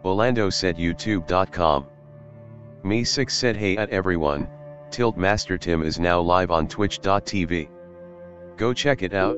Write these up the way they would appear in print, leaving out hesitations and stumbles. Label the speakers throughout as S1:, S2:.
S1: Bolando said youtube.com. Me6 said hey at everyone, Master Tim is now live on twitch.tv. Go check it out.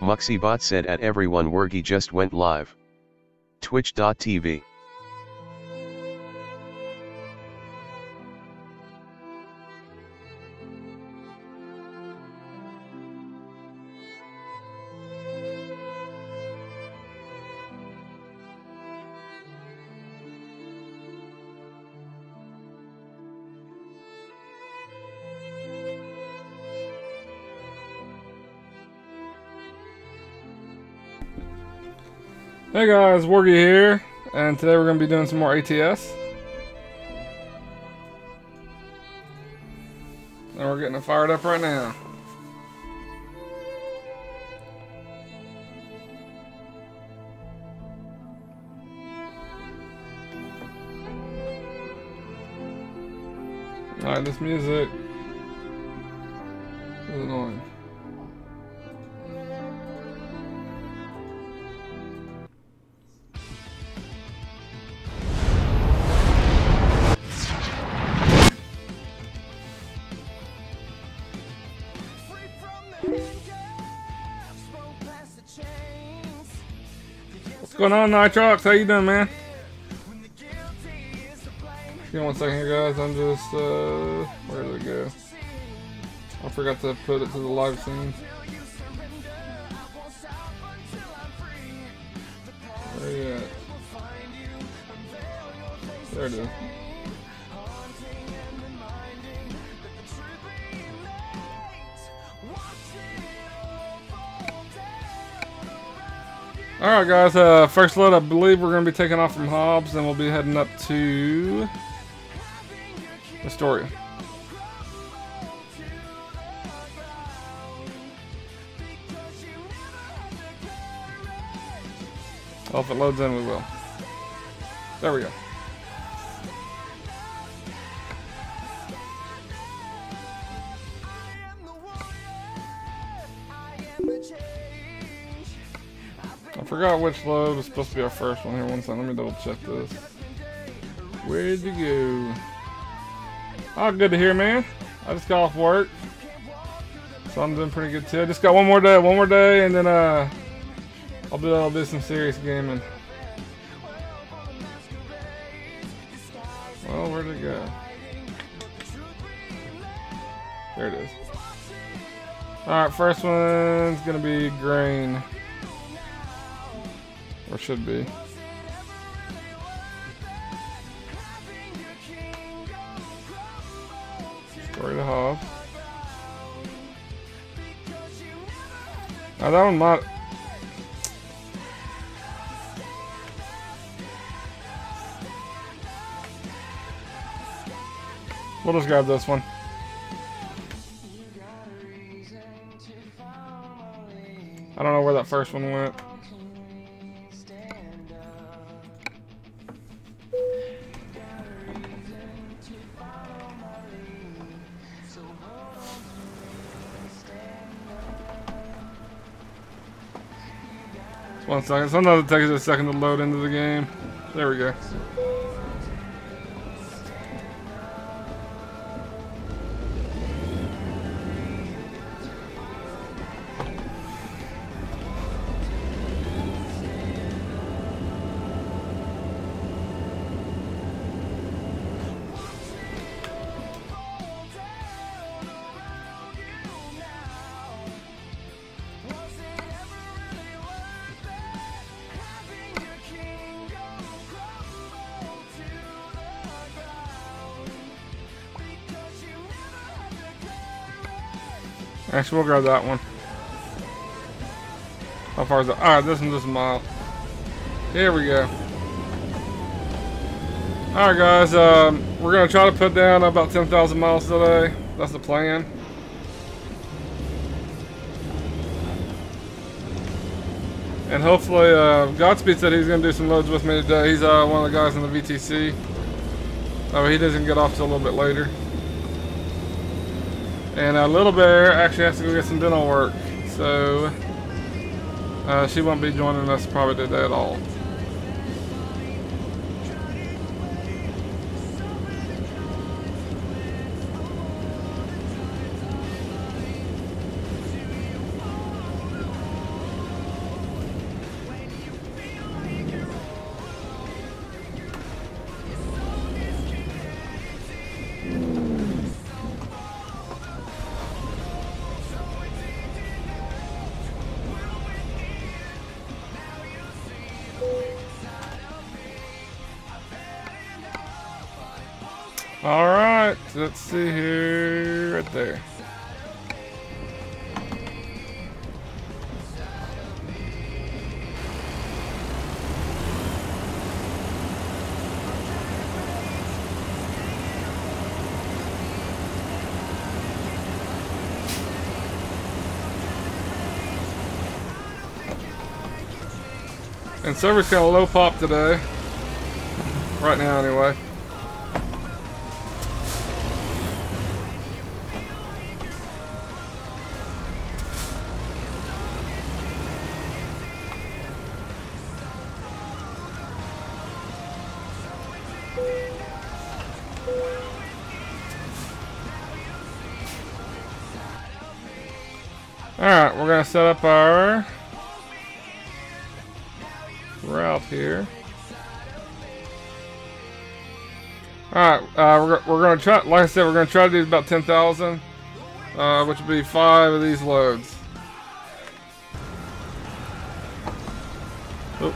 S1: Muxybot said at everyone Worgy just went live. Twitch.tv.
S2: Hey guys, Worgy here, and today we're going to be doing some more ATS. And we're getting it fired up right now. Alright, this music is annoying. What's going on, Nitrox? How you doing, man? Give me 1 second here, guys. I'm just, where did it go? I forgot to put it to the live scene. Where are you at? There it is. Alright guys, first load I believe we're going to be taking off from Hobbs, and we'll be heading up to Astoria. Well, if it loads in, we will. There we go. I forgot which load was supposed to be our first one here. 1 second, let me double check this. Where'd you go? Oh, good to hear, man. I just got off work, so I'm doing pretty good too. I just got one more day, and then I'll do some serious gaming. Well, where'd it go? There it is. Alright, first one's gonna be grain. Or should be. Story to Hobbs. Now that one might. We'll just grab this one. I don't know where that first one went. Just 1 second. Sometimes it takes a second to load into the game. There we go. Actually, we'll grab that one. How far is it? Alright, this one's just a mile. Here we go. Alright guys, we're going to try to put down about 10,000 miles today. That's the plan. And hopefully, Godspeed said he's going to do some loads with me today. He's one of the guys in the VTC. Oh, he doesn't get off till a little bit later. And Little Bear actually has to go get some dental work, so she won't be joining us probably today at all. Alright, let's see here, right there. And server's kind of low pop today. Right now, anyway. Alright, we're going to set up our route here. Alright, we're going to try, like I said, we're going to try to do about 10,000, which would be 5 of these loads. Oop,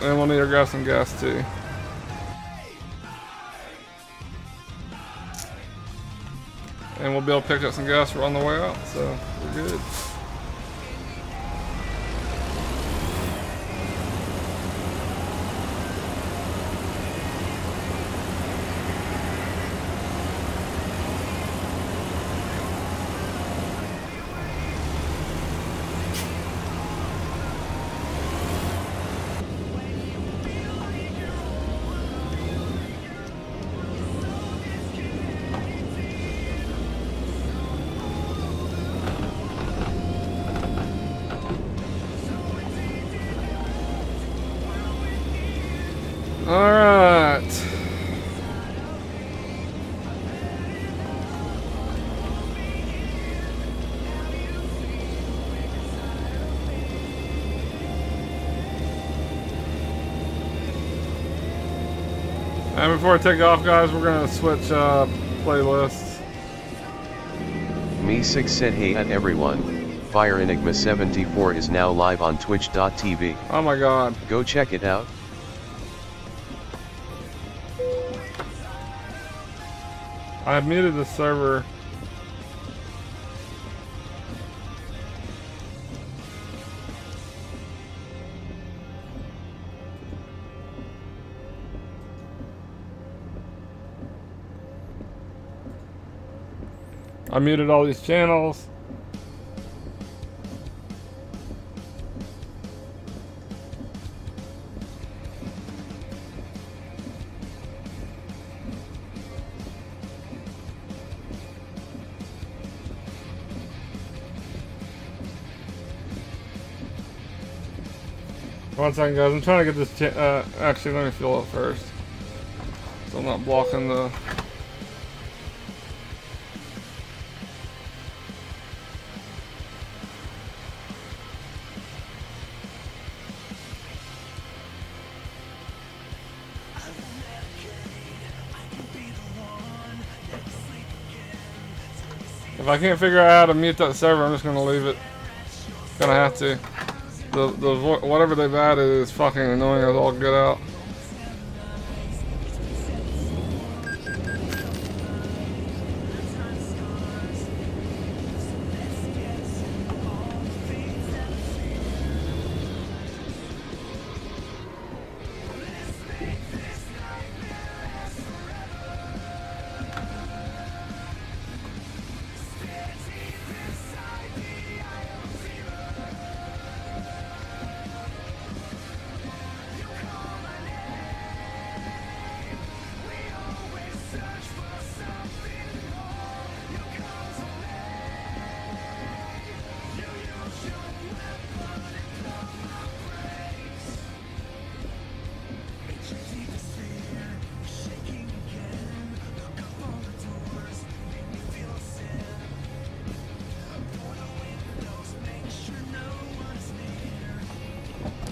S2: and we'll need to grab some gas too. And we'll be able to pick up some gas on the way out, so we're good. Alright. And before I take off, guys, we're going to switch playlists.
S1: Me6 said hey at everyone. Fire Enigma 74 is now live on twitch.tv.
S2: Oh my god.
S1: Go check it out.
S2: I have muted the server. I muted all these channels. 1 second, guys. I'm trying to get this. Actually, let me fill up first, so I'm not blocking the. If I can't figure out how to mute that server, I'm just gonna leave it. Gonna have to. Whatever they've added is fucking annoying as all get out.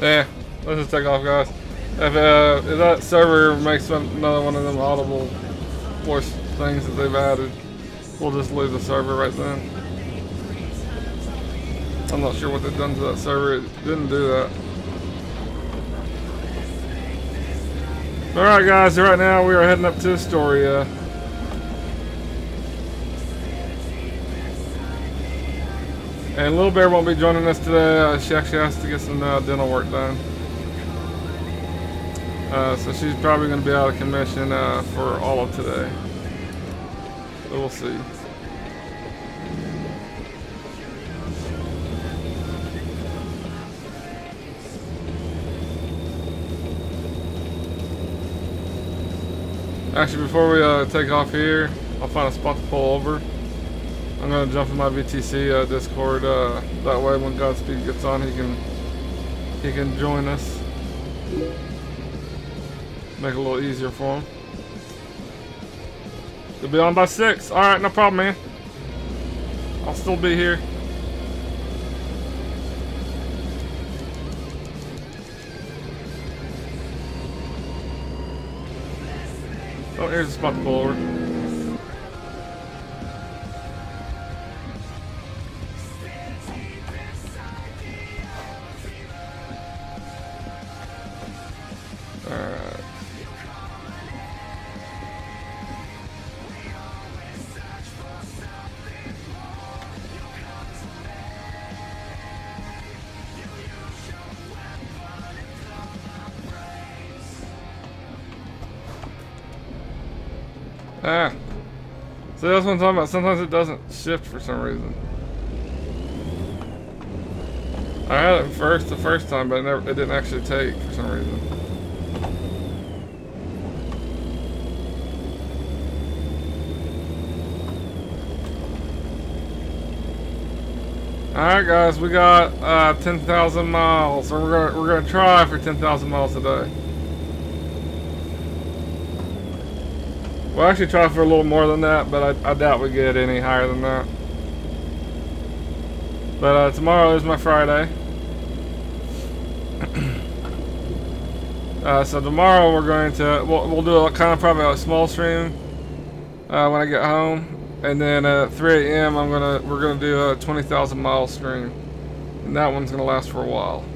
S2: Yeah, let's just take off, guys. If that server makes another one of them audible voice things that they've added, we'll just leave the server right then. I'm not sure what they've done to that server. It didn't do that. Alright, guys, so right now we are heading up to Astoria. And Little Bear won't be joining us today. She actually has to get some dental work done. So she's probably going to be out of commission for all of today. So we'll see. Actually, before we take off here, I'll find a spot to pull over. I'm gonna jump in my VTC Discord. That way, when Godspeed gets on, he can join us. Make it a little easier for him. He'll be on by 6. All right, no problem, man. I'll still be here. Oh, here's the spot to pull over. Ah. So that's what I'm talking about. Sometimes it doesn't shift for some reason. I had it first the first time, but it didn't actually take for some reason. Alright guys, we got 10,000 miles. So we're gonna try for 10,000 miles a day. We'll actually try for a little more than that, but I doubt we get any higher than that. But tomorrow is my Friday. So tomorrow we're going to we'll do a kind of probably a small stream when I get home, and then at 3 a.m. we're gonna do a 20,000 mile stream, and that one's gonna last for a while.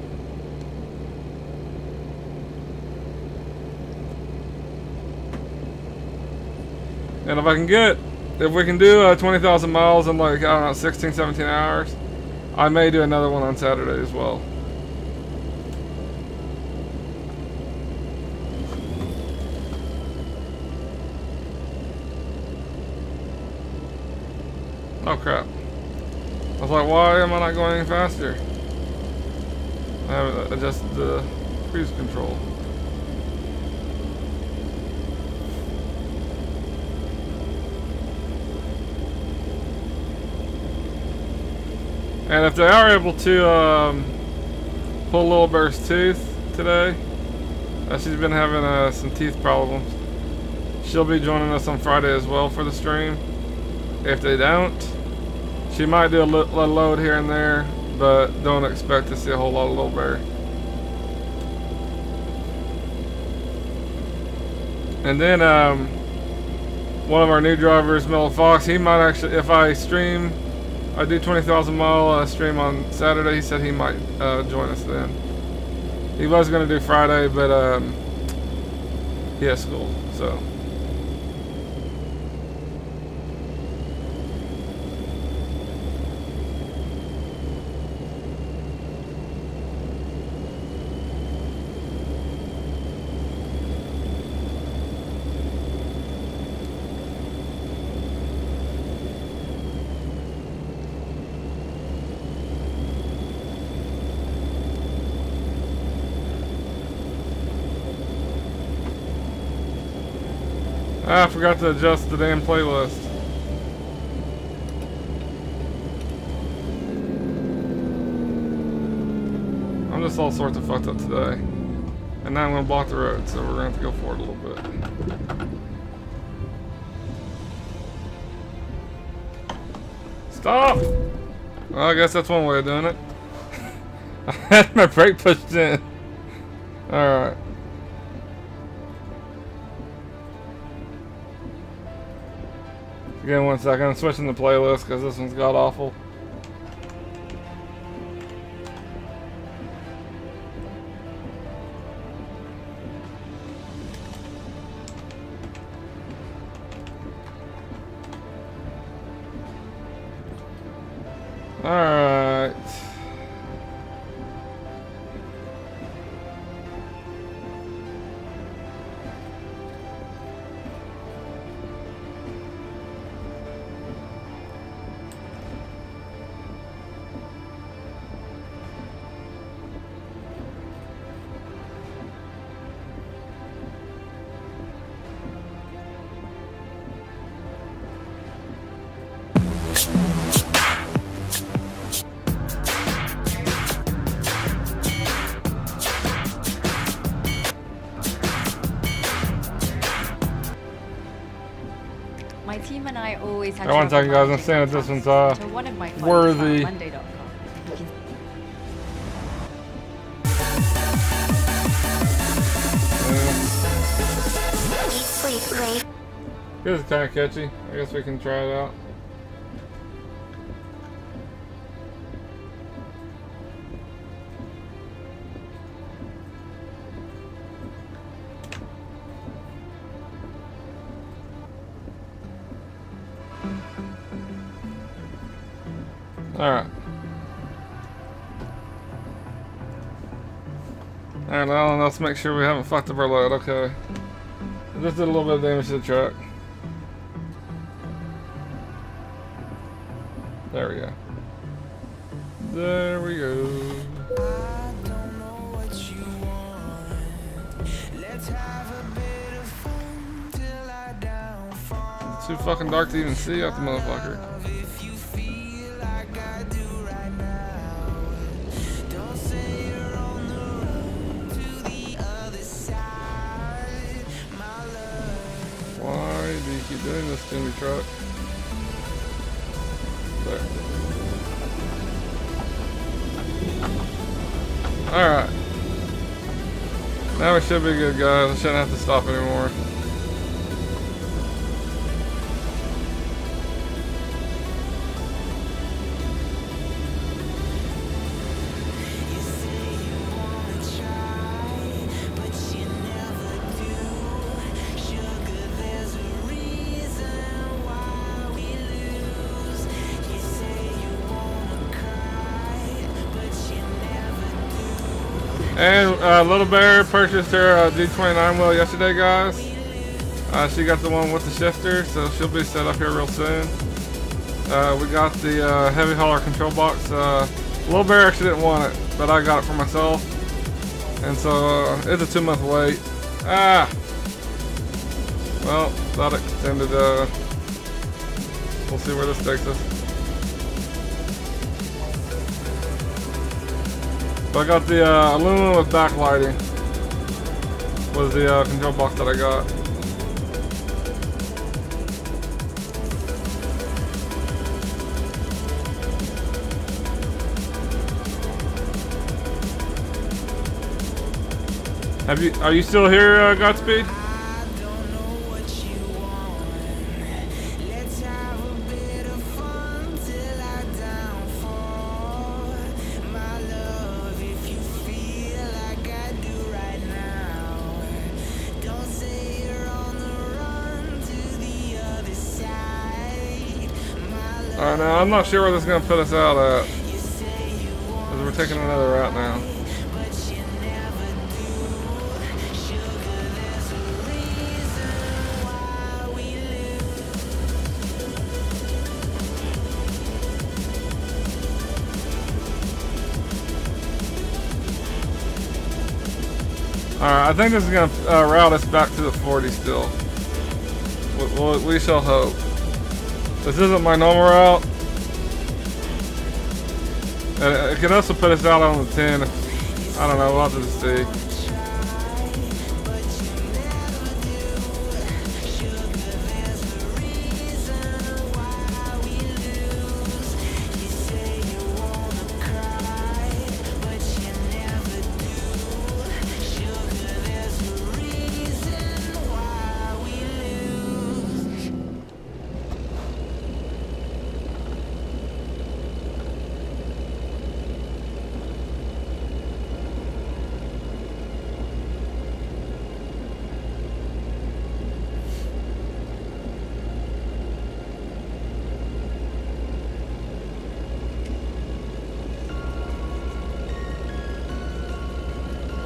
S2: And if we can do 20,000 miles in like, I don't know, 16, 17 hours, I may do another one on Saturday as well. Oh crap. I was like, why am I not going any faster? I haven't adjusted the cruise control. And if they are able to pull Little Bear's tooth, today. She's been having some teeth problems. She'll be joining us on Friday as well for the stream. If they don't, she might do a little load here and there, but don't expect to see a whole lot of Little Bear. And then one of our new drivers, Mellow Fox, he might actually, if I stream, I do 20,000 mile stream on Saturday, he said he might join us then. He was going to do Friday, but he has school, so. I forgot to adjust the damn playlist. I'm just all sorts of fucked up today. And now I'm going to block the road, so we're going to have to go forward a little bit. Stop! Well, I guess that's one way of doing it. I had my brake pushed in. Alright. Again, 1 second. I'm switching the playlist because this one's god awful. Alright.
S3: My team and I always had.
S2: One second, guys. I'm saying that this one's Worthy. This is kind of catchy. I guess we can try it out. Alright. Alright, now let's make sure we haven't fucked up our load. Okay. I just did a little bit of damage to the truck. There we go. There we go. It's too fucking dark to even see out the motherfucker. Why do you keep doing this to me, truck? There. Alright. Now we should be good, guys. I shouldn't have to stop anymore. And Little Bear purchased her D29 wheel yesterday, guys. She got the one with the shifter, so she'll be set up here real soon. We got the heavy hauler control box. Little Bear actually didn't want it, but I got it for myself. And so it's a 2-month wait. Well, that extended. We'll see where this takes us. But I got the aluminum with backlighting. Was the control box that I got. Are you still here, Godspeed? Alright, now I'm not sure where this is going to put us out at. Because we're taking another route now. Alright, I think this is going to route us back to the 40 still. We shall hope. This isn't my normal route. And it can also put us out on the 10. I don't know, we'll have to see.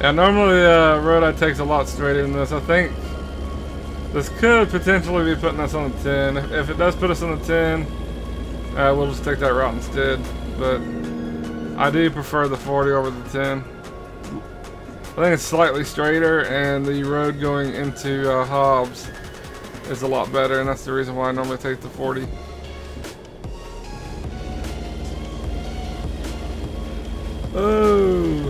S2: Yeah, normally the road I take is a lot straighter than this. I think this could potentially be putting us on the 10. If it does put us on the 10, we'll just take that route instead. But I do prefer the 40 over the 10. I think it's slightly straighter, and the road going into Hobbs is a lot better, and that's the reason why I normally take the 40. Oh.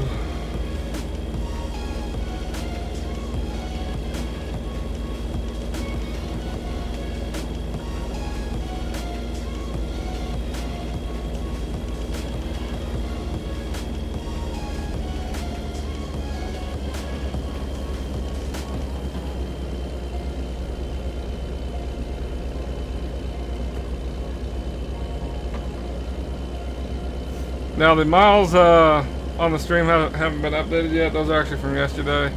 S2: Now the miles on the stream haven't been updated yet. Those are actually from yesterday.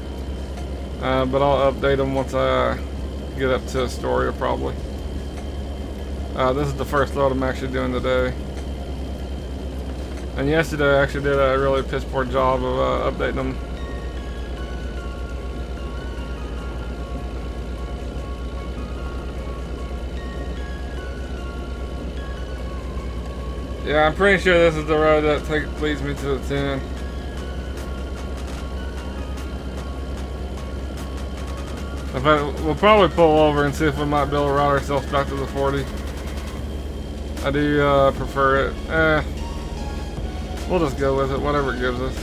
S2: But I'll update them once I get up to Astoria probably. This is the first load I'm actually doing today. And yesterday I actually did a really piss poor job of updating them. Yeah, I'm pretty sure this is the road that leads me to the 10. We'll probably pull over and see if we might be able to route ourselves back to the 40. I do prefer it. We'll just go with it, whatever it gives us.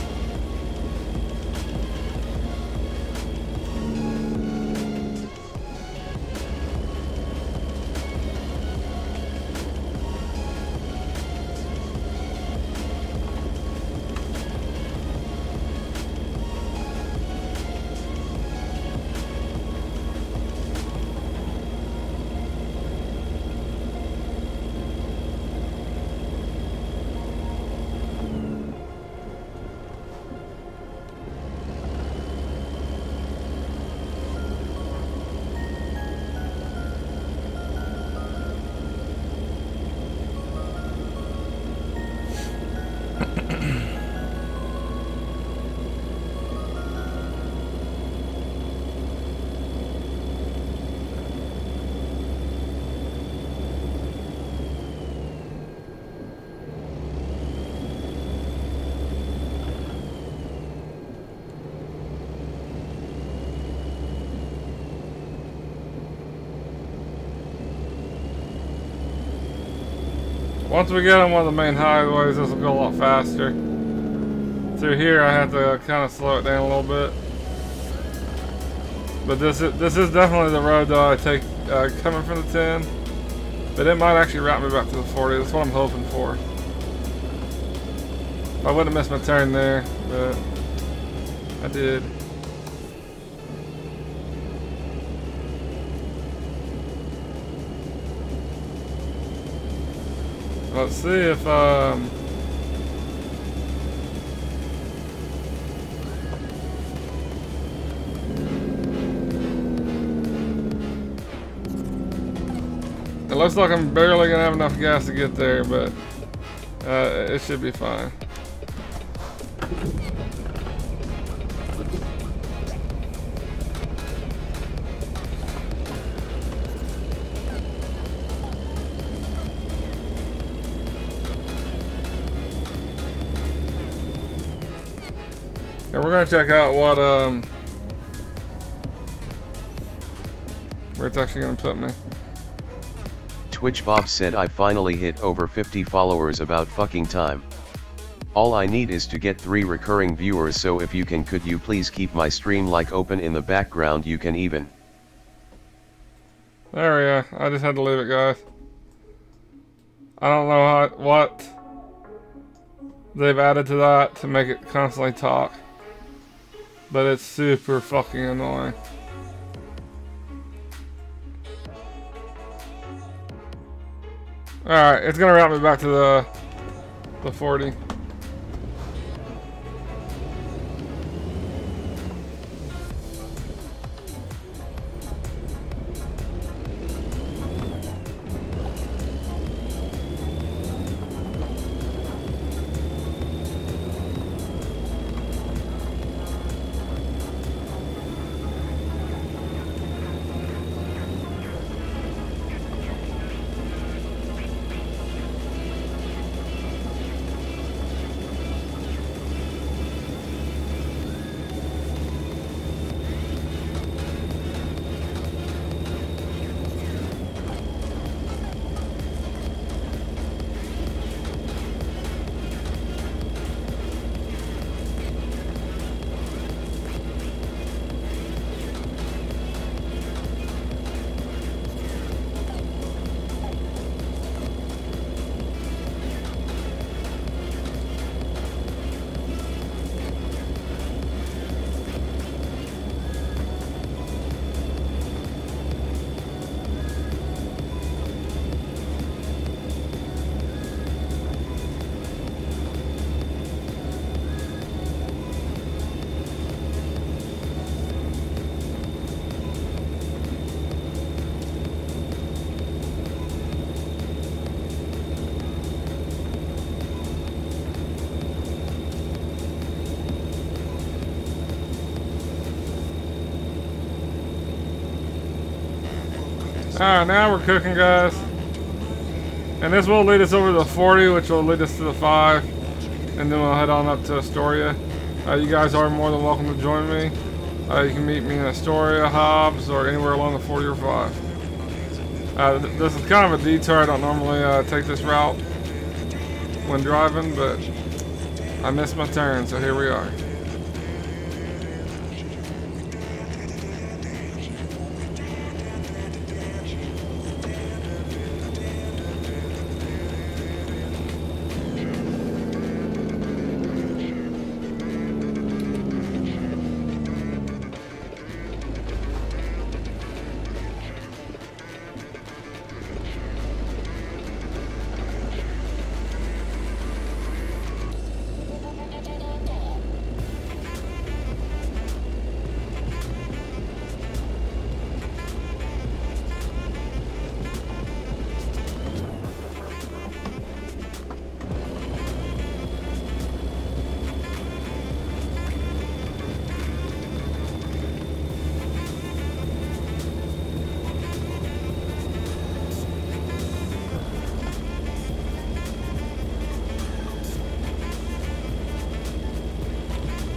S2: Once we get on one of the main highways, this will go a lot faster. through here, I have to kind of slow it down a little bit. But this is definitely the road that I take coming from the 10. But it might actually route me back to the 40. That's what I'm hoping for. I wouldn't have missed my turn there, but I did. Let's see if it looks like I'm barely gonna have enough gas to get there, but it should be fine. Yeah, we're gonna check out what where it's actually gonna put me.
S1: Twitch Bob said I finally hit over 50 followers about fucking time. All I need is to get 3 recurring viewers, so if you can, could you please keep my stream like open in the background? You can even.
S2: There we go. I just had to leave it, guys. I don't know what they've added to that to make it constantly talk. But it's super fucking annoying. Alright, it's gonna route me back to the 40. Alright, now we're cooking, guys. And this will lead us over to the 40, which will lead us to the 5. And then we'll head on up to Astoria. You guys are more than welcome to join me. You can meet me in Astoria, Hobbs, or anywhere along the 40 or 5. This is kind of a detour. I don't normally take this route when driving, but I missed my turn, so here we are.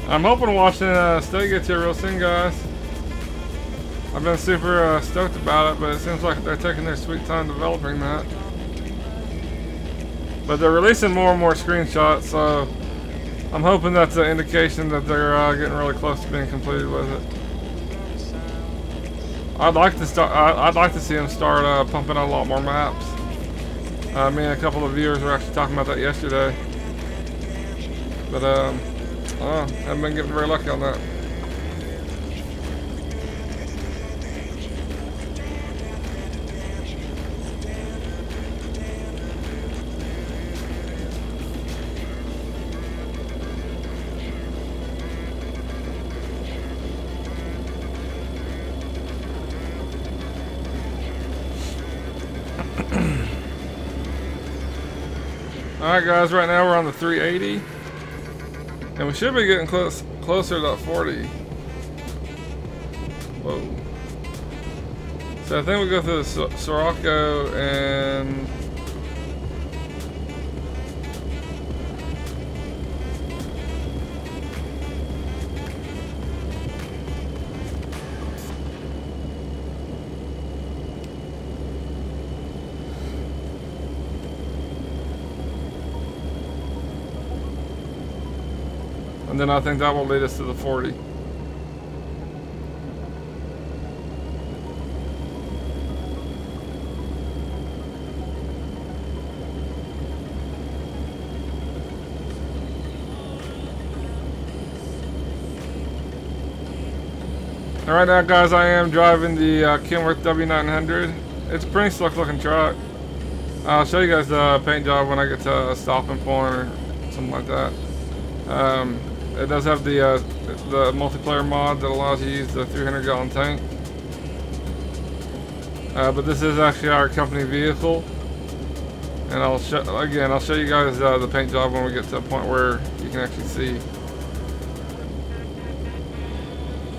S2: I'm hoping watching State get here real soon, guys. I've been super stoked about it, but it seems like they're taking their sweet time developing that. But they're releasing more and more screenshots, so I'm hoping that's an indication that they're getting really close to being completed with it. I'd like to see them start pumping out a lot more maps. Me and a couple of viewers were actually talking about that yesterday, but haven't been getting very lucky on that. Alright guys, right now we're on the 380. And we should be getting closer to that 40. Whoa. So I think we go through the Sirocco and... and then I think that will lead us to the 40. And right now, guys, I am driving the Kenworth W900. It's a pretty slick looking truck. I'll show you guys the paint job when I get to a stopping point or something like that. It does have the multiplayer mod that allows you to use the 300-gallon tank. But this is actually our company vehicle, and I'll show you guys the paint job when we get to a point where you can actually see.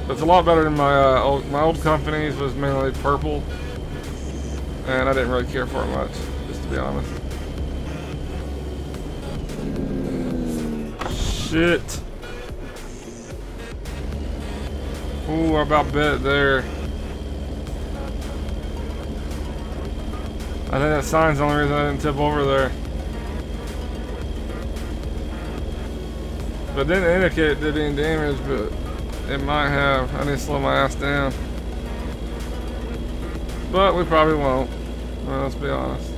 S2: But it's a lot better than my old company's was mainly purple, and I didn't really care for it much, just to be honest. Shit. Ooh, I about bit it there. I think that sign's the only reason I didn't tip over there. But it didn't indicate it did any damage, but it might have. I need to slow my ass down. But we probably won't. Well, let's be honest.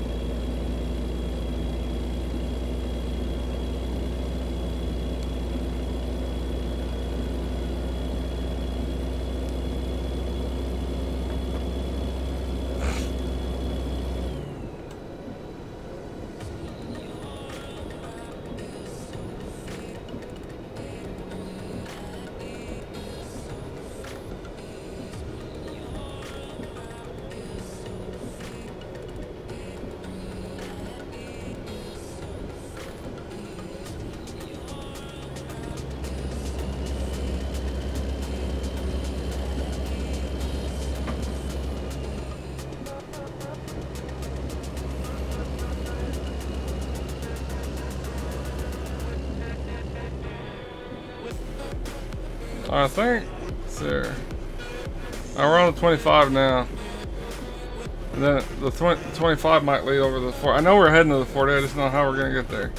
S2: I think it's there. We're on the 25 now. And then the 25 might lead over to the 40. I know we're heading to the 40, I just don't know how we're going to get there.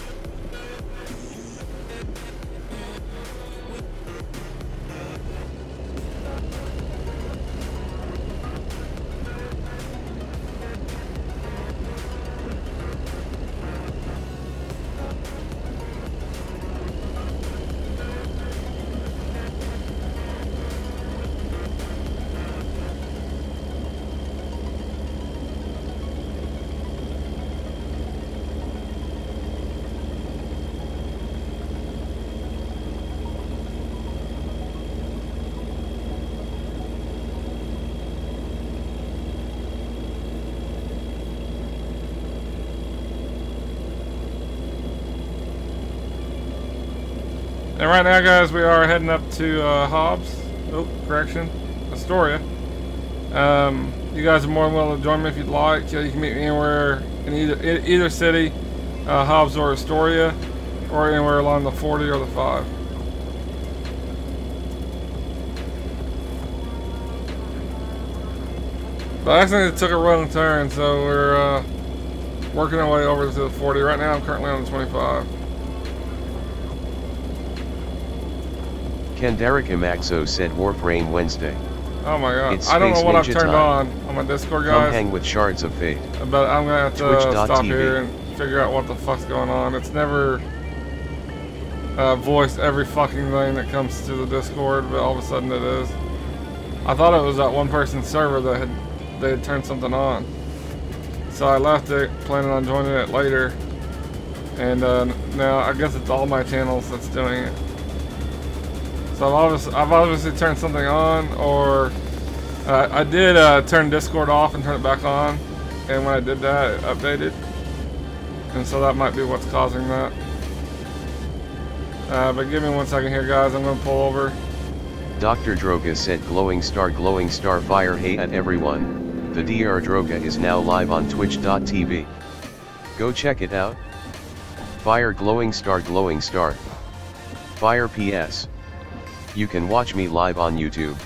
S2: And right now, guys, we are heading up to Hobbs. Oh, correction, Astoria. You guys are more than welcome to join me if you'd like. You can meet me anywhere in either city, Hobbs or Astoria, or anywhere along the 40 or the 5. But I accidentally took a wrong turn, so we're working our way over to the 40. Right now, I'm currently on the 25.
S1: Kenderic Imaxo said Warframe Wednesday.
S2: Oh my god.
S1: It's
S2: I don't know
S1: Space
S2: what I've
S1: Ninja
S2: turned
S1: time.
S2: on my Discord,
S1: Come
S2: guys.
S1: hang with Shards of Fate.
S2: But I'm gonna have to stop
S1: Twitch.tv.
S2: here and figure out what the fuck's going on. It's never voiced every fucking thing that comes to the Discord, but all of a sudden it is. I thought it was that one person's server that they had turned something on. So I left it, planning on joining it later. And now I guess it's all my channels that's doing it. So I've obviously turned something on, or I did turn Discord off and turn it back on. And when I did that, it updated. And so that might be what's causing that. But give me 1 second here, guys. I'm going to pull over.
S1: Dr. Droga said glowing star fire, hey at everyone. The Dr. Droga is now live on twitch.tv. Go check it out. Fire glowing star. Fire PS. You can watch me live on YouTube.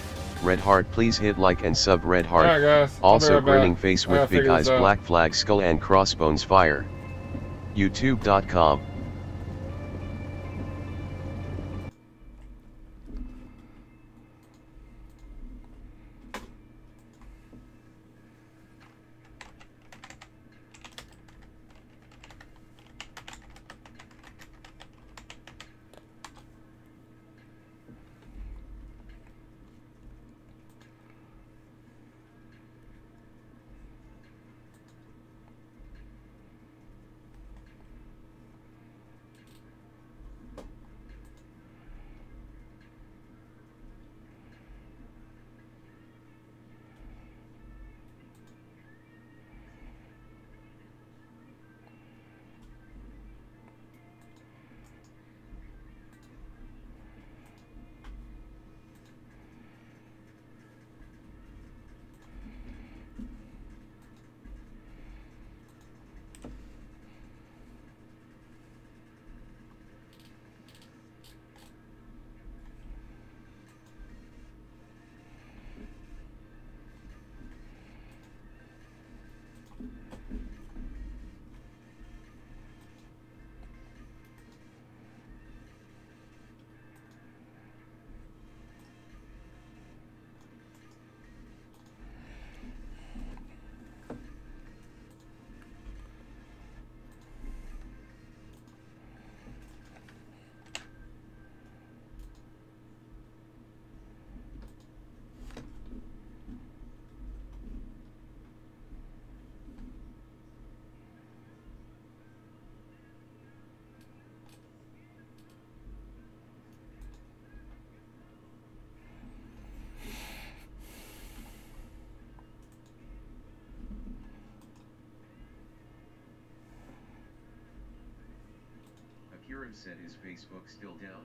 S1: Red heart, please hit like and sub red heart.
S2: Alright, guys.
S1: Also
S2: right
S1: grinning
S2: back.
S1: face with big eyes, black flag, skull and crossbones fire. YouTube.com. Akira said, is Facebook still down?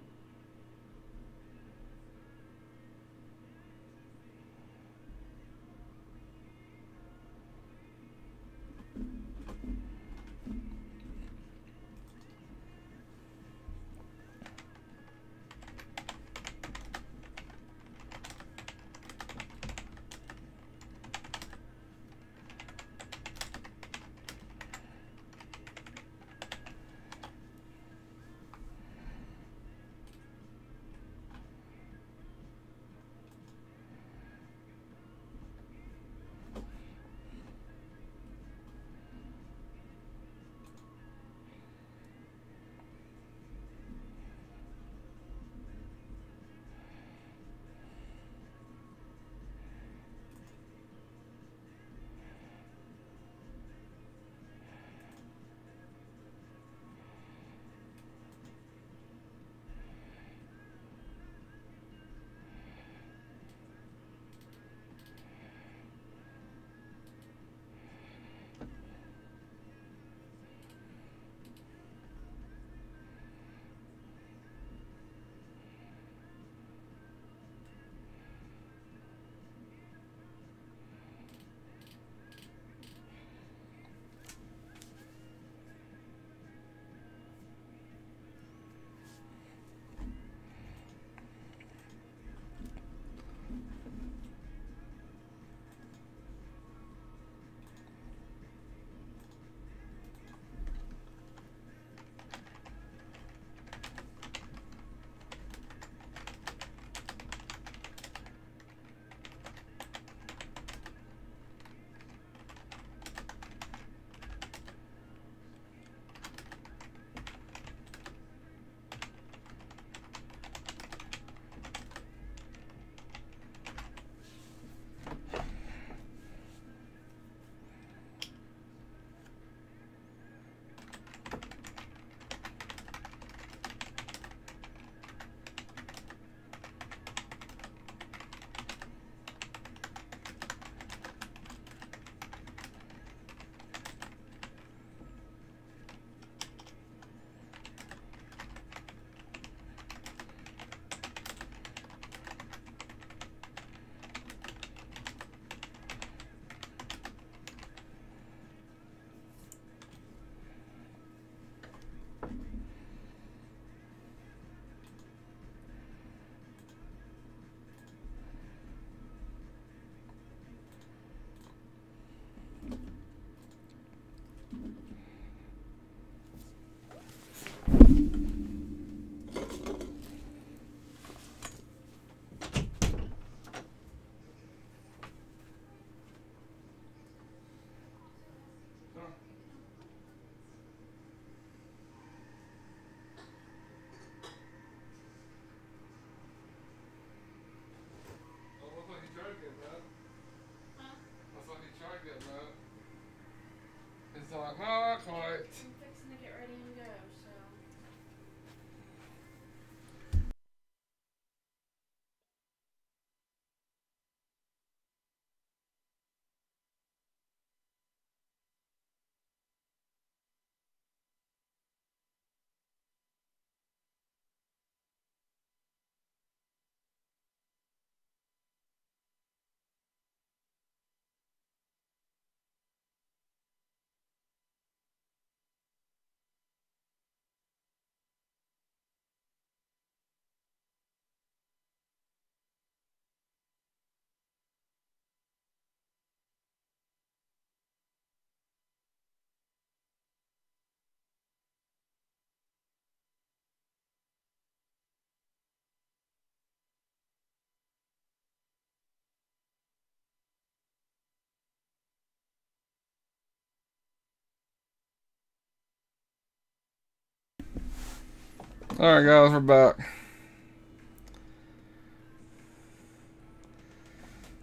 S2: Alright guys, we're back.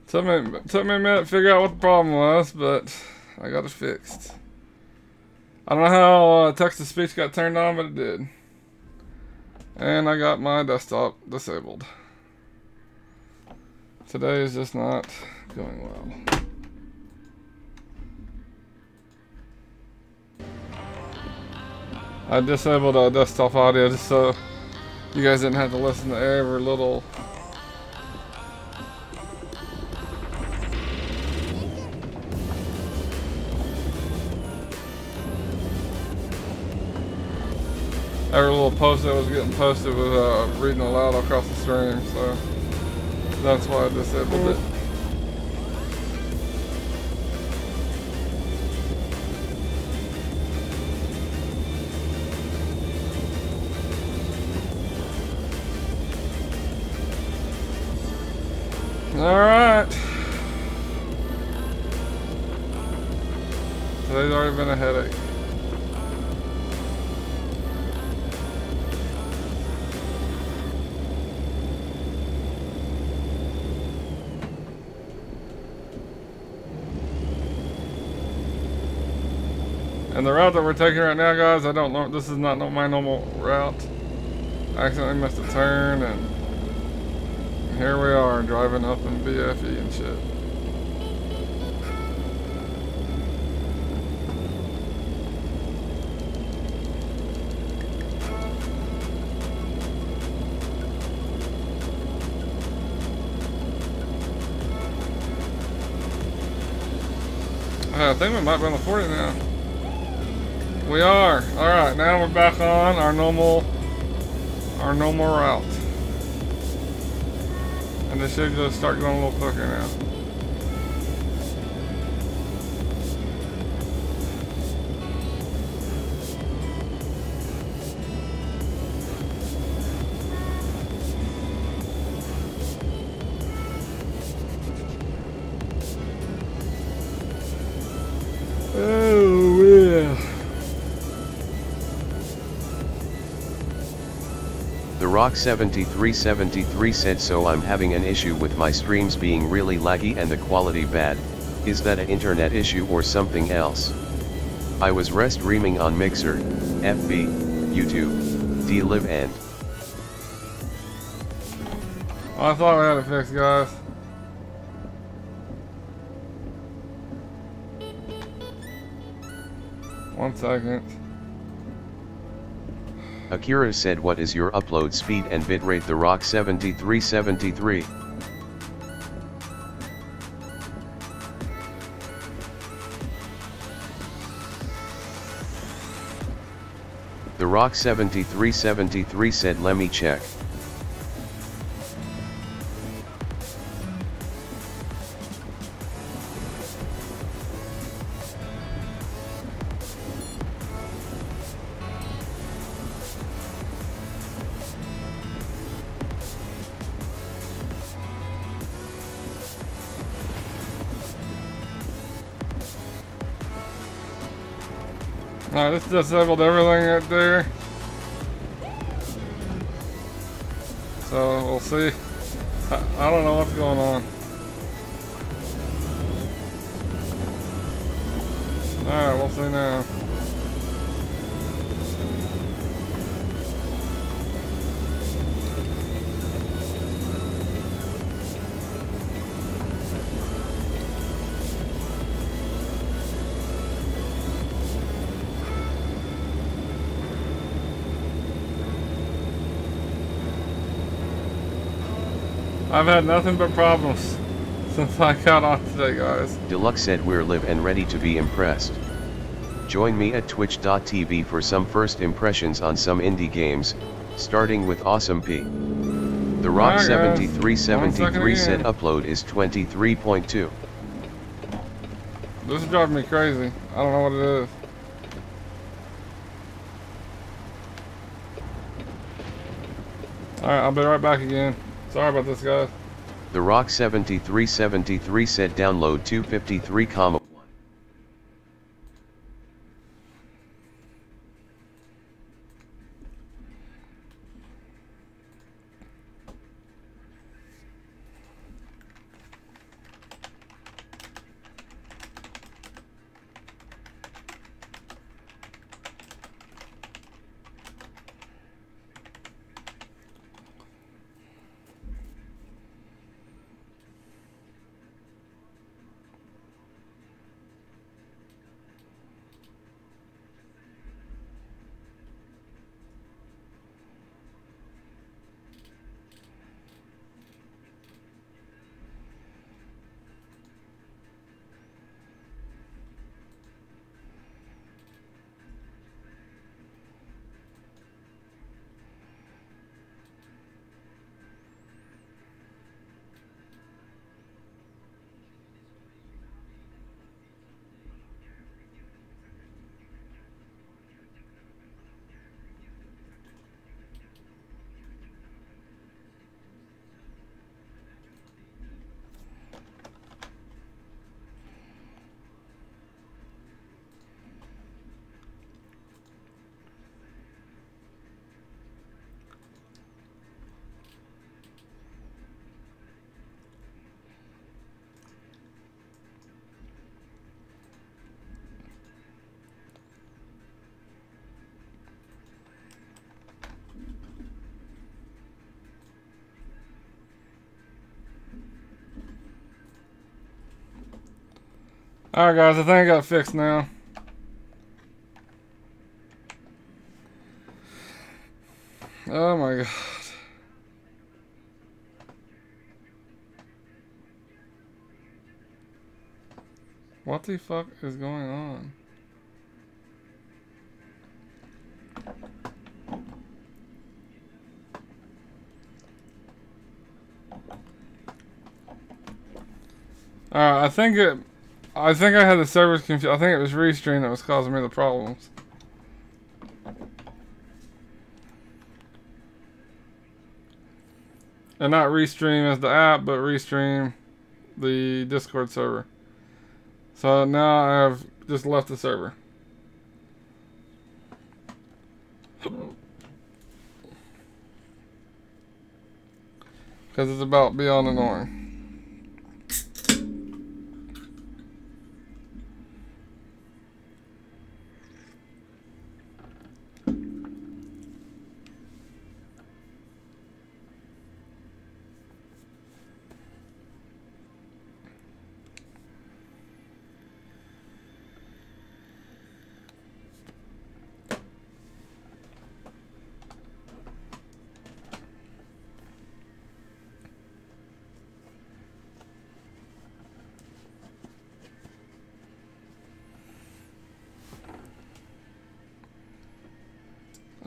S2: Took me a minute to figure out what the problem was, but I got it fixed. I don't know how text-to-speech got turned on, but it did. And I got my desktop disabled. Today is just not going well. I disabled desktop audio just so you guys didn't have to listen to every little post that was getting posted with reading aloud across the stream, so that's why I disabled it. Alright. Today's already been a headache. And the route that we're taking right now, guys, I don't know. This is not my normal route. I accidentally missed a turn, and here we are driving up in BFE and shit. I think we might be on the 40 now. We are. Alright, now we're back on our normal route. And this should just start going a little quicker now. Oh, yeah.
S1: The Rock7373 said, so I'm having an issue with my streams being really laggy and the quality bad. Is that an internet issue or something else? I was streaming on Mixer, FB, YouTube, DLive and...
S2: I thought we had it fixed, guys. One second.
S1: Akira said, what is your upload speed and bitrate? The Rock7373. The Rock7373 said, let me check.
S2: Alright, this disabled everything right there. So, we'll see. I don't know what's going on. Alright, we'll see now. I've had nothing but problems since I got on today, guys.
S1: Deluxe said, we're live and ready to be impressed. Join me at twitch.tv for some first impressions on some indie games, starting with Awesome P. The Rock7373 said upload is 23.2.
S2: This is driving me crazy. I don't know what it is. Alright, I'll be right back again. Sorry about this, guys.
S1: The Rock7373 said download 253,1.
S2: Alright guys, I think I got it fixed now. Oh my god. What the fuck is going on? Alright, I think I had the servers confused. I think it was Restream that was causing me the problems. And not Restream as the app, but Restream the Discord server. So now I've just left the server. Because it's about beyond annoying.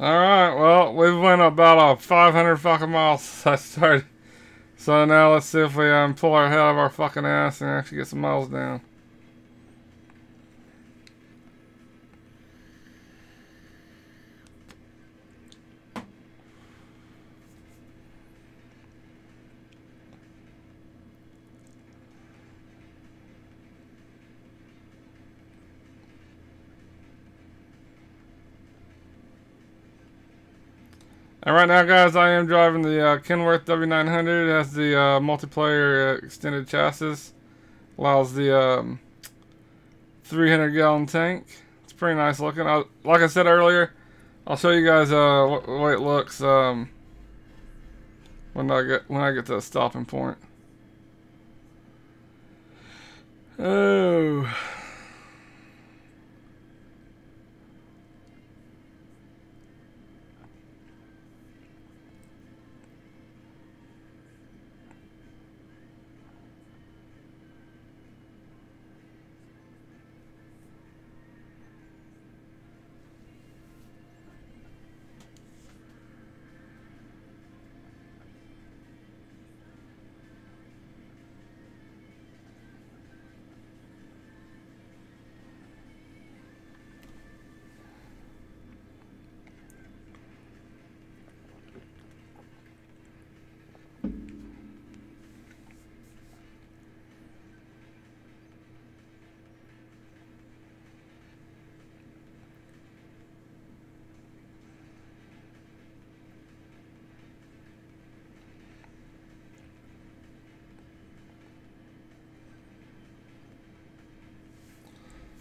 S2: Alright, well, we've went about 500 fucking miles since I started. So now let's see if we pull our head out of our fucking ass and actually get some miles down. And right now, guys, I am driving the Kenworth W900. It has the multiplayer extended chassis. Allows the 300-gallon tank. It's pretty nice looking. Like I said earlier, I'll show you guys what the way it looks when I get to the stopping point. Oh.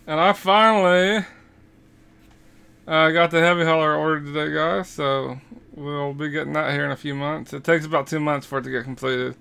S2: And I finally got the heavy hauler ordered today, guys, so we'll be getting that here in a few months. It takes about 2 months for it to get completed.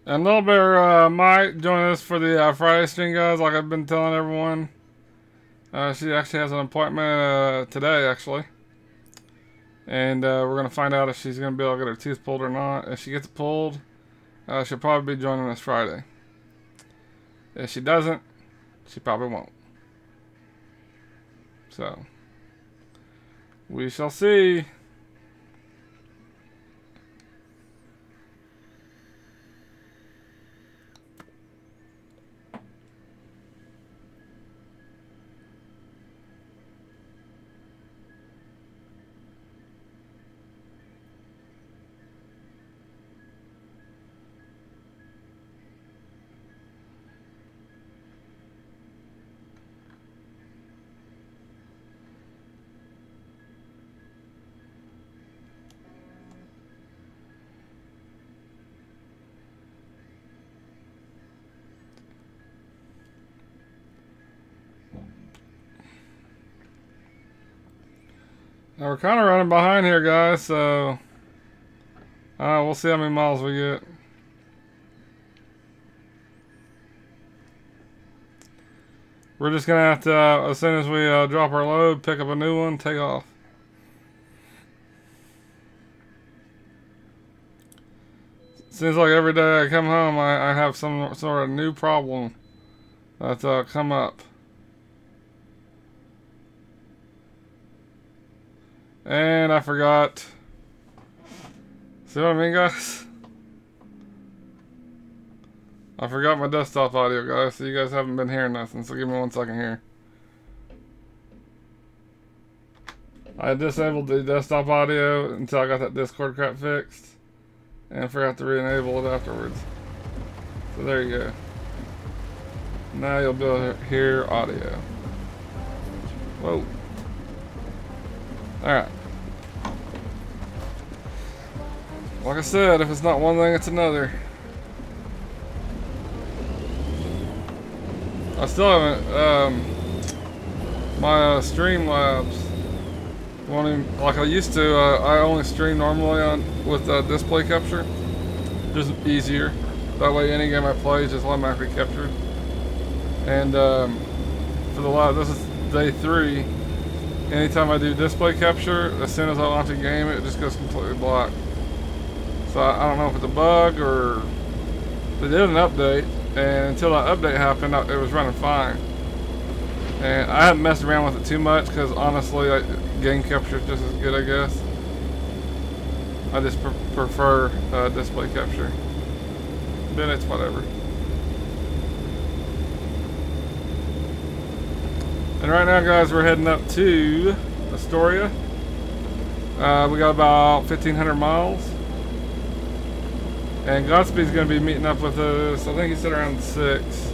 S2: And a little bit, Mike joining us for the Friday stream, guys, like I've been telling everyone. She actually has an appointment today, actually. And we're going to find out if she's going to be able to get her tooth pulled or not. If she gets it pulled, she'll probably be joining us Friday. If she doesn't, she probably won't. So, we shall see. Now we're kind of running behind here, guys, so we'll see how many miles we get. We're just going to have to, as soon as we drop our load, pick up a new one, take off. Seems like every day I come home, I have some sort of new problem that's come up. And I forgot. See what I mean, guys? I forgot my desktop audio, guys, so you guys haven't been hearing nothing, so give me 1 second here. I disabled the desktop audio until I got that Discord crap fixed, and forgot to re-enable it afterwards. So there you go. Now you'll be able to hear audio. Whoa. Alright. Like I said, if it's not one thing, it's another. I still haven't, my Streamlabs won't even, like I used to, I only stream normally with display capture. Just easier. That way any game I play is just automatically captured. And for the live, this is day 3. Anytime I do display capture, as soon as I launch a game, it just goes completely black. So I don't know if it's a bug or they did an update, and until that update happened, it was running fine. And I haven't messed around with it too much because honestly, game capture is just as good, I guess. I just prefer display capture. Then it's whatever. And right now, guys, we're heading up to Astoria. We got about 1,500 miles. And Godspeed's going to be meeting up with us, I think he said around 6.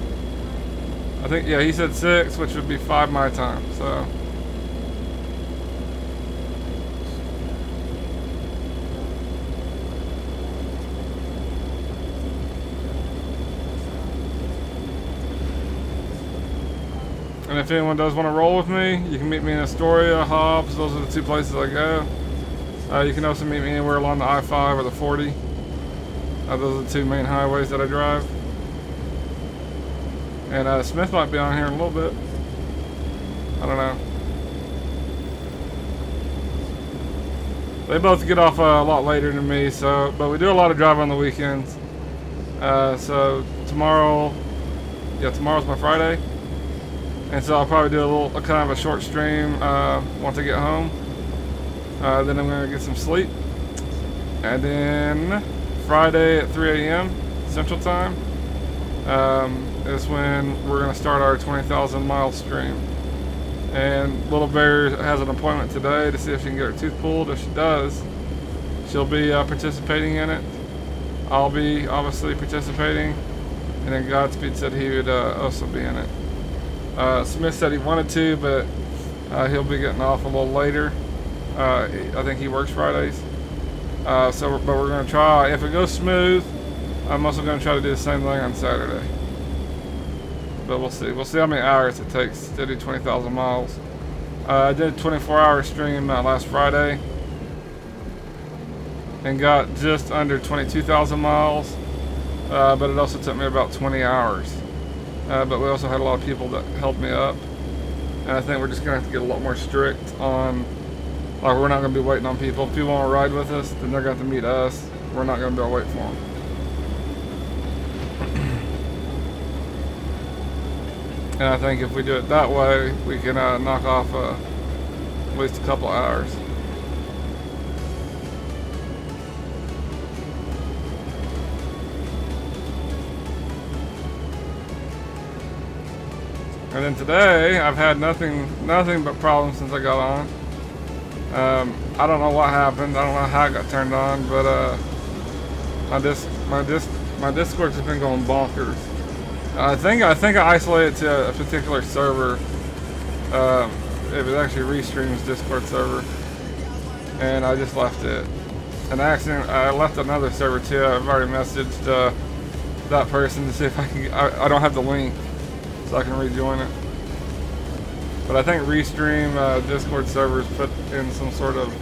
S2: I think, yeah, he said 6, which would be 5 my time, so. And if anyone does want to roll with me, you can meet me in Astoria, Hobbs. Those are the 2 places I go. You can also meet me anywhere along the I-5 or the 40. Those are the 2 main highways that I drive. And Smith might be on here in a little bit. I don't know. They both get off a lot later than me, so but we do a lot of driving on the weekends. So tomorrow, yeah, tomorrow's my Friday. And so I'll probably do a kind of a short stream once I get home. Then I'm going to get some sleep. And then Friday at 3 a.m. Central Time is when we're going to start our 20,000 mile stream. And Little Bear has an appointment today to see if she can get her tooth pulled. If she does, she'll be participating in it. I'll be obviously participating. And then Godspeed said he would also be in it. Smith said he wanted to, but he'll be getting off a little later. I think he works Fridays. But we're going to try. If it goes smooth, I'm also going to try to do the same thing on Saturday. But we'll see. We'll see how many hours it takes to do 20,000 miles. I did a 24-hour stream last Friday and got just under 22,000 miles. but it also took me about 20 hours. But we also had a lot of people that helped me up. And I think we're just going to have to get a lot more strict on, like, we're not going to be waiting on people. If people want to ride with us, then they're going to have to meet us. We're not going to be able to wait for them. And I think if we do it that way, we can knock off at least a couple hours. And then today, I've had nothing but problems since I got on. I don't know what happened. I don't know how it got turned on, but my Discord's just been going bonkers. I think I isolated it to a particular server. It was actually Restream's Discord server, and I just left it. And I left another server too. I've already messaged that person to see if I can. I don't have the link, so I can rejoin it. But I think Restream Discord servers put in some sort of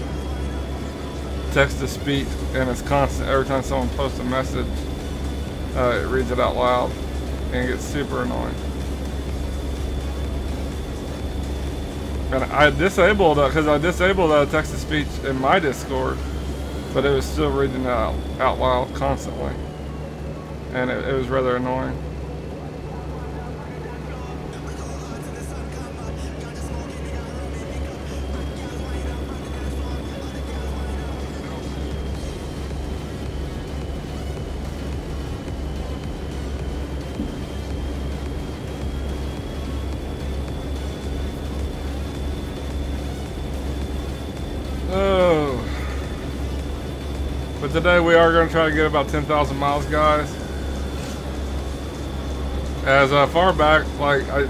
S2: text-to-speech, and it's constant. Every time someone posts a message, it reads it out loud, and it gets super annoying. And I disabled because I disabled text-to-speech in my Discord, but it was still reading it out loud constantly, and it was rather annoying. But today we are going to try to get about 10,000 miles, guys. As far back, like I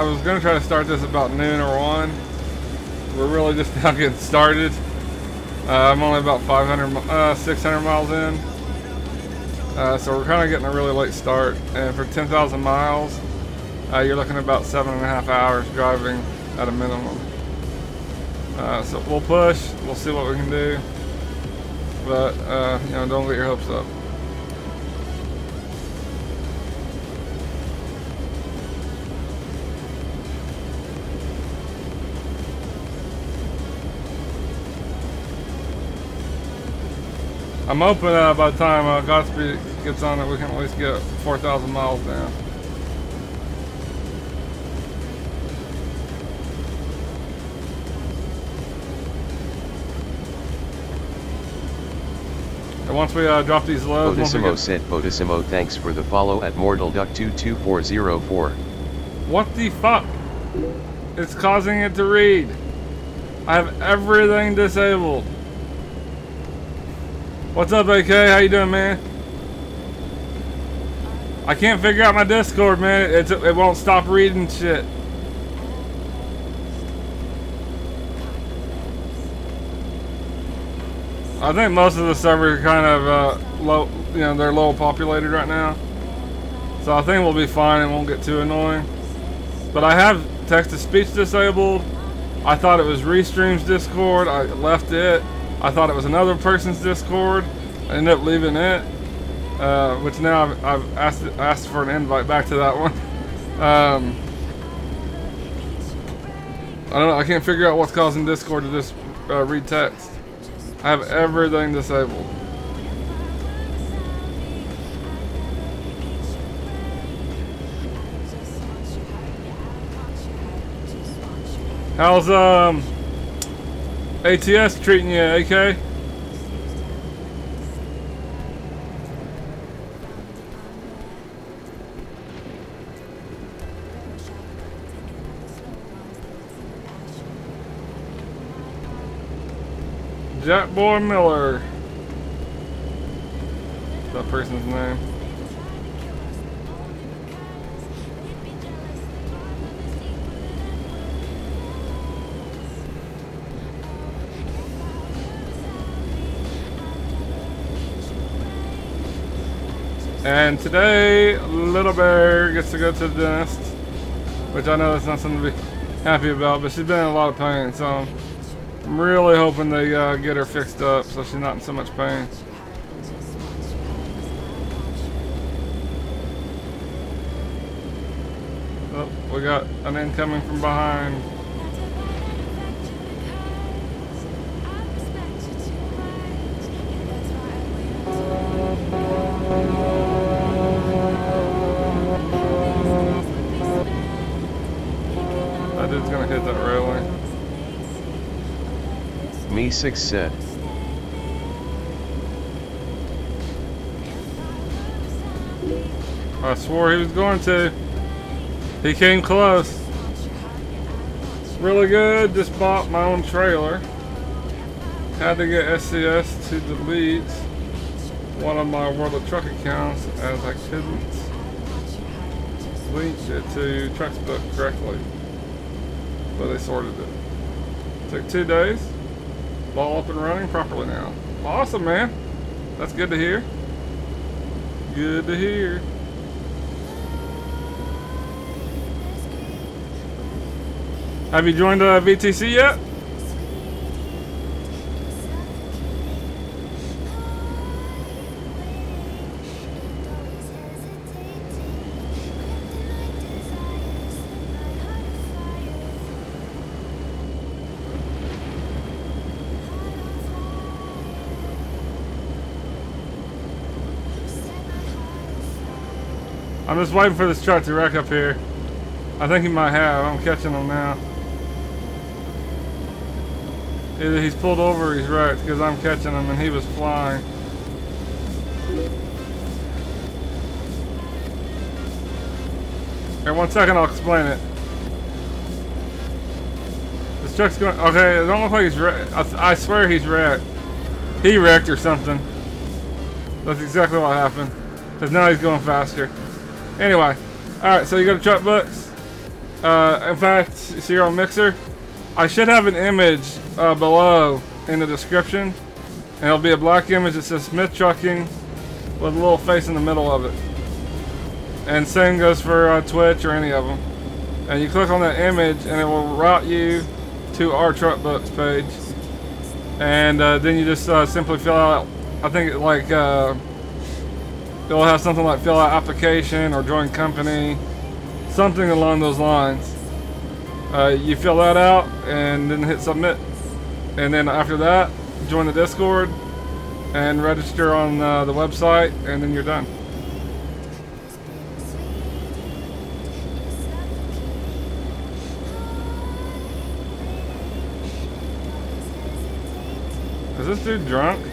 S2: was going to try to start this about noon or 1. We're really just now getting started. I'm only about 600 miles in. So we're kind of getting a really late start. And for 10,000 miles, you're looking at about 7.5 hours driving at a minimum. So we'll push. We'll see what we can do. But, you know, don't get your hopes up. I'm hoping by the time Godspeed gets on it, we can at least get 4,000 miles down. And once we drop these loads...
S1: Bodissimo said, Bodissimo, thanks for the follow at MortalDuck22404.
S2: What the fuck? It's causing it to read. I have everything disabled. What's up, AK? How you doing, man? I can't figure out my Discord, man. It won't stop reading shit. I think most of the servers are kind of low, you know, they're low populated right now. So I think we'll be fine and won't get too annoying. But I have text-to-speech disabled. I thought it was Restream's Discord. I left it. I thought it was another person's Discord. I ended up leaving it. Which now I've asked for an invite back to that one. I don't know. I can't figure out what's causing Discord to just read text. I have everything disabled. How's ATS treating you, AK? Jack Boy Miller. What's that person's name? And today, Little Bear gets to go to the dentist, which I know that's not something to be happy about, but she's been in a lot of pain, so I'm really hoping they get her fixed up so she's not in so much pain. we got an incoming from behind. That dude's gonna hit that railing.
S1: Me 6 said.
S2: I swore he was going to. He came close. Really good. Just bought my own trailer. Had to get SCS to delete one of my World of Truck accounts as I couldn't link it to Trucksbook correctly. But they sorted it. Took 2 days. All up and running properly now. Awesome, man. That's good to hear. Good to hear. Have you joined VTC yet? I'm just waiting for this truck to wreck up here. I think he might have. I'm catching him now. Either he's pulled over or he's wrecked because I'm catching him and he was flying. Here, 1 second, I'll explain it. This truck's going. Okay, it don't look like he's wrecked. I swear he's wrecked. He wrecked or something. That's exactly what happened. Because now he's going faster. Anyway, alright, so you go to truck books. In fact, see your own mixer. I should have an image below in the description. And it'll be a black image that says Smith Trucking with a little face in the middle of it. And same goes for Twitch or any of them. And you click on that image and it will route you to our truck books page. And then you just simply fill out, I think it like, it'll have something like fill out application or join company, something along those lines. You fill that out and then hit submit. And then after that, join the Discord and register on the website, and then you're done. Is this dude drunk?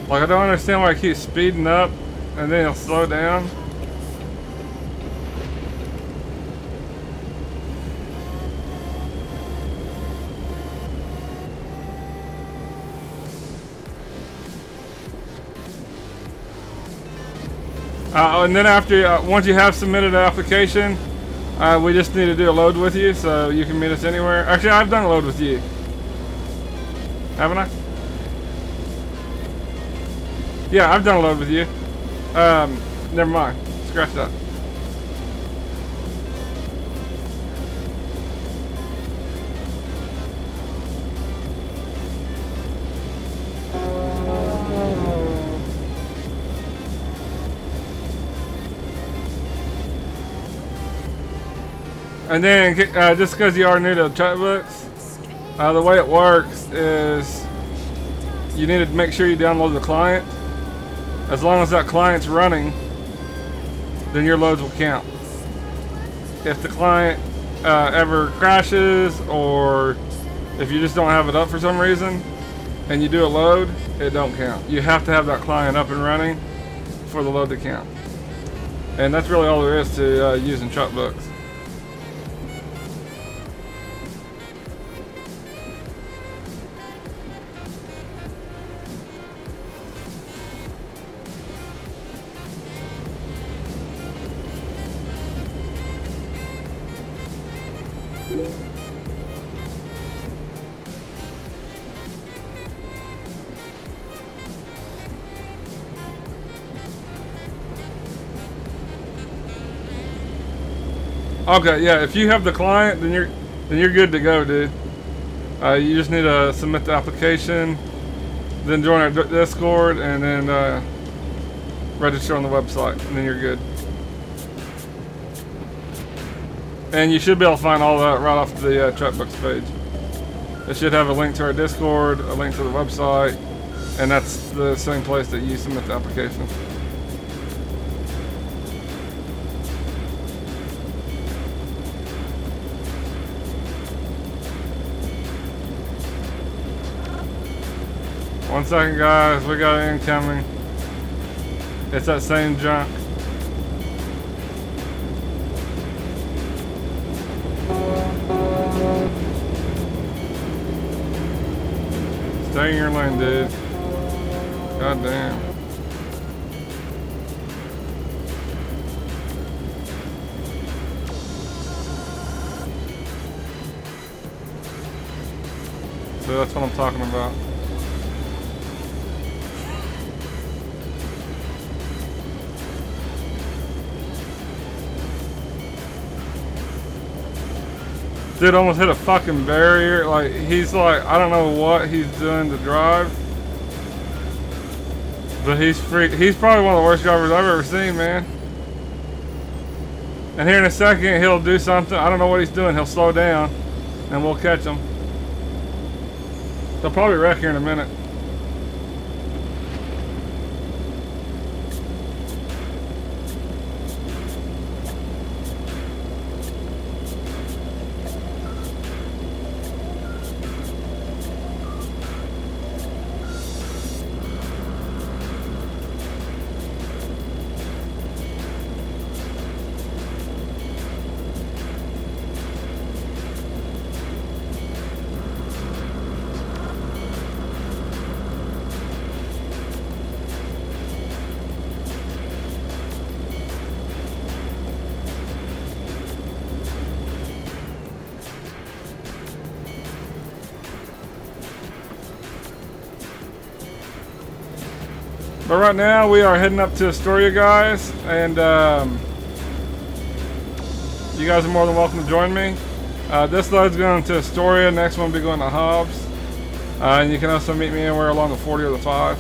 S2: Like, I don't understand why he keeps speeding up and then he'll slow down. And then after, once you have submitted an application, we just need to do a load with you, so you can meet us anywhere. Actually, I've done a load with you. Haven't I? Yeah, I've done a load with you. Never mind. Scratch that. And then, just because you are new to truck books, the way it works is you need to make sure you download the client. As long as that client's running, then your loads will count. If the client ever crashes, or if you just don't have it up for some reason, and you do a load, it don't count. You have to have that client up and running for the load to count. And that's really all there is to using truck books. Okay, yeah, if you have the client, then you're good to go, dude. You just need to submit the application, Then join our Discord, and then register on the website, and then you're good. And you should be able to find all that right off the Truck Books page. It should have a link to our Discord, a link to the website, and that's the same place that you submit the application. One second, guys, we got an incoming. It's that same junk. Stay in your lane, dude. God damn. So that's what I'm talking about. Dude almost hit a fucking barrier. Like, he's like, I don't know what he's doing to drive. But he's probably one of the worst drivers I've ever seen, man. And here in a second, he'll do something. I don't know what he's doing. He'll slow down, and we'll catch him. They'll probably wreck here in a minute. But right now we are heading up to Astoria, guys, and you guys are more than welcome to join me. This load's going to Astoria, next one will be going to Hobbs. And you can also meet me anywhere along the 40 or the 5.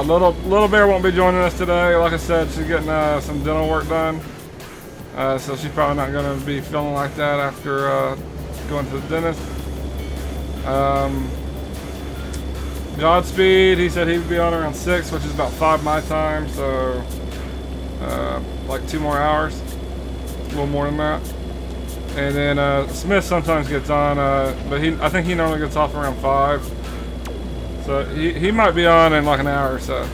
S2: Little Bear won't be joining us today. Like I said, she's getting some dental work done. So she's probably not going to be feeling like that after going to the dentist. Godspeed, he said he would be on around 6, which is about 5 my time, so like 2 more hours, a little more than that. And then Smith sometimes gets on, but I think he normally gets off around 5, so he might be on in like an hour or so.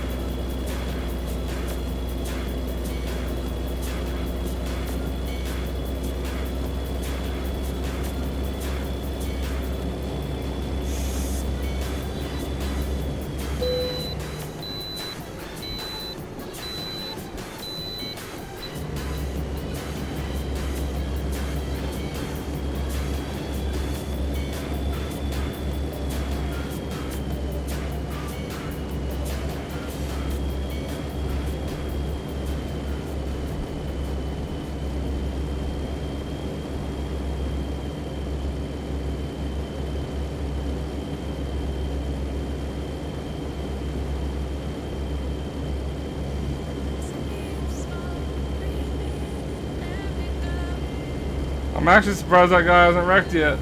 S2: I'm actually surprised that guy hasn't wrecked yet.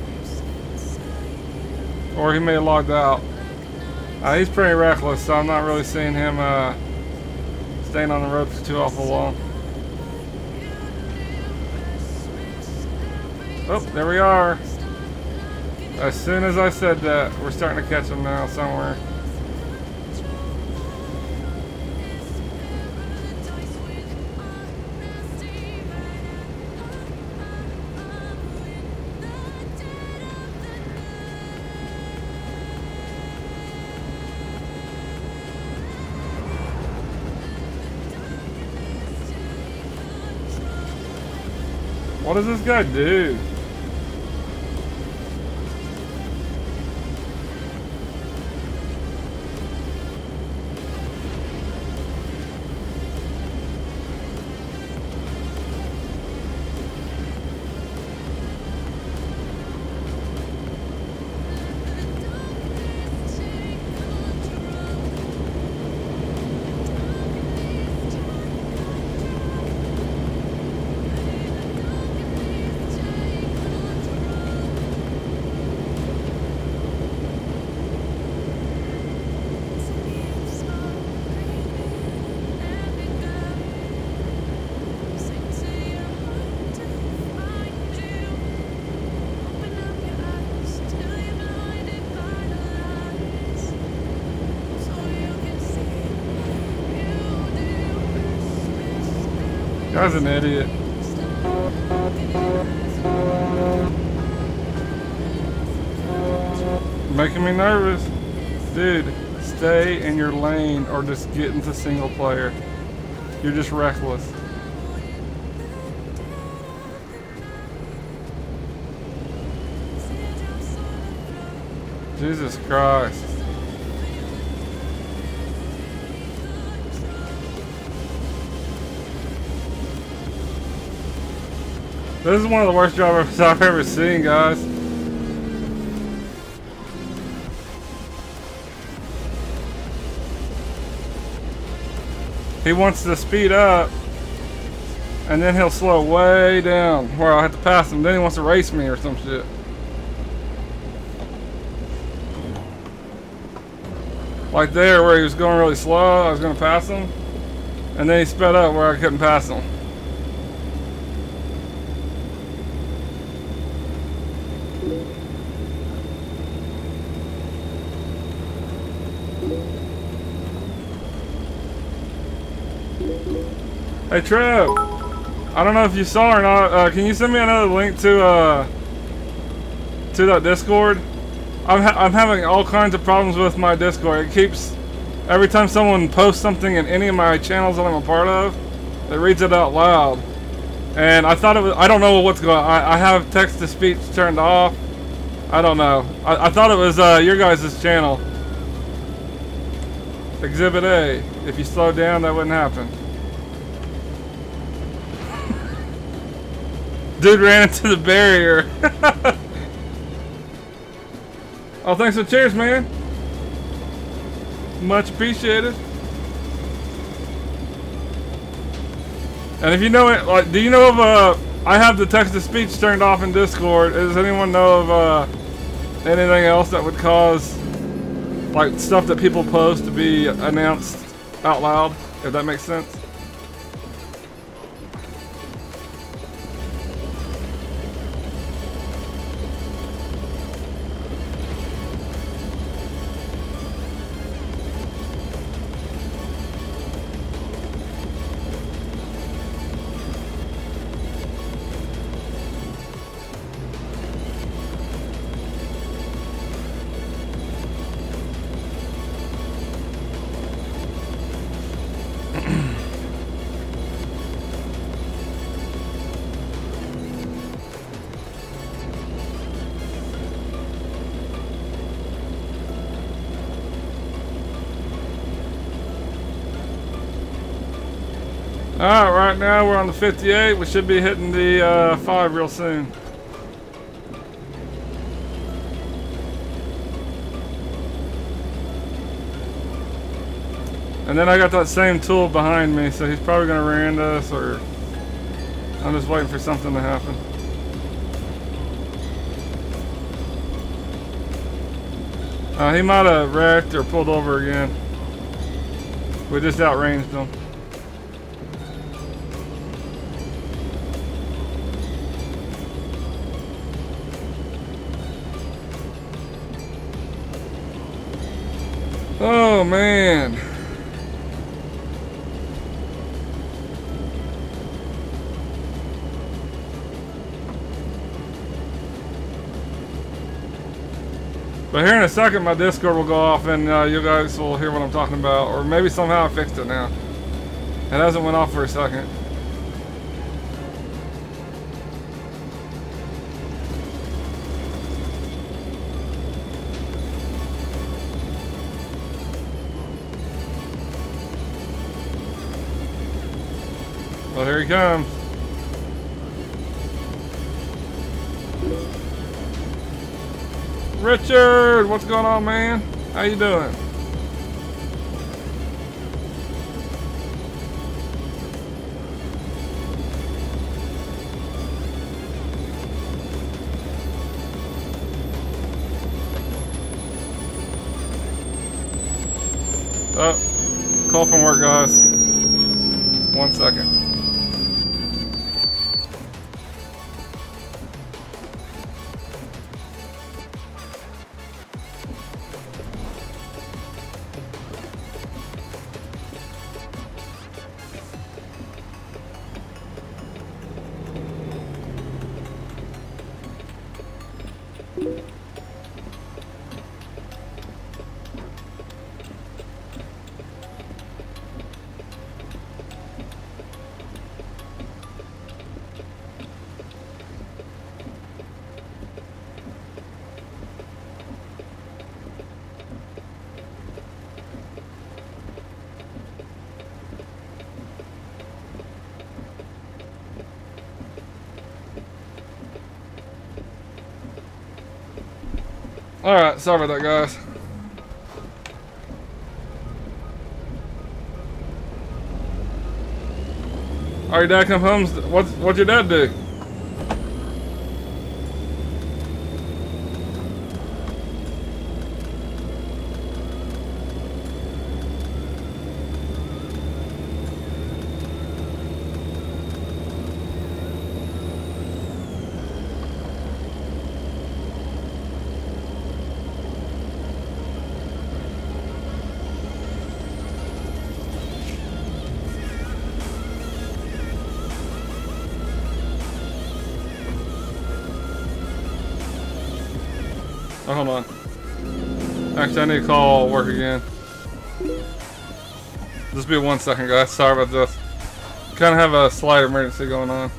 S2: Or he may have logged out. He's pretty reckless, so I'm not really seeing him staying on the road for too awful long. Oh, there we are. As soon as I said that, we're starting to catch him now somewhere. What does this guy do? Guy's an idiot. Making me nervous. Dude, stay in your lane or just get into single player. You're just reckless. Jesus Christ. This is one of the worst drivers I've ever seen, guys. He wants to speed up, and then he'll slow way down where I have to pass him. Then he wants to race me or some shit. Like there where he was going really slow, I was going to pass him. And then he sped up where I couldn't pass him. Hey Trev, I don't know if you saw or not. Can you send me another link to that Discord? I'm having all kinds of problems with my Discord. It keeps, every time someone posts something in any of my channels that I'm a part of, it reads it out loud. And I thought it was, I don't know what's going on. I have text to speech turned off. I don't know. I thought it was your guys' channel. Exhibit A. If you slow down, that wouldn't happen. Dude ran into the barrier. Oh, thanks for cheers, man. Much appreciated. And if you know it, like, do you know of I have the text to speech turned off in Discord. Does anyone know of anything else that would cause like stuff that people post to be announced out loud? If that makes sense. Alright, right now we're on the 58. We should be hitting the 5 real soon. And then I got that same tool behind me, so he's probably going to rear into us, or I'm just waiting for something to happen. He might have wrecked or pulled over again. We just outranged him. Oh man. But here in a second my Discord will go off and you guys will hear what I'm talking about. Or maybe somehow I fixed it now. It hasn't went off for a second. Well, here he comes. Richard, what's going on, man? How you doing? Oh, call from work, guys. 1 second. Alright, sorry about that, guys. Alright, Dad come home. What'd your dad do? Oh, hold on. Actually, I need to call work again. Just be 1 second, guys. Sorry about this. Kind of have a slight emergency going on.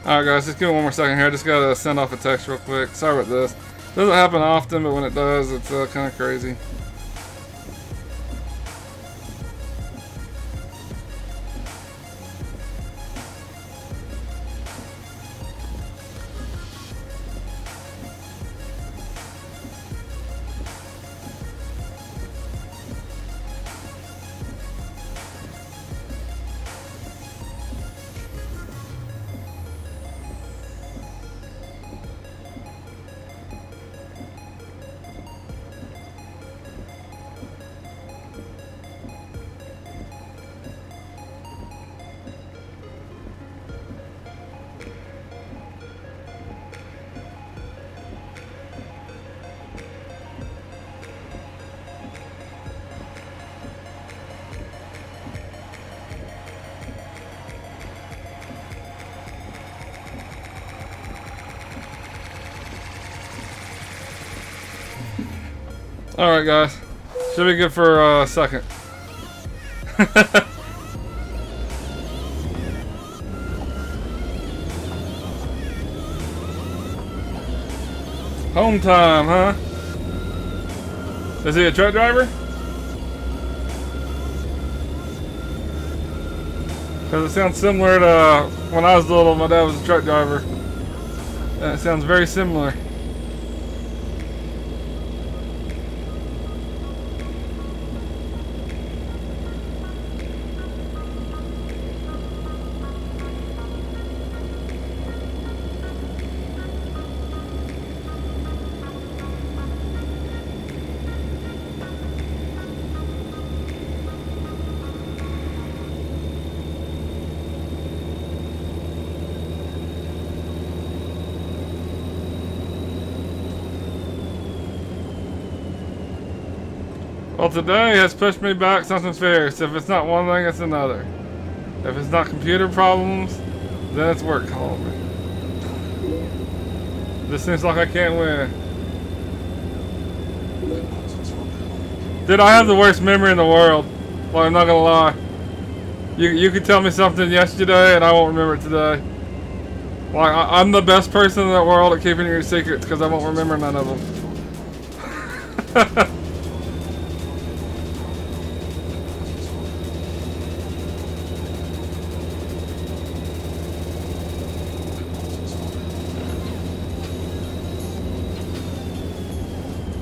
S2: Alright guys, just give me 1 more second here. I just gotta send off a text real quick. Sorry about this. Doesn't happen often, but when it does, it's kind of crazy. Alright guys, should be good for a second. Home time, huh? Is he a truck driver? Because it sounds similar to when I was little, my dad was a truck driver. And it sounds very similar. Well, today has pushed me back something fierce. If it's not one thing, it's another. If it's not computer problems, then it's work calling me. This seems like I can't win. Dude, I have the worst memory in the world. Well, I'm not gonna lie. You could tell me something yesterday and I won't remember it today. Like, I'm the best person in the world at keeping your secrets because I won't remember none of them.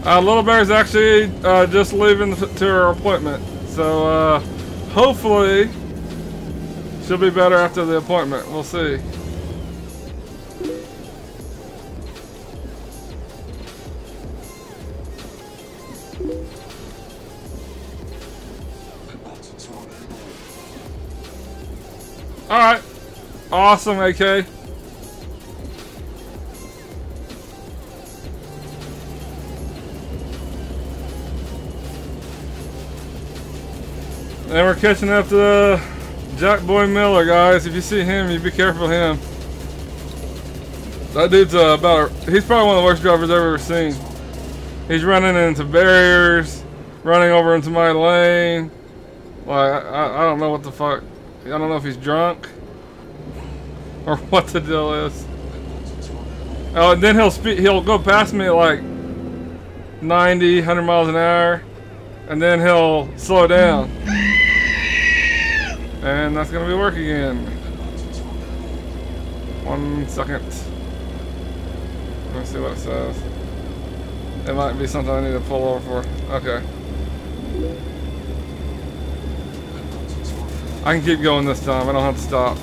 S2: Little Bear's actually just leaving to her appointment, so hopefully she'll be better after the appointment. We'll see. Alright. Awesome, AK. And we're catching up to Jack Boy Miller, guys. If you see him, you be careful of him. That dude's he's probably one of the worst drivers I've ever seen. He's running into barriers, running over into my lane. Like, I don't know what the fuck. I don't know if he's drunk or what the deal is. Oh, and then he'll go past me at like 90, 100 miles an hour, and then he'll slow down. And that's gonna be work again. 1 second. Let me see what it says. It might be something I need to pull over for. Okay. I can keep going this time. I don't have to stop.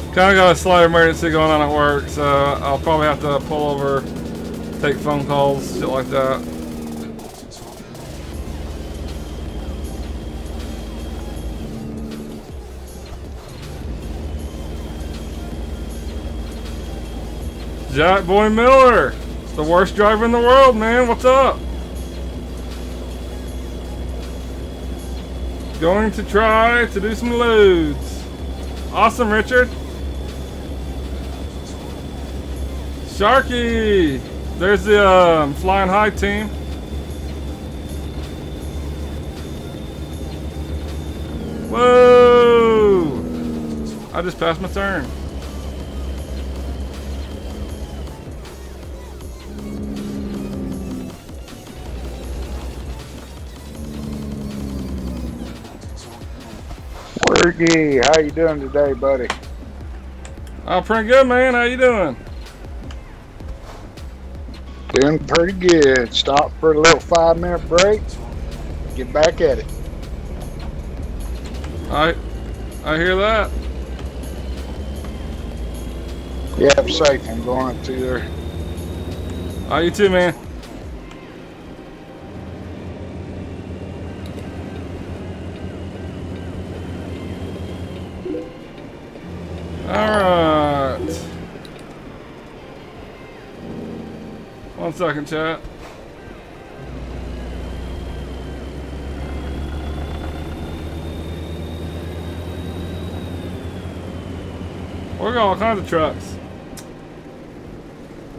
S2: Kinda got a slight emergency going on at work, so I'll probably have to pull over, take phone calls, shit like that. Jack Boy Miller, the worst driver in the world, man. What's up? Going to try to do some loads. Awesome, Richard. Sharky, there's the Flying High team. Whoa! I just passed my turn.
S3: Worggy, how you doing today, buddy?
S2: Oh, pretty good, man. How you doing?
S3: Doing pretty good. Stop for a little 5-minute break. Get back at it.
S2: I hear that.
S3: Yeah, I'm safe. I'm going up to there.
S2: Oh, you too, man. Alright. 1 second, chat. We got all kinds of trucks.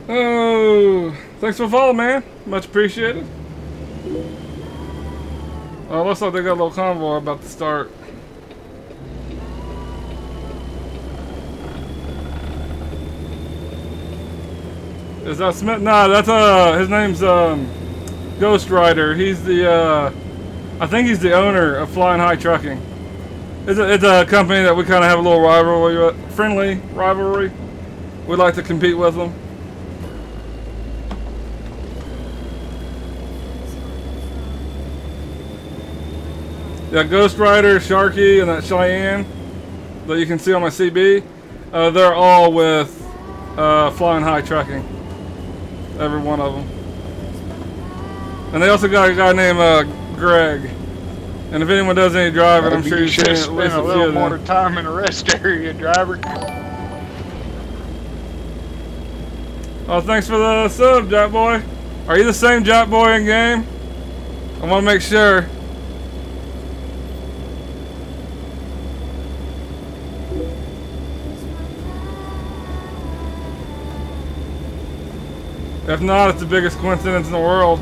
S2: Oh, thanks for the follow, man. Much appreciated. Oh, looks like they got a little convoy about to start. Is that Smith? Nah, that's his name's Ghost Rider. He's the I think he's the owner of Flying High Trucking. It's a company that we kind of have a little rivalry with, friendly rivalry. We'd like to compete with them. Yeah, Ghost Rider, Sharky, and that Cheyenne that you can see on my CB. They're all with Flying High Trucking. Every one of them. And they also got a guy named Greg. And if anyone does any driving, I'm sure you've seen at least a few of
S3: more
S2: them.
S3: time in the rest area, driver.
S2: Oh, thanks for the sub, Jack Boy. Are you the same Jack Boy in game? I want to make sure. If not, it's the biggest coincidence in the world.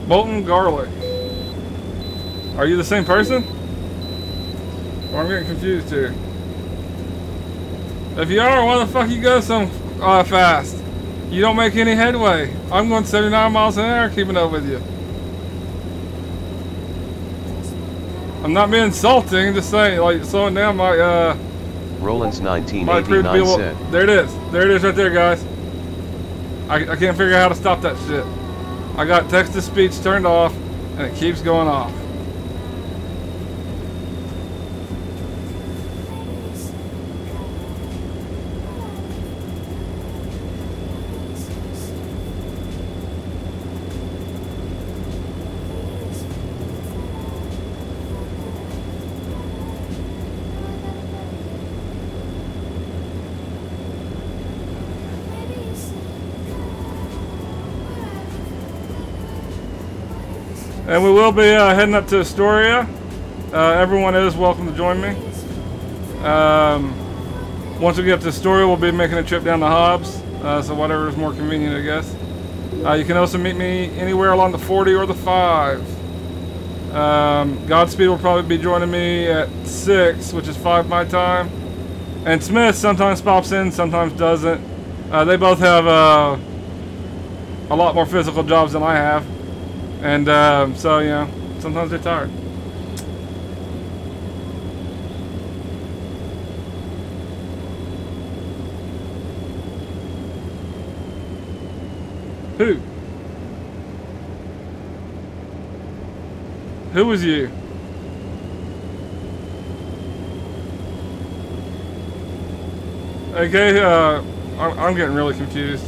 S2: Bolton Garlic. Are you the same person? Well, I'm getting confused here. If you are, why the fuck you go so fast? You don't make any headway. I'm going 79 miles an hour keeping up with you. I'm not being insulting, just saying, like, slowing down might,
S1: Roland's
S2: might prove to be
S1: 1989 said.
S2: There it is. There it is right there, guys. I can't figure out how to stop that shit. I got text-to-speech turned off, and it keeps going off. And we will be heading up to Astoria. Everyone is welcome to join me. Once we get to Astoria, we'll be making a trip down to Hobbs. So whatever is more convenient, I guess. You can also meet me anywhere along the 40 or the 5. Godspeed will probably be joining me at 6, which is 5 my time. And Smith sometimes pops in, sometimes doesn't. They both have a lot more physical jobs than I have. And so, you know, sometimes they're tired. Who? Who was you? Okay, I'm getting really confused.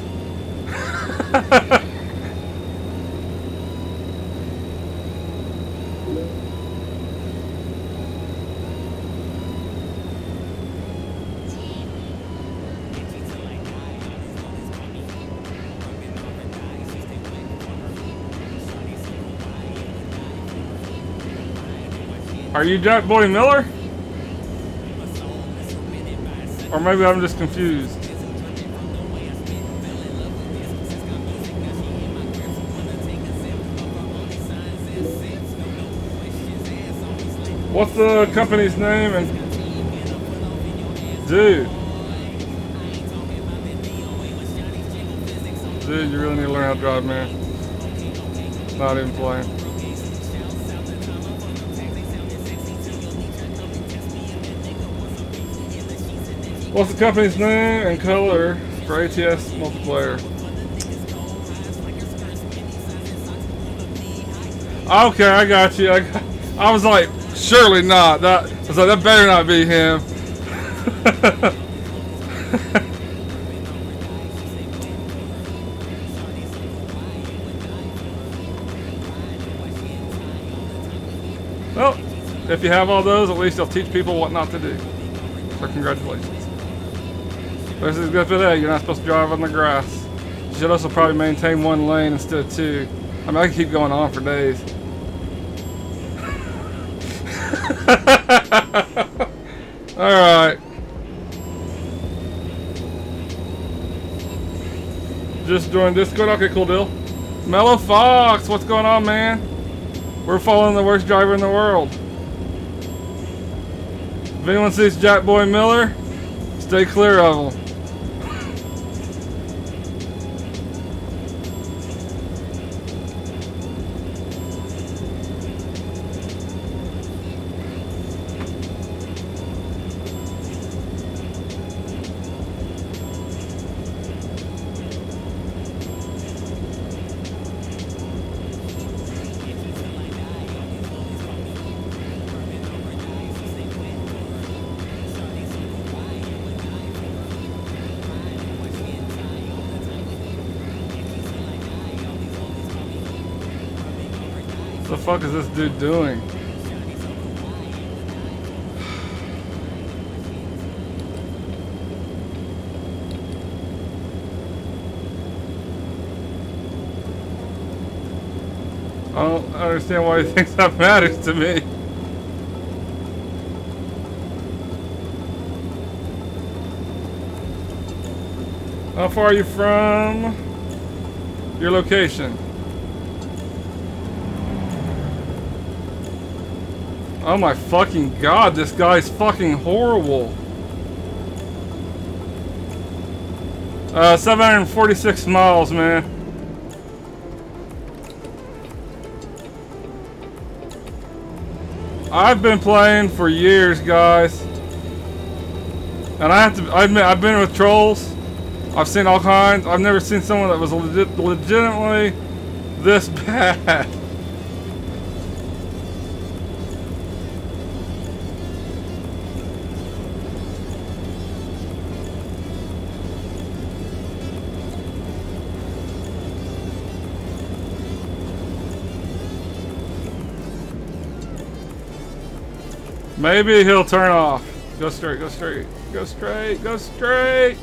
S2: Are you Jack Boy Miller? Or maybe I'm just confused. What's the company's name? And dude, you really need to learn how to drive, man. Not even playing. What's the company's name and color for ATS multiplayer? Okay, I got you. I was like, surely not. I was like, that better not be him. Well, if you have all those, at least you'll teach people what not to do. So congratulations. This is good for that. You're not supposed to drive on the grass. You should also probably maintain one lane instead of 2. I mean, I can keep going on for days. Alright. Just joined Discord. Okay, cool deal. Mellow Fox, what's going on, man? We're following the worst driver in the world. If anyone sees Jack Boy Miller, stay clear of him. What the fuck is this dude doing? I don't understand why he thinks that matters to me. How far are you from your location? Oh my fucking god, this guy's fucking horrible. 746 miles, man. I've been playing for years, guys. And I have to admit, I've been with trolls. I've seen all kinds. I've never seen someone that was legitimately this bad. Maybe he'll turn off. Go straight, go straight, go straight, go straight.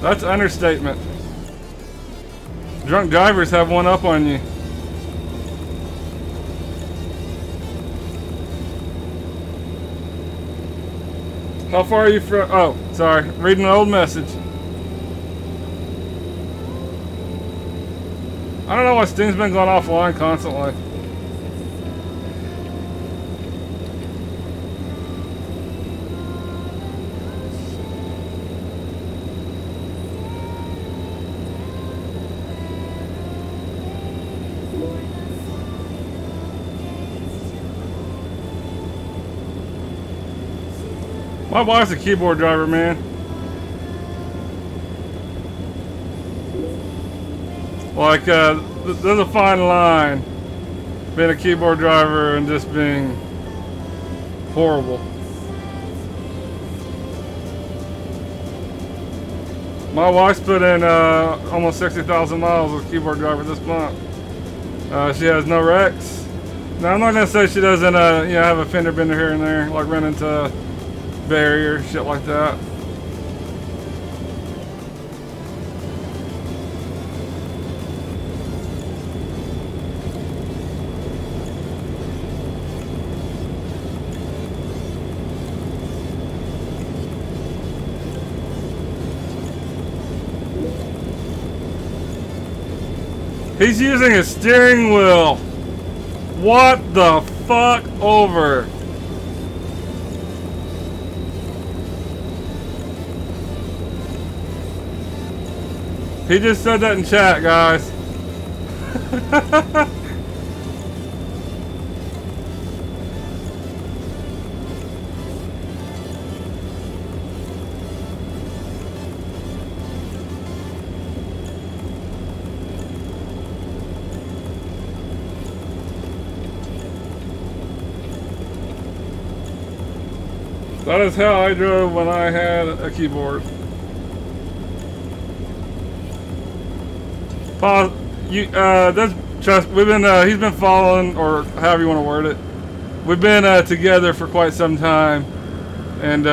S2: That's understatement. Drunk drivers have one up on you. How far are you from? Oh, sorry. Reading an old message. I don't know why Steam's been going offline constantly. My wife's a keyboard driver, man. Like, there's a fine line being a keyboard driver and just being horrible. My wife's put in almost 60,000 miles with keyboard driver this month. She has no wrecks. Now, I'm not gonna say she doesn't, you know, have a fender bender here and there, like run into barrier, shit like that. He's using a steering wheel. What the fuck over? He just said that in chat, guys. That is how I drove when I had a keyboard. Pause. That's trust. We've been. He's been following, or however you want to word it. We've been together for quite some time, and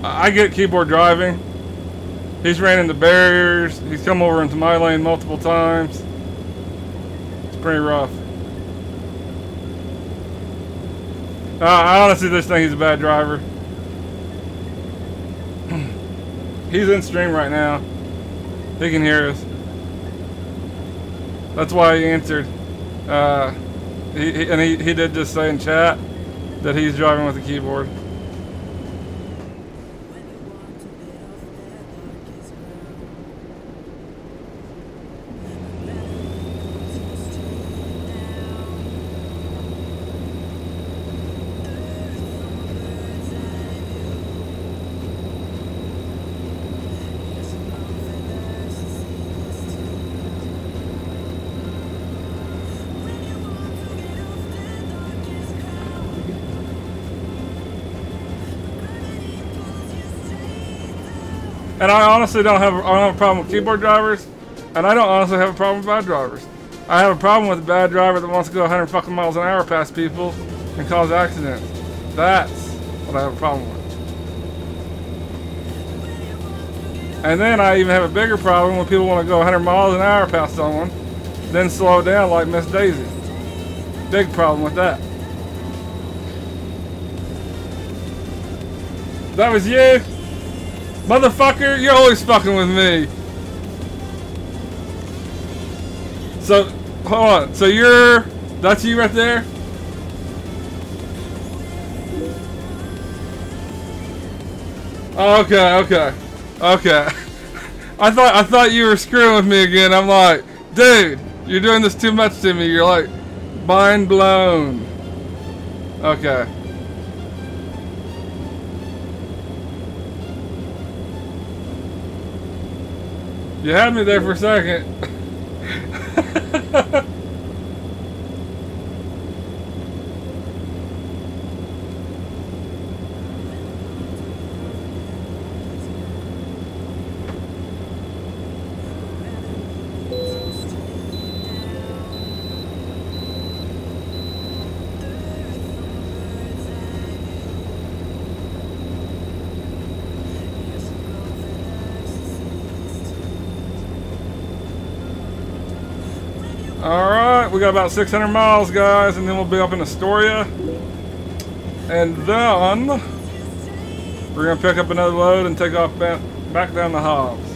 S2: I get keyboard driving. He's ran into barriers. He's come over into my lane multiple times. It's pretty rough. I honestly just think he's a bad driver. He's in stream right now. He can hear us. That's why he answered. He did just say in chat that he's driving with a keyboard. And I honestly don't have a problem with keyboard drivers, and I don't honestly have a problem with bad drivers. I have a problem with a bad driver that wants to go 100 fucking miles an hour past people and cause accidents. That's what I have a problem with. And then I even have a bigger problem when people want to go 100 miles an hour past someone, then slow down like Miss Daisy. Big problem with that. That was you? Motherfucker, you're always fucking with me. So, hold on. So that's you right there? Oh, okay. I thought you were screwing with me again. I'm like, dude, you're doing this too much to me. You're like, mind blown. Okay. You had me there for a second. Alright, we got about 600 miles, guys, and then we'll be up in Astoria. And then we're going to pick up another load and take off back down the Hobbs.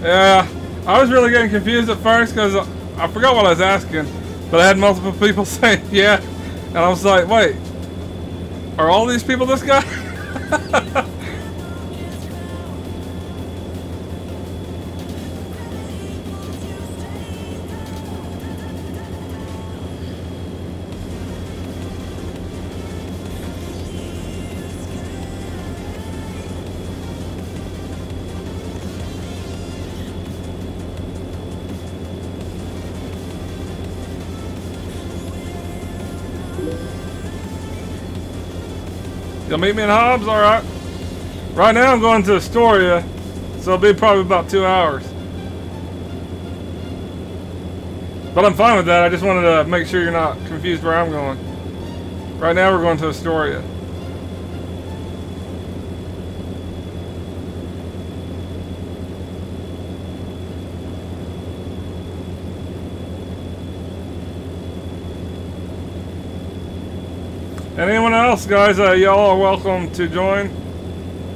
S2: Yeah, I was really getting confused at first because I forgot what I was asking, but I had multiple people saying yeah, and I was like, wait, are all these people this guy? You'll meet me in Hobbs? Alright. Right now I'm going to Astoria, so it'll be probably about 2 hours. But I'm fine with that. I just wanted to make sure you're not confused where I'm going. Right now we're going to Astoria. And anyone else, guys, y'all are welcome to join.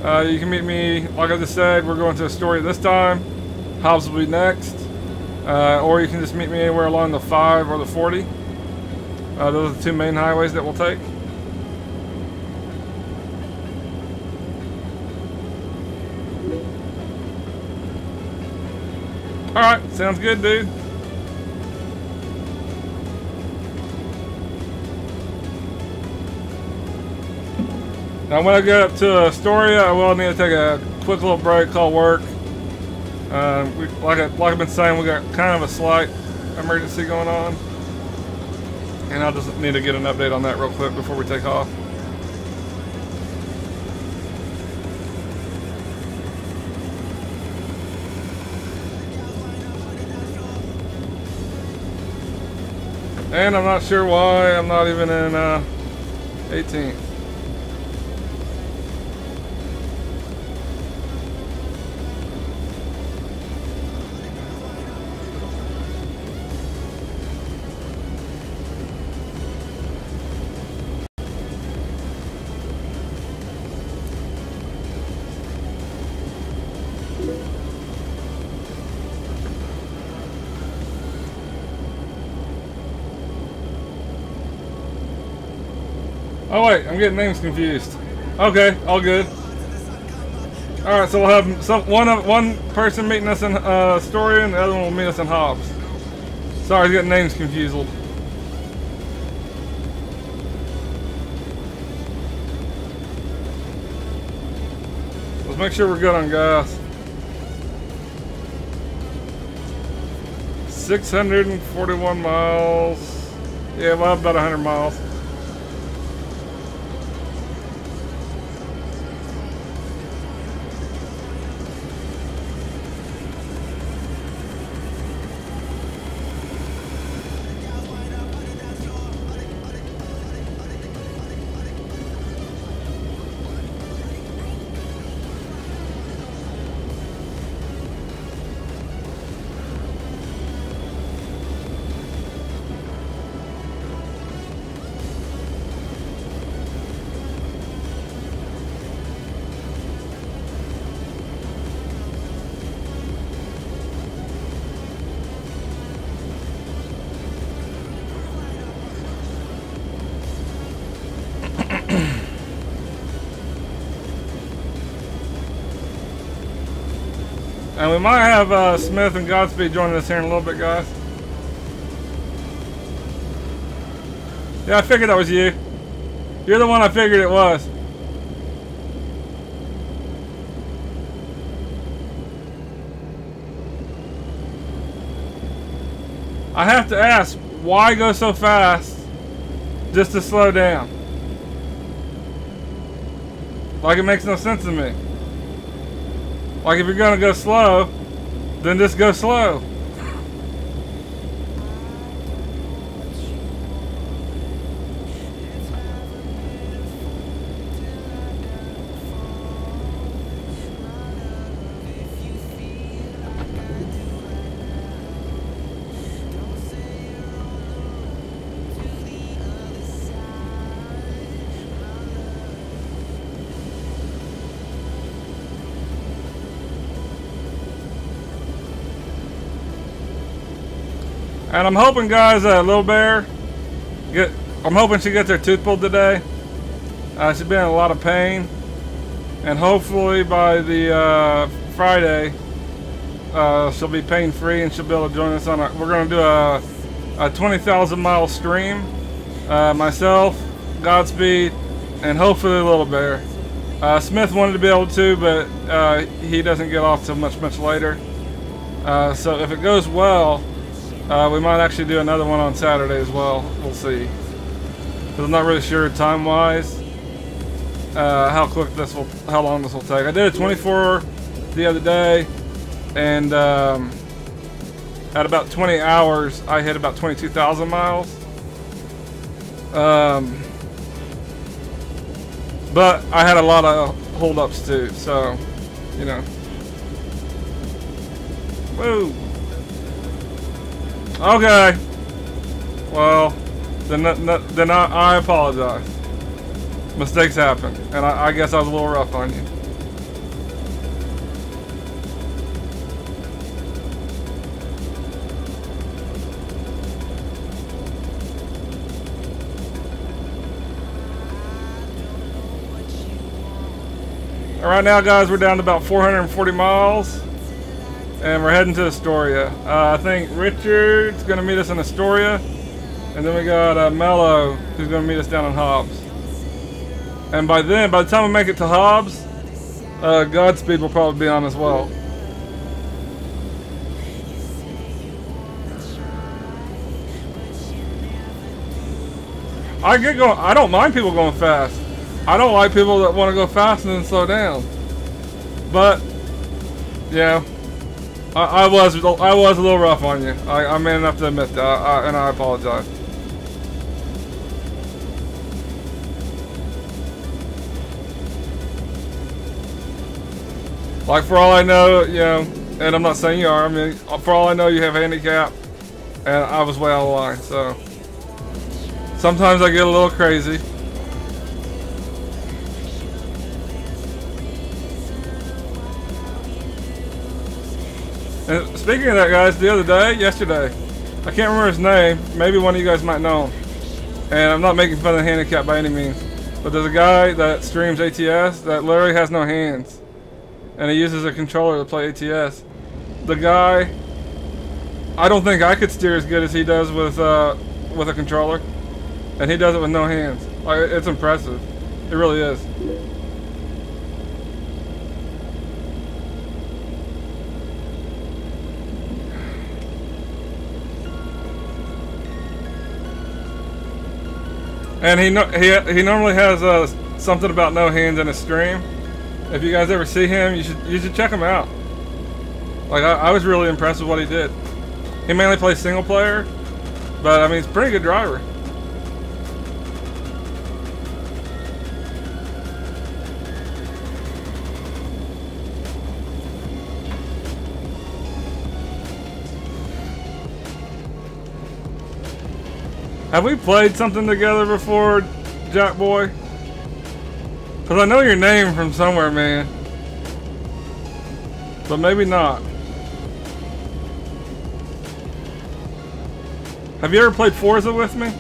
S2: You can meet me, like I just said, we're going to Astoria this time. Hobbs will be next. Or you can just meet me anywhere along the 5 or the 40. Those are the 2 main highways that we'll take. Alright, sounds good, dude. Now when I get up to Astoria, I will need to take a quick little break, call work. Like I've been saying, we got kind of a slight emergency going on. And I'll just need to get an update on that real quick before we take off. And I'm not sure why I'm not even in 18th. Oh wait, I'm getting names confused. Okay, all good. All right, so we'll have one person meeting us in Astoria, and the other one will meet us in Hobbs. Sorry, I was getting names confused. Let's make sure we're good on gas. 641 miles. Yeah, well, about 100 miles. And we might have Smith and Godspeed joining us here in a little bit, guys. Yeah, I figured that was you. You're the one I figured it was. I have to ask, why go so fast just to slow down? Like, it makes no sense to me. Like, if you're gonna go slow, then just go slow. And I'm hoping, guys, Little Bear, I'm hoping she gets her tooth pulled today. She's been in a lot of pain. And hopefully by the Friday, she'll be pain-free and she'll be able to join us on we're going to do a 20,000 mile stream. Myself, Godspeed, and hopefully Little Bear. Smith wanted to be able to, but he doesn't get off till much later. So if it goes well, we might actually do another one on Saturday as well. We'll see. Because I'm not really sure time-wise how long this will take. I did a 24 the other day, and at about 20 hours, I hit about 22,000 miles. But I had a lot of holdups too, so you know. Woo. Okay. Well, then I apologize. Mistakes happen, and I guess I was a little rough on you. Right now, guys, we're down to about 440 miles, and we're heading to Astoria. I think Richard's going to meet us in Astoria, and then we got Mello, who's going to meet us down in Hobbs. And by the time we make it to Hobbs, Godspeed will probably be on as well. I don't mind people going fast. I don't like people that want to go fast and then slow down. But yeah, I was a little rough on you. I'm man enough to admit that, and I apologize. Like, for all I know, you know, and I'm not saying you are. I mean, for all I know, you have a handicap, and I was way out of line. So sometimes I get a little crazy. And speaking of that, guys, yesterday, I can't remember his name. Maybe one of you guys might know him. And I'm not making fun of the handicap by any means. But there's a guy that streams ATS that literally has no hands. And he uses a controller to play ATS. The guy, I don't think I could steer as good as he does with a controller. And he does it with no hands. Like, it's impressive. It really is. And he normally has something about no hands in his stream. If you guys ever see him, you should check him out. Like, I was really impressed with what he did. He mainly plays single player, but I mean, he's a pretty good driver. Have we played something together before, Jack Boy? Because I know your name from somewhere, man. But maybe not. Have you ever played Forza with me?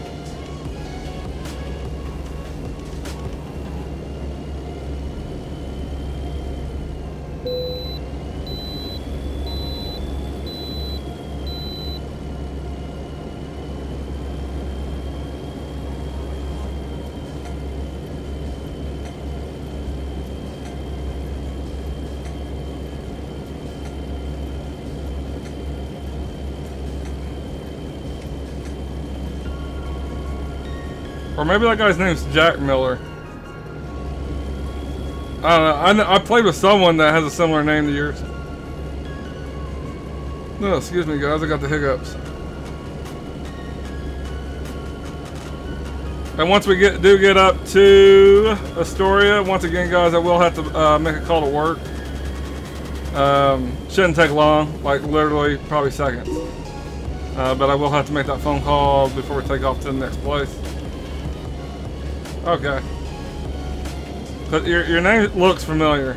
S2: Or maybe that guy's name's Jack Miller. I don't know. I played with someone that has a similar name to yours. No, excuse me, guys. I got the hiccups. And once we do get up to Astoria, once again, guys, I will have to make a call to work. Shouldn't take long, like literally probably seconds. But I will have to make that phone call before we take off to the next place. Okay. But your name looks familiar.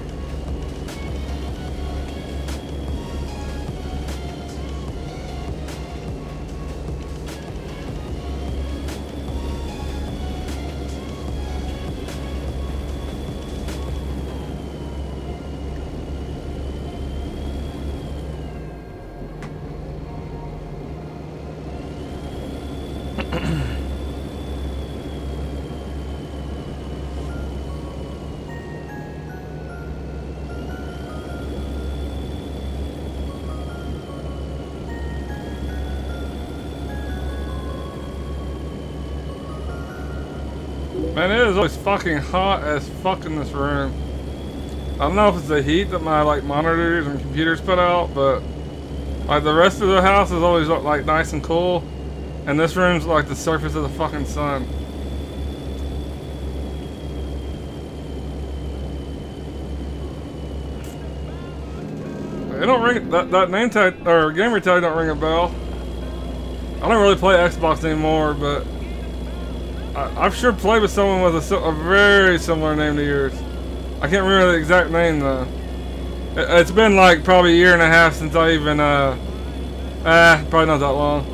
S2: Man, it is always fucking hot as fuck in this room. I don't know if it's the heat that my like monitors and computers put out, but like the rest of the house is always like nice and cool, and this room's like the surface of the fucking sun. It don't ring that name tag or gamer tag don't ring a bell. I don't really play Xbox anymore, but I've sure played with someone with a very similar name to yours. I can't remember the exact name though. It's been like probably a year and a half since I even probably not that long.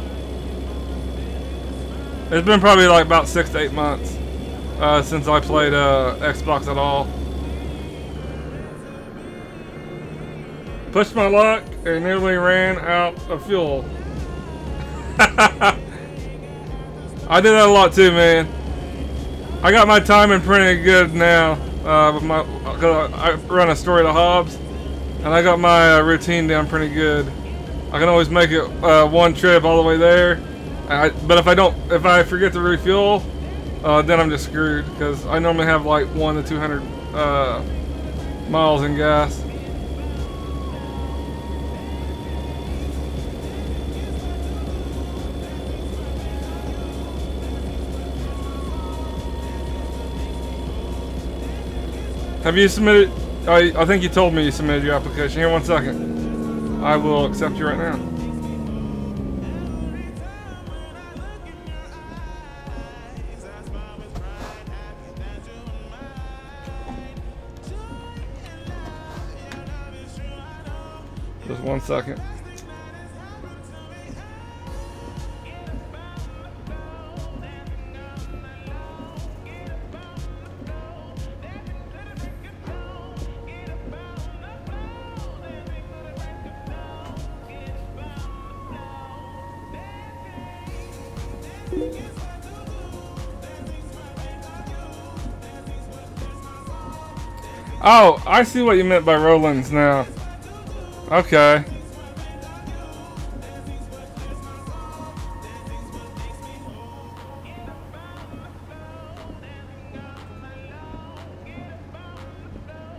S2: It's been probably like about 6 to 8 months since I played Xbox at all. Pushed my luck and nearly ran out of fuel. I did that a lot too, man. I got my timing pretty good now. Cause I run a story to Hobbs, and I got my routine down pretty good. I can always make it one trip all the way there. But if I forget to refuel, then I'm just screwed because I normally have like 100 to 200 miles in gas. Have you submitted? I think you told me you submitted your application. Here, 1 second. I will accept you right now. Just 1 second. Oh, I see what you meant by Rollins now. Okay.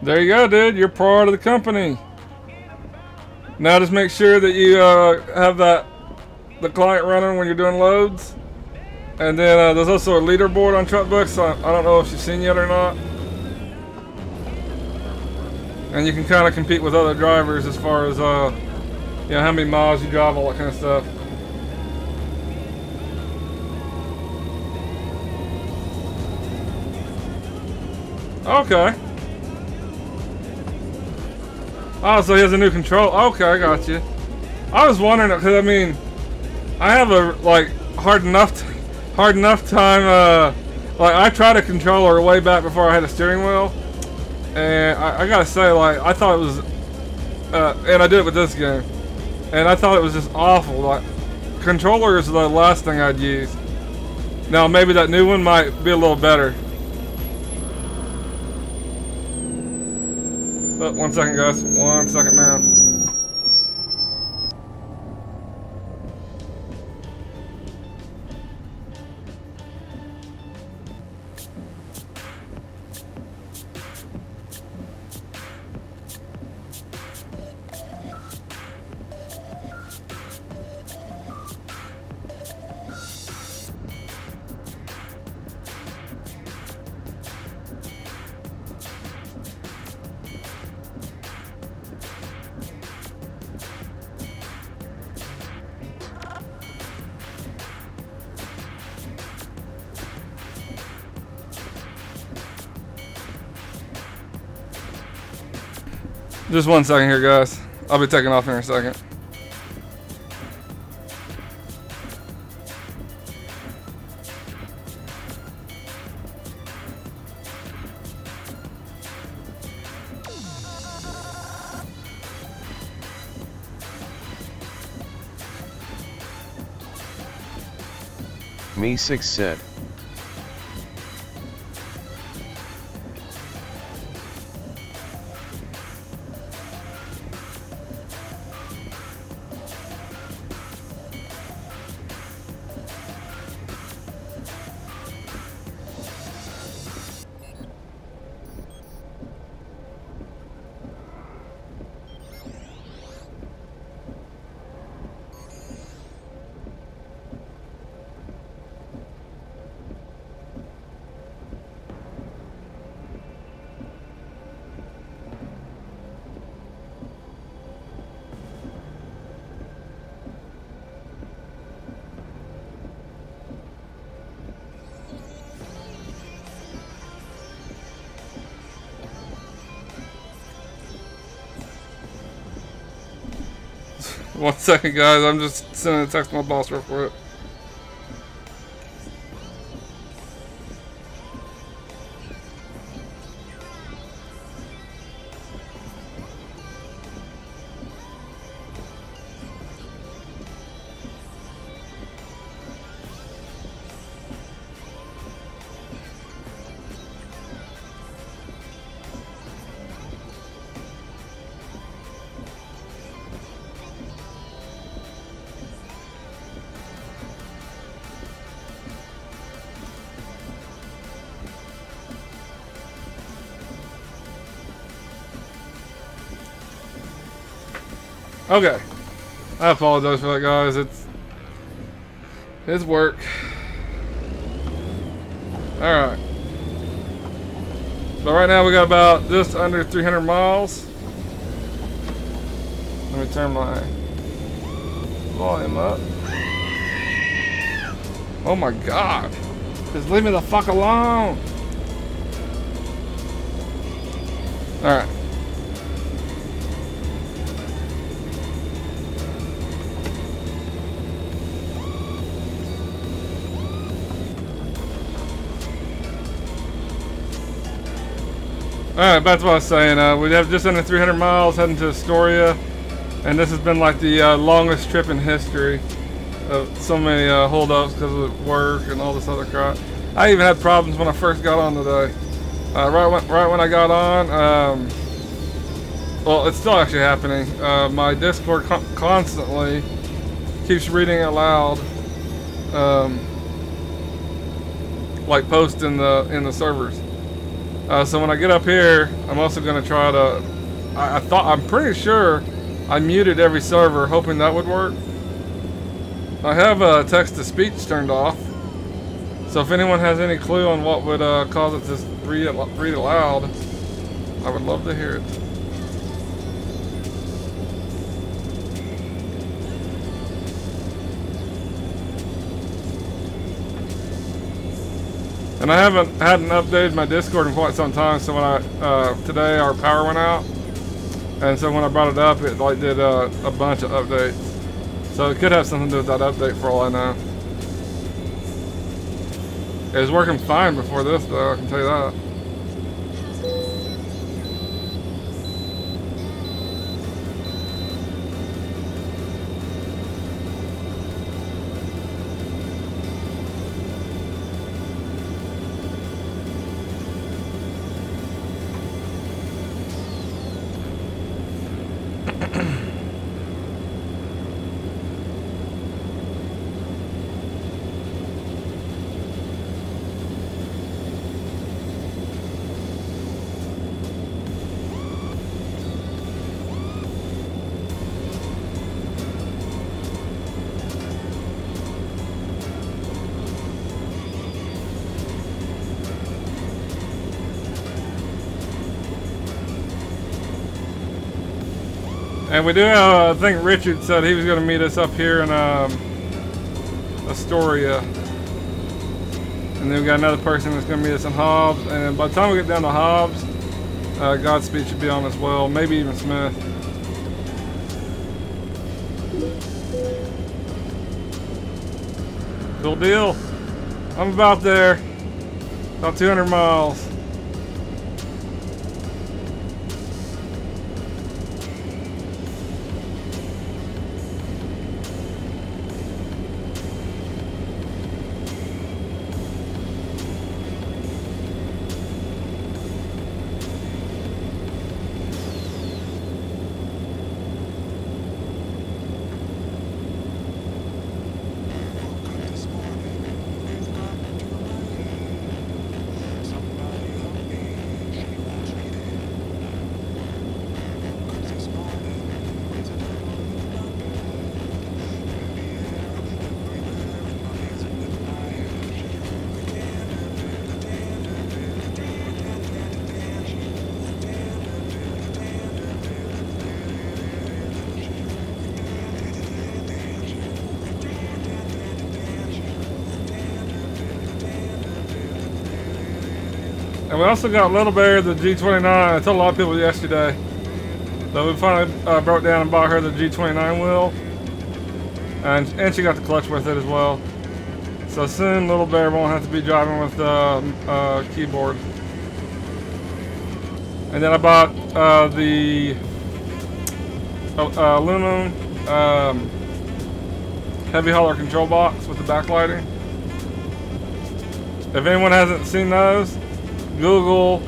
S2: There you go, dude. You're part of the company. Now just make sure that you have the client running when you're doing loads. And then there's also a leaderboard on Truckbooks. So I don't know if you've seen yet or not. And you can kind of compete with other drivers as far as, you know, how many miles you drive, all that kind of stuff. Okay. Oh, so he has a new control. Okay, I got you. I was wondering, because I mean, I have a like hard enough time. Like I tried a controller way back before I had a steering wheel. And I gotta say, like, I thought it was, and I did it with this game, and I thought it was just awful. Like, controller is the last thing I'd use. Now, maybe that new one might be a little better. But 1 second, guys. 1 second now. Just 1 second here, guys. I'll be taking off here in a second.
S1: Me6 said.
S2: 1 second, guys. I'm just sending a text to my boss real quick. Okay, I apologize for that, guys. It's work. All right. So right now we got about just under 300 miles. Let me turn my volume up. Oh my God! Just leave me the fuck alone. All right. Alright, back to what I was saying. We have just under 300 miles heading to Astoria, and this has been like the longest trip in history. So many holdups because of work and all this other crap. I even had problems when I first got on today. Right when I got on, well, it's still actually happening. My Discord constantly keeps reading out loud, like posts in the servers. So when I get up here, I'm also going to try to, I'm pretty sure I muted every server, hoping that would work. I have text-to-speech turned off, so if anyone has any clue on what would cause it to read it loud, I would love to hear it. And I hadn't updated my Discord in quite some time, so when today our power went out, and so when I brought it up, it like did a bunch of updates. So it could have something to do with that update for all I know. It was working fine before this though, I can tell you that. And we do have, I think Richard said he was going to meet us up here in Astoria. And then we got another person that's going to meet us in Hobbs. And by the time we get down to Hobbs, Godspeed should be on as well. Maybe even Smith. Cool deal. I'm about there. About 200 miles. And we also got Little Bear, the G29. I told a lot of people yesterday that we finally broke down and bought her the G29 wheel. And she got the clutch with it as well. So soon Little Bear won't have to be driving with the keyboard. And then I bought the aluminum heavy hauler control box with the backlighting. If anyone hasn't seen those, Google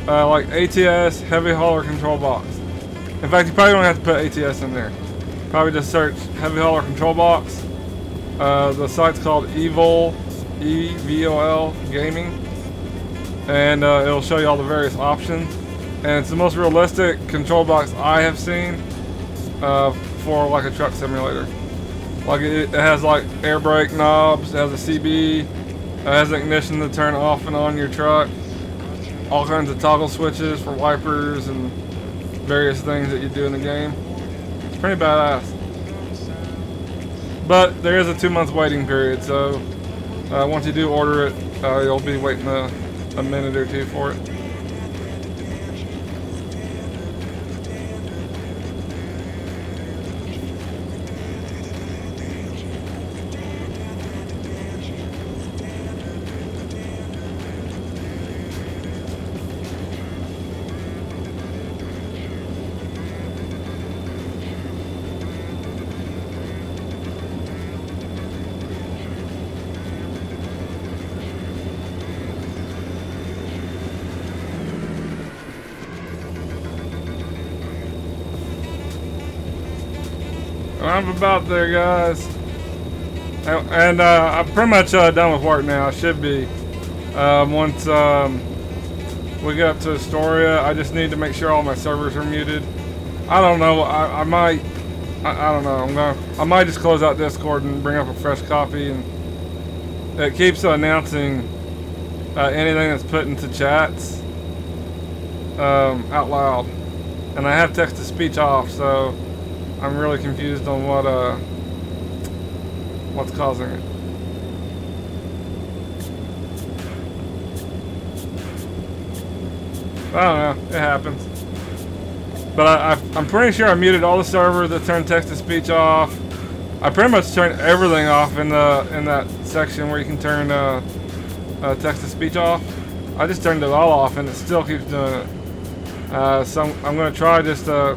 S2: like ATS heavy hauler control box. In fact, you probably don't have to put ATS in there. Probably just search heavy hauler control box. The site's called Evol, E-V-O-L Gaming, and it'll show you all the various options. And it's the most realistic control box I have seen for like a truck simulator. Like it has like air brake knobs, it has a CB, it has ignition to turn off and on your truck, all kinds of toggle switches for wipers and various things that you do in the game. It's pretty badass. But there is a 2-month waiting period, so once you do order it, you'll be waiting a minute or two for it. I'm about there, guys, and I'm pretty much done with work now. I should be. Once we get up to Astoria, I just need to make sure all my servers are muted. I don't know. I might. I don't know. I might just close out Discord and bring up a fresh copy, and it keeps announcing anything that's put into chats out loud, and I have text to speech off, so I'm really confused on what's causing it. I don't know. It happens. But I'm pretty sure I muted all the servers that turned text to speech off. I pretty much turned everything off in that section where you can turn text to speech off. I just turned it all off, and it still keeps doing it. So I'm going to try just to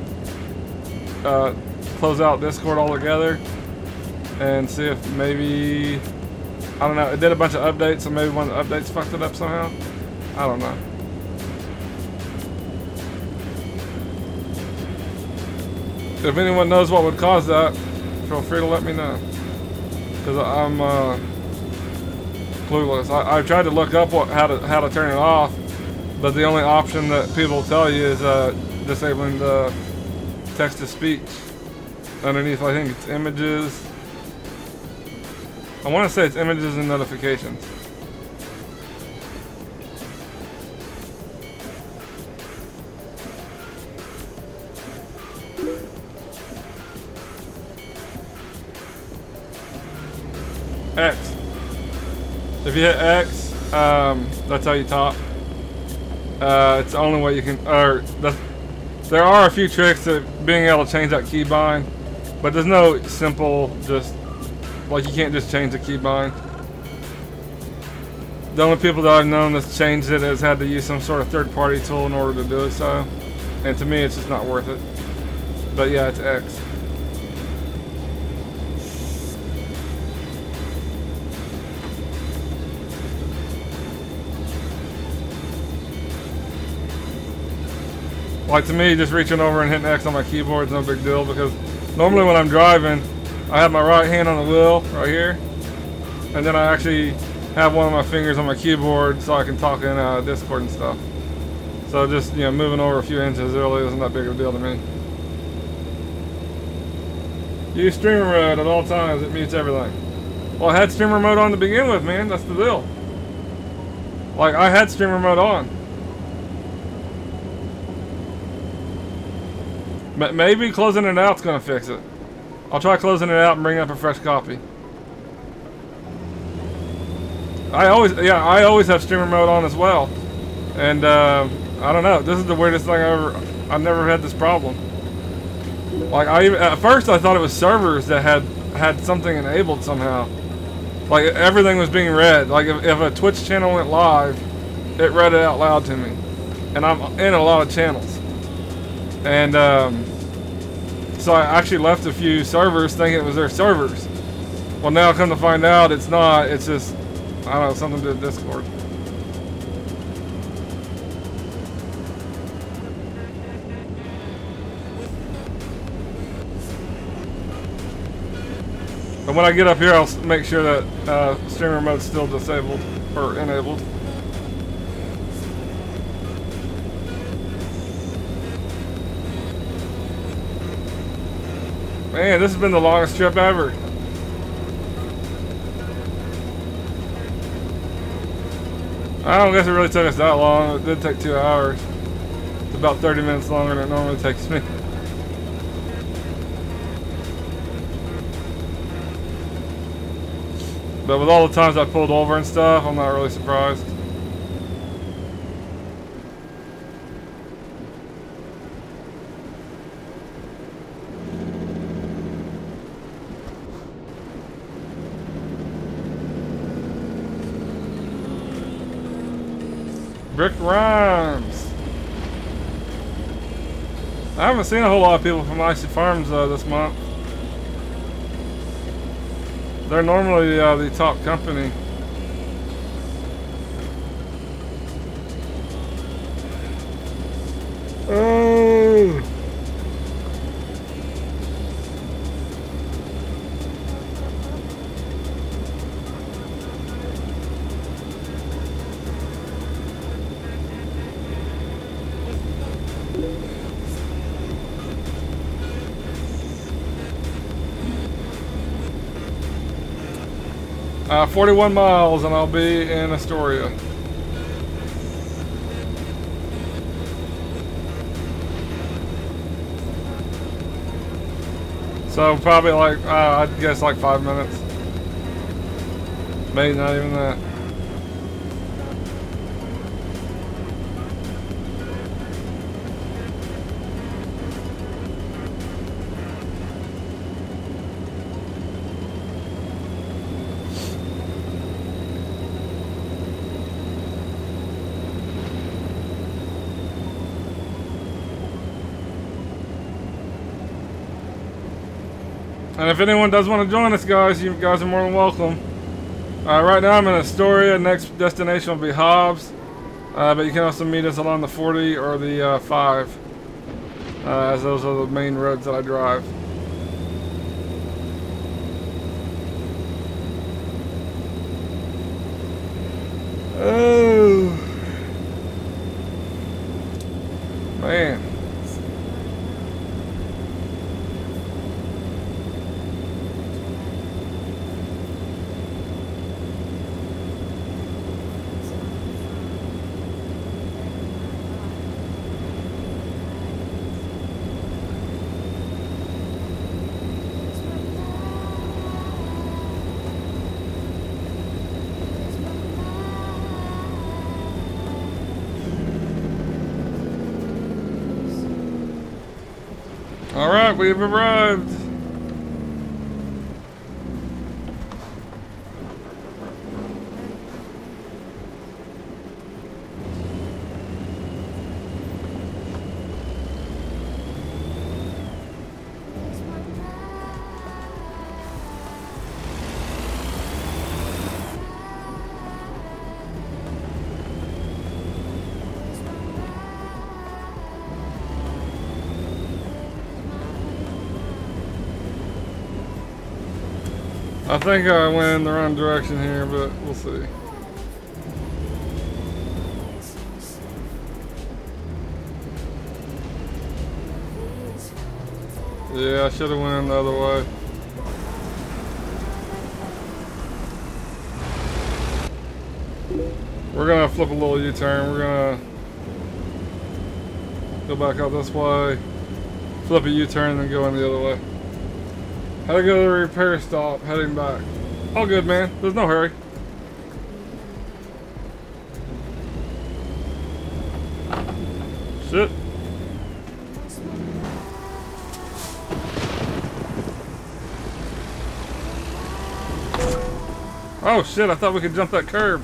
S2: close out Discord altogether and see if maybe, I don't know, it did a bunch of updates, so maybe one of the updates fucked it up somehow. I don't know. If anyone knows what would cause that, feel free to let me know, because I'm clueless. I tried to look up how to turn it off, but the only option that people tell you is disabling the text to speech. Underneath, I think it's images. I want to say it's images and notifications. X. If you hit X, that's how you talk. It's the only way you can, there are a few tricks to being able to change that keybind, but there's no simple, just, like, you can't just change the keybind. The only people that I've known that's changed it has had to use some sort of third-party tool in order to do it so. And to me, it's just not worth it. But yeah, it's X. Like, to me, just reaching over and hitting X on my keyboard is no big deal, because normally when I'm driving, I have my right hand on the wheel right here, and then I actually have one of my fingers on my keyboard so I can talk in Discord and stuff. So just, you know, moving over a few inches really isn't that big of a deal to me. Use streamer mode at all times, it mutes everything. Well, I had streamer mode on to begin with, man, that's the deal. Like, I had streamer mode on. Maybe closing it out's gonna fix it. I'll try closing it out and bring up a fresh copy. I always have streamer mode on as well, and I don't know. This is the weirdest thing I've never had this problem. Like, at first I thought it was servers that had had something enabled somehow. Like everything was being read. Like if a Twitch channel went live, it read it out loud to me. And I'm in a lot of channels. And so I actually left a few servers thinking it was their servers. Well, now come to find out it's not. It's just, I don't know, something to do with Discord. But when I get up here, I'll make sure that streamer mode's still disabled or enabled. Man, this has been the longest trip ever. I don't guess it really took us that long. It did take 2 hours. It's about 30 minutes longer than it normally takes me. But with all the times I pulled over and stuff, I'm not really surprised. Brick Rhymes. I haven't seen a whole lot of people from Icy Farms this month. They're normally the top company. Oh. 41 miles and I'll be in Astoria. So probably like, I'd guess like 5 minutes. Maybe not even that. And if anyone does want to join us, guys, you guys are more than welcome. Right now I'm in Astoria. Next destination will be Hobbs. But you can also meet us along the 40 or the 5. As those are the main roads that I drive. Oh. Man. Alright, we've arrived. I think I went in the wrong direction here, but we'll see. Yeah, I should have went in the other way. We're gonna flip a little U-turn. We're gonna go back out this way, flip a U-turn, and then go in the other way. Had to go to the repair stop, heading back. All good, man. There's no hurry. Shit. Oh shit, I thought we could jump that curb.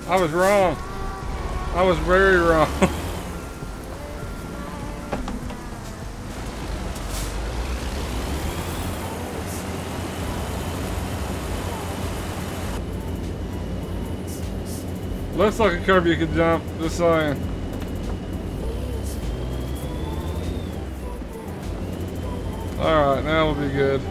S2: I was wrong. I was very wrong. Looks like a curb you could jump, just saying. Alright, now we'll be good.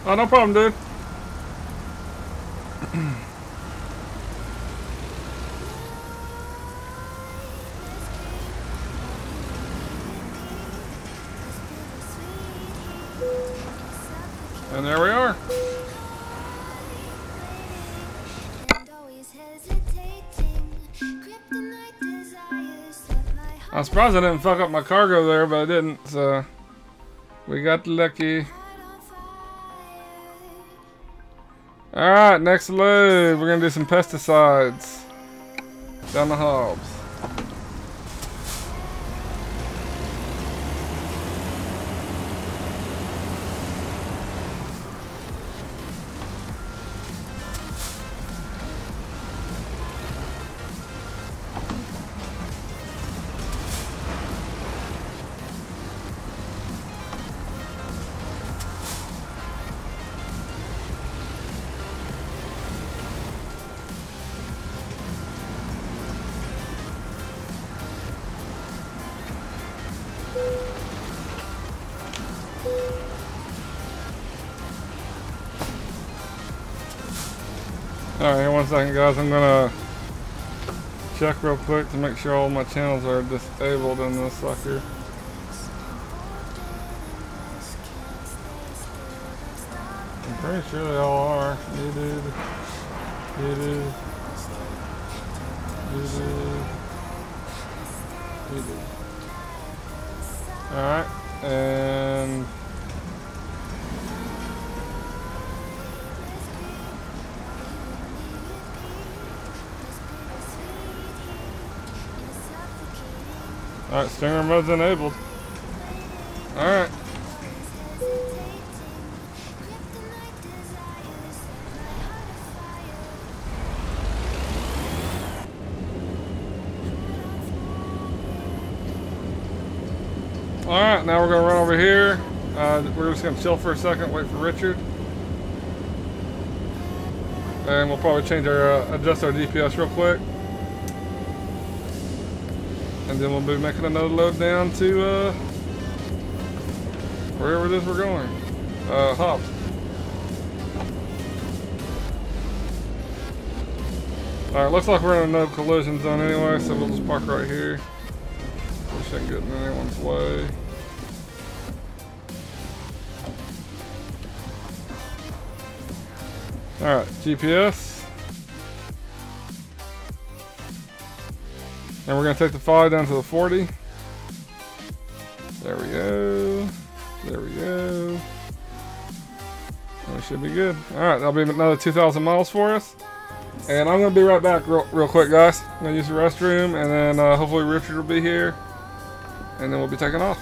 S2: Oh, no problem, dude. And there we are. I'm surprised I didn't fuck up my cargo there, but I didn't, so we got lucky. Alright, next load. We're gonna do some pesticides. Down the hobs. Alright, one second guys, I'm gonna check real quick to make sure all my channels are disabled in this sucker. I'm pretty sure they all are. Muted. Muted. Muted. Muted. Alright, and alright, stinger mode's enabled. Alright. Alright, now we're going to run over here. We're just going to chill for a second, wait for Richard. And we'll probably change our, adjust our DPS real quick. And then we'll be making another load down to, wherever it is we're going. Hobbs. Alright, looks like we're in a no collision zone anyway, so we'll just park right here. We shouldn't get in anyone's way. Alright, GPS. And we're going to take the 5 down to the 40. There we go. There we go. And we should be good. Alright, that'll be another 2,000 miles for us. And I'm going to be right back real quick, guys. I'm going to use the restroom, and then hopefully Richard will be here. And then we'll be taking off.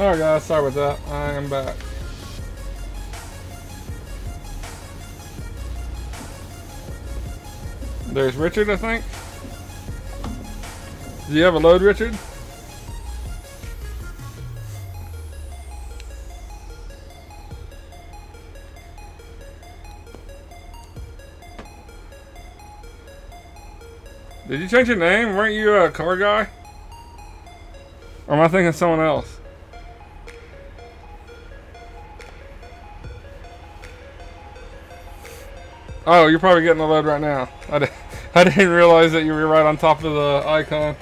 S2: Alright guys, sorry about that. I am back. There's Richard, I think. Do you have a load, Richard? Did you change your name? Weren't you a car guy? Or am I thinking of someone else? Oh, you're probably getting the load right now. I didn't realize that you were right on top of the icon.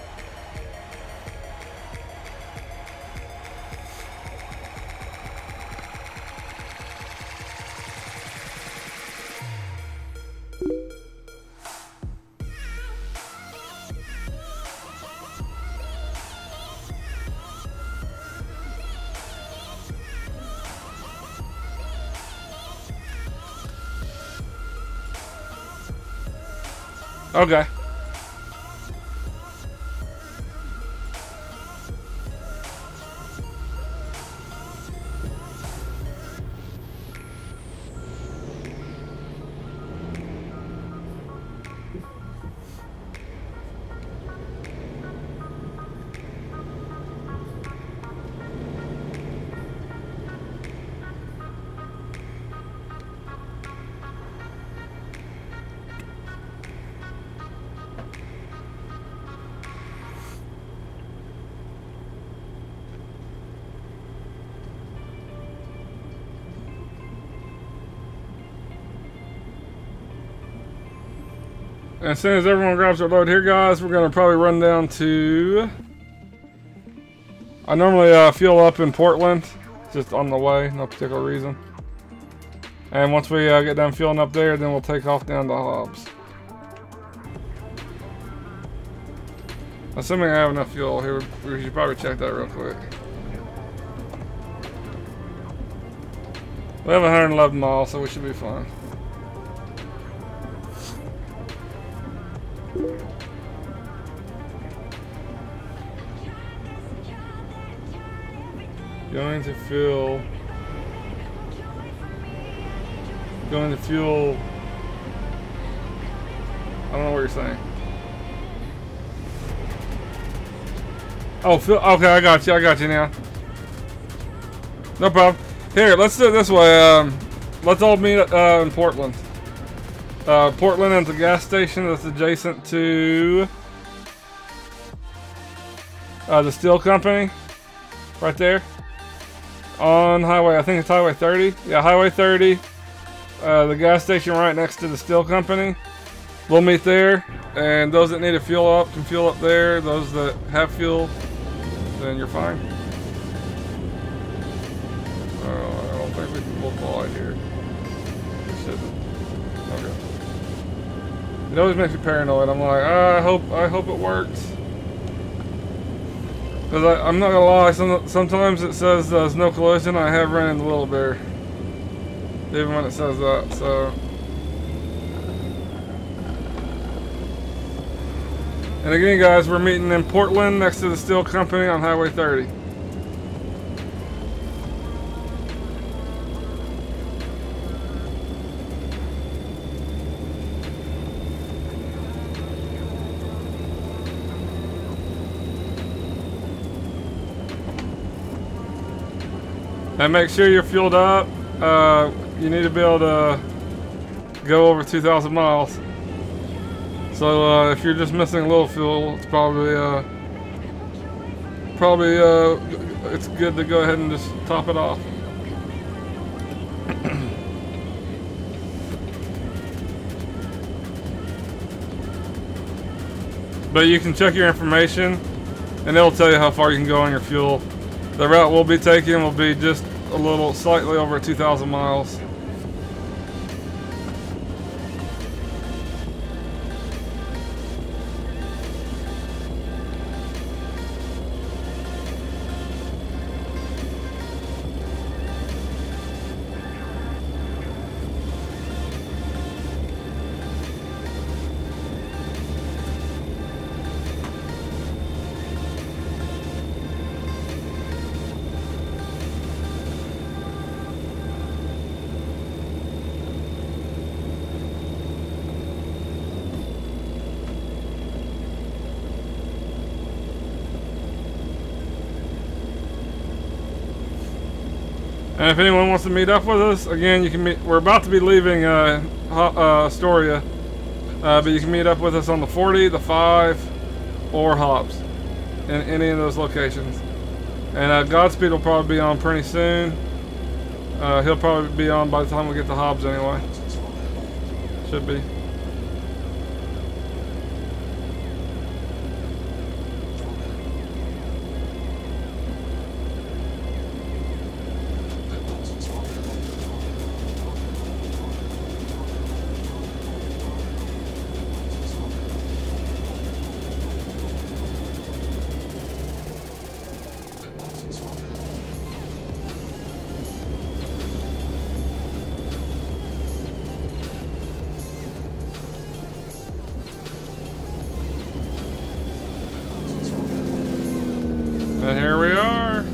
S2: Okay. As soon as everyone grabs their load here, guys, we're going to probably run down to... I normally fuel up in Portland, just on the way, no particular reason. And once we get done fueling up there, then we'll take off down to Hobbs. Assuming I have enough fuel here, we should probably check that real quick. We have 111 miles, so we should be fine. Going to fuel. Going to fuel. I don't know what you're saying. Oh, fuel. Okay, I got you. I got you now. No problem. Here, let's do it this way. Let's all meet in Portland. Portland is a gas station that's adjacent to the steel company. Right there. On highway, I think it's highway 30. Yeah, highway 30. The gas station right next to the steel company. We'll meet there. And those that need to fuel up can fuel up there. Those that have fuel, then you're fine. I don't think we can pull fly here. We shouldn't. Okay. It always makes me paranoid. I'm like, I hope it works. Because I'm not gonna lie, sometimes it says there's no collision. I have run into Little Bear, even when it says that. So, and again, guys, we're meeting in Portland next to the steel company on Highway 30. And make sure you're fueled up. You need to be able to go over 2,000 miles. So if you're just missing a little fuel, it's probably it's good to go ahead and just top it off. But you can check your information, and it'll tell you how far you can go on your fuel. The route we'll be taking will be just a little, slightly over 2,000 miles. And if anyone wants to meet up with us, again, you can meet. We're about to be leaving Astoria, but you can meet up with us on the 40, the 5, or Hobbs, in any of those locations. And Godspeed will probably be on pretty soon. He'll probably be on by the time we get to Hobbs anyway. Should be. And here we are.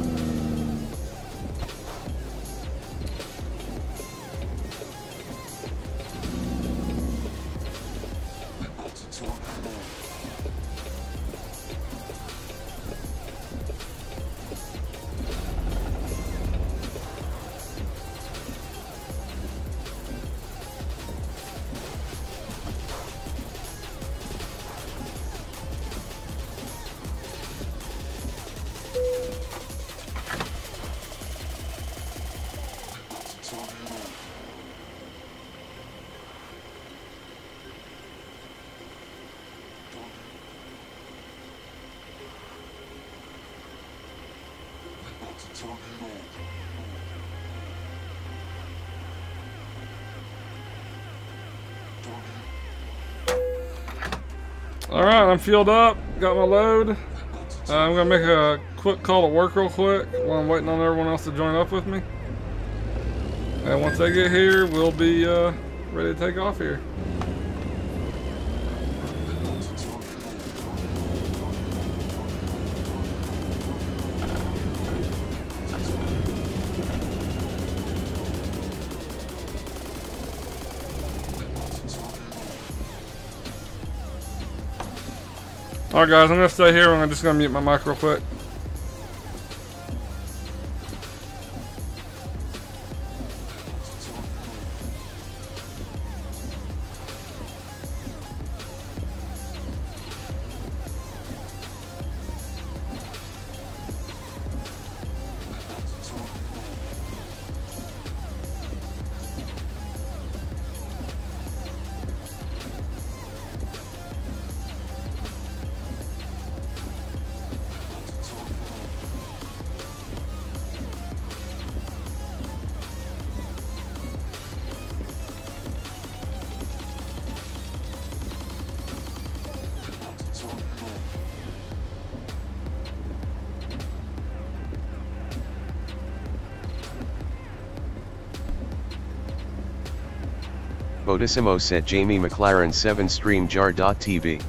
S2: Alright, I'm fueled up, got my load. I'm gonna make a quick call to work real quick while I'm waiting on everyone else to join up with me. And once they get here, we'll be ready to take off here. Alright guys, I'm gonna stay here and I'm just gonna mute my mic real quick.
S1: Bodissimo said Jamie McLaren 7 stream jar.tv.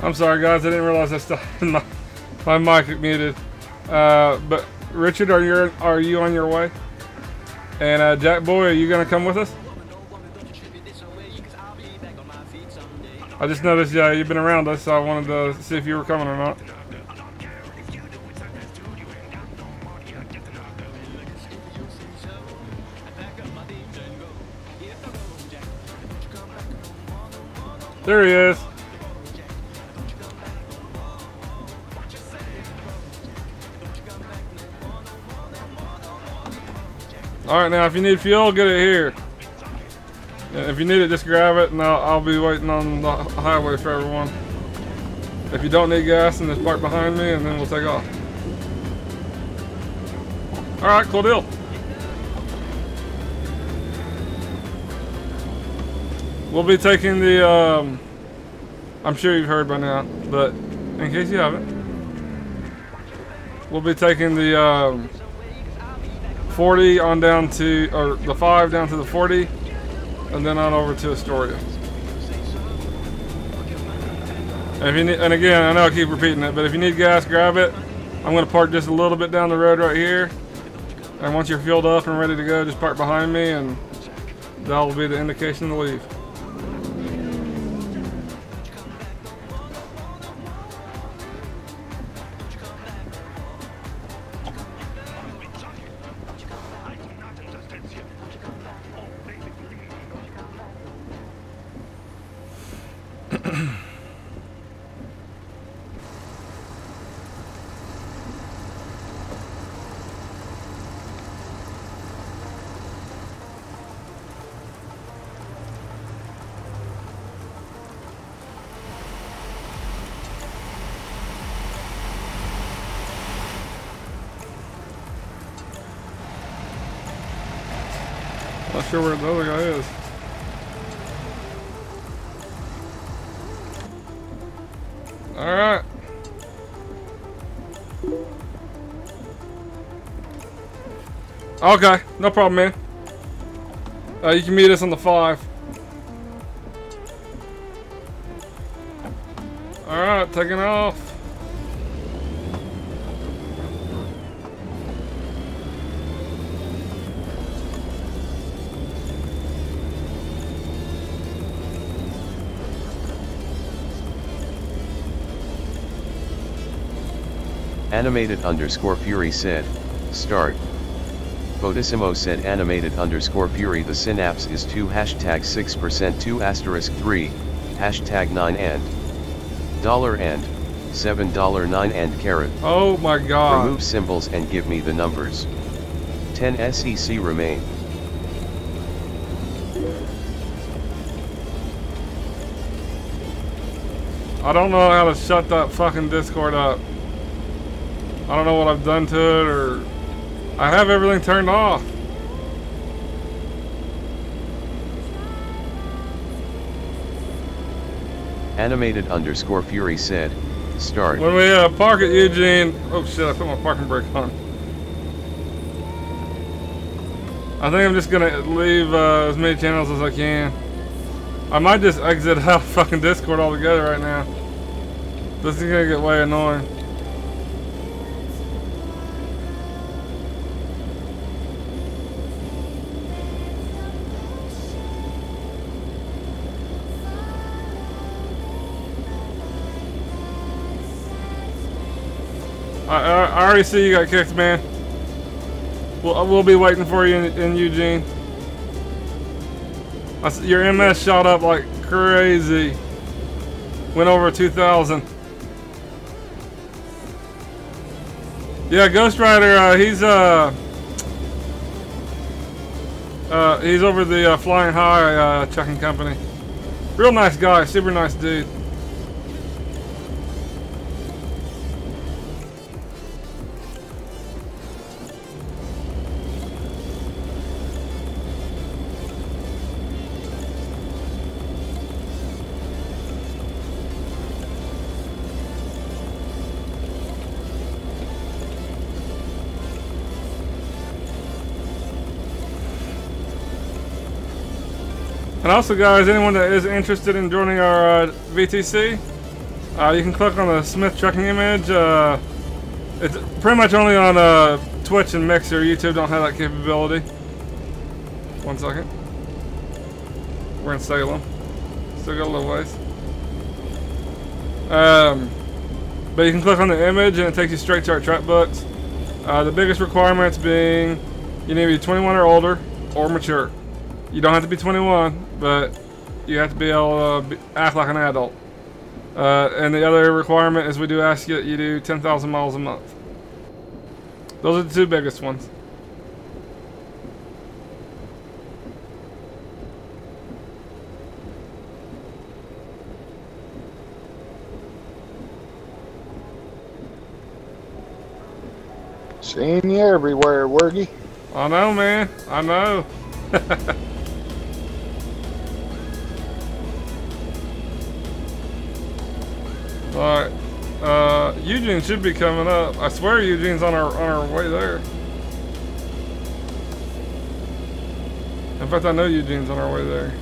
S2: I'm sorry, guys. I didn't realize I still had my mic muted. But Richard, are you on your way? And Jack Boy, are you gonna come with us? I just noticed, yeah, you've been around us, so I wanted to see if you were coming or not. There he is. Alright, now if you need fuel, get it here. And if you need it, just grab it, and I'll be waiting on the highway for everyone. If you don't need gas, then just park behind me, and then we'll take off. Alright, cool deal. We'll be taking the, I'm sure you've heard by now, but in case you haven't, we'll be taking the 40 on down to, or the 5 down to the 40, and then on over to Astoria. And, if you need, and again, I know I keep repeating it, but if you need gas, grab it. I'm going to park just a little bit down the road right here. And once you're fueled up and ready to go, just park behind me, and that will be the indication to leave. Not sure where the other guy is. Alright. Okay, no problem, man. You can meet us on the 5. Alright, taking off.
S1: Animated_Fury said, start. Bodissimo said animated_Fury the synapse is 2 #6% 2 *3, #9 and dollar and $7.9 and carat.
S2: Oh my god.
S1: Remove symbols and give me the numbers. 10 SEC remain.
S2: I don't know how to shut that fucking Discord up. I don't know what I've done to it, or I have everything turned off.
S1: Animated_Fury said, start.
S2: When we park at Eugene, oh shit, I put my parking brake on. I think I'm just gonna leave as many channels as I can. I might just exit out of fucking Discord altogether right now. This is gonna get way annoying. I already see you got kicked, man. We'll be waiting for you in Eugene. Your MS shot up like crazy. Went over 2,000. Yeah, Ghost Rider. He's over the Flying High trucking company. Real nice guy, super nice dude. And also, guys, anyone that is interested in joining our VTC, You can click on the Smith trucking image. It's pretty much only on Twitch and Mixer. YouTube don't have that capability. 1 second. We're in Salem. Still got a little ways. But you can click on the image and it takes you straight to our truck books. The biggest requirements being you need to be 21 or older or mature. You don't have to be 21, but you have to be able to act like an adult. And the other requirement is we do ask you that you do 10,000 miles a month. Those are the two biggest ones.
S3: Seeing you everywhere, Worgy.
S2: I know, man. I know. Alright. Eugene should be coming up. I swear Eugene's on our way there. In fact, I know Eugene's on our way there.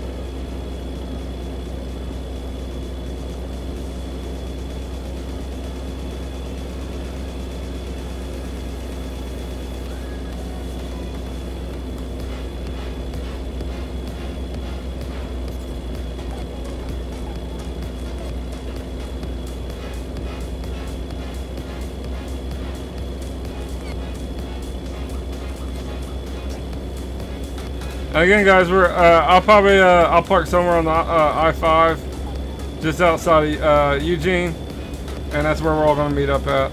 S2: And again, guys, I'll probably I'll park somewhere on the I-5, just outside of Eugene, and that's where we're all going to meet up at.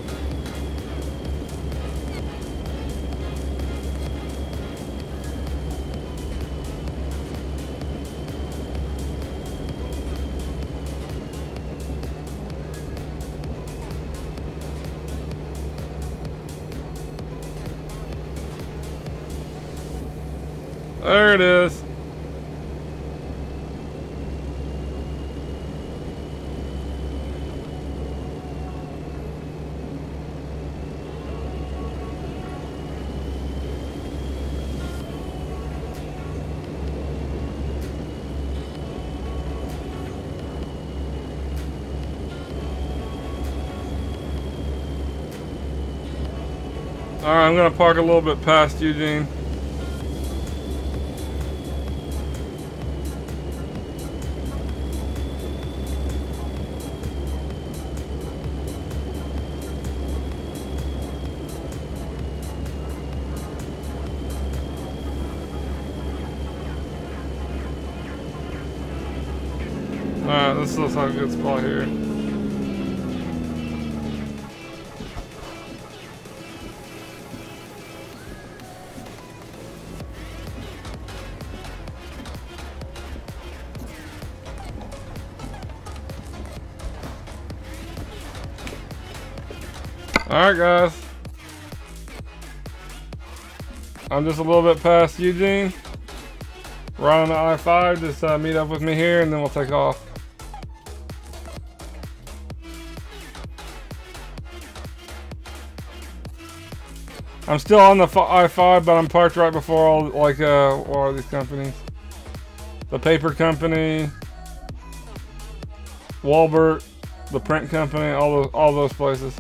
S2: There it is. Alright, I'm going to park a little bit past Eugene. Alright, this looks like a good spot here. Alright, guys. I'm just a little bit past Eugene. Right on the I-5. Just meet up with me here and then we'll take off. I'm still on the I-5, but I'm parked right before all, like, what are these companies? The paper company, Walbert, the print company, all those places.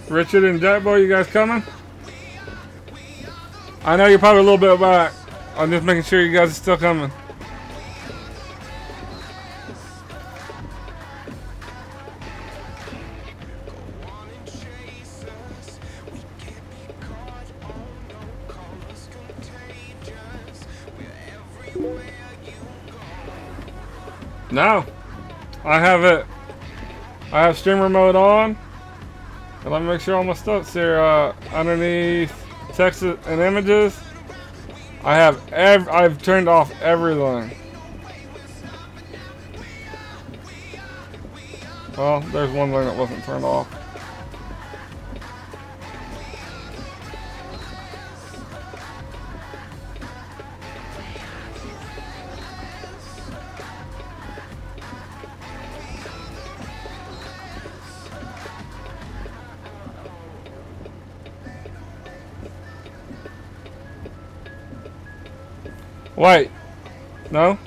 S2: Richard and Jackboy, you guys coming? I know you're probably a little bit back. I'm just making sure you guys are still coming. No. I have it. I have streamer mode on. And let me make sure all my stuff's here. Underneath text and images. I've turned off everything. Well, there's one thing that wasn't turned off. Wait. No?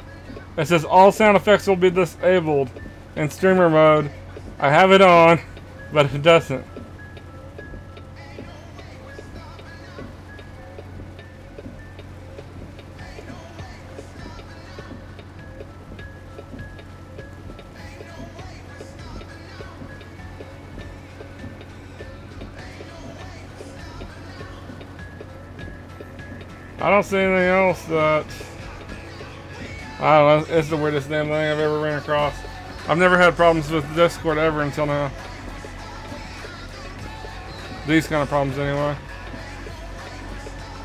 S2: It says all sound effects will be disabled in streamer mode. I have it on, but it doesn't. I don't see anything else that... I don't know, it's the weirdest damn thing I've ever ran across. I've never had problems with Discord ever until now. These kind of problems anyway.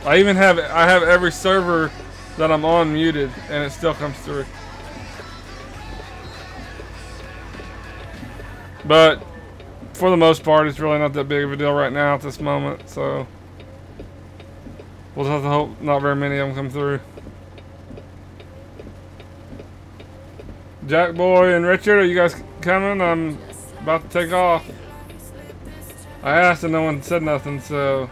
S2: I have every server that I'm on muted and it still comes through. But for the most part it's really not that big of a deal right now at this moment, so we'll just have to hope not very many of them come through. Jack Boy and Richard, are you guys coming? I'm about to take off. I asked and no one said nothing, so...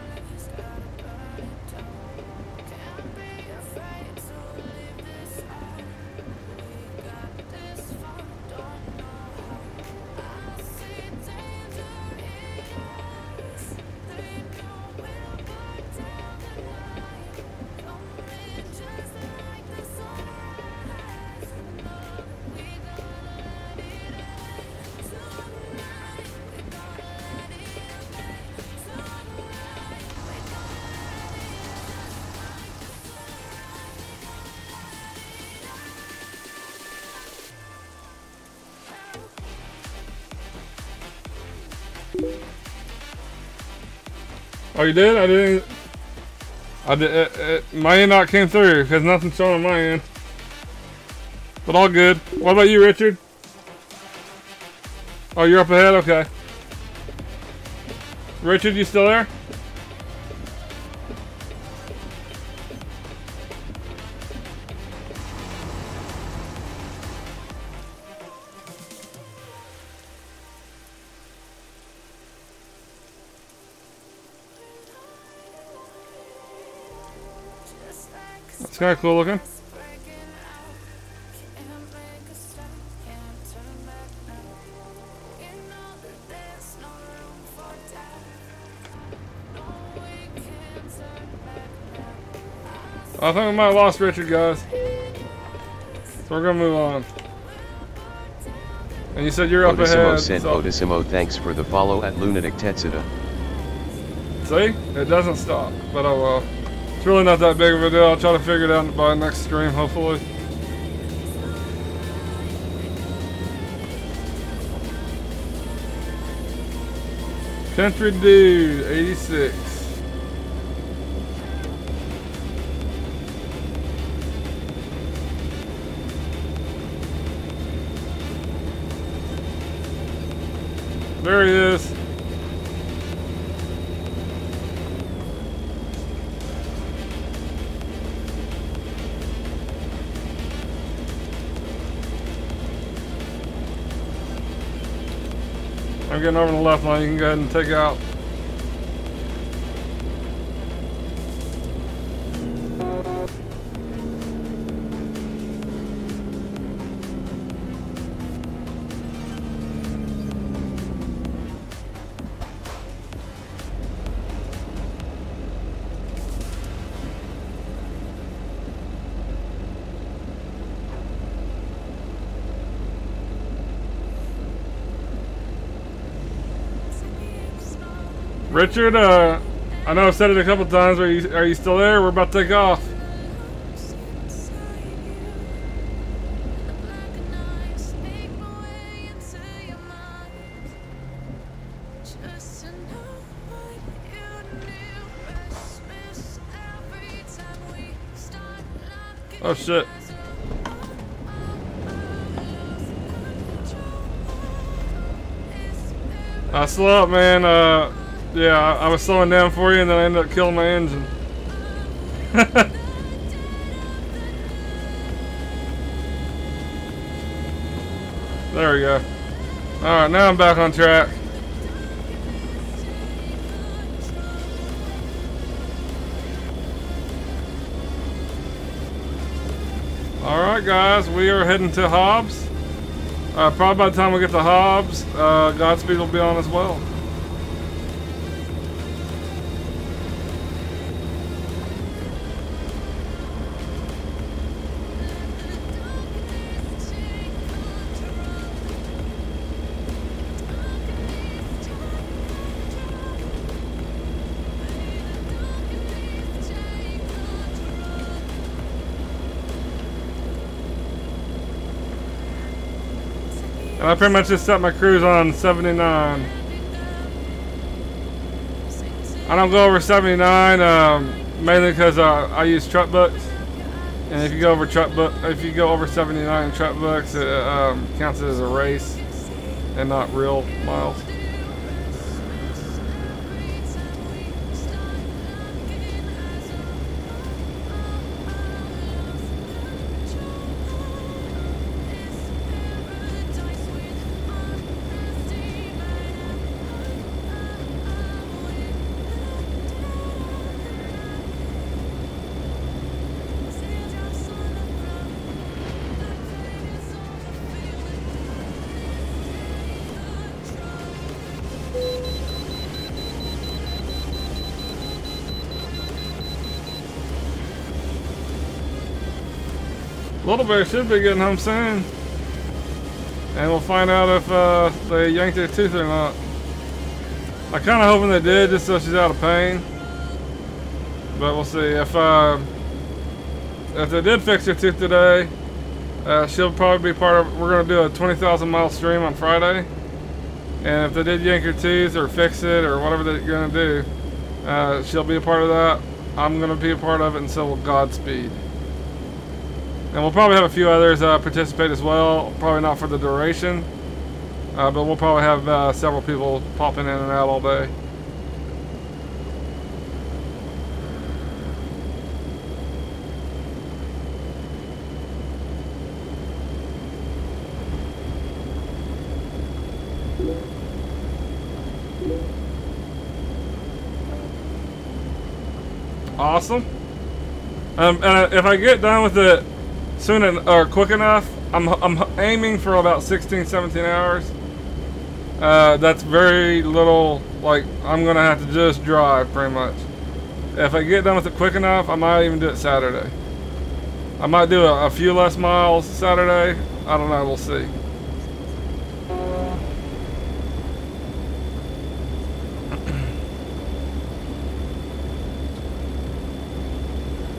S2: Oh, you did? I didn't. I did. My inbox came through because nothing's showing on my end. But all good. What about you, Richard? Oh, you're up ahead? Okay. Richard, you still there? It's kind of cool looking. I think we might have lost Richard, guys. So we're gonna move on. And you said you're up ahead.
S1: Sent Odissimo, thanks for the follow at Lunatic Tetsida.
S2: See? It doesn't stop, but oh well. It's really not that big of a deal. I'll try to figure it out by next stream, hopefully. Country Dude, 86. There he is. I'm getting over the left line. You can go ahead and take out. Richard, I know I've said it a couple times. Are you still there? We're about to take off. Oh shit. Slow up, man. Yeah, I was slowing down for you, and then I ended up killing my engine. There we go. Alright, now I'm back on track. Alright guys, we are heading to Hobbs. Probably by the time we get to Hobbs, Godspeed will be on as well. And I pretty much just set my cruise on 79. I don't go over 79 mainly because I use truck books, and if you go over 79 in truck books, it counts it as a race and not real miles. Little Bear should be getting home soon. And we'll find out if they yanked their tooth or not. I kind of hoping they did, just so she's out of pain. But we'll see. If they did fix her tooth today, she'll probably be part of. We're going to do a 20,000 mile stream on Friday. And if they did yank her tooth or fix it or whatever they're going to do, she'll be a part of that. I'm going to be a part of it, and so will Godspeed. And we'll probably have a few others participate as well. Probably not for the duration, but we'll probably have several people popping in and out all day. Awesome. And if I get done with it soon or quick enough, I'm aiming for about 16, 17 hours. That's very little. Like, I'm gonna have to just drive pretty much. If I get done with it quick enough, I might even do it Saturday. I might do a few less miles Saturday. I don't know, we'll see.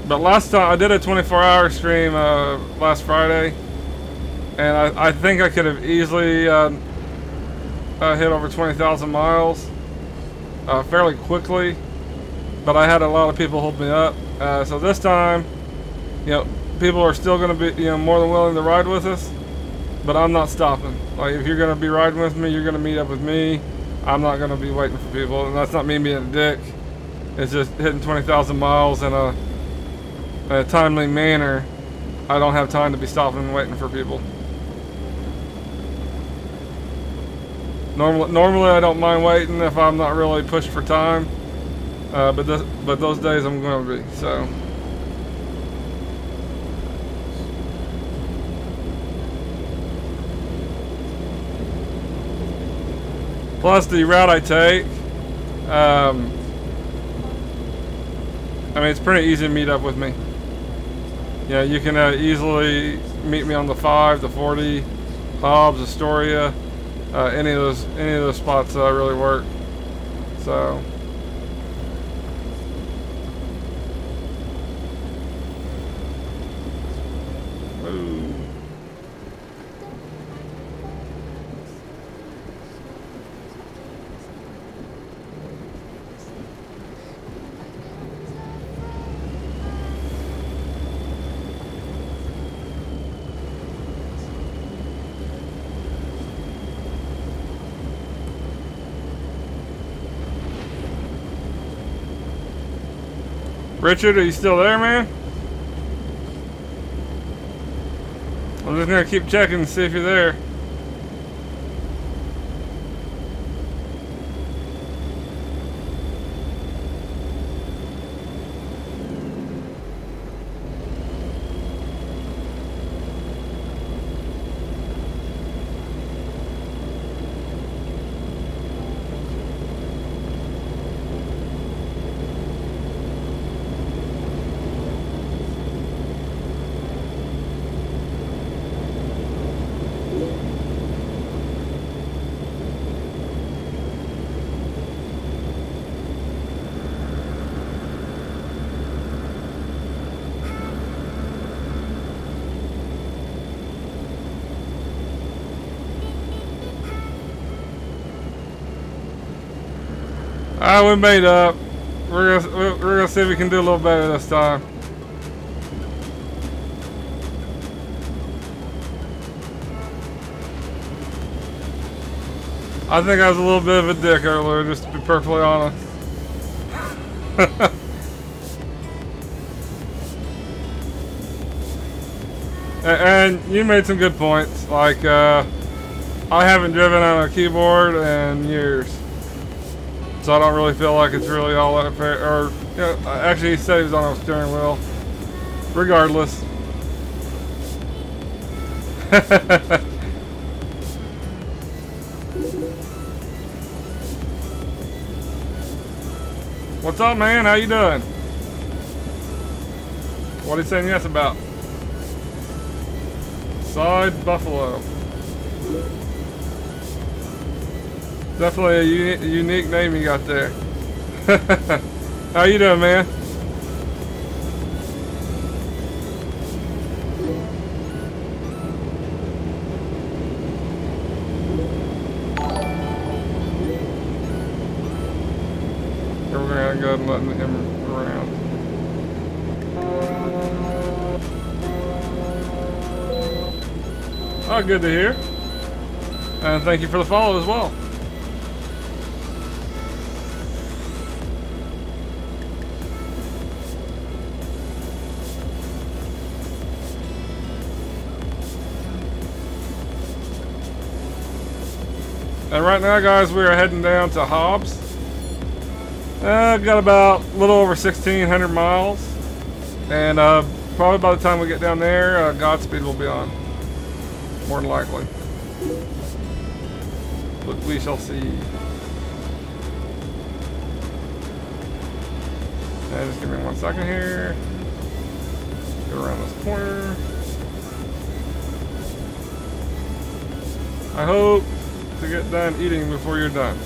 S2: But last time I did a 24-hour stream last Friday, and I think I could have easily hit over 20,000 miles fairly quickly, but I had a lot of people hold me up. So this time, you know, people are still going to be, you know, more than willing to ride with us, but I'm not stopping. Like, if you're going to be riding with me, you're going to meet up with me. I'm not going to be waiting for people, and that's not me being a dick. It's just hitting 20,000 miles in a timely manner. I don't have time to be stopping and waiting for people. Normally I don't mind waiting if I'm not really pushed for time, but those days I'm going to be. So plus the route I take, I mean, it's pretty easy to meet up with me. Yeah, you can easily meet me on the 5, the 40, Hobbs, Astoria, any of those spots really work. So ooh. Richard, are you still there, man? I'm just gonna keep checking to see if you're there. We made up. We're gonna see if we can do a little better this time. I think I was a little bit of a dick earlier, just to be perfectly honest. And you made some good points. Like, I haven't driven on a keyboard in years. So I don't really feel like it's really all that fair. Or, you know, actually, he said he was on a steering wheel. Regardless. What's up, man? How you doing? What are you saying yes about? Side Buffalo. Definitely a unique name you got there. How you doing, man? We're gonna go ahead and let him around. Oh, good to hear. And thank you for the follow as well. And right now, guys, we are heading down to Hobbs. Got about a little over 1,600 miles. And probably by the time we get down there, Godspeed will be on. More than likely. But we shall see. And just give me 1 second here. Go around this corner. I hope to get done eating before you're done.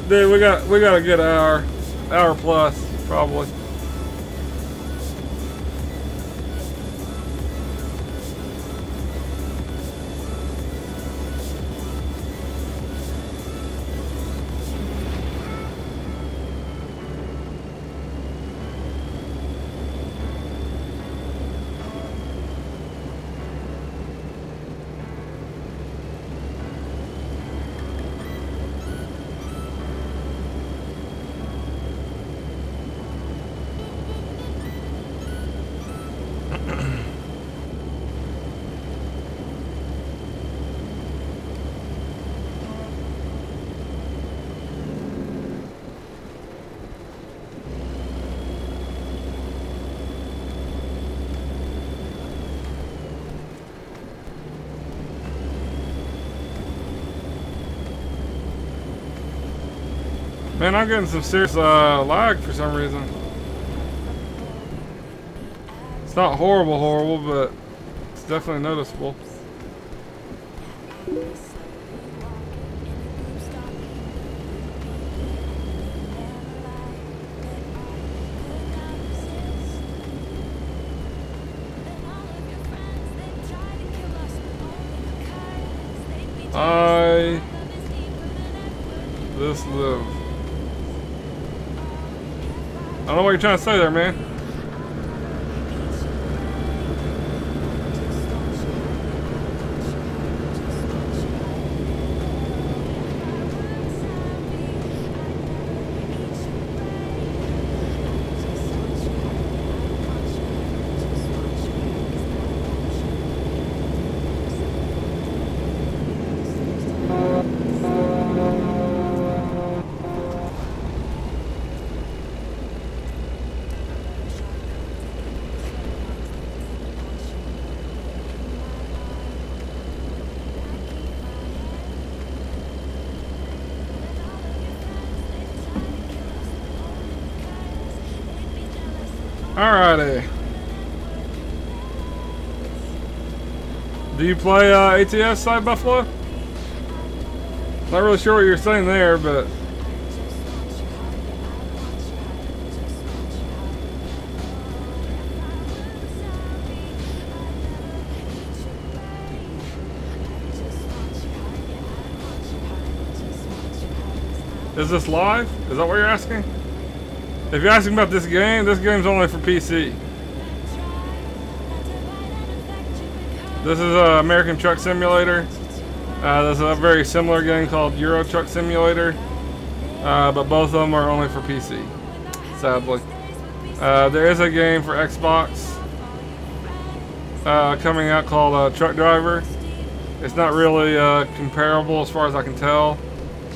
S2: Dude, we got a good hour plus probably. Man, I'm getting some serious lag for some reason. It's not horrible, but it's definitely noticeable. This live. I don't know what you're trying to say there, man. Alrighty. Do you play ATS side Buffalo? Not really sure what you're saying there, but is this live? Is that what you're asking? If you're asking about this game's only for PC. This is an American Truck Simulator. There's a very similar game called Euro Truck Simulator, but both of them are only for PC, sadly. There is a game for Xbox coming out called Truck Driver. It's not really comparable as far as I can tell,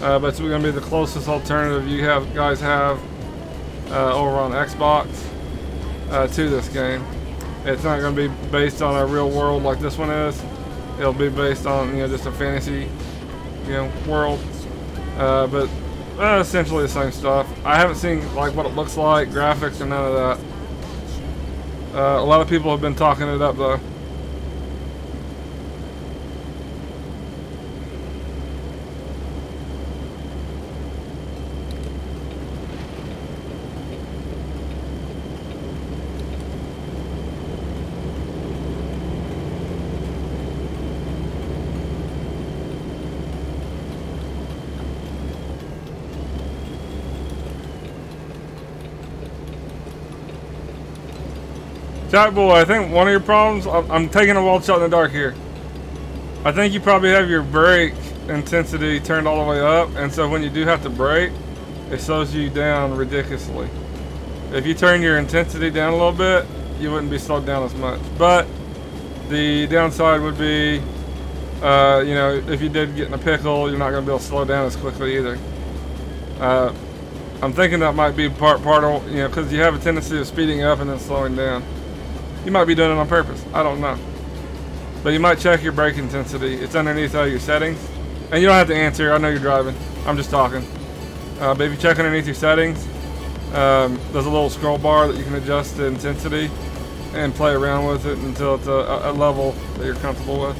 S2: but it's going to be the closest alternative you guys have over on Xbox to this game. It's not going to be based on a real world like this one is. It'll be based on, just a fantasy, world. But essentially the same stuff. I haven't seen like what it looks like, graphics, and none of that. A lot of people have been talking it up though. Chat boy, I think one of your problems, I'm taking a wild shot in the dark here. I think you probably have your brake intensity turned all the way up, and so when you do have to brake, it slows you down ridiculously. If you turn your intensity down a little bit, you wouldn't be slowed down as much. But the downside would be, if you did get in a pickle, you're not going to be able to slow down as quickly either. I'm thinking that might be part of, because you have a tendency of speeding up and then slowing down. You might be doing it on purpose. I don't know. But you might check your brake intensity. It's underneath all your settings. And you don't have to answer. I know you're driving. I'm just talking. But if you check underneath your settings, there's a little scroll bar that you can adjust the intensity and play around with it until it's a level that you're comfortable with.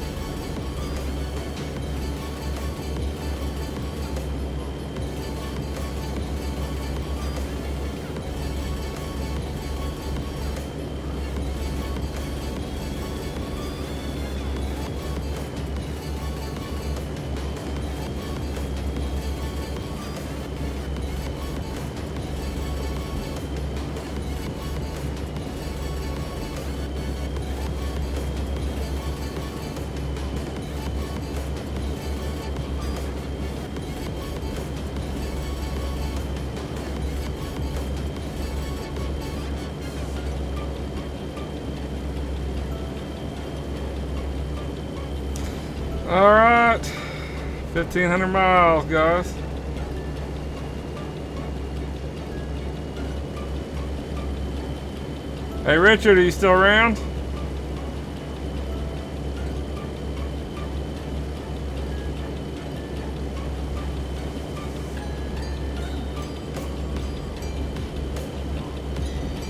S2: Alright, 1,500 miles, guys. Hey Richard, are you still around?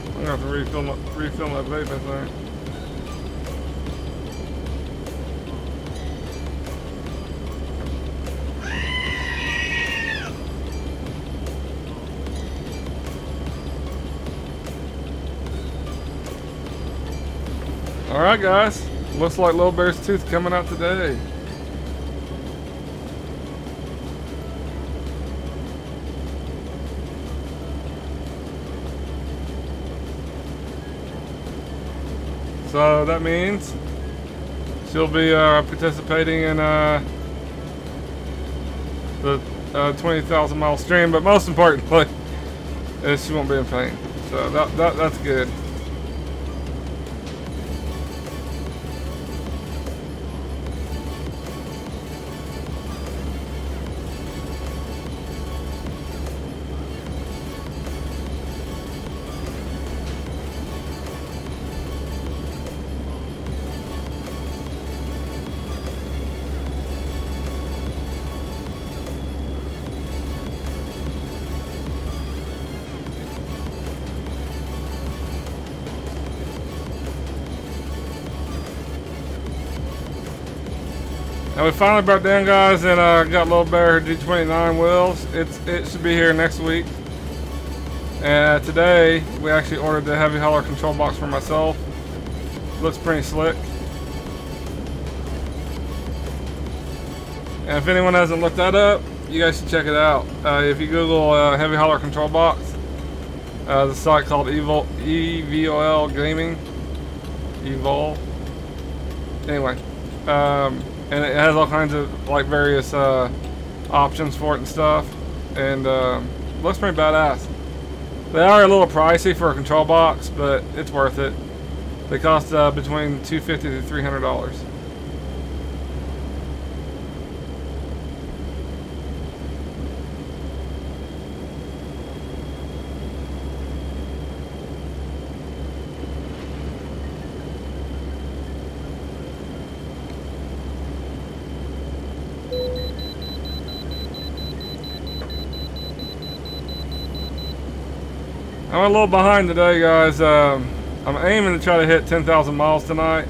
S2: I'm gonna have to refill that vaping thing. Alright guys, looks like Little Bear's Tooth coming out today. So that means she'll be participating in the 20,000 mile stream, but most importantly is she won't be in pain. So that's good. And we finally brought down, guys, and got Little Bear G29 wheels. It should be here next week. And today we actually ordered the heavy hauler control box for myself. Looks pretty slick. And if anyone hasn't looked that up, you guys should check it out. If you Google heavy hauler control box, the site called EVOL Gaming. Evol. Anyway. And it has all kinds of like various options for it and stuff, and looks pretty badass. They are a little pricey for a control box, but it's worth it. They cost between $250 to $300. I'm a little behind today, guys. I'm aiming to try to hit 10,000 miles tonight.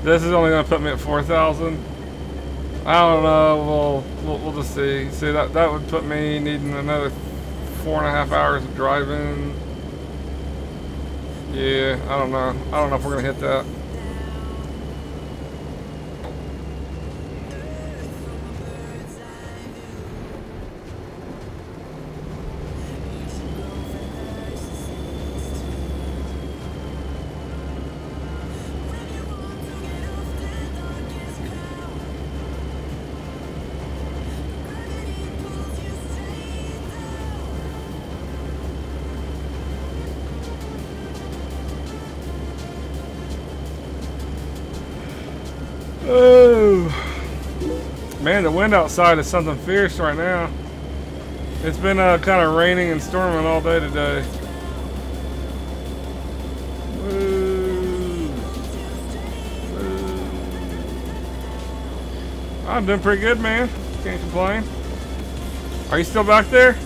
S2: This is only going to put me at 4,000. I don't know. We'll just see. See, that would put me needing another 4.5 hours of driving. Yeah, I don't know. I don't know if we're going to hit that. Oh man, the wind outside is something fierce right now. It's been kind of raining and storming all day today. I'm doing pretty good, man. Can't complain. Are you still back there?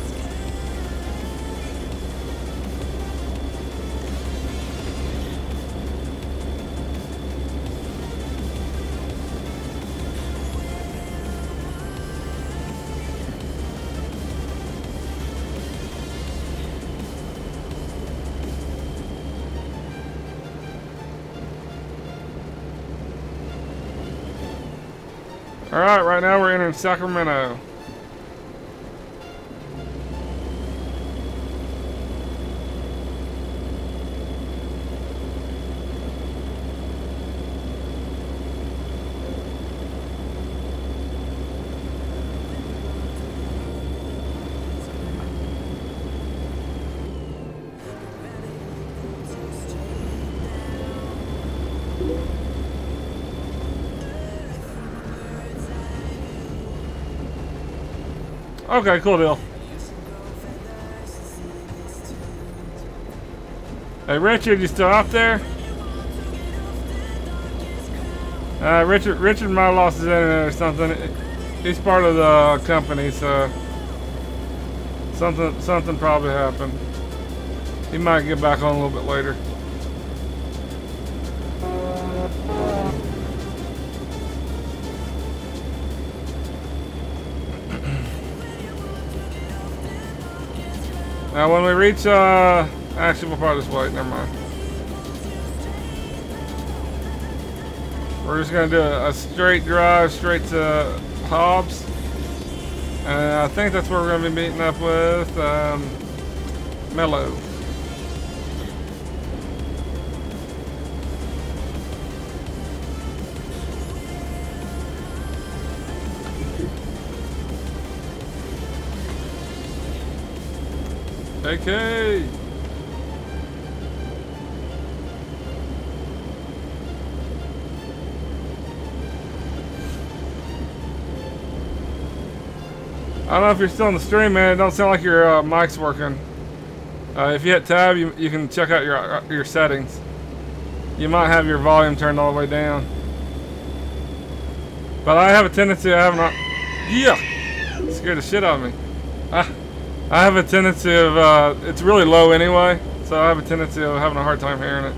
S2: Alright, right now we're entering Sacramento. Okay, cool deal. Hey, Richard, you still out there? Richard might have lost his internet or something. He's part of the company, so something probably happened. He might get back on a little bit later. Now when we reach, actually we'll probably just wait, never mind. We're just gonna do a straight drive straight to Hobbs. And I think that's where we're gonna be meeting up with, Mello. AK! I don't know if you're still in the stream, man. It don't sound like your mic's working. If you hit tab, you can check out your settings. You might have your volume turned all the way down. But I have a tendency of having yeah! Scared the shit out of me. I have a tendency of, it's really low anyway, so I have a tendency of having a hard time hearing it.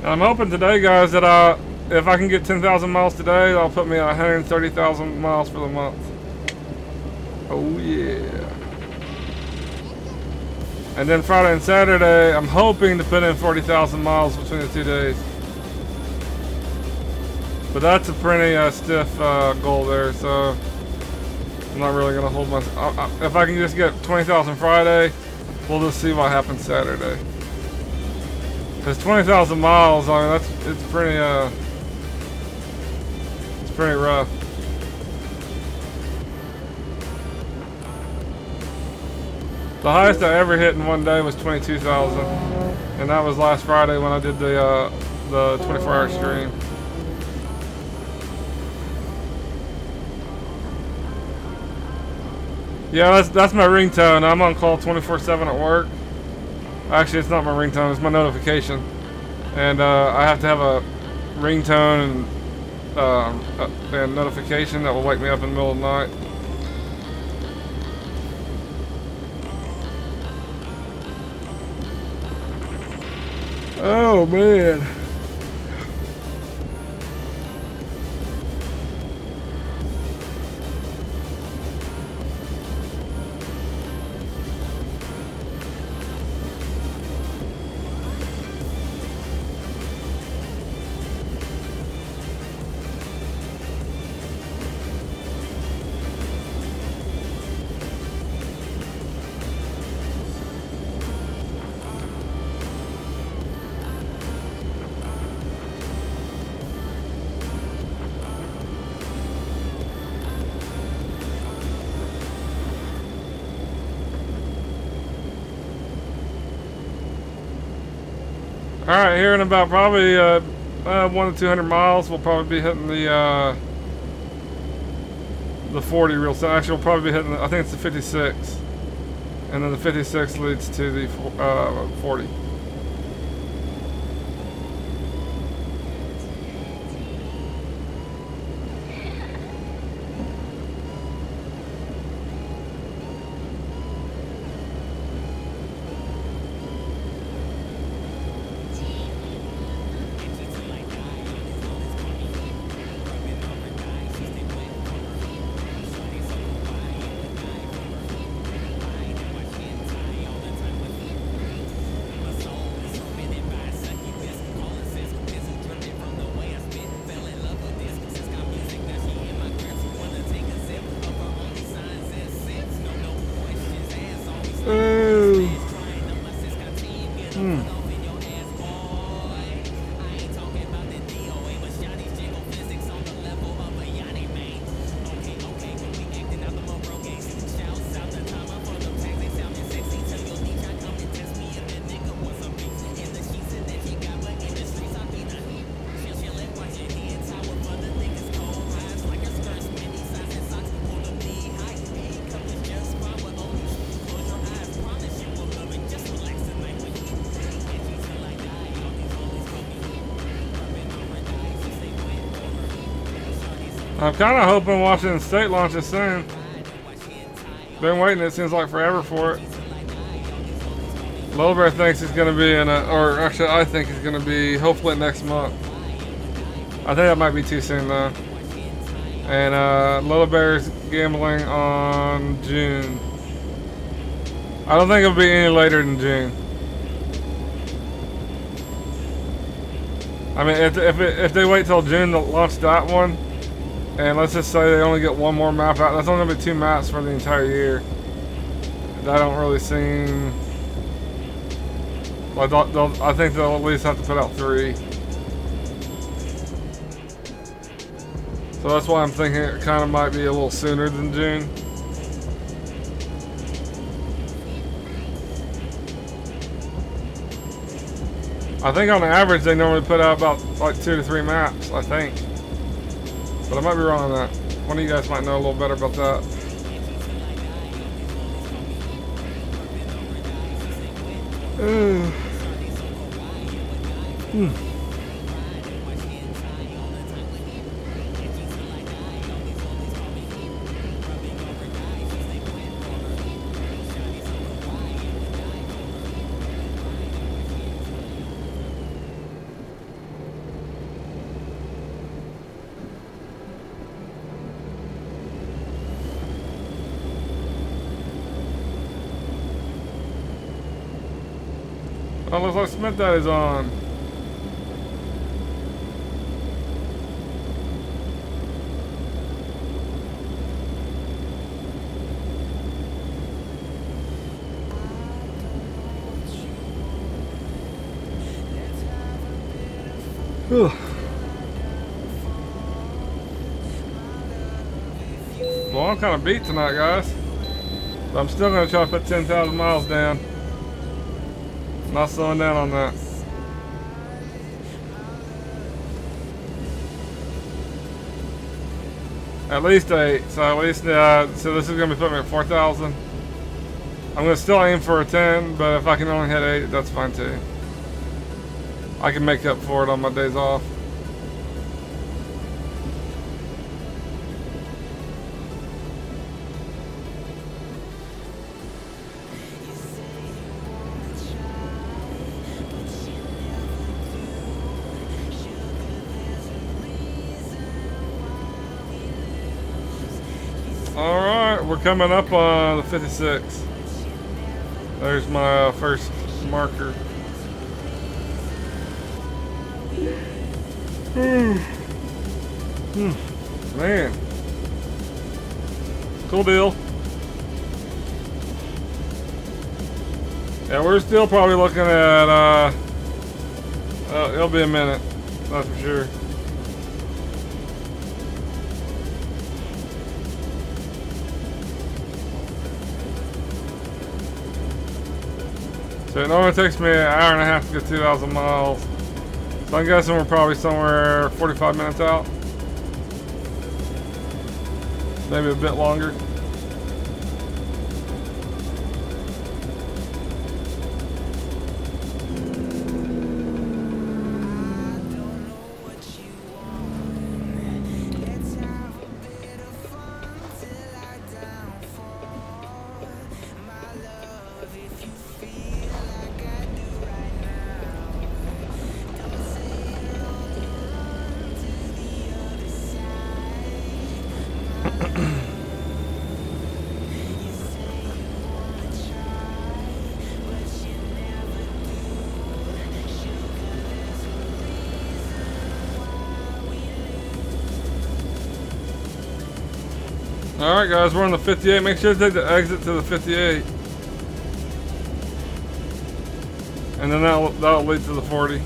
S2: I'm hoping today, guys, that if I can get 10,000 miles today, that'll put me at 130,000 miles for the month. Oh yeah. And then Friday and Saturday, I'm hoping to put in 40,000 miles between the 2 days. But that's a pretty stiff goal there, so I'm not really gonna hold my. If I can just get 20,000 Friday, we'll just see what happens Saturday. Cause 20,000 miles, I mean, it's pretty rough. The highest I ever hit in one day was 22,000, and that was last Friday when I did the 24-hour stream. Yeah, that's my ringtone. I'm on call 24/7 at work. Actually, it's not my ringtone, it's my notification. And I have to have a ringtone and notification that will wake me up in the middle of the night. Oh man. Alright, here in about probably 100 to 200 miles, we'll probably be hitting the 40 real soon. Actually, we'll probably be hitting, I think it's the 56. And then the 56 leads to the 40. I'm kind of hoping Washington State launches soon. Been waiting, it seems like forever for it. Little Bear thinks he's going to be in or actually I think he's going to be hopefully next month. I think that might be too soon though. And Little Bear's gambling on June. I don't think it'll be any later than June. I mean, if they wait till June to launch that one, and let's just say they only get one more map out, that's only gonna be 2 maps for the entire year. That don't really seem like I think they'll at least have to put out 3. So that's why I'm thinking it kind of might be a little sooner than June. I think on average they normally put out about like 2 to 3 maps, I think. But I might be wrong on that. One of you guys might know a little better about that. Oh, looks like Smith Daddy's on. Whew. Well, I'm kind of beat tonight, guys. But I'm still going to try to put 10,000 miles down. Not slowing down on that. At least 8. So at least, so this is going to be putting me at 4,000. I'm going to still aim for a 10, but if I can only hit 8, that's fine too. I can make up for it on my days off. Alright, we're coming up on the 56. There's my first marker. Man. Cool deal. Yeah, we're still probably looking at, it'll be a minute, that's for sure. So it normally takes me an hour and a half to get 2,000 miles. So I'm guessing we're probably somewhere 45 minutes out. Maybe a bit longer. Alright guys, we're on the 58. Make sure to take the exit to the 58. And then that'll lead to the 40.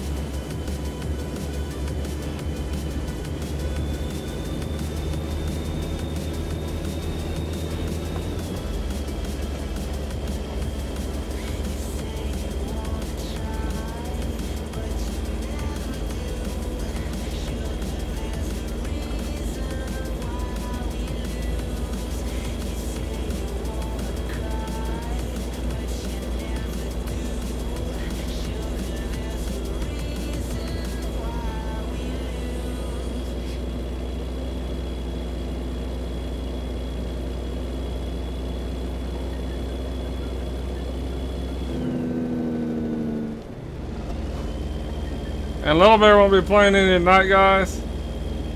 S2: And Little Bear won't be playing any tonight, guys.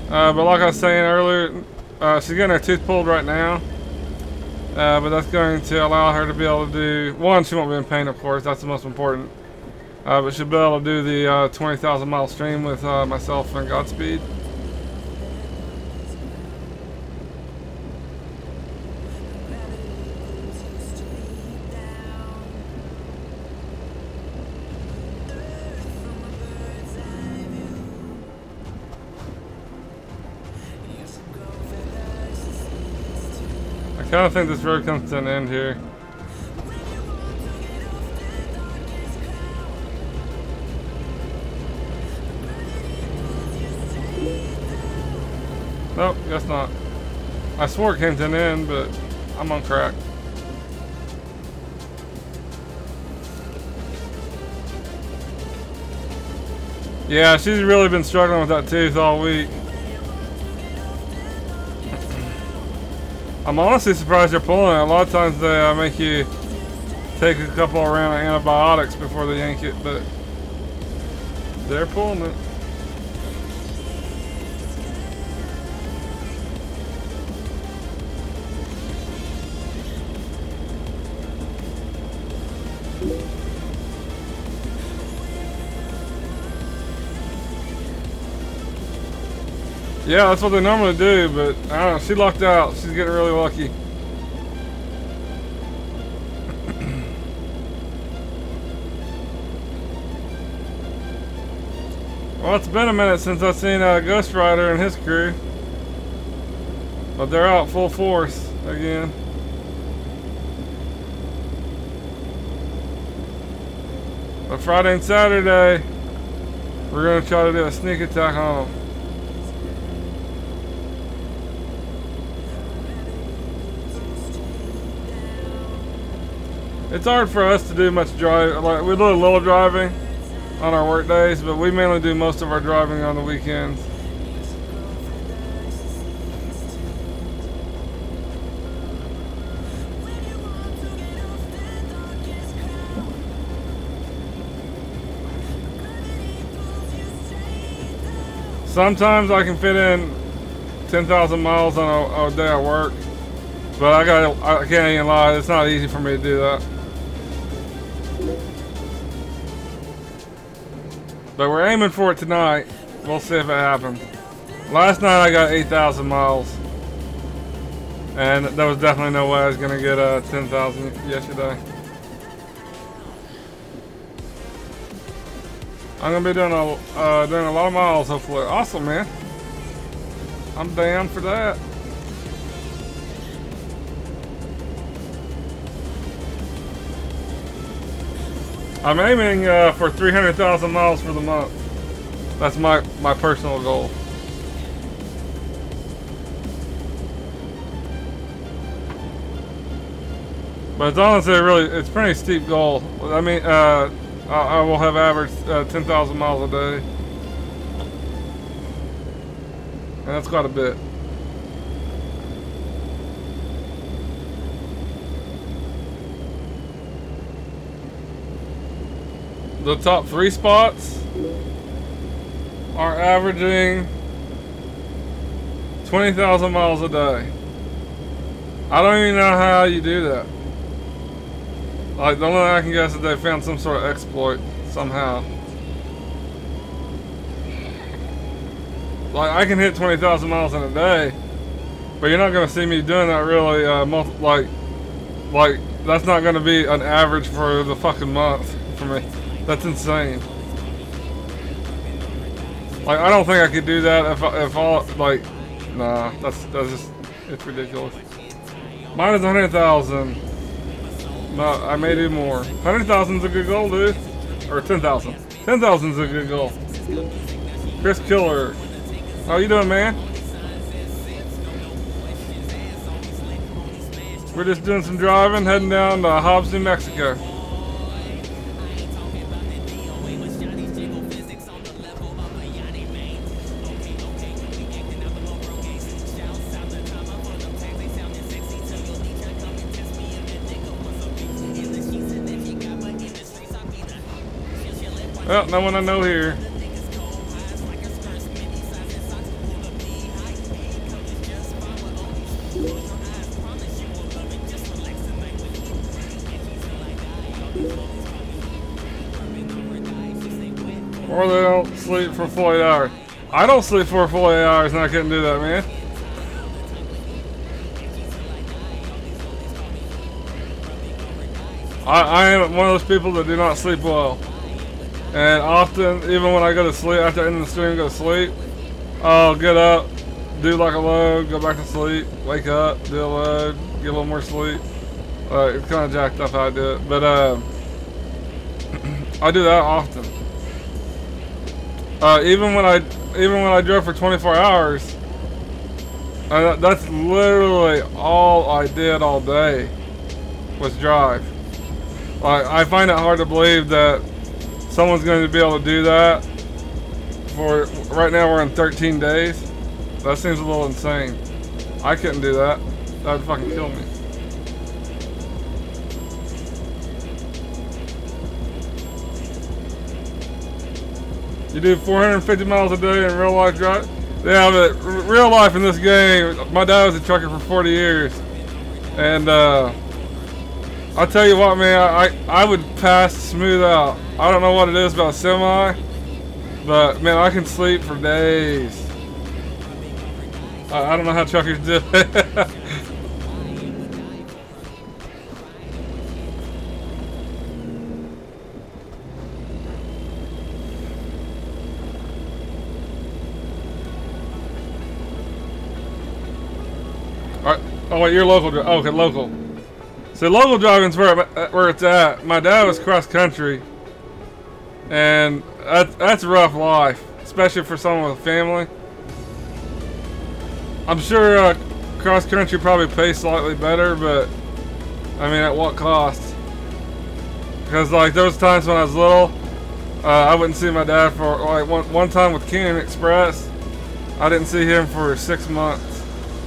S2: But like I was saying earlier, she's getting her tooth pulled right now. But that's going to allow her to be able to do... One, she won't be in pain, of course. That's the most important. But she'll be able to do the 20,000 mile stream with myself and Godspeed. I kind of think this road comes to an end here. Nope, guess not. I swore it came to an end, but I'm on crack. Yeah, she's really been struggling with that tooth all week. I'm honestly surprised they're pulling it. A lot of times they make you take a couple rounds of antibiotics before they yank it, but they're pulling it. Yeah, that's what they normally do, but I don't know. She lucked out. She's getting really lucky. Well, it's been a minute since I've seen Ghost Rider and his crew. But they're out full force again. But Friday and Saturday, we're going to try to do a sneak attack on them. It's hard for us to do much driving. Like, we do a little driving on our work days, but we mainly do most of our driving on the weekends. Sometimes I can fit in 10,000 miles on a day at work, but I can't even lie, it's not easy for me to do that. But we're aiming for it tonight. We'll see if it happens. Last night I got 8,000 miles, and there was definitely no way I was gonna get 10,000 yesterday. I'm gonna be doing a lot of miles, hopefully. Awesome, man. I'm down for that. I'm aiming for 300,000 miles for the month. That's my personal goal. But it's honestly it's a pretty steep goal. I mean, I will have averaged 10,000 miles a day. And that's quite a bit. The top 3 spots are averaging 20,000 miles a day. I don't even know how you do that. Like, the only thing I can guess is they found some sort of exploit somehow. Like, I can hit 20,000 miles in a day, but you're not gonna see me doing that really. Like that's not gonna be an average for the fucking month for me. That's insane. Like, I don't think I could do that if all, like, nah, that's just, it's ridiculous. Mine is 100,000. No, I may do more. 100,000 is a good goal, dude. Or 10,000. 10,000 is a good goal. Chris Killer. How you doing, man? We're just doing some driving, heading down to Hobbs, New Mexico. Well, no one I know here. Or they don't sleep for 48 hours. I don't sleep for 48 hours and I couldn't do that, man. I am one of those people that do not sleep well. And often, even when I go to sleep, after ending the stream, go to sleep, I'll get up, do like a load, go back to sleep, wake up, do a load, get a little more sleep. It's kind of jacked up how I do it, but I do that often. Even when I drove for 24 hours, that's literally all I did all day was drive. Like, I find it hard to believe that someone's going to be able to do that for, right now we're in 13 days. That seems a little insane. I couldn't do that. That would fucking kill me. You do 450 miles a day in real life drive? Yeah, but real life in this game, my dad was a trucker for 40 years. And I'll tell you what, man, I would pass smooth out. I don't know what it is about semi, but man, I can sleep for days. I don't know how truckers do it. Alright. Oh wait, you're local. Oh, okay, local. So local driving's where it's at. My dad was cross country, and that's a rough life, especially for someone with a family. I'm sure cross country probably pays slightly better, but I mean, at what cost? Because like there was times when I was little, I wouldn't see my dad for like one time with Canyon Express. I didn't see him for 6 months.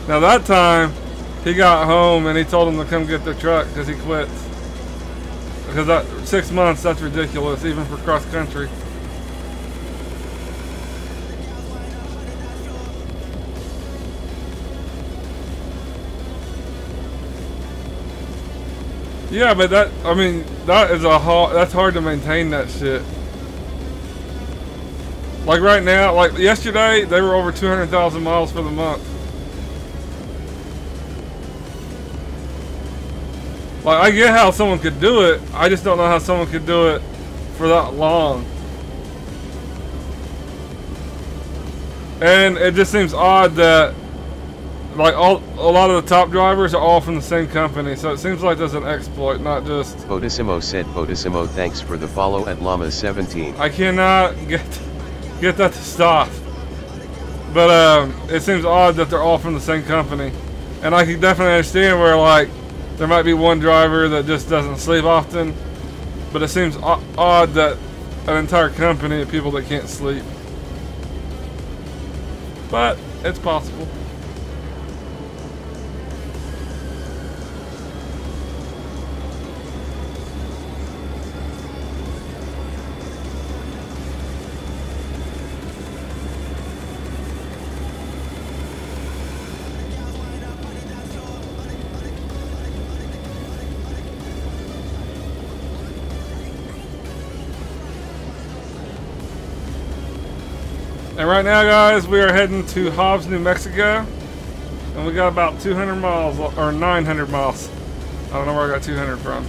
S2: Now that time, he got home and he told him to come get the truck because he quit. Because that 6 months, that's ridiculous, even for cross country. Yeah, but that, I mean, that's hard to maintain that shit. Like right now, like yesterday, they were over 200,000 miles for the month. Like, I get how someone could do it, I just don't know how someone could do it for that long. And it just seems odd that, like, a lot of the top drivers are all from the same company, so it seems like there's an exploit, not just...
S1: Bodissimo said, Bodissimo, thanks for the follow at Llama17.
S2: I cannot get that to stop. But, it seems odd that they're all from the same company. And I can definitely understand where, like, there might be one driver that just doesn't sleep often, but it seems odd that an entire company of people that can't sleep. But it's possible. And right now, guys, we are heading to Hobbs, New Mexico, and we got about 200 miles, or 900 miles. I don't know where I got 200 from.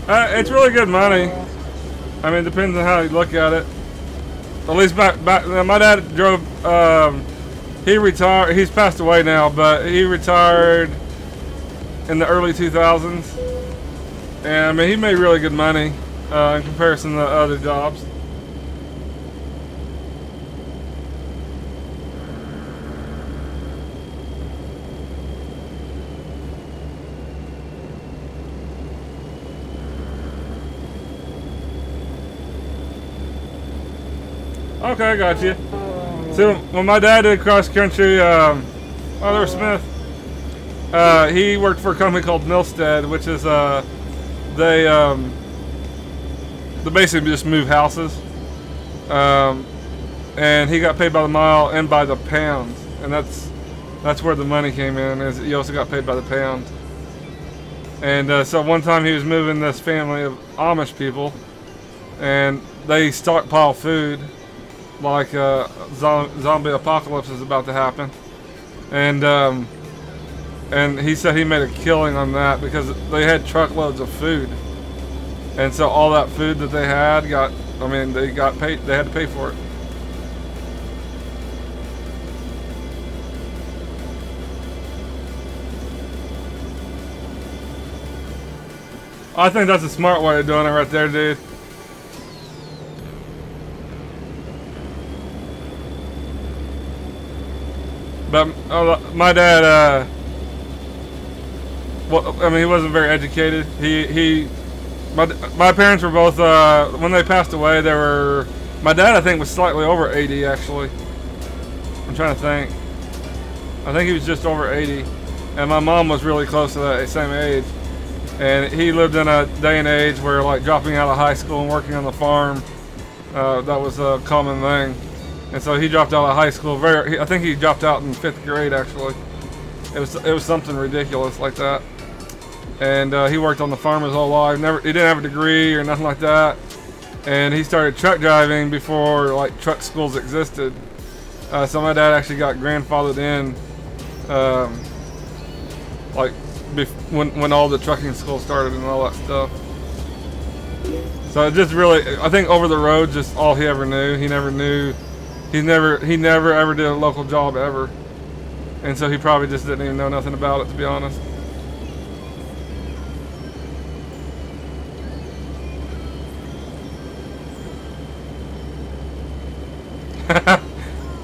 S2: It's really good money. I mean, it depends on how you look at it. At least back my dad drove. He retired. He's passed away now, but he retired in the early 2000s, and I mean, he made really good money in comparison to other jobs. Okay, I got you. So when my dad did cross country, Oliver Smith, he worked for a company called Milstead, which is they basically just move houses, and he got paid by the mile and by the pound, and that's where the money came in. Is he also got paid by the pound. And so one time he was moving this family of Amish people, and they stockpile food like zombie apocalypse is about to happen, and he said he made a killing on that because they had truckloads of food, and so all that food that they had they got paid. They had to pay for it. I think that's a smart way of doing it right there, dude. But my dad, well, I mean, he wasn't very educated. My parents were both, when they passed away, my dad, I think, was slightly over 80, actually. I'm trying to think. I think he was just over 80. And my mom was really close to that same age. And he lived in a day and age where, like, dropping out of high school and working on the farm, that was a common thing. And so he dropped out of high school. I think he dropped out in 5th grade, actually. It was something ridiculous like that. and he worked on the farm his whole life. He didn't have a degree or nothing like that, and he started truck driving before like truck schools existed. So my dad actually got grandfathered in, like when all the trucking schools started and all that stuff. So it just really, I think over the road, just all he ever knew. He never ever did a local job ever. And so he probably just didn't even know nothing about it, to be honest.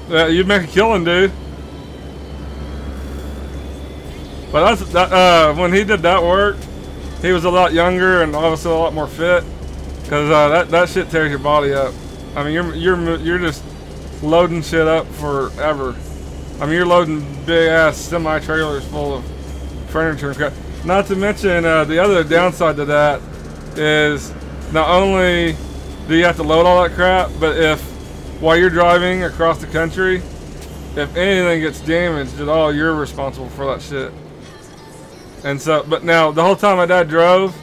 S2: Yeah, you'd make a killing, dude. But when he did that work, he was a lot younger and obviously a lot more fit. Because that shit tears your body up. I mean, you're just loading shit up forever. I mean, you're loading big ass semi trailers full of furniture and crap. Not to mention the other downside to that is not only do you have to load all that crap, but if while you're driving across the country, if anything gets damaged at all, you're responsible for that shit. And so, but now the whole time my dad drove,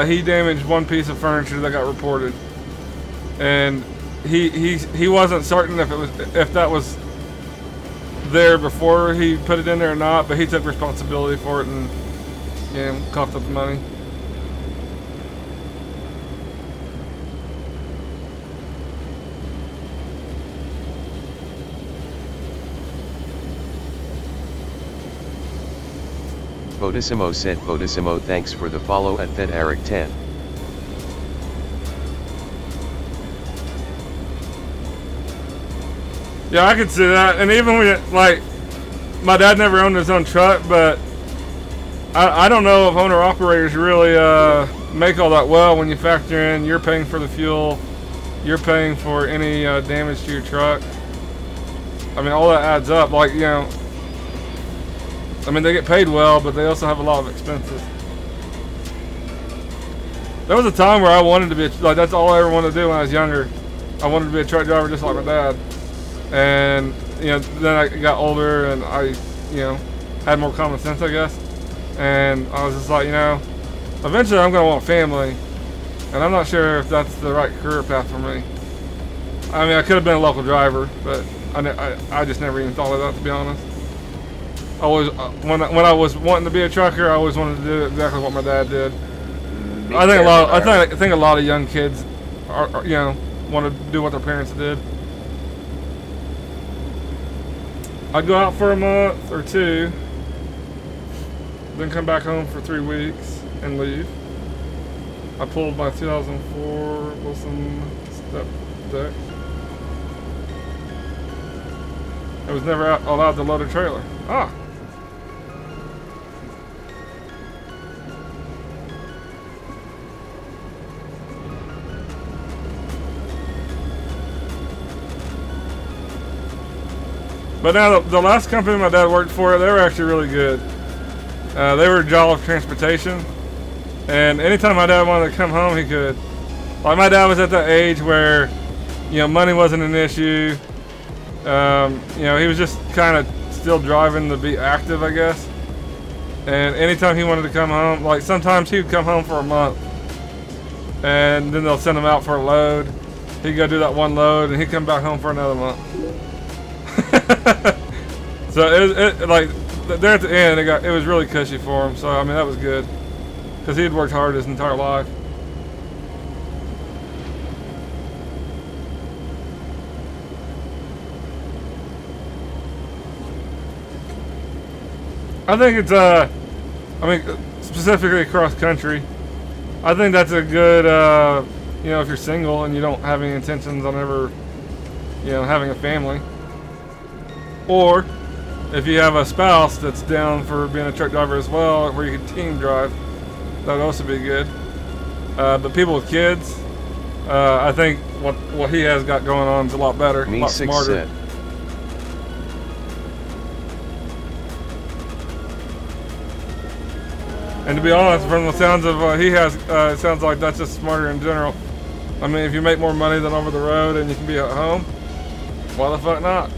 S2: he damaged one piece of furniture that got reported, and he wasn't certain if that was there before he put it in there or not, but he took responsibility for it and, you know, coughed up the money.
S1: Bodissimo said, Bodissimo, thanks for the follow at Fed Eric 10.
S2: Yeah, I could see that. And even when, like, my dad never owned his own truck, but I don't know if owner-operators really make all that well when you factor in you're paying for the fuel, you're paying for any damage to your truck. I mean, all that adds up. Like, you know, I mean, they get paid well, but they also have a lot of expenses. There was a time where I wanted to be, like, that's all I ever wanted to do when I was younger. I wanted to be a truck driver just like my dad. And, you know, then I got older and I, you know, had more common sense, I guess. And I was just like, you know, eventually I'm going to want a family. And I'm not sure if that's the right career path for me. I mean, I could have been a local driver, but I just never even thought of that, to be honest. I always, when I was wanting to be a trucker, I always wanted to do exactly what my dad did. I think a lot of young kids are you know, want to do what their parents did. I'd go out for a month or two, then come back home for 3 weeks and leave. I pulled my 2004 Wilson step deck. I was never allowed to load a trailer. Ah. But now the last company my dad worked for, they were actually really good. They were Jolliffe Transportation, and anytime my dad wanted to come home, he could. Like, my dad was at that age where, you know, money wasn't an issue. You know, he was just kind of still driving to be active, I guess. And anytime he wanted to come home, like sometimes he would come home for a month, and then they'll send him out for a load. He'd go do that one load, and he'd come back home for another month. So it like there at the end, it was really cushy for him. So I mean, that was good because he had worked hard his entire life. I think it's I mean, specifically cross country, I think that's a good you know, if you're single and you don't have any intentions on ever, you know, having a family. Or if you have a spouse that's down for being a truck driver as well, where you can team drive, that would also be good. But people with kids, I think what he has got going on is a lot better, a lot smarter. And to be honest, from the sounds of what he has, it sounds like that's just smarter in general. I mean, if you make more money than over the road and you can be at home, why the fuck not?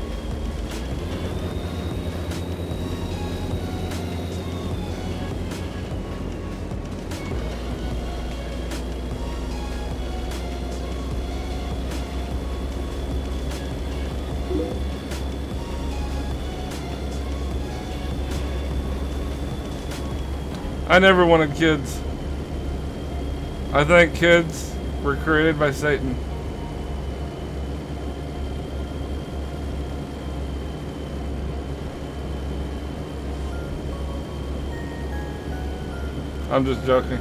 S2: I never wanted kids. I think kids were created by Satan. I'm just joking.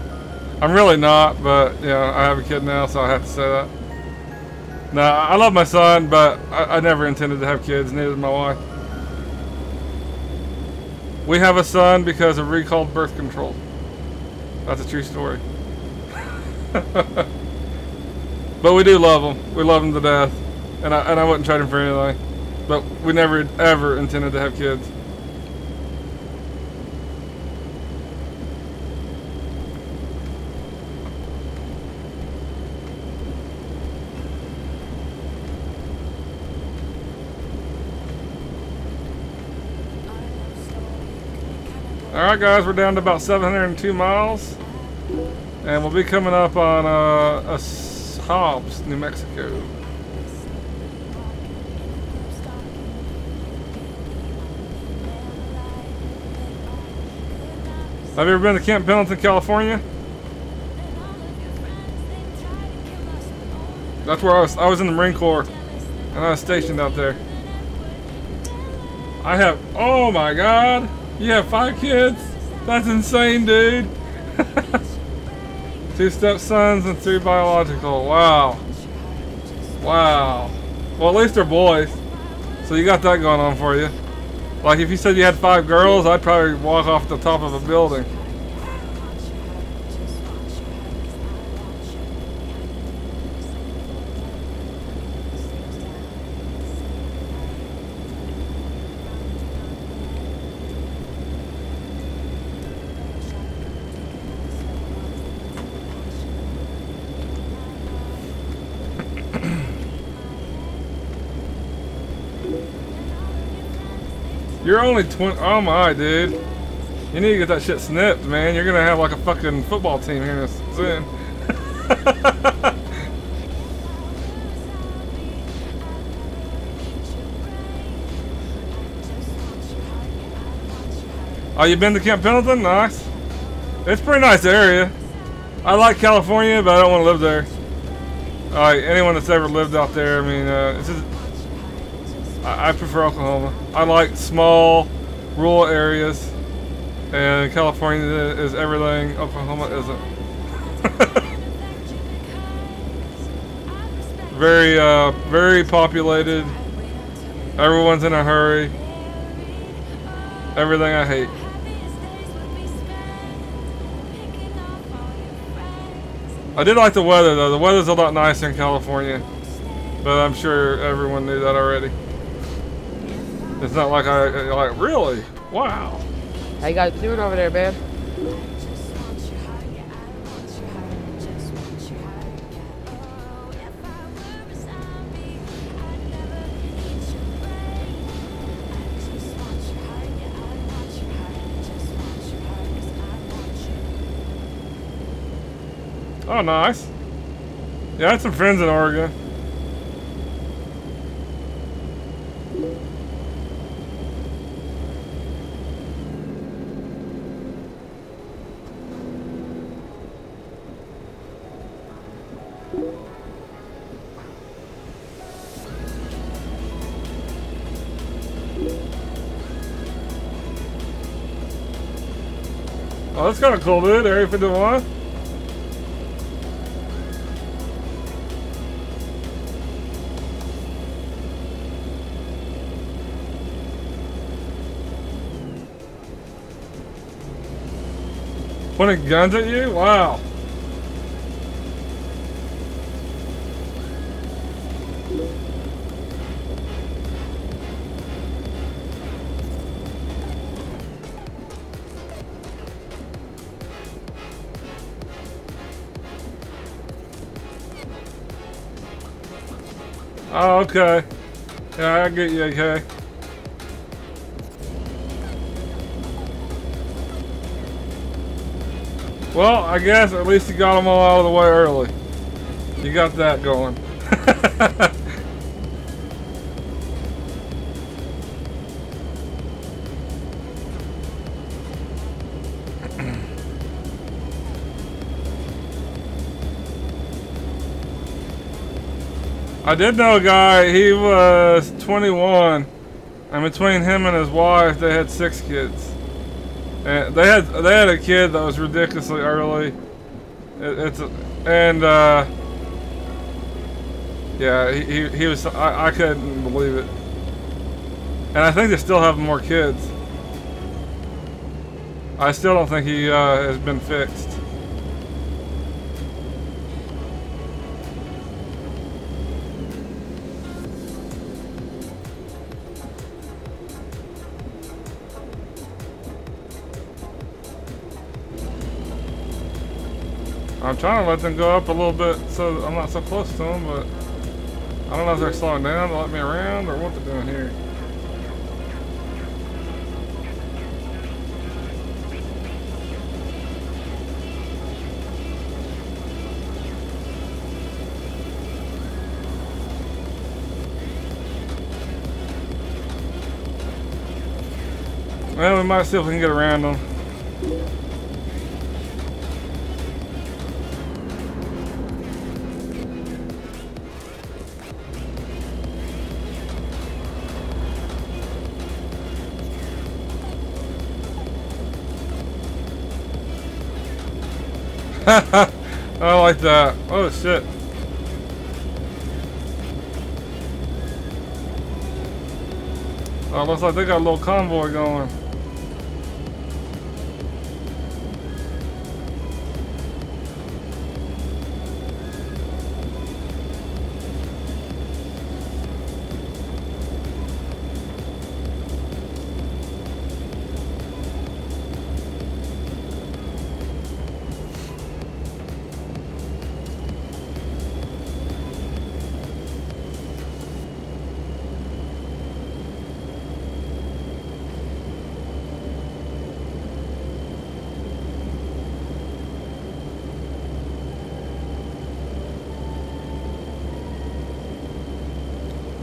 S2: I'm really not, but you know, I have a kid now, so I have to say that. No, I love my son, but I never intended to have kids, neither did my wife. We have a son because of recalled birth control. That's a true story. But we do love him. We love him to death. And I wouldn't trade him for anything. But we never ever intended to have kids. Alright guys, we're down to about 702 miles. And we'll be coming up on Hobbs, New Mexico. Have you ever been to Camp Pendleton, California? That's where I was in the Marine Corps. And I was stationed out there. I have, oh my god! You have 5 kids? That's insane, dude. 2 stepsons and 3 biological. Wow. Wow. Well, at least they're boys. So you got that going on for you. Like if you said you had 5 girls, I'd probably walk off the top of a building. You're only 20. Oh my, dude. You need to get that shit snipped, man. You're gonna have like a fucking football team here soon. Oh, you been to Camp Pendleton? Nice. It's a pretty nice area. I like California, but I don't want to live there. Alright, anyone that's ever lived out there, I mean, it's just, I prefer Oklahoma. I like small, rural areas, and California is everything Oklahoma isn't. Very populated. Everyone's in a hurry. Everything I hate. I did like the weather though. The weather's a lot nicer in California, but I'm sure everyone knew that already. It's not like like, really? Wow.
S4: How you guys doing over there, man?
S2: Oh, nice. Yeah, I had some friends in Oregon. Oh, that's kind of cool, dude. Area 51. Pointing guns at you? Wow. Oh, okay. Yeah, I get you, okay. Well, I guess at least you got them all out of the way early. You got that going. I did know a guy, he was 21, and between him and his wife, they had 6 kids. And they had a kid that was ridiculously early. Yeah, he was, I couldn't believe it. And I think they still have more kids. I still don't think he has been fixed. I'm trying to let them go up a little bit so I'm not so close to them, but I don't know if they're slowing down to let me around or what they're doing here. Well, we might see if we can get around them. I like that. Oh shit. Oh, looks like they got a little convoy going.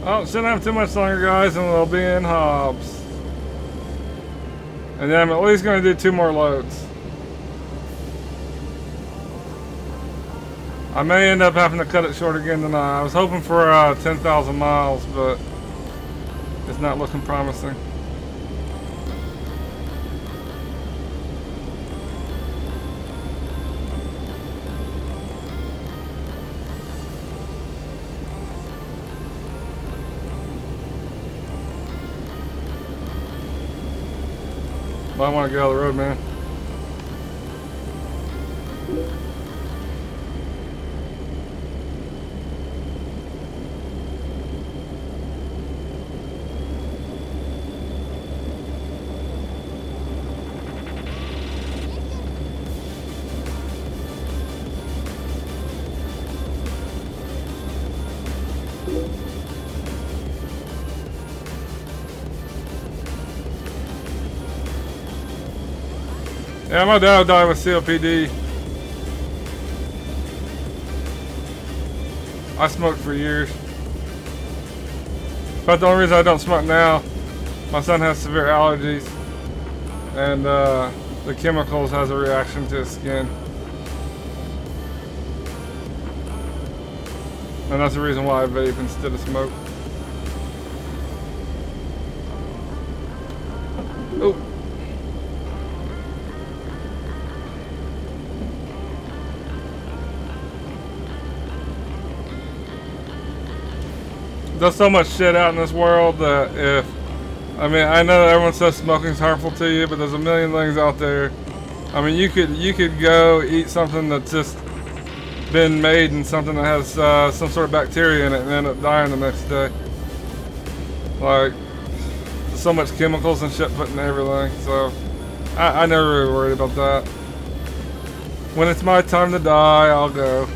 S2: Oh, shouldn't have too much longer, guys, and we'll be in Hobbs. And then I'm at least going to do 2 more loads. I may end up having to cut it short again tonight. I was hoping for 10,000 miles, but it's not looking promising. Might want to get out of the road, man. Yeah, my dad died with COPD. I smoked for years. But the only reason I don't smoke now, my son has severe allergies. And the chemicals has a reaction to his skin. And that's the reason why I vape instead of smoke. Oh. There's so much shit out in this world that I know that everyone says smoking's harmful to you, but there's a million things out there. I mean, you could go eat something that's just been made in something that has some sort of bacteria in it and end up dying the next day. Like, there's so much chemicals and shit put in everything, so I never really worried about that. When it's my time to die, I'll go.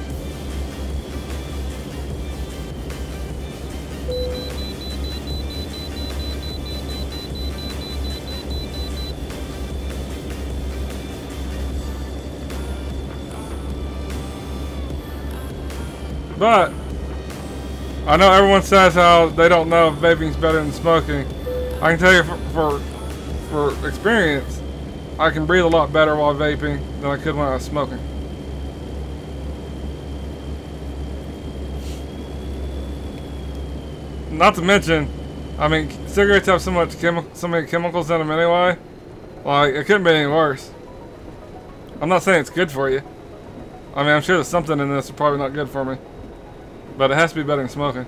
S2: But I know everyone says how they don't know if vaping's better than smoking. I can tell you for experience, I can breathe a lot better while vaping than I could when I was smoking. not to mention, I mean, cigarettes have so many chemicals in them anyway. Like, it couldn't be any worse. I'm not saying it's good for you. I mean, I'm sure there's something in this that's probably not good for me. But it has to be better than smoking.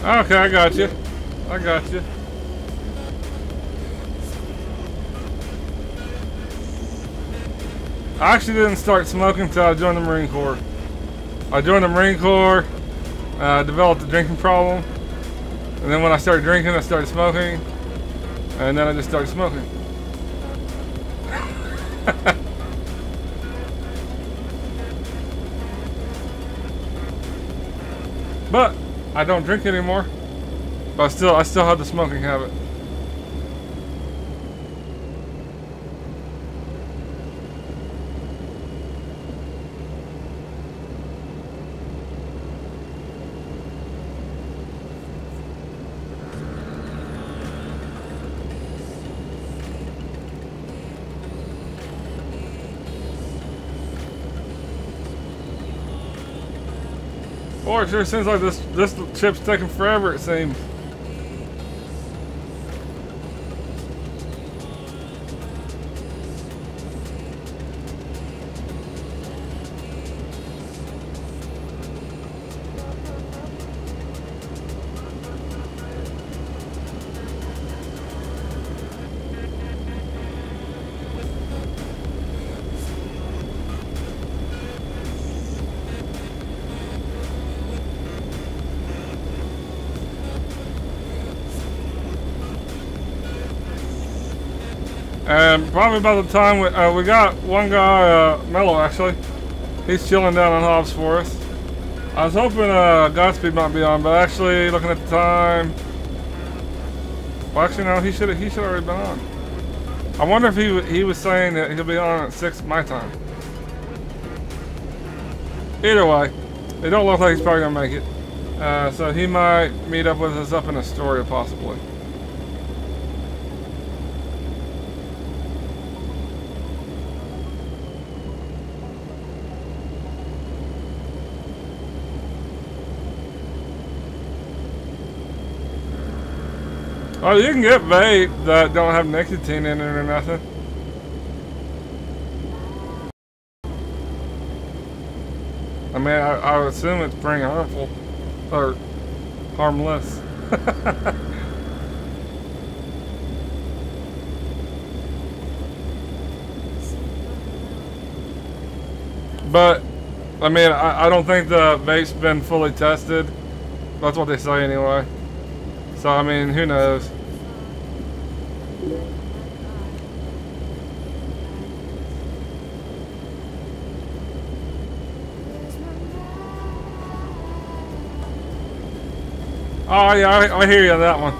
S2: Okay, I got you. I got you. I actually didn't start smoking until I joined the Marine Corps. I joined the Marine Corps, developed a drinking problem, and then when I started drinking, I started smoking, and then I just started smoking. But I don't drink anymore. But I still have the smoking habit. Boy, it sure seems like this chip's taking forever, it seems. And probably by the time we got one guy, Mello actually, he's chilling down on Hobbs for us. I was hoping Godspeed might be on, but actually looking at the time, well actually no, he should already been on. I wonder if he was saying that he'll be on at 6 my time. Either way, it don't look like he's probably gonna make it. So he might meet up with us up in Astoria possibly. Oh, you can get vape that don't have nicotine in it or nothing. I mean, I would assume it's pretty harmful. Or harmless. But, I mean, I don't think the vape's been fully tested. That's what they say anyway. So, I mean, who knows? Oh, yeah, I hear you on that one.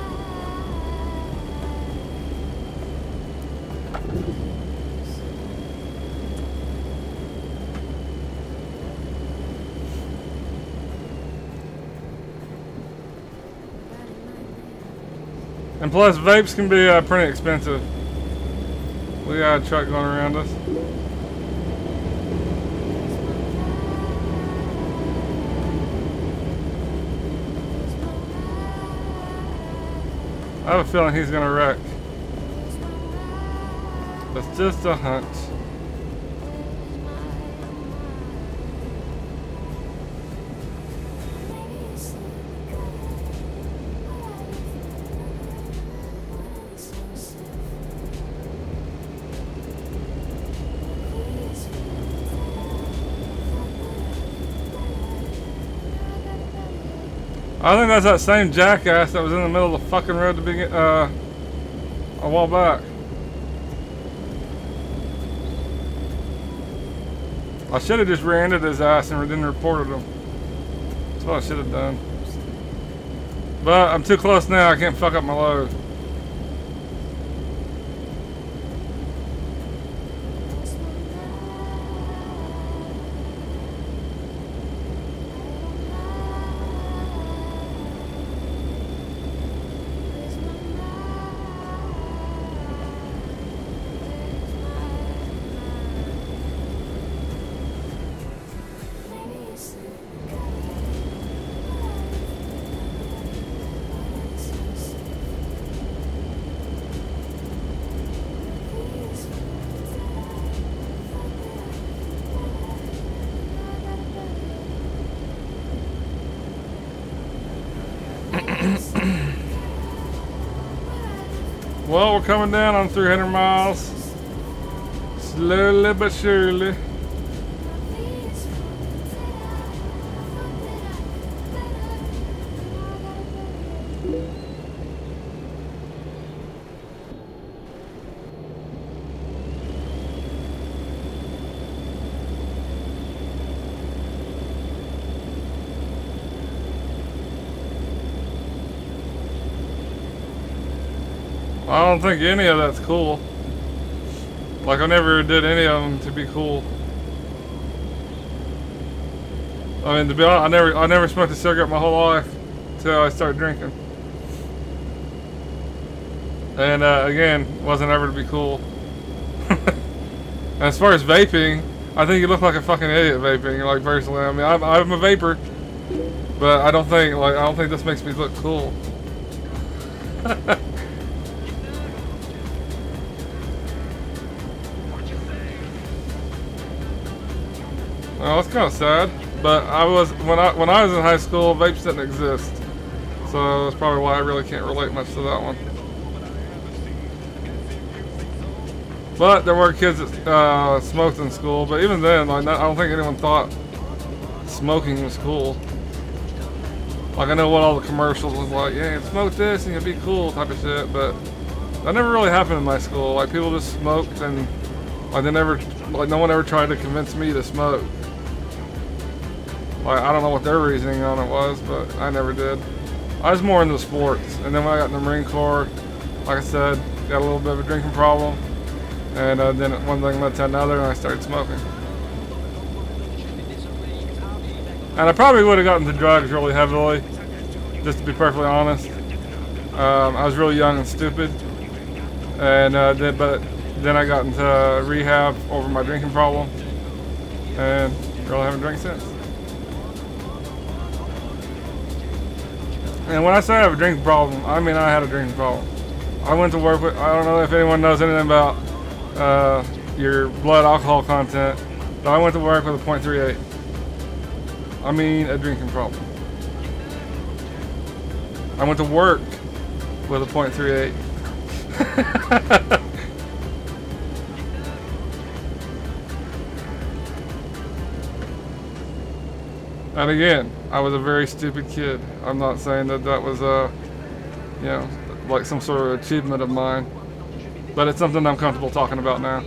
S2: And plus, vapes can be pretty expensive. We got a truck going around us. I have a feeling he's gonna wreck. That's just a hunch. I think that's that same jackass that was in the middle of the fucking road to begin, a while back. I should have just ran into his ass and then reported him. That's what I should have done. But I'm too close now, I can't fuck up my load. Well, we're coming down on 300 miles. Slowly but surely. I don't think any of that's cool. Like, I never did any of them to be cool. I mean, to be honest, I never smoked a cigarette my whole life until I started drinking. And again, wasn't ever to be cool. As far as vaping, I think you look like a fucking idiot vaping. Like, personally, I mean, I'm a vapor, but I don't think this makes me look cool. Well, it's kind of sad, but when I was in high school, vapes didn't exist, so that's probably why I really can't relate much to that one. But there were kids that smoked in school, but even then, like, I don't think anyone thought smoking was cool. Like, I know what all the commercials was like, yeah, smoke this and you'll be cool type of shit, but that never really happened in my school. Like, people just smoked and like no one ever tried to convince me to smoke. Like, I don't know what their reasoning on it was, but I never did. I was more into sports, and then when I got in the Marine Corps, like I said, got a little bit of a drinking problem, and then one thing led to another, and I started smoking. And I probably would have gotten into drugs really heavily, just to be perfectly honest. I was really young and stupid, and but then I got into rehab over my drinking problem, and really haven't drank since. And when I say I have a drinking problem, I mean I had a drinking problem. I went to work with, I don't know if anyone knows anything about your blood alcohol content, but I went to work with a .38. I mean a drinking problem. I went to work with a .38. And again, I was a very stupid kid. I'm not saying that that was you know, like some sort of achievement of mine, but it's something I'm comfortable talking about now.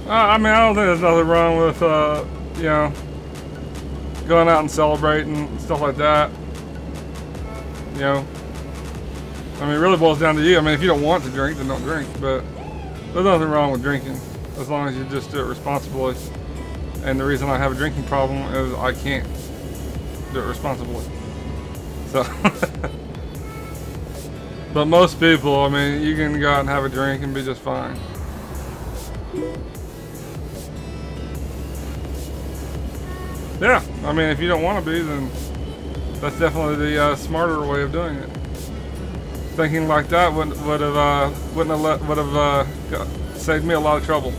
S2: I mean, I don't think there's nothing wrong with, you know, going out and celebrating and stuff like that. You know, I mean, it really boils down to you. I mean, if you don't want to drink, then don't drink, but there's nothing wrong with drinking. as long as you just do it responsibly. And the reason I have a drinking problem is I can't do it responsibly. So, but most people, I mean, you can go out and have a drink and be just fine. Yeah, I mean, if you don't want to be, then that's definitely the smarter way of doing it. Thinking like that would have saved me a lot of trouble.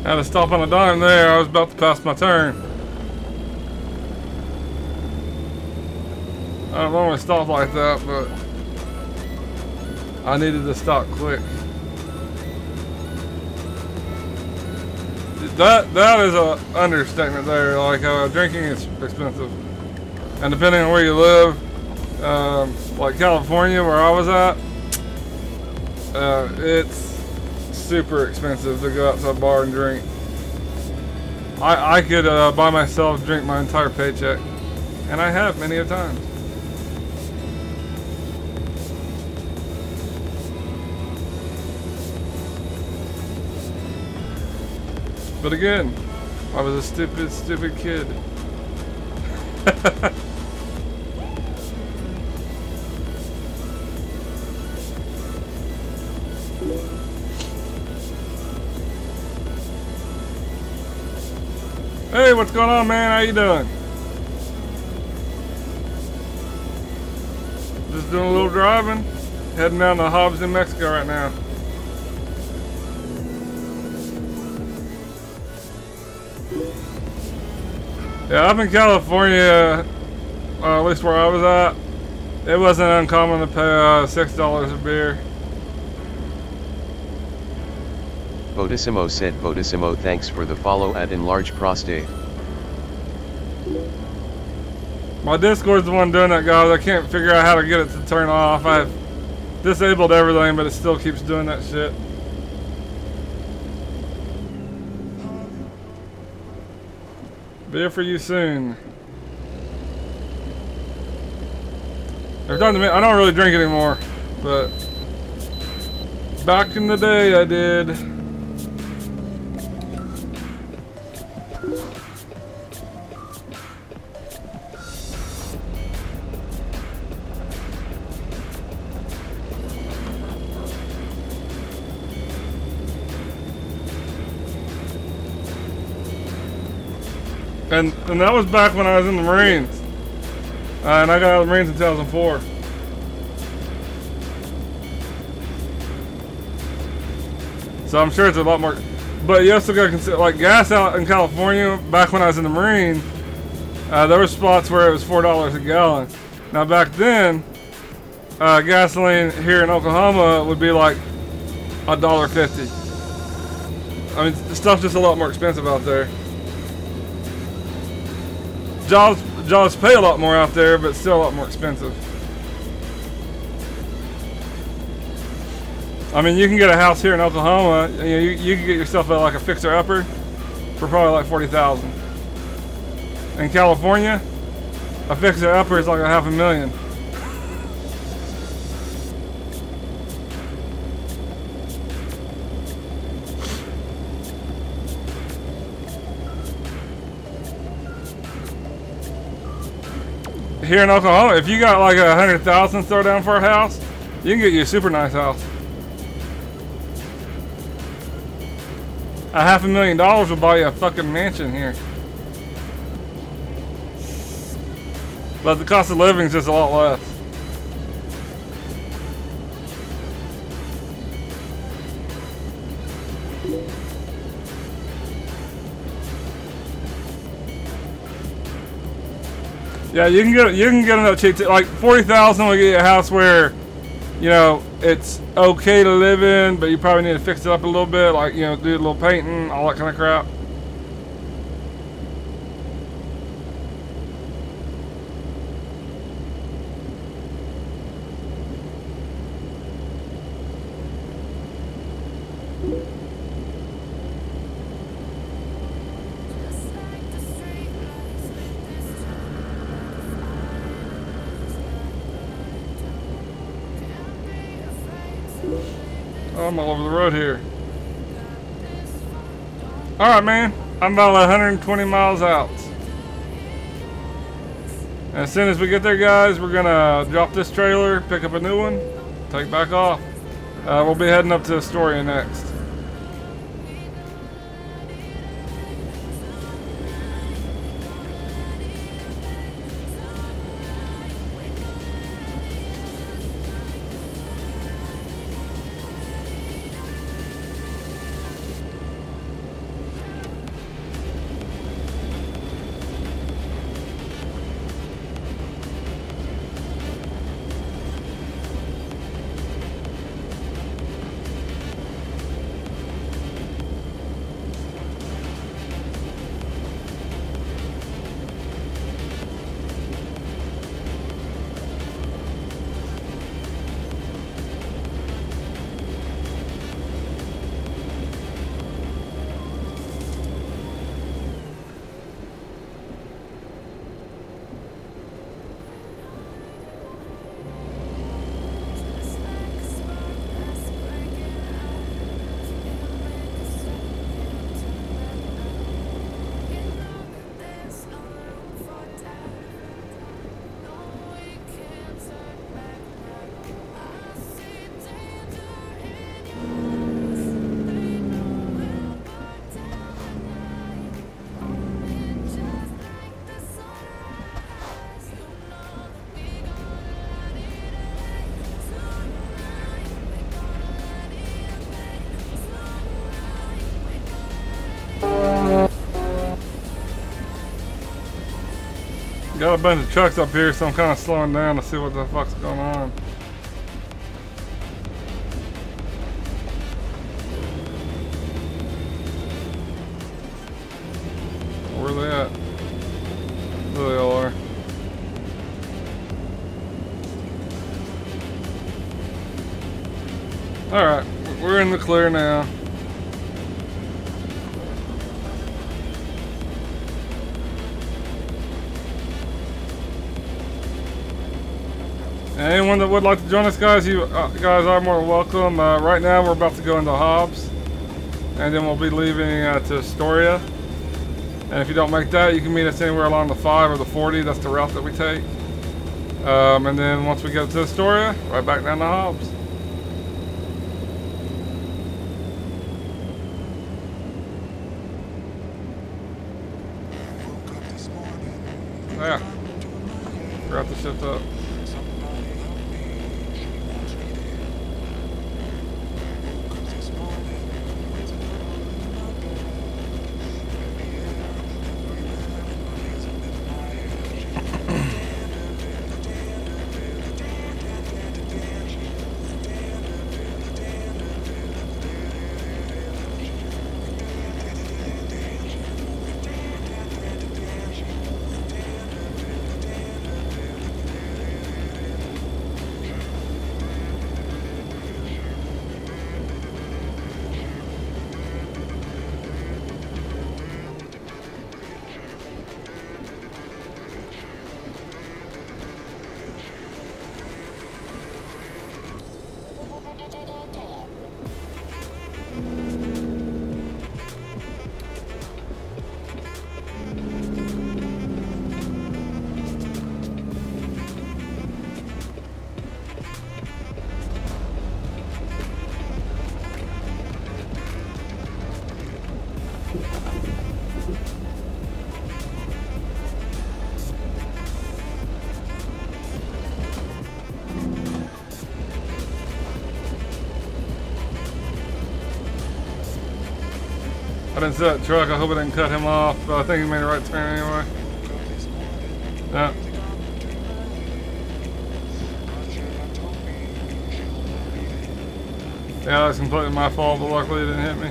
S2: Had to stop on a dime there. I was about to pass my turn. I don't normally stop like that, but I needed to stop quick. That is a understatement there. Like drinking is expensive, and depending on where you live, like California, where I was at, it's super expensive to go out to a bar and drink. I could buy myself drink my entire paycheck, and I have many a times. But again, I was a stupid kid. Hey, what's going on, man? How you doing? Just doing a little driving. Heading down to Hobbs in Mexico right now. Yeah, up in California, at least where I was at, it wasn't uncommon to pay $6 a beer.
S1: Bodissimo said, Bodissimo, thanks for the follow at Enlarge Prostate.
S2: My Discord's the one doing that, guys. I can't figure out how to get it to turn off. I've disabled everything, but it still keeps doing that shit. Beer for you soon. They're done to me. I don't really drink anymore, but back in the day I did. And that was back when I was in the Marines. And I got out of the Marines in 2004. So I'm sure it's a lot more. But you also got to consider, like, gas out in California, back when I was in the Marine, there were spots where it was $4 a gallon. Now back then, gasoline here in Oklahoma would be like $1.50. I mean, stuff's just a lot more expensive out there. Jobs pay a lot more out there, but still a lot more expensive. I mean, you can get a house here in Oklahoma. You can get yourself like a fixer-upper for probably like $40,000. In California, a fixer-upper is like $500,000. Here in Oklahoma, if you got like $100,000 throw down for a house, you can get you a super nice house. $500,000 will buy you a fucking mansion here. But the cost of living is just a lot less. Yeah, you can get enough cheap. Like $40,000 will get you a house where, you know, it's okay to live in, but you probably need to fix it up a little bit, like, you know, do a little painting, all that kind of crap. I'm all over the road here. Alright, man. I'm about 120 miles out. And as soon as we get there, guys, we're gonna drop this trailer, pick up a new one, take back off. We'll be heading up to Astoria next. Got a bunch of trucks up here, so I'm kind of slowing down to see what the fuck's going on. Where are they at? There they all are. Alright, we're in the clear now. Anyone that would like to join us, guys, you guys are more than welcome. Right now, we're about to go into Hobbs, and then we'll be leaving to Astoria. And if you don't make that, you can meet us anywhere along the 5 or the 40. That's the route that we take. And then once we get to Astoria, right back down to Hobbs. Yeah, forgot to shift up. I didn't see that truck. I hope it didn't cut him off, but I think he made a right turn anyway. Yeah. Yeah, that's completely my fault, but luckily it didn't hit me.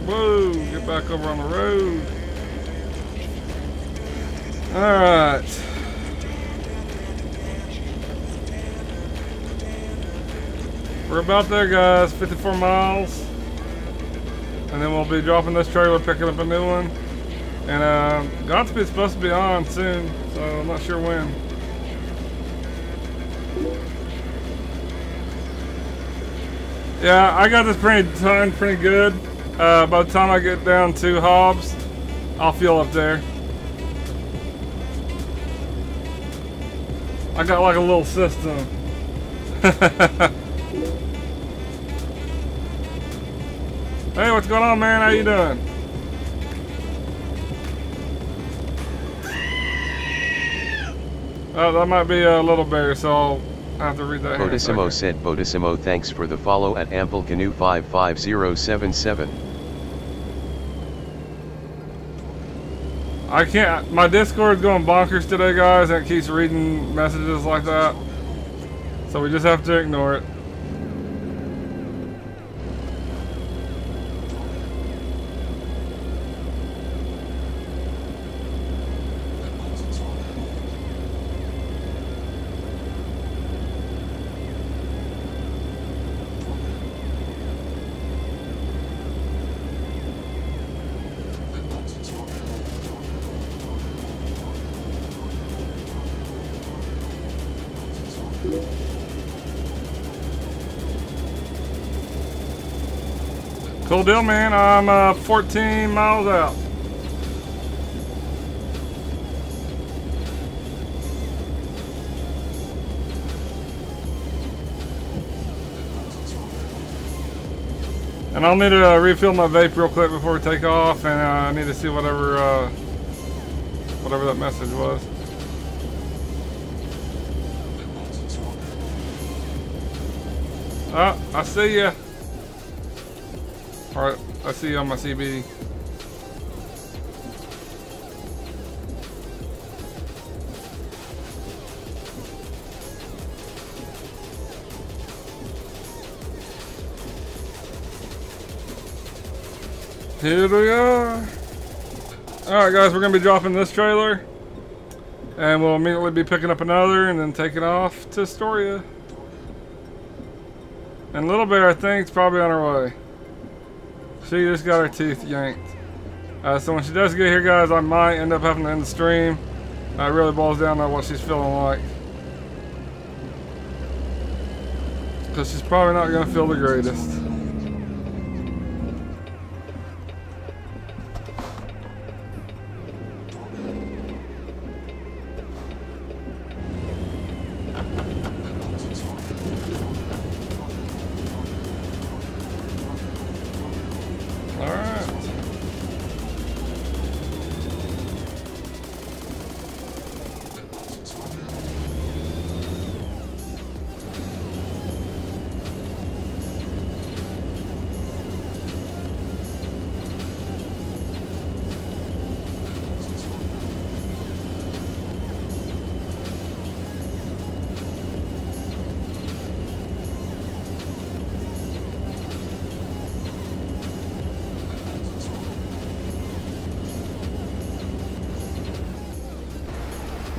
S2: Whoa, get back over on the road. Alright. We're about there, guys. 54 miles. and then we'll be dropping this trailer, picking up a new one. And Godspeed's supposed to be on soon, so I'm not sure when. Yeah, I got this timed pretty good. By the time I get down to Hobbs, I'll fuel up there. I got like a little system. Hey, what's going on, man? How you doing? Oh, that might be a little bear, so I'll have to read that here.
S1: Bodissimo said, Bodissimo, thanks for the follow at Ample Canoe 55077.
S2: I can't, my Discord's going bonkers today, guys, and it keeps reading messages like that. So we just have to ignore it. Cool deal, man. I'm 14 miles out. And I'll need to refill my vape real quick before we take off, and I need to see whatever that message was. I see ya. Alright, I see you on my CB. Here we are. Alright guys, we're going to be dropping this trailer. And we'll immediately be picking up another and then taking off to Astoria. And Little Bear, I think, is probably on her way. She just got her teeth yanked. So when she does get here, guys, I might end up having to end the stream. It really boils down to what she's feeling like. Because she's probably not going to feel the greatest.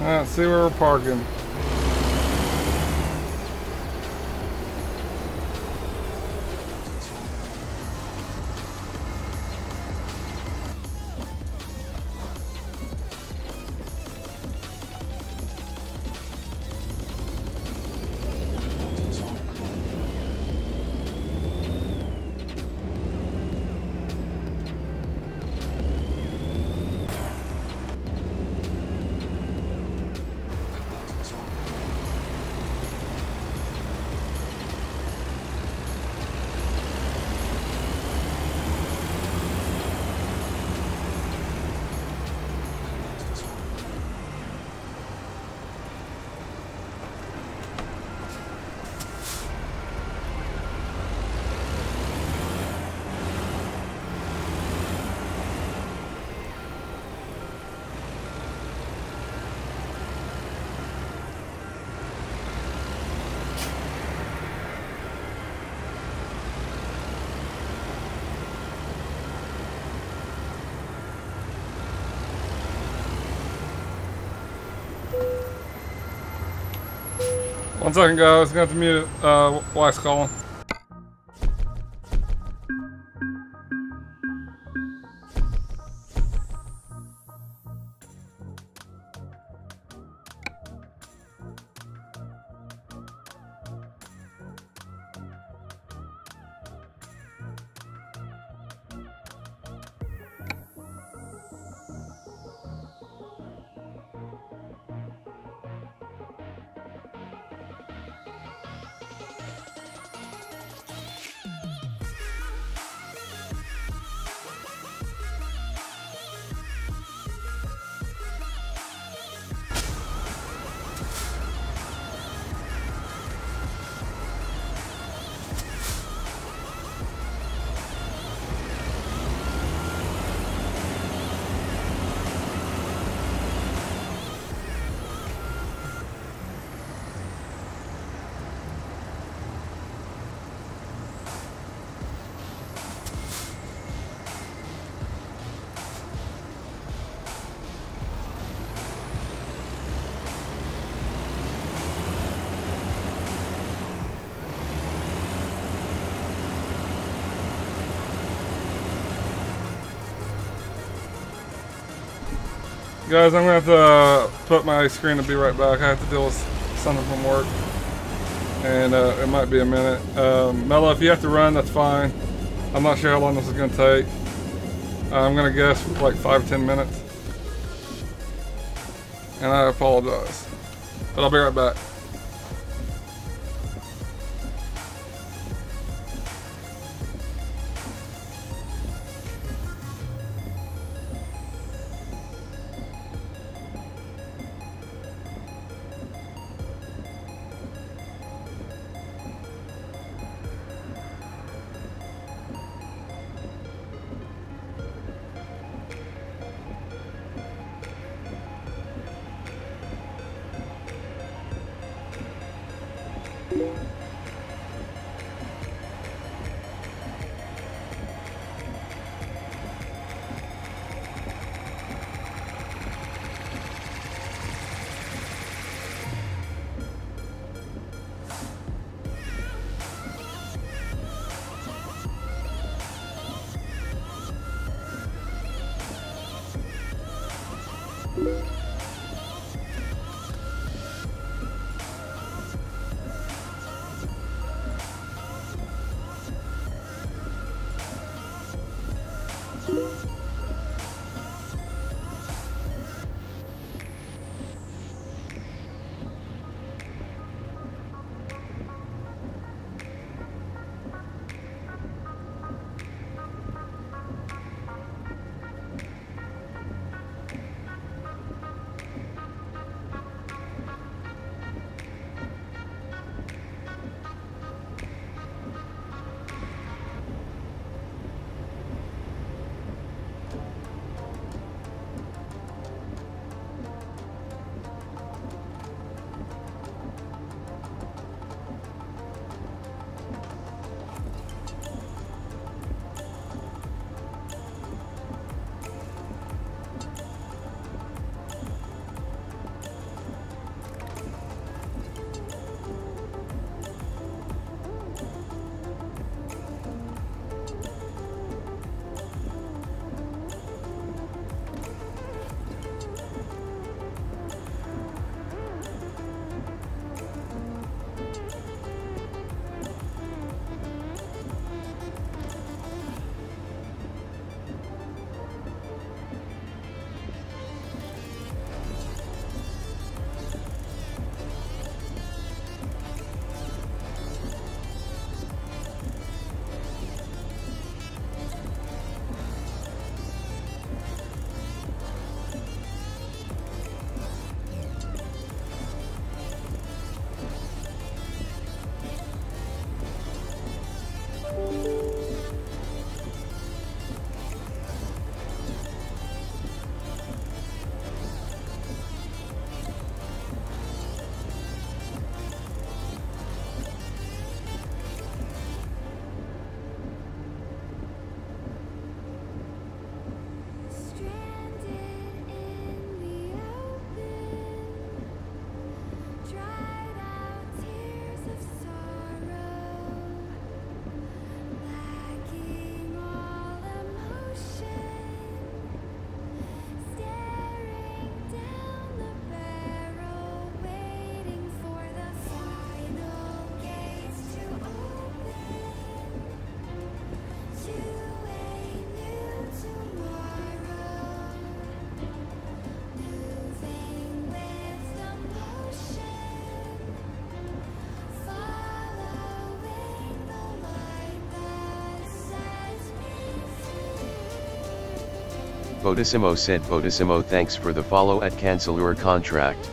S2: Let's see where we're parking. One second, guys. Gonna have to mute it. Wife's calling. Guys, I'm going to have to put my screen and be right back. I have to deal with something from work. And it might be a minute. Mello, if you have to run, that's fine. I'm not sure how long this is going to take. I'm going to guess like 5-10 minutes. And I apologize. But I'll be right back.
S1: Bodissimo said Bodissimo thanks for the follow at cancel your contract.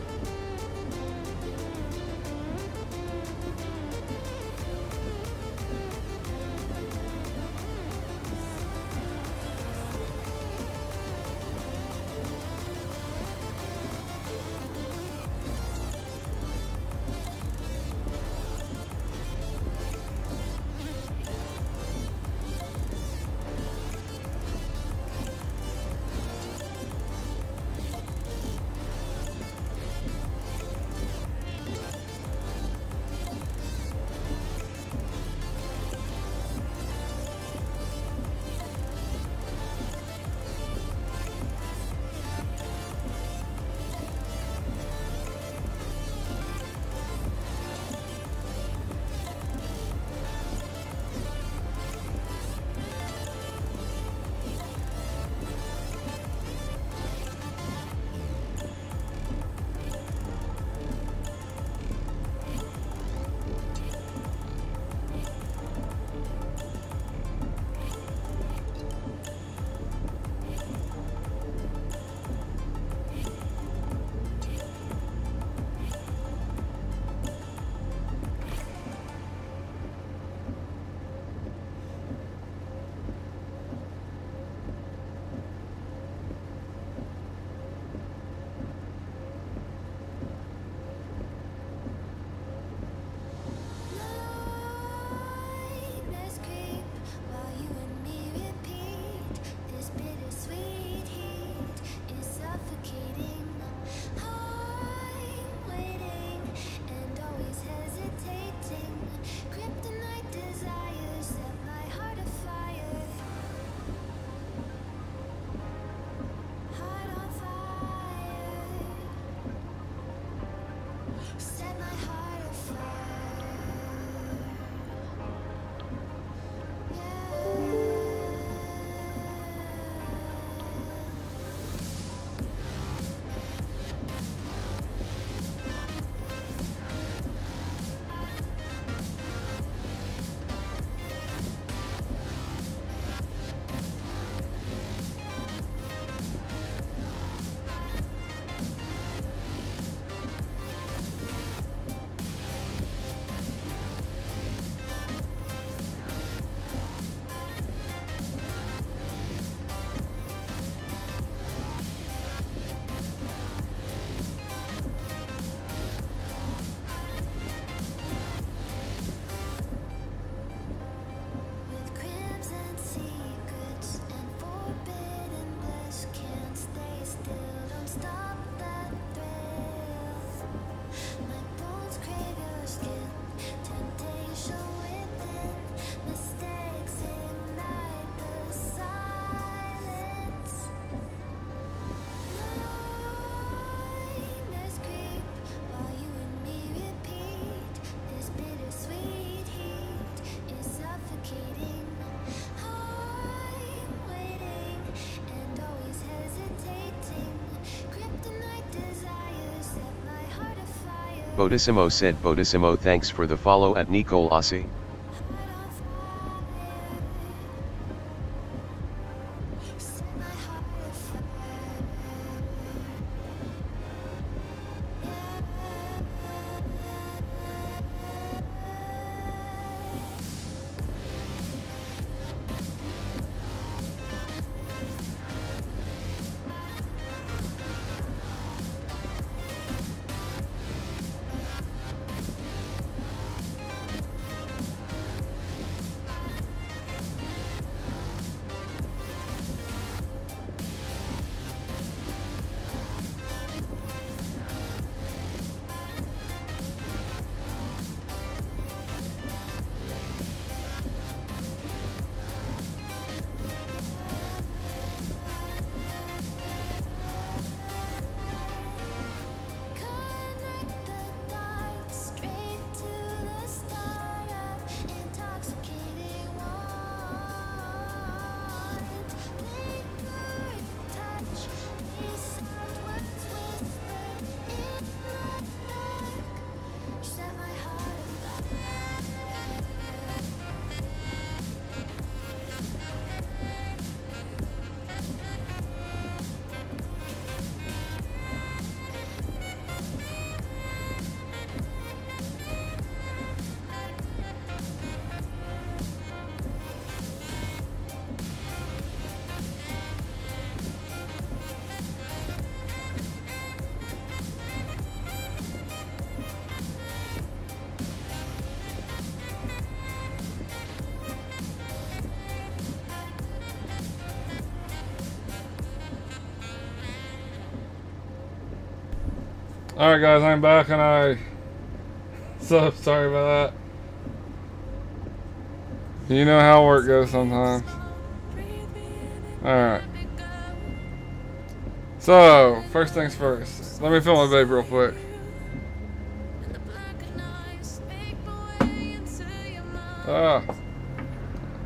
S1: Bodissimo said Bodissimo, thanks for the follow at Nicole Ossi.
S2: Alright guys, I'm back and so sorry about that. You know how work goes sometimes. Alright. So, first things first. Let me fill my vape real quick.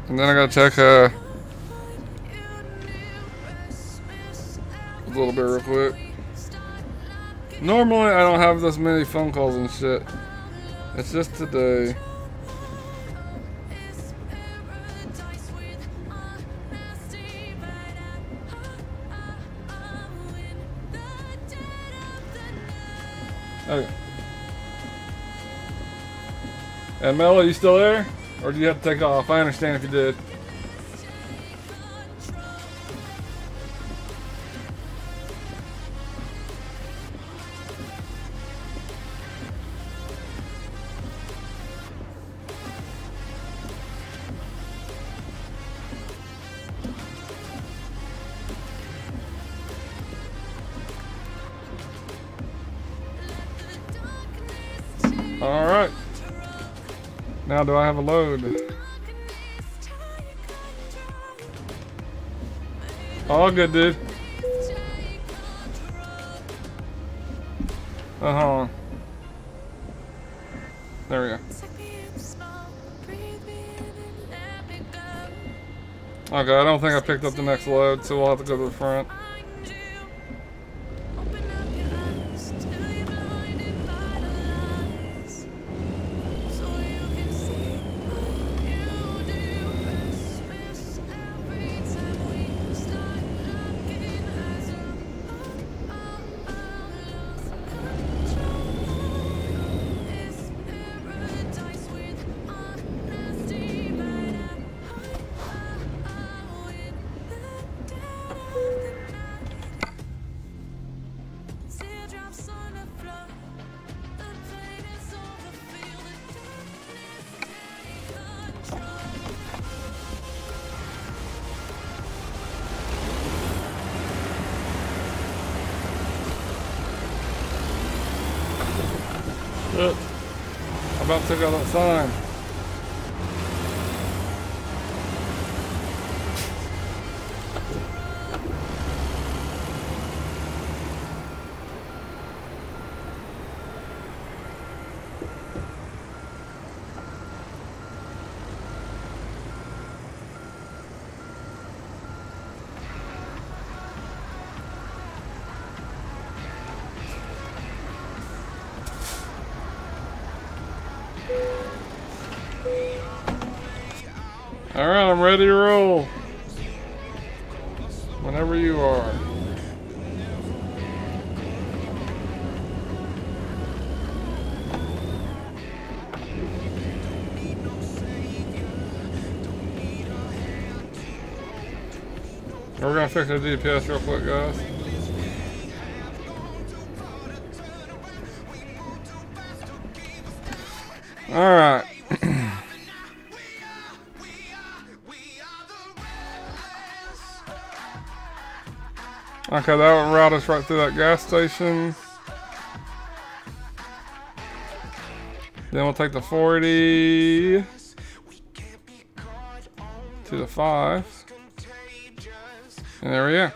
S2: And then I gotta check a little bit real quick. Normally I don't have this many phone calls and shit. It's just today. Okay. And Mello, you still there? Or do you have to take off? I understand if you did. Alright. Now do I have a load? All good, dude. Uh-huh. There we go. Okay, I don't think I picked up the next load, so we'll have to go to the front. I'm about to take out that sign. Alright, I'm ready to roll. Whenever you are. We're gonna fix our DPS real quick, guys. Alright. Okay, that will route us right through that gas station. Then we'll take the 40 to the 5. And there we go.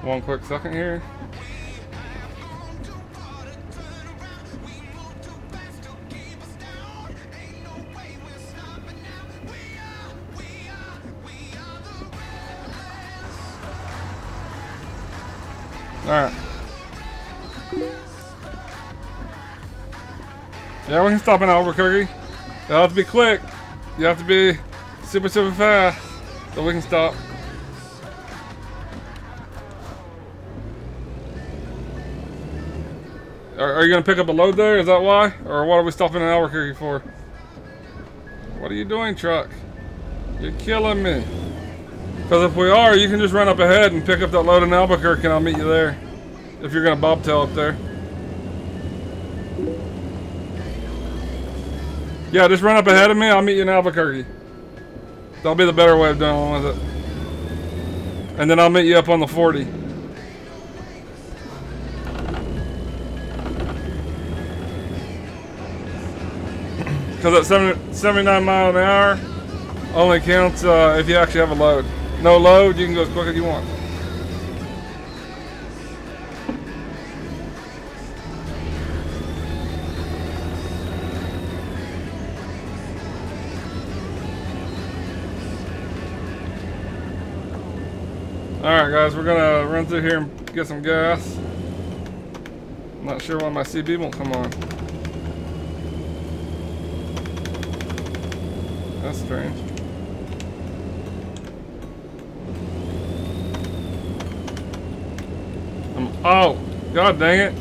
S2: One quick second here. Alright. Yeah, we can stop in Albuquerque. You have to be quick. You have to be super, super fast. So we can stop. Are you going to pick up a load there? Is that why? Or what are we stopping in Albuquerque for? What are you doing, truck? You're killing me. Because if we are, you can just run up ahead and pick up that load in Albuquerque and I'll meet you there. If you're going to bobtail up there. Yeah, just run up ahead of me, I'll meet you in Albuquerque. That'll be the better way of dealing with it. And then I'll meet you up on the 40. Because that 79 miles an hour only counts if you actually have a load. No load, you can go as quick as you want. Alright guys, we're gonna run through here and get some gas. I'm not sure why my CB won't come on. That's strange. Oh, god dang it.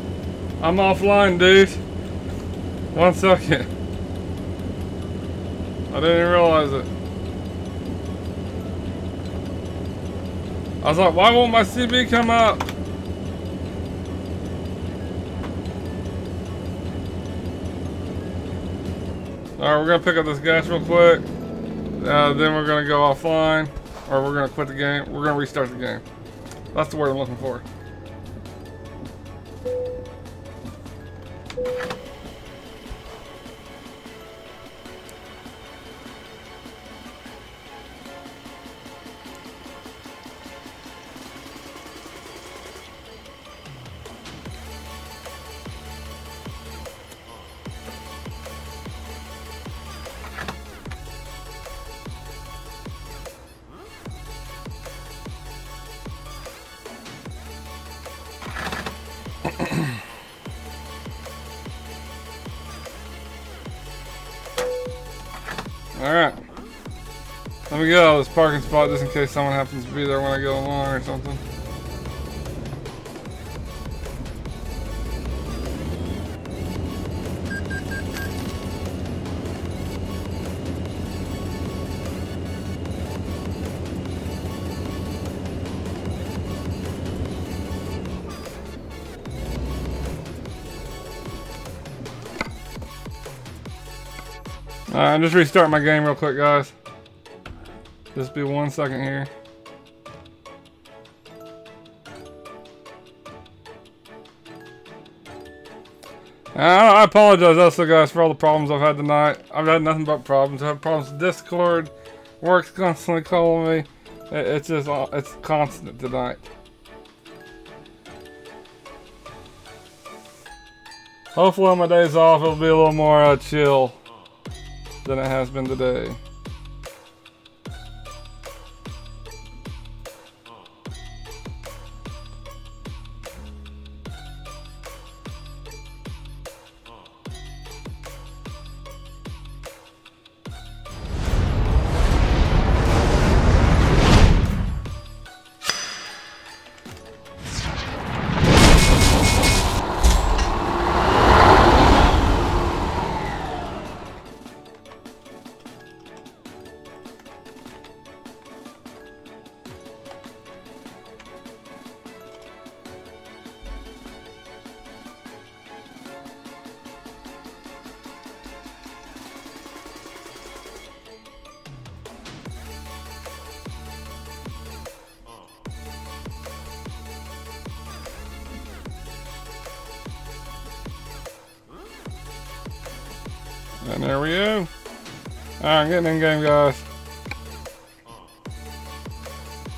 S2: I'm offline, dude. 1 second. I didn't even realize it. I was like, why won't my CB come up? Alright, we're gonna pick up this gas real quick. Then we're gonna go offline. Or we're gonna quit the game. We're gonna restart the game. That's the word I'm looking for. Alright. Let me get out of this parking spot just in case someone happens to be there when I go along or something. Alright, just restart my game real quick, guys. Just be 1 second here. I apologize also, guys, for all the problems I've had tonight. I've had nothing but problems. I've had problems with Discord. Work's constantly calling me. It's just, it's constant tonight. Hopefully on my days off it'll be a little more chill than it has been today. And there we go. Alright, getting in game, guys.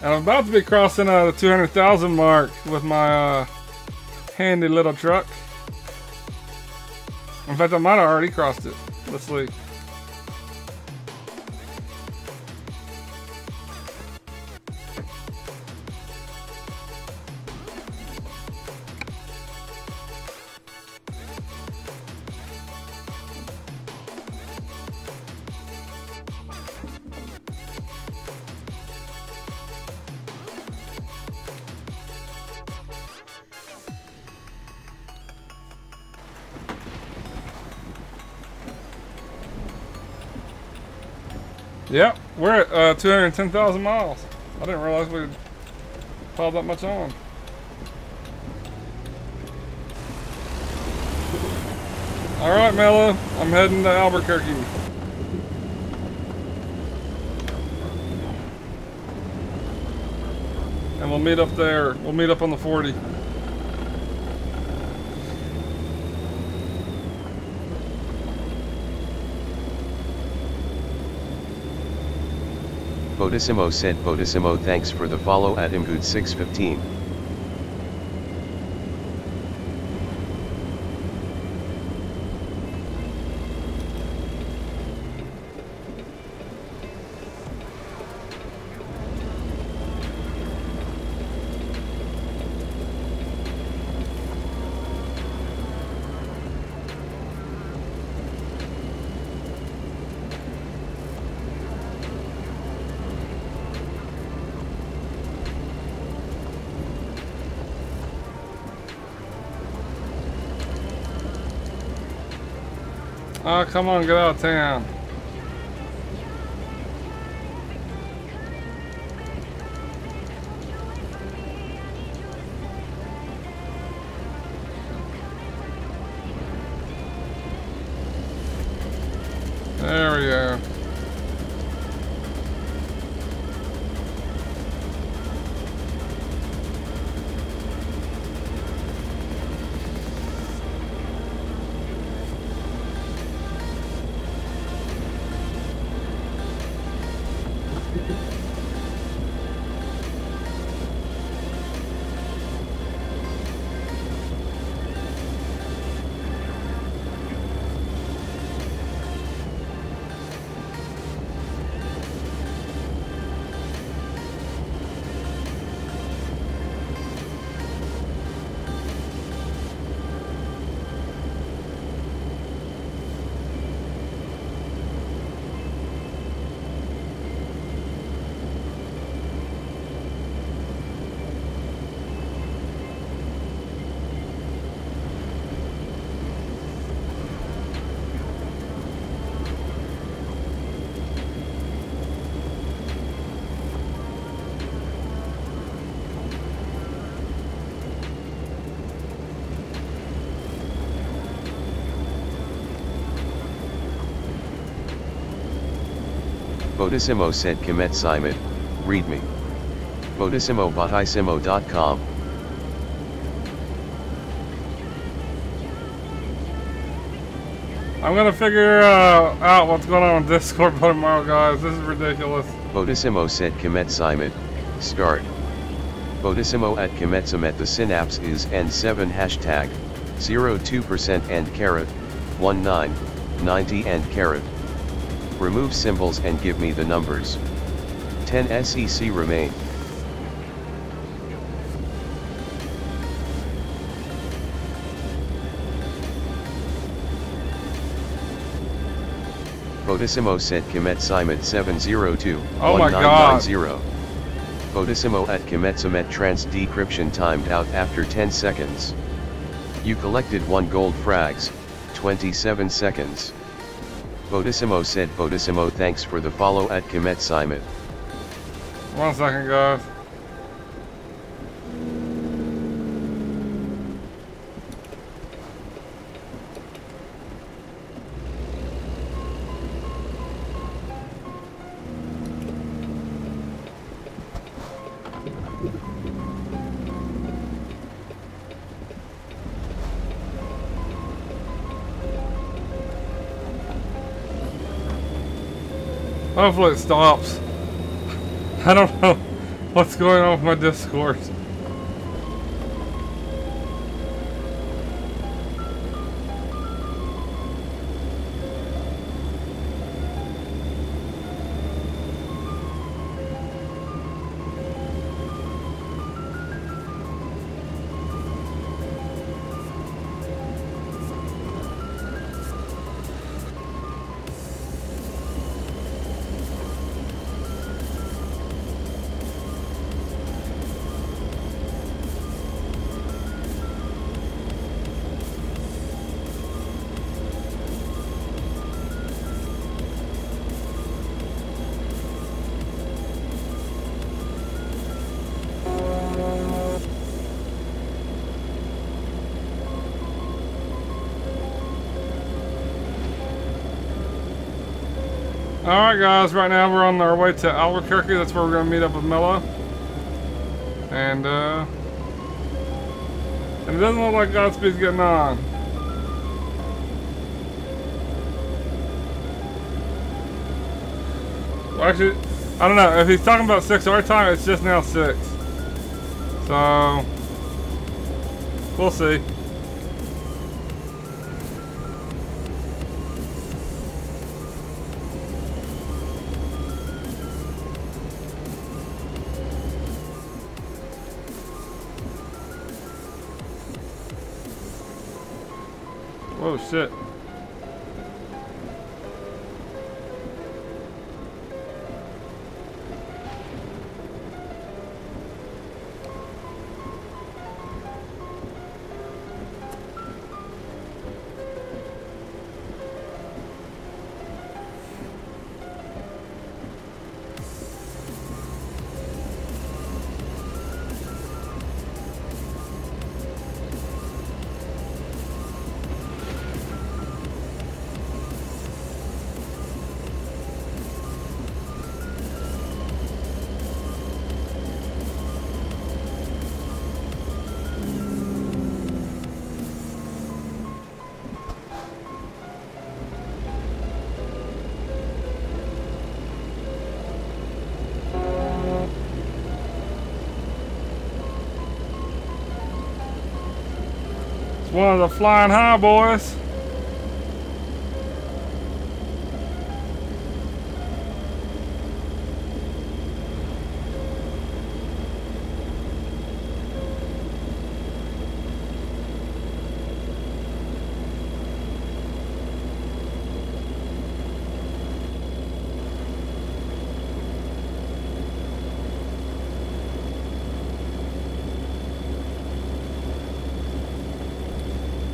S2: And I'm about to be crossing the 200,000 mark with my handy little truck. In fact, I might have already crossed it. Let's see. Yep, we're at 210,000 miles. I didn't realize we'd piled that much on. Alright, Mello, I'm heading to Albuquerque. And we'll meet up there. We'll meet up on the 40.
S1: Bodissimo said Bodissimo thanks for the follow at Imgood615.
S2: Oh, come on, get out of town. There we go.
S1: Bodissimo said Kemet Simon, read me. Bodissimo.isimo.com.
S2: I'm gonna figure out what's going on with Discord by tomorrow, guys. This is ridiculous.
S1: Bodissimo said Kemet Simon, start. Bodissimo at Kemetsamet the synapse is N7 hashtag 02% and carat 1990 and carat. Remove symbols and give me the numbers. 10 SEC remain. Bodissimo said Kemet Simon 702
S2: Oh my God.
S1: 1990. Bodissimo at Kemetsamet trans decryption timed out after 10 seconds. You collected 1 gold frags, 27 seconds. Bodissimo said Bodissimo thanks for the follow at Kemet Simon.
S2: 1 second, guys. Hopefully it stops. I don't know what's going on with my Discord. Alright guys, right now we're on our way to Albuquerque. That's where we're going to meet up with Mello. And it doesn't look like Godspeed's getting on. Well, actually, I don't know. If he's talking about 6 our time, it's just now 6. So, we'll see. Oh shit. One of the flying high boys.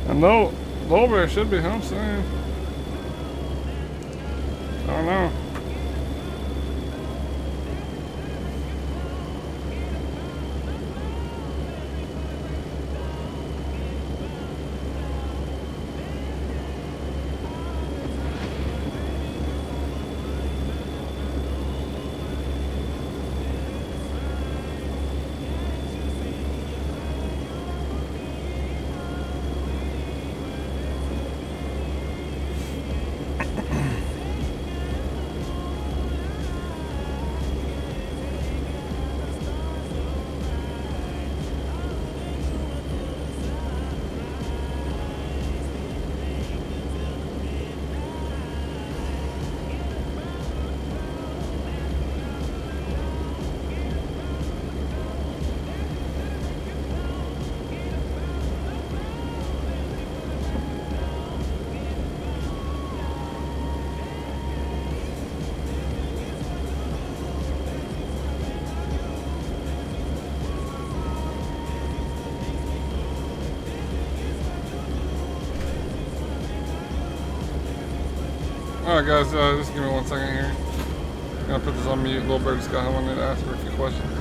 S2: And Lowbear should be home soon. I don't know. Alright guys, just give me 1 second here. I'm gonna put this on mute. Little Bird just got home. I need to ask her a few questions.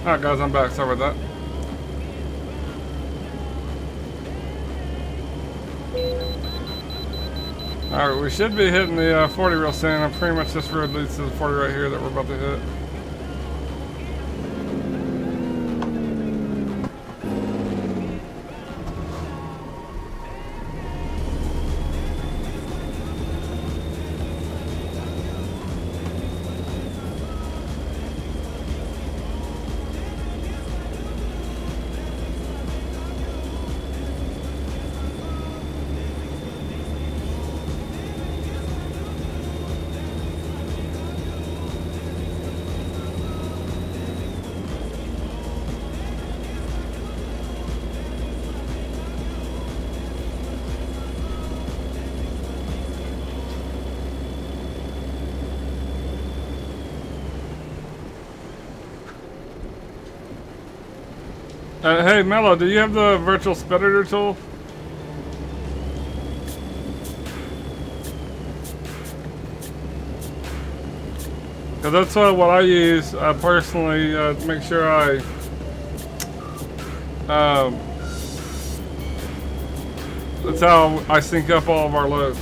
S2: Alright guys, I'm back. Sorry about that. Alright, we should be hitting the 40 real soon. I'm pretty much this road leads to the 40 right here that we're about to hit. Hey Mello, do you have the virtual speditor tool? Because that's what I use personally to make sure that's how I sync up all of our loads.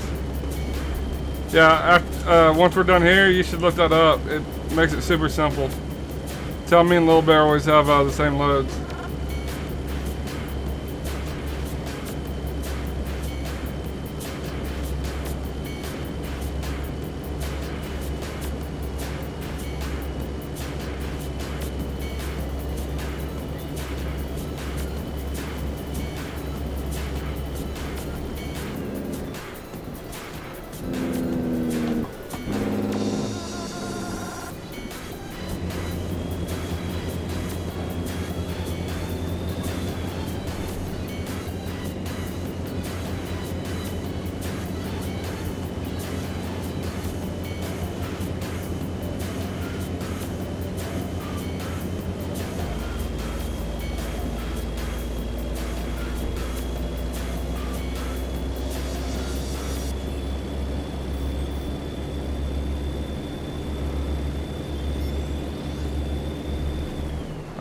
S2: Yeah, once we're done here, you should look that up. It makes it super simple. Tell me and Little Bear always have the same loads.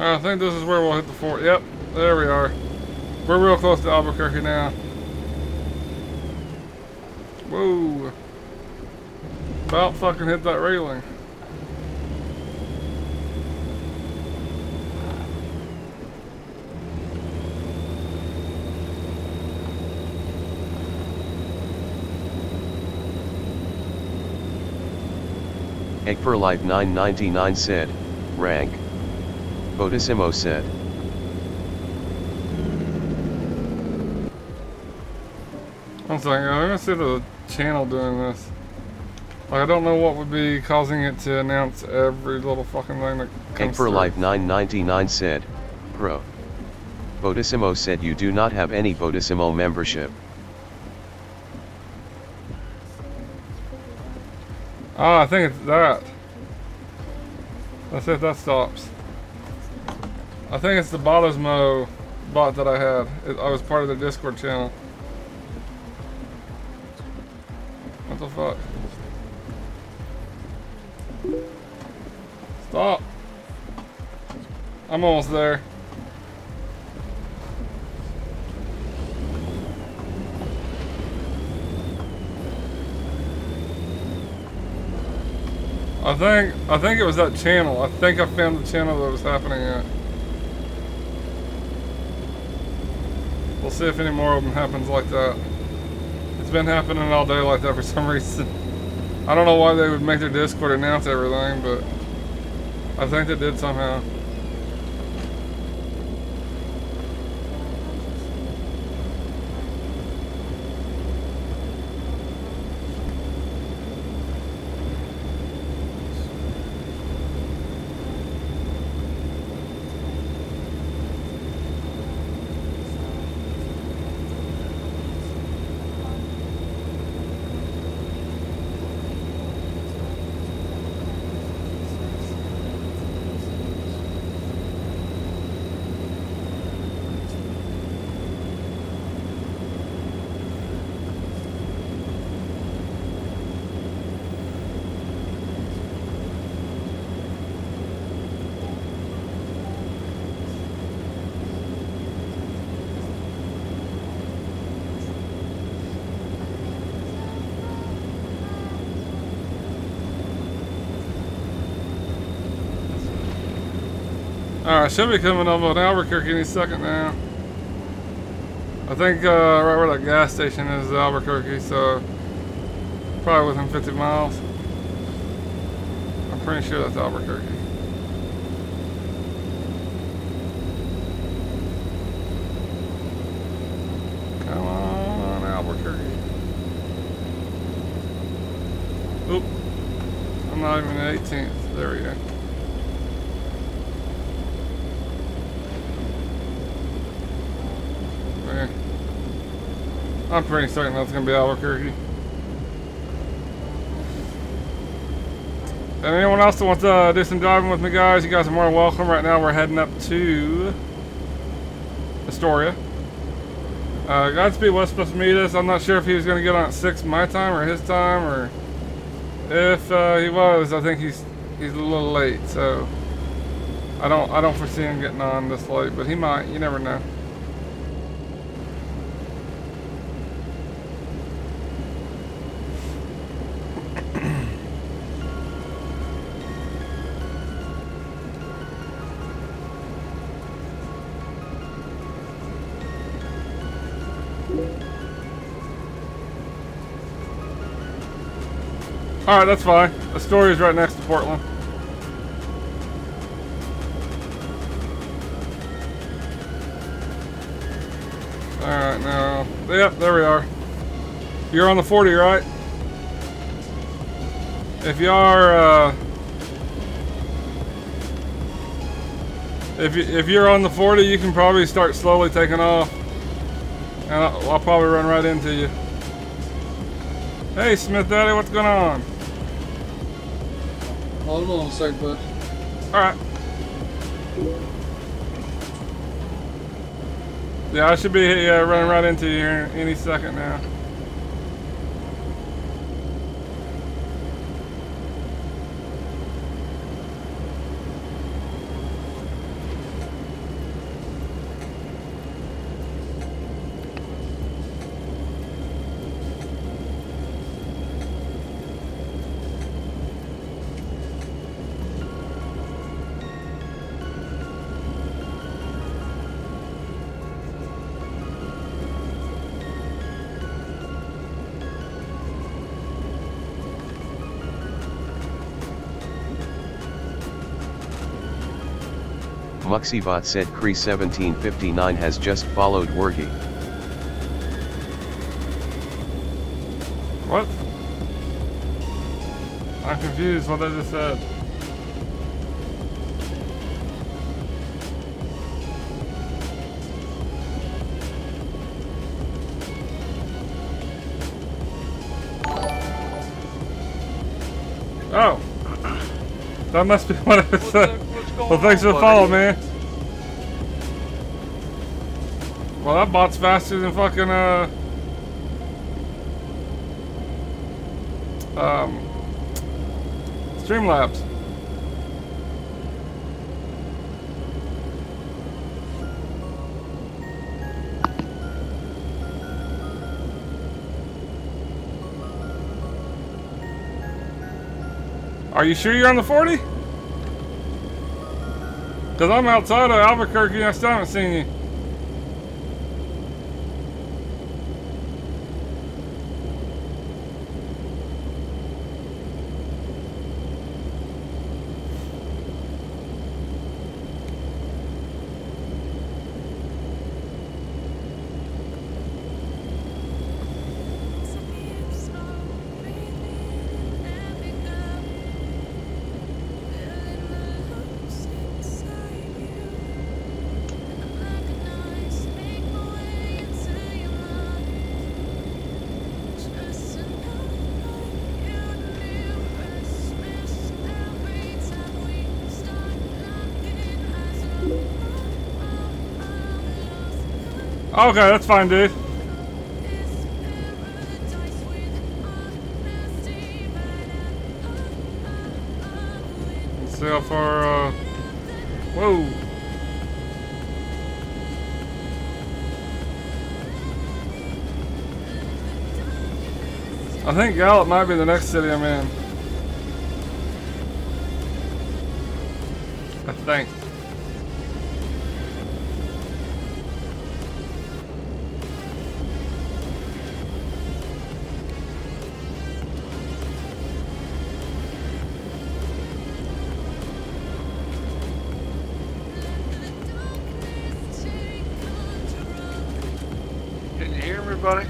S2: I think this is where we'll hit the fort. Yep, there we are. We're real close to Albuquerque now. Whoa. About fucking hit that railing.
S1: Egg for Life 999 said, rank. Bodissimo said.
S2: One second, I'm gonna see the channel doing this. Like, I don't know what would be causing it to announce every little fucking thing that comes
S1: Egg for
S2: through.
S1: Life 999 said, bro. Bodissimo said you do not have any Bodissimo membership.
S2: Ah, I think it's that. Let's see if that stops. I think it's the Bodismo bot that I had. I was part of the Discord channel. What the fuck? Stop. I'm almost there. I think it was that channel. I think I found the channel that was happening at. We'll see if any more of them happens like that. It's been happening all day like that for some reason. I don't know why they would make their Discord announce everything, but I think they did somehow. Alright, should be coming up on Albuquerque any second now. I think right where that gas station is Albuquerque, so probably within 50 miles. I'm pretty sure that's Albuquerque. Come on, Albuquerque. Oop. I'm not even the 18th. There we go. Okay. I'm pretty certain that's going to be Albuquerque. And anyone else that wants to do some driving with me, guys, you guys are more than welcome. Right now we're heading up to Astoria. Godspeed was supposed to meet us. I'm not sure if he was going to get on at 6 my time or his time, or if he was, I think he's a little late. So I don't foresee him getting on this late, but he might. You never know. Alright, that's fine. Astoria's right next to Portland. Alright, now. Yep, there we are. You're on the 40, right? If you are, if you're on the 40, you can probably start slowly taking off. And I'll probably run right into you. Hey, Smith Daddy, what's going on?
S5: Hold on a sec, bud.
S2: Alright. Yeah, I should be running right into you any second now.
S1: Muxibot said Cree 1759 has just followed Worggy.
S2: What? I'm confused what I just said. Oh. That must be what I said. Well, thanks for the follow, man. Well, that bot's faster than fucking, Streamlabs. Are you sure you're on the 40? Because I'm outside of Albuquerque and I still haven't seen you. Okay, that's fine, dude. Let's see how far, whoa. I think Gallup might be the next city I'm in. I think.
S5: everybody?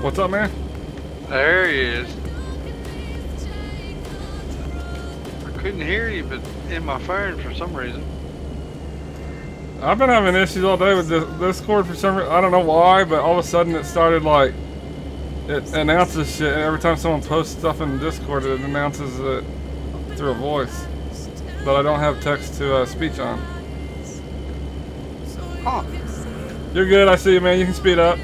S2: What's up, man?
S5: There he is. I couldn't hear you, but in my phone for some reason.
S2: I've been having issues all day with this Discord for some reason. I don't know why, but all of a sudden it started like, it announces shit. And every time someone posts stuff in Discord, it announces it through a voice. But I don't have text to speech on.
S5: Huh.
S2: You're good, I see you, man. You can speed up.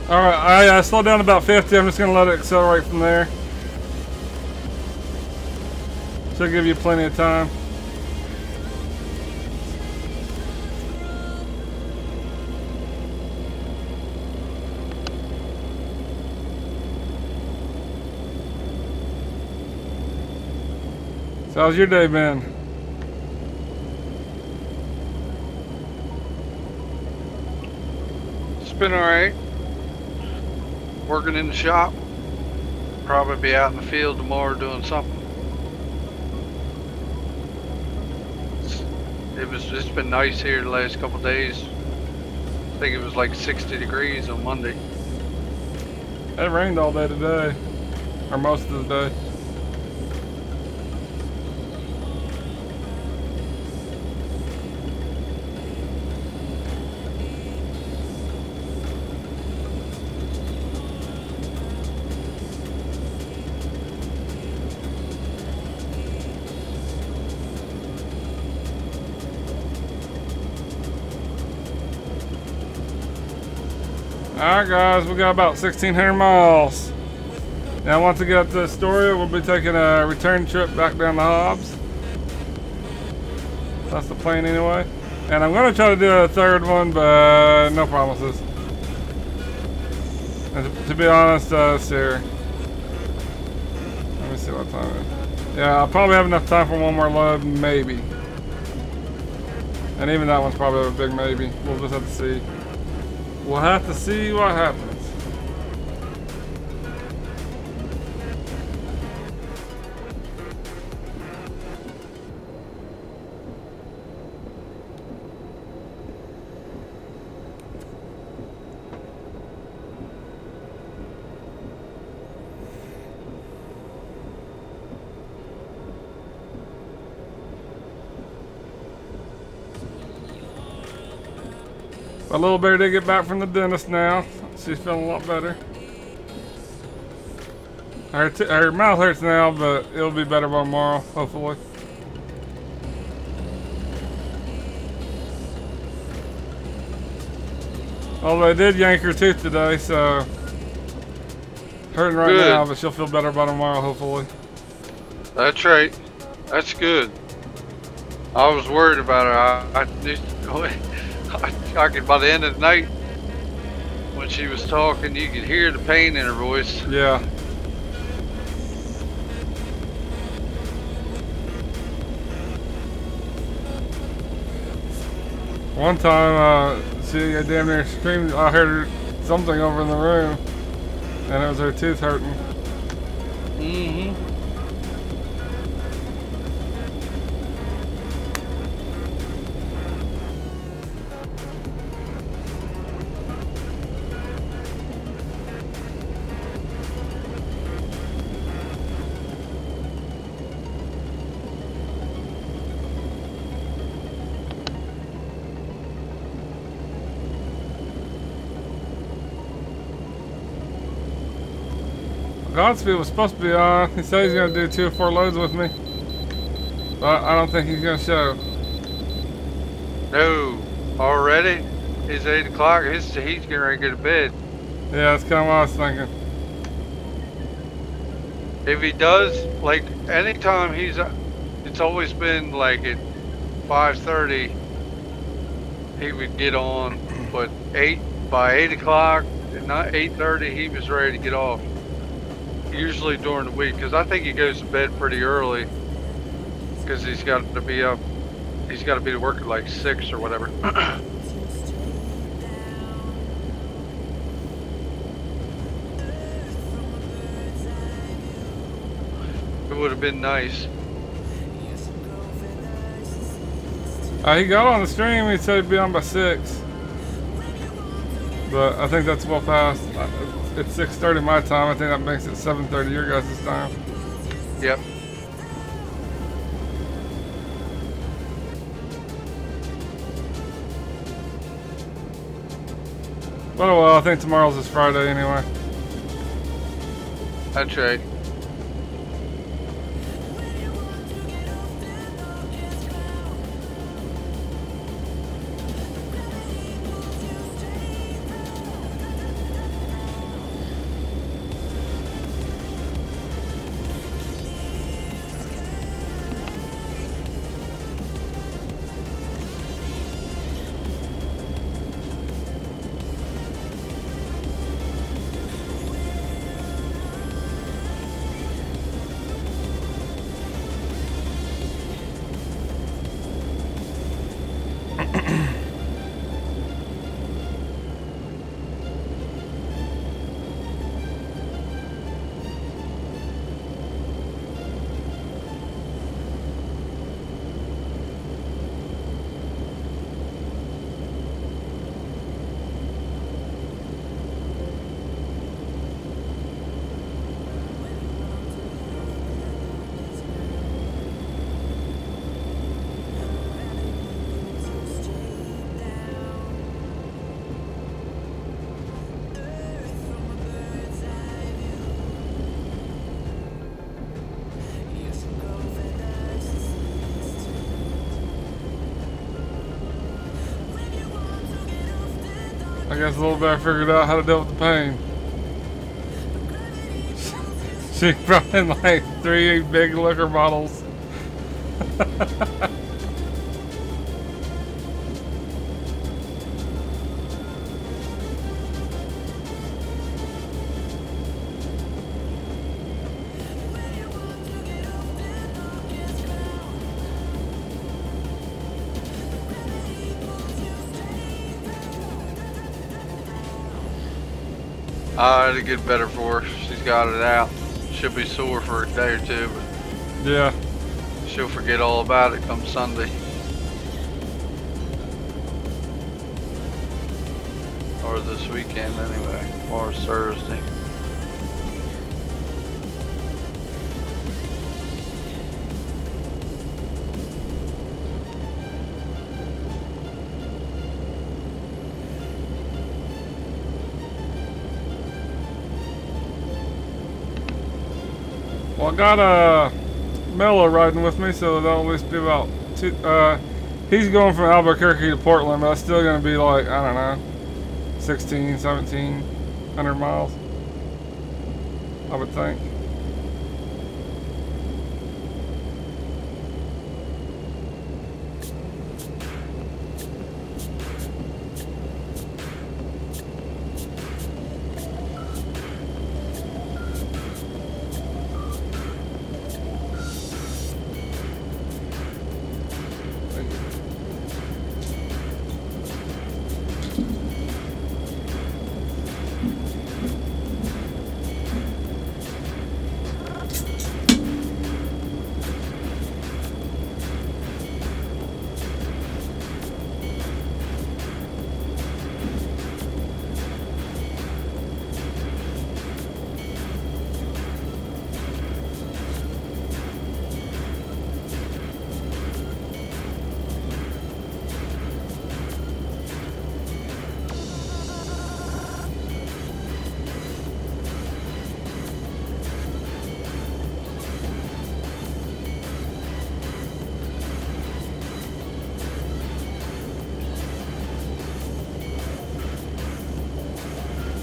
S2: Alright, I slowed down to about 50. I'm just going to let it accelerate from there. Should give you plenty of time. So how's your day been?
S5: It's been alright. Working in the shop. Probably be out in the field tomorrow doing something. It's been nice here the last couple of days. I think it was like 60 degrees on Monday.
S2: It rained all day today. Or most of the day. Alright guys, we got about 1,600 miles. Now once we get up to Astoria, we'll be taking a return trip back down to Hobbs. That's the plan anyway. And I'm going to try to do a third one, but no promises. And to be honest, Sarah. Let me see what time it is. Yeah, I'll probably have enough time for one more load, maybe. And even that one's probably a big maybe. We'll just have to see. We'll have to see what happens. My little bear did get back from the dentist now. She's feeling a lot better. Her mouth hurts now, but it'll be better by tomorrow, hopefully. Although I did yank her tooth today, so hurting right
S5: Good.
S2: now, but she'll feel better by tomorrow, hopefully.
S5: That's right. That's good. I was worried about her. I could, by the end of the night, when she was talking, you could hear the pain in her voice.
S2: Yeah. One time, she damn near screamed. I heard something over in the room, and it was her tooth hurting.
S5: Mm-hmm.
S2: Godspeed was supposed to be on. He said he's going to do 2 or 4 loads with me. But I don't think he's going to show.
S5: No. Already? It's 8 o'clock. He's getting ready to go to bed.
S2: Yeah, that's kind of what I was thinking.
S5: If he does, like, anytime he's it's always been like at 5:30 he would get on, but by 8 o'clock, not 8:30, he was ready to get off. Usually during the week, because I think he goes to bed pretty early, because he's got to be up. He's got to be to work at like 6 or whatever. It would have been nice.
S2: He got on the stream. He said he'd be on by 6, but I think that's well past. It's 6:30 my time. I think that makes it 7:30 your guys' time.
S5: Yep.
S2: But oh well, I think tomorrow's is Friday anyway.
S5: That's right.
S2: I guess a little bit I figured out how to deal with the pain. She brought in like 3 big liquor bottles.
S5: It'll get better for her. She's got it out. She'll be sore for a day or two, but
S2: Yeah.
S5: she'll forget all about it come Sunday. Or this weekend anyway, or Thursday.
S2: Well, I got Mello riding with me, so that'll at least be about 2. He's going from Albuquerque to Portland, but that's still going to be like, I don't know, 16, 1700 miles, I would think.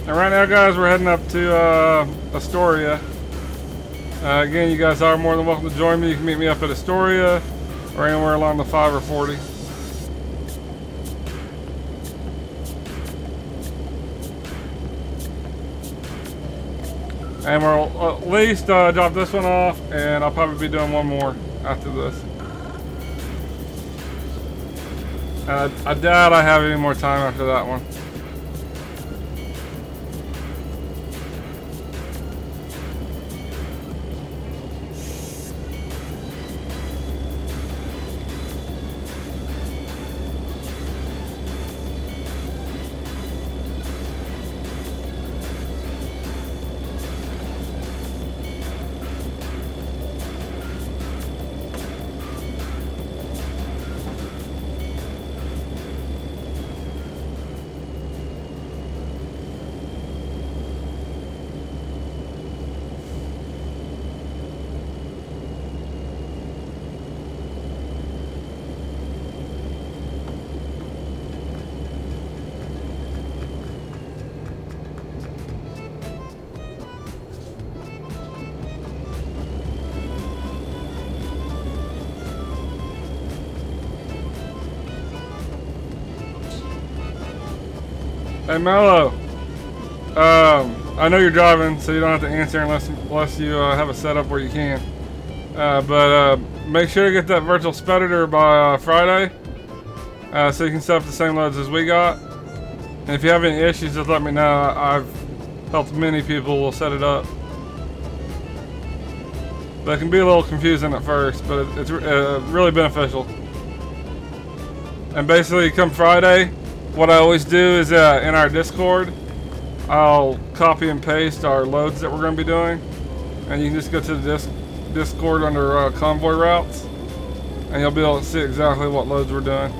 S2: And right now, guys, we're heading up to Astoria. Again, you guys are more than welcome to join me. You can meet me up at Astoria or anywhere along the 5 or 40. And we'll at least drop this one off, and I'll probably be doing one more after this. I doubt I have any more time after that one. Hey Mello, I know you're driving, so you don't have to answer unless you have a setup where you can. But make sure to get that virtual speditor by Friday, so you can set up the same loads as we got. And if you have any issues, just let me know. I've helped many people set it up. But it can be a little confusing at first, but it's really beneficial. And basically, come Friday, what I always do is in our Discord, I'll copy and paste our loads that we're going to be doing. And you can just go to the Discord under convoy routes, and you'll be able to see exactly what loads we're doing.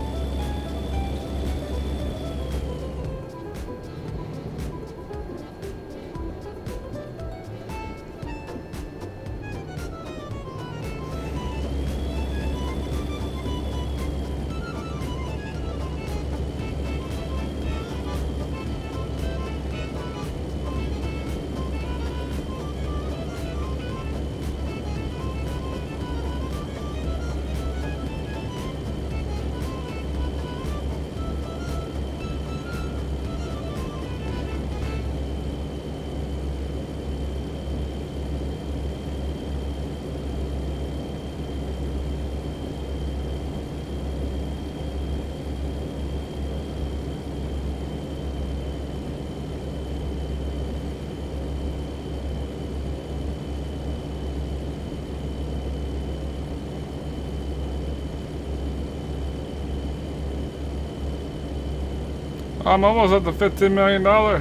S2: I'm almost at the $15 million. Now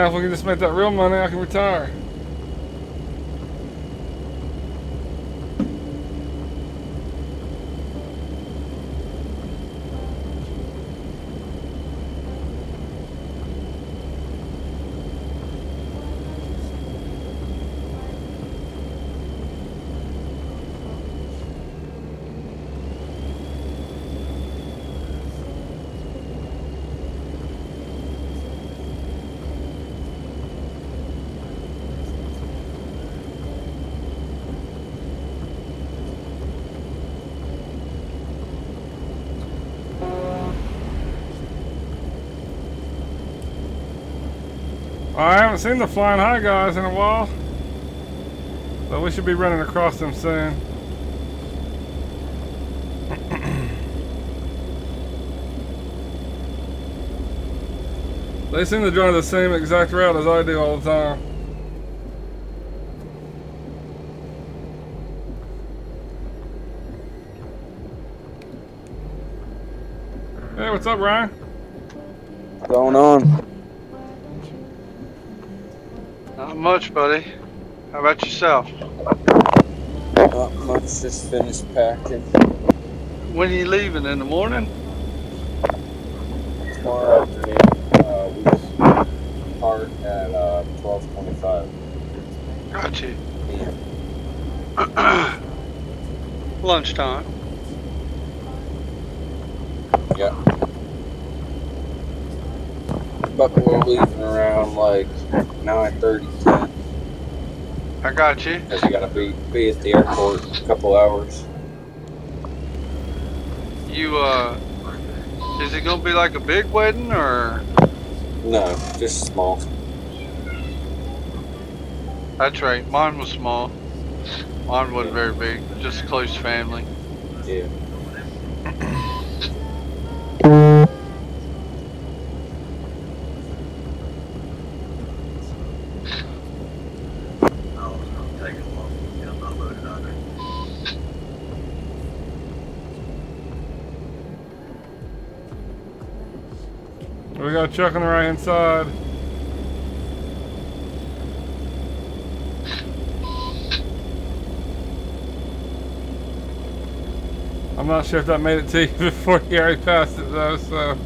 S2: if we can just make that real money, I can retire. I haven't seen the Flying High guys in a while, so we should be running across them soon. They seem to drive the same exact route as I do all the time. Hey, what's up, Ryan?
S6: What's going on?
S5: Not much, buddy. How about yourself?
S6: Not much, just finished packing.
S5: When are you leaving? In the morning?
S6: Tomorrow afternoon. We start at 12:25.
S5: Got you.
S6: Yeah.
S5: Lunchtime.
S6: Yeah. But we're leaving around like 9:30, 10.
S5: I got you.
S6: Because you gotta be at the airport in a couple hours.
S5: You, is it gonna be like a big wedding or?
S6: No, just small.
S5: That's right. Mine was small. Mine wasn't very big. Just a close family.
S6: Yeah.
S2: We got a truck on the right hand side. I'm not sure if that made it to you before you already passed it though, so.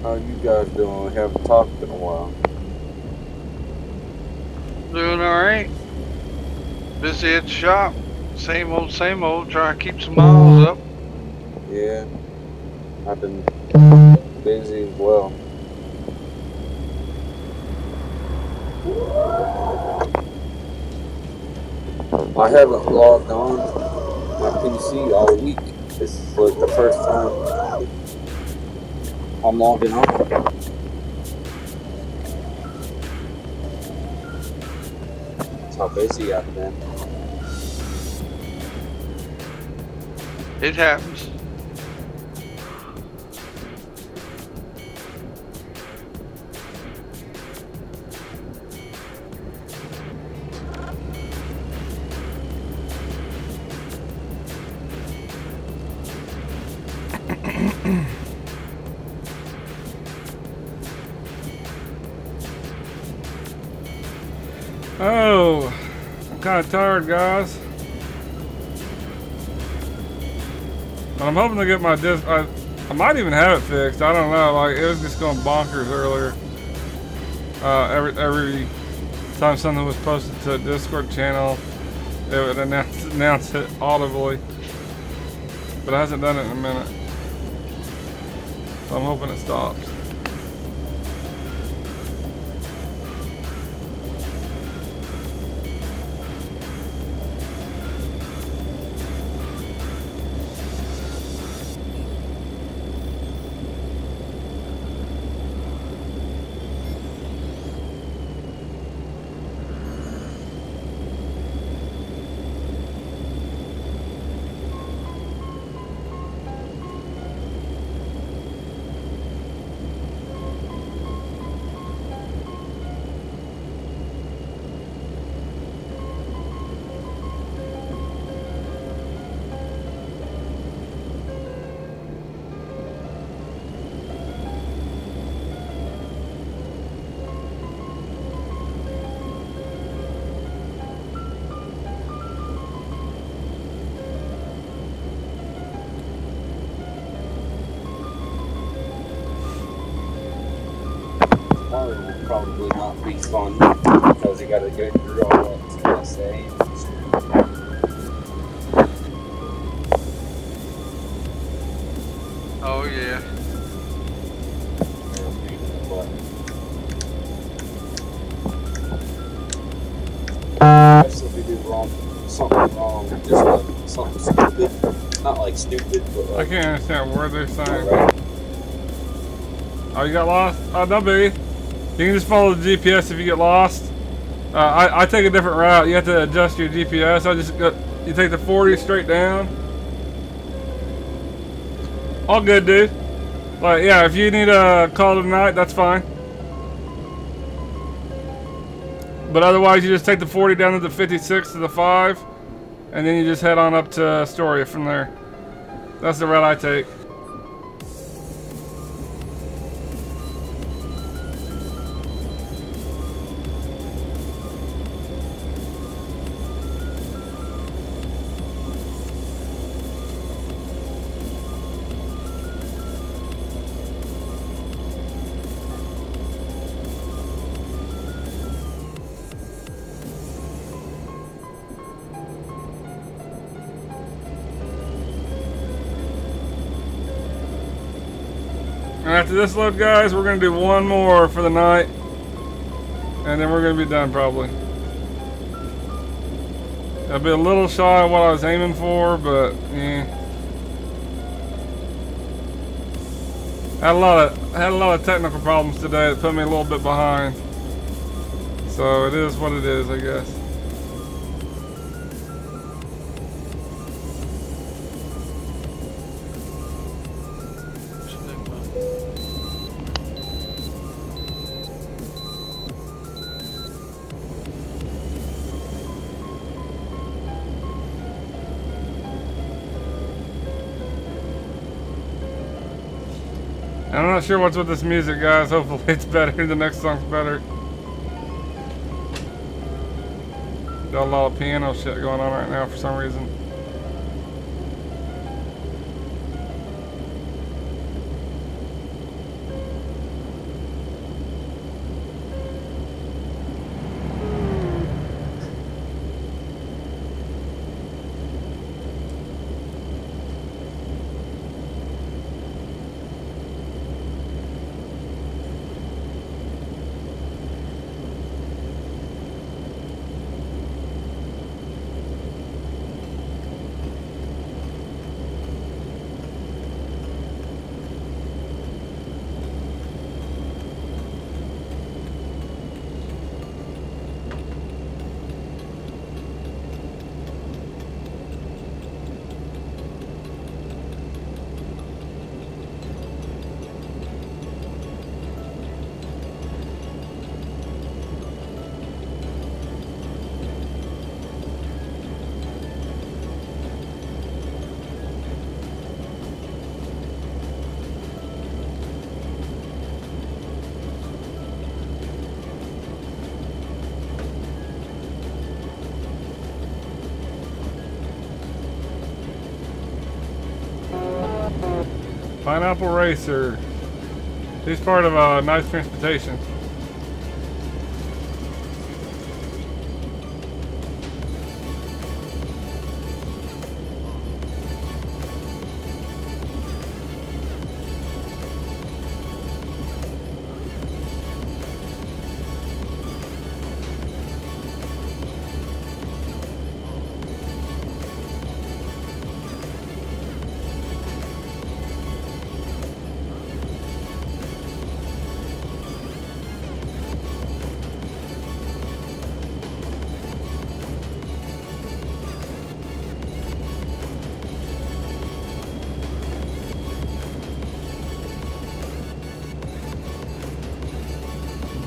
S6: How you guys doing? We haven't talked in a while.
S5: Doing alright. Busy at the shop. Same old, trying to keep some miles up.
S6: Yeah. I've been busy as well. I haven't logged on my PC all week. This is like the first time I'm logging on. That's how busy I've been.
S5: It happens.
S2: Oh, I'm kind of tired, guys. But I'm hoping to get my disc. I might even have it fixed. I don't know. Like, it was just going bonkers earlier. Every time something was posted to a Discord channel, it would announce it audibly. But it hasn't done it in a minute. So I'm hoping it stops.
S6: Tomorrow will probably not be fun because you gotta go through all that TSA.
S5: Oh yeah.
S6: Especially if you do something wrong, just like something stupid. Not like stupid, but
S2: I
S6: like,
S2: can't understand what they're saying.
S6: right.
S2: Oh, you got lost? Oh, no biggie. You can just follow the GPS if you get lost. I take a different route. You have to adjust your GPS. You take the 40 straight down. All good, dude. Like, yeah, if you need a call tonight, that's fine. But otherwise, you just take the 40 down to the 56 to the 5, and then you just head on up to Astoria from there. That's the route I take. after this load, guys, we're gonna do one more for the night, and then we're gonna be done probably. That'll be a little shy of what I was aiming for, but yeah. Had a lot of technical problems today that put me a little bit behind. So it is what it is, I guess. I'm not sure what's with this music, guys. Hopefully it's better. The next song's better. Got a lot of piano shit going on right now for some reason. Pineapple Racer. He's part of Nice Transportation.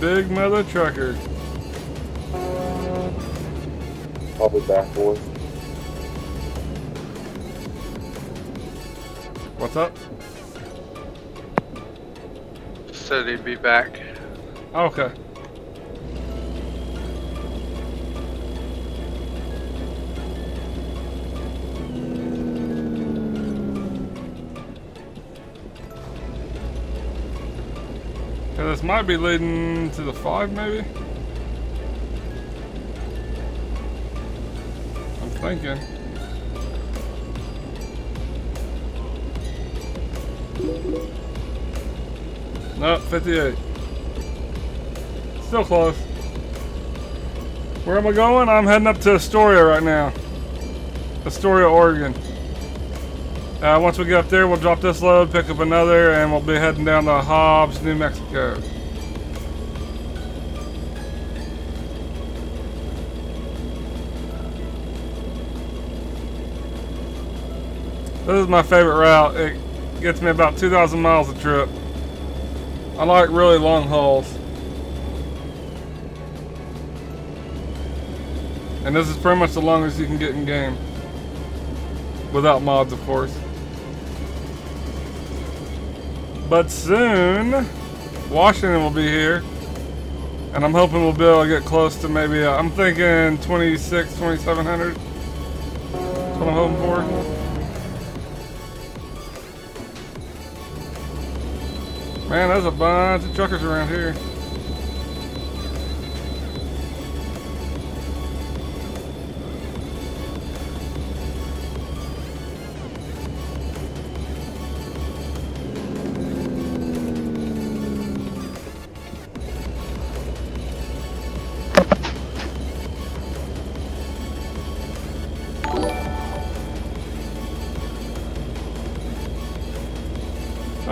S2: Big mother trucker.
S6: Probably back, boys.
S2: What's up?
S5: Said he'd be back.
S2: Okay. Yeah, this might be leading to the 5, maybe? I'm thinking. Nope, 58. Still close. Where am I going? I'm heading up to Astoria right now. Astoria, Oregon. Once we get up there, we'll drop this load, pick up another, and we'll be heading down to Hobbs, New Mexico. This is my favorite route. It gets me about 2,000 miles a trip. I like really long hauls. And this is pretty much the longest you can get in game. Without mods, of course. But soon, Washington will be here. And I'm hoping we'll be able to get close to maybe, I'm thinking 2,700. That's what I'm hoping for. Man, there's a bunch of truckers around here.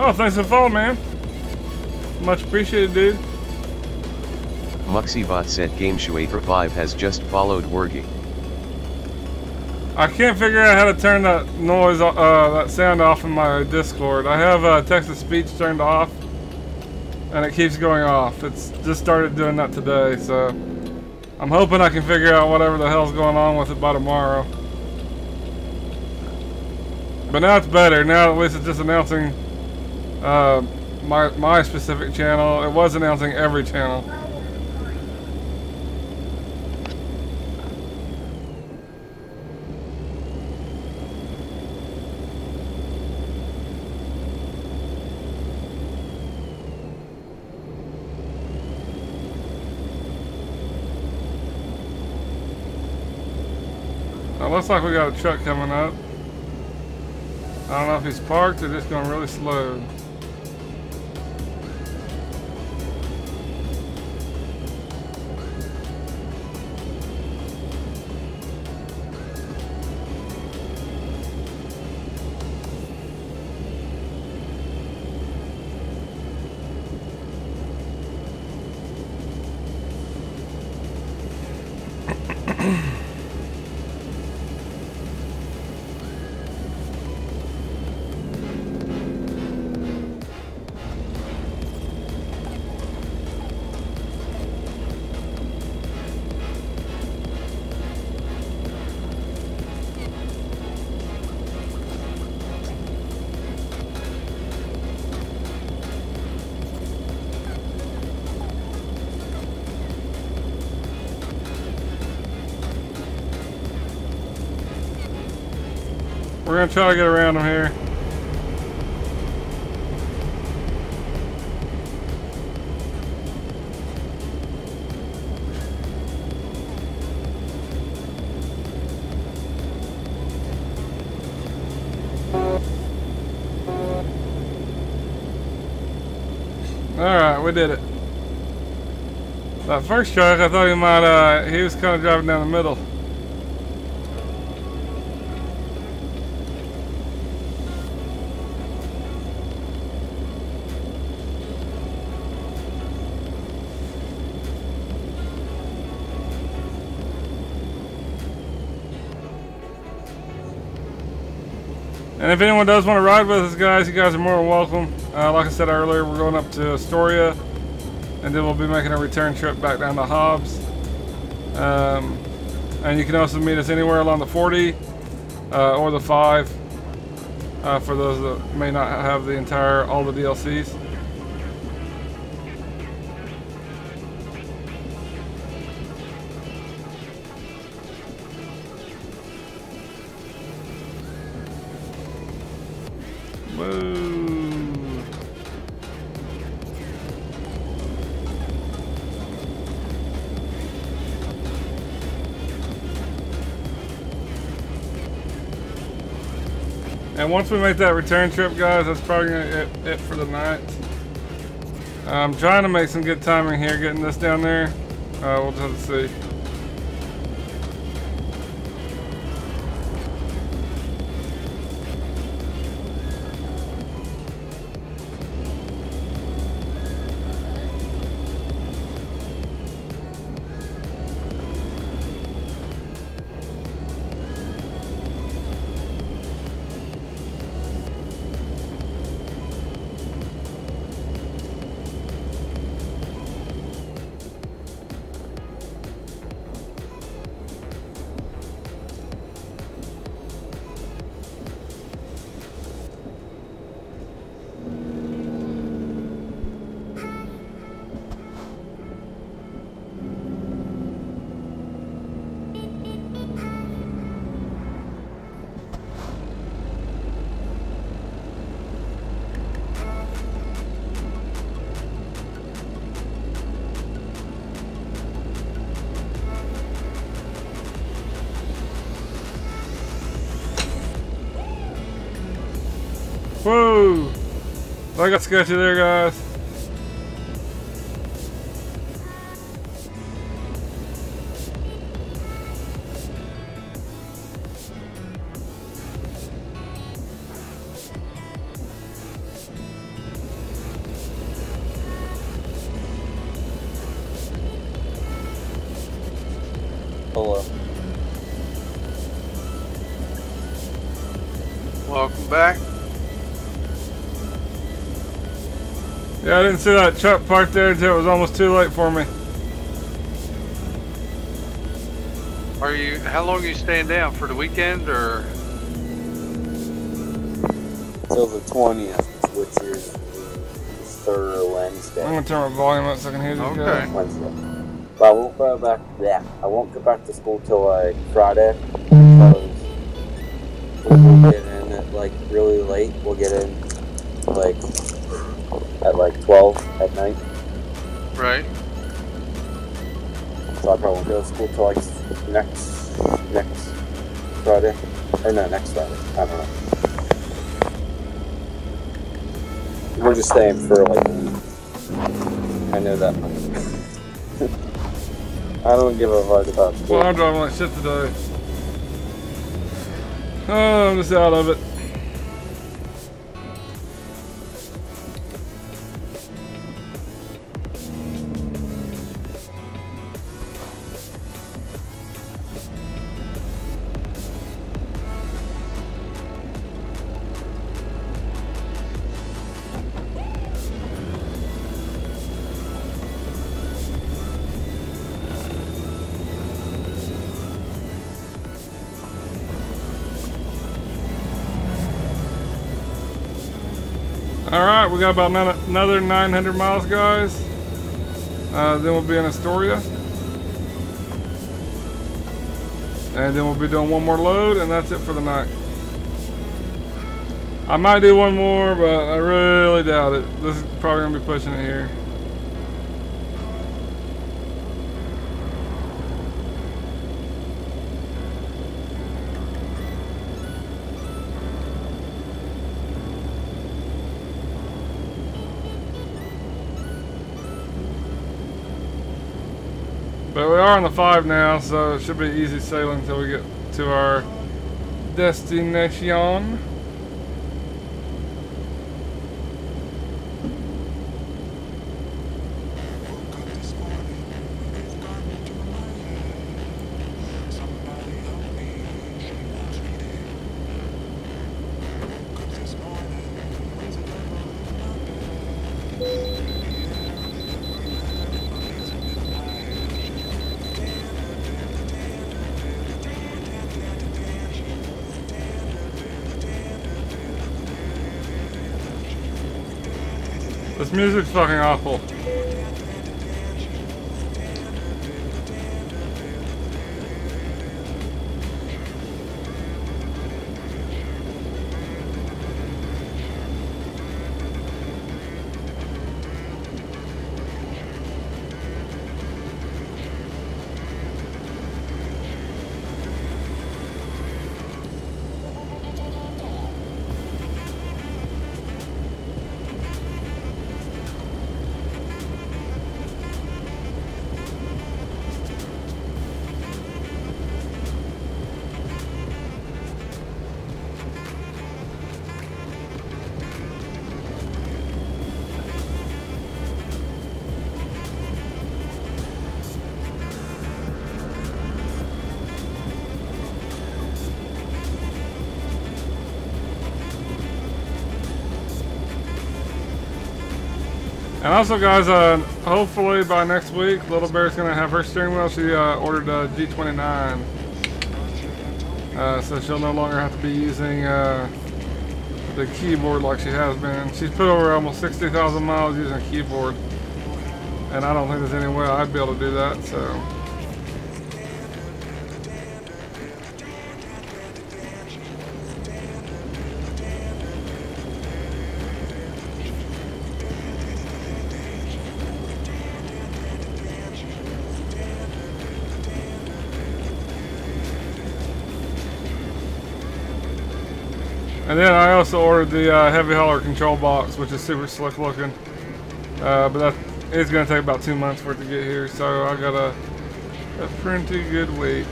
S2: Oh, thanks for the follow, man. Much appreciated, dude.
S1: Muxybot said GameShoe845 has just followed Worggy.
S2: I can't figure out how to turn that noise, that sound off in my Discord. I have text-to-speech turned off, and it keeps going off. It's just started doing that today, so I'm hoping I can figure out whatever the hell's going on with it by tomorrow. But now it's better. Now at least it's just announcing my specific channel. It was announcing every channel. It looks like we got a truck coming up. I don't know if he's parked or just going really slow. We're gonna try to get around them here. Alright, we did it. That first truck, I thought he might, he was kind of driving down the middle. And if anyone does want to ride with us, guys, you guys are more than welcome. Like I said earlier, we're going up to Astoria, and then we'll be making a return trip back down to Hobbs. And you can also meet us anywhere along the 40 or the 5 for those that may not have all the DLCs. Whoa. And once we make that return trip, guys, that's probably gonna be it for the night. I'm trying to make some good timing here getting this down there. We'll just have to see. Whoa! I got sketchy there, guys.
S6: Hello.
S5: Welcome back.
S2: Yeah, I didn't see that truck parked there until it was almost too late for me.
S5: How long are you staying down, for the weekend or?
S6: Till the 20th, which is third Wednesday.
S2: I'm gonna turn my volume up so I can hear these guys.
S6: Wednesday. But I won't go back. Yeah, I won't go back to school till like Friday because we'll get in at like really late. We'll get in like at like 12 at night.
S5: Right.
S6: So I probably won't go to school till like next Friday, or no, next Friday. I don't know. We're just staying for like a week. I know that much. I don't give a fuck about school.
S2: Well, I'm driving like shit today. Oh, I'm just out of it. Alright, we got about another 900 miles, guys. Then we'll be in Astoria. And then we'll be doing one more load, and that's it for the night. I might do one more, but I really doubt it. This is probably going to be pushing it here. But we are on the 5 now, so it should be easy sailing until we get to our destination. This music's fucking awful. And also, guys, hopefully by next week, Little Bear's gonna have her steering wheel. She ordered a G29, so she'll no longer have to be using the keyboard like she has been. She's put over almost 60,000 miles using a keyboard, and I don't think there's any way I'd be able to do that. So. And then I also ordered the heavy hauler control box, which is super slick looking. But that is going to take about 2 months for it to get here, so I got a pretty good wait.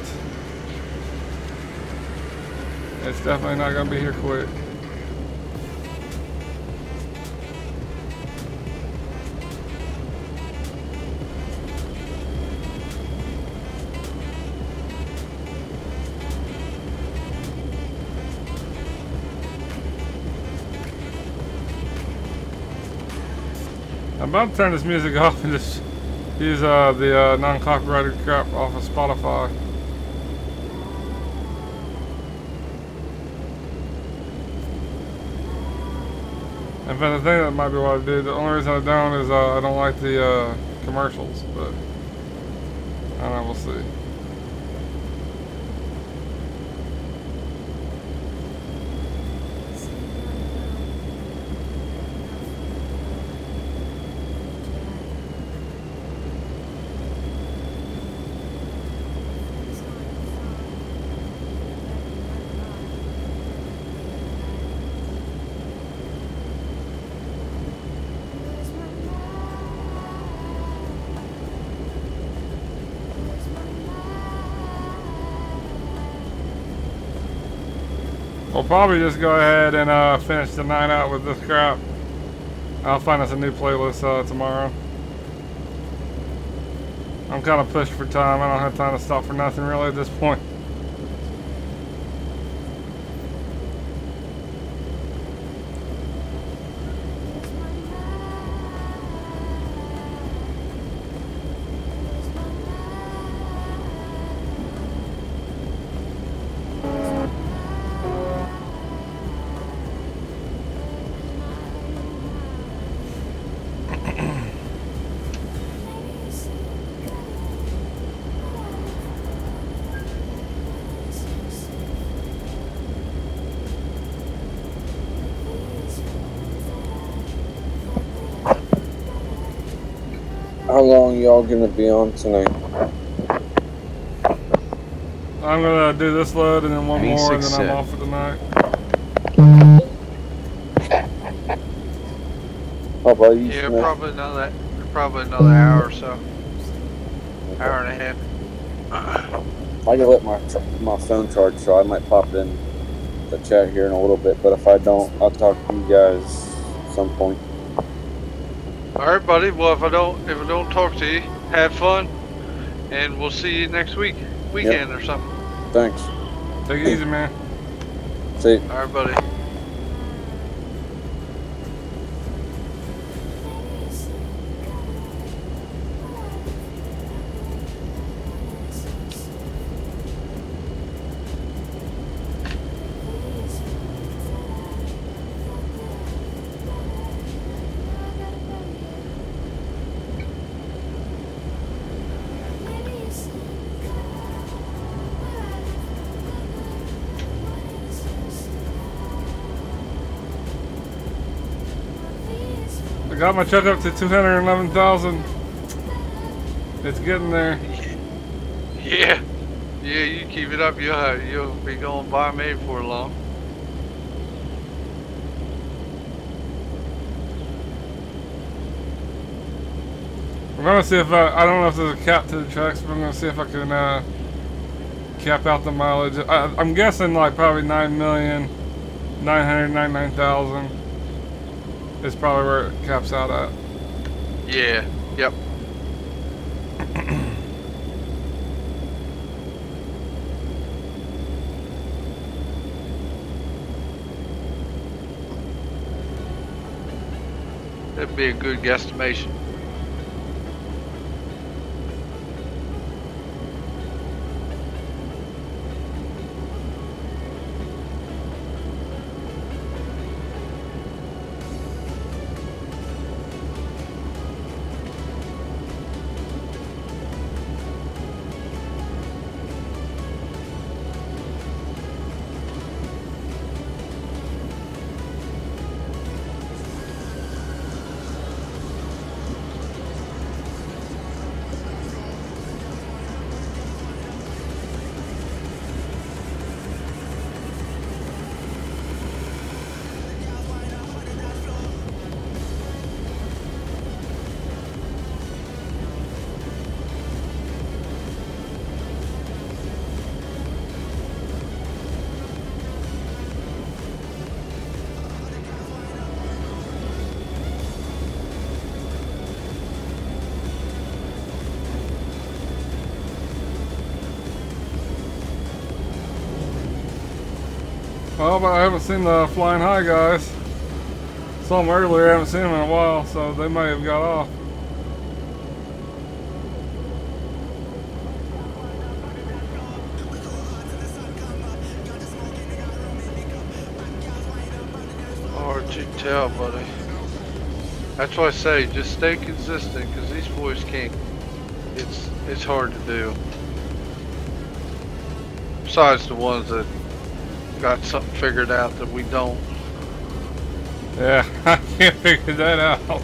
S2: It's definitely not going to be here quick. I'm about to turn this music off and just use the non-copyrighted crap off of Spotify. In fact, I think that might be what I do. The only reason I don't is I don't like the commercials, but I don't know, we'll see. We'll probably just go ahead and finish the night out with this crap. I'll find us a new playlist tomorrow. I'm kind of pushed for time. I don't have time to stop for nothing really at this point.
S6: How long y'all gonna be on tonight?
S2: I'm gonna do this load and then one more, and then I'm
S1: said.
S2: off for the night.
S6: How about you,
S5: Yeah,
S6: Smith?
S5: probably another hour or so. Hour and a half.
S6: I can let my phone charge, so I might pop in the chat here in a little bit. But if I don't, I'll talk to you guys at some point.
S5: All right, buddy. Well, if I don't talk to you, have fun, and we'll see you next weekend or something.
S6: Thanks.
S2: Take it easy, man.
S6: See you.
S5: All right, buddy.
S2: I got my truck up to 211,000. It's getting there.
S5: Yeah, you keep it up, you'll be going by me before long.
S2: I'm gonna see if I don't know if there's a cap to the trucks, but I'm gonna see if I can cap out the mileage. I'm guessing like probably 9,999,000 is probably where it caps out at.
S5: Yeah, yep. That'd be a good guesstimation.
S2: Well, but I haven't seen the Flying High guys. Saw them earlier, I haven't seen them in a while, so they may have got off.
S5: Hard to tell, buddy. That's why I say just stay consistent, because these boys can't. It's hard to do. Besides the ones that got something figured out that we don't.
S2: Yeah, I can't figure that out.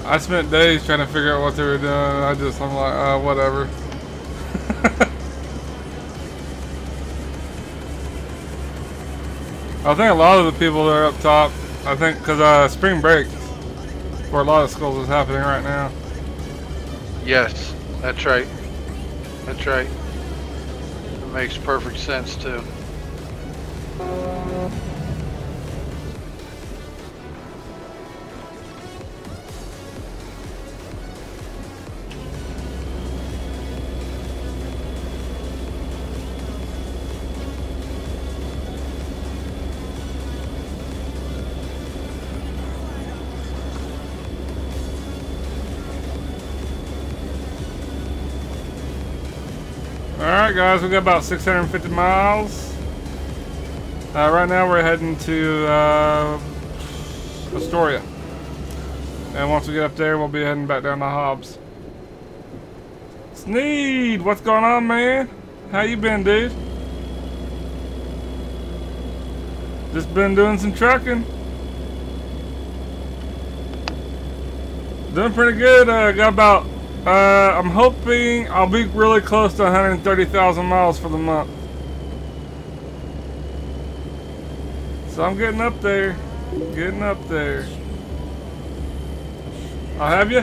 S2: I spent days trying to figure out what they were doing, and I'm like, whatever. I think a lot of the people that are up top, I think, because spring break for a lot of schools is happening right now.
S5: Yes, that's right. That's right. It makes perfect sense too.
S2: Alright guys, we got about 650 miles. Right now we're heading to Astoria. And once we get up there, we'll be heading back down to Hobbs. Sneed, what's going on, man? How you been, dude? Just been doing some trucking. Doing pretty good. Got about I'm hoping I'll be really close to 130,000 miles for the month. So I'm getting up there. Getting up there. I'll have you?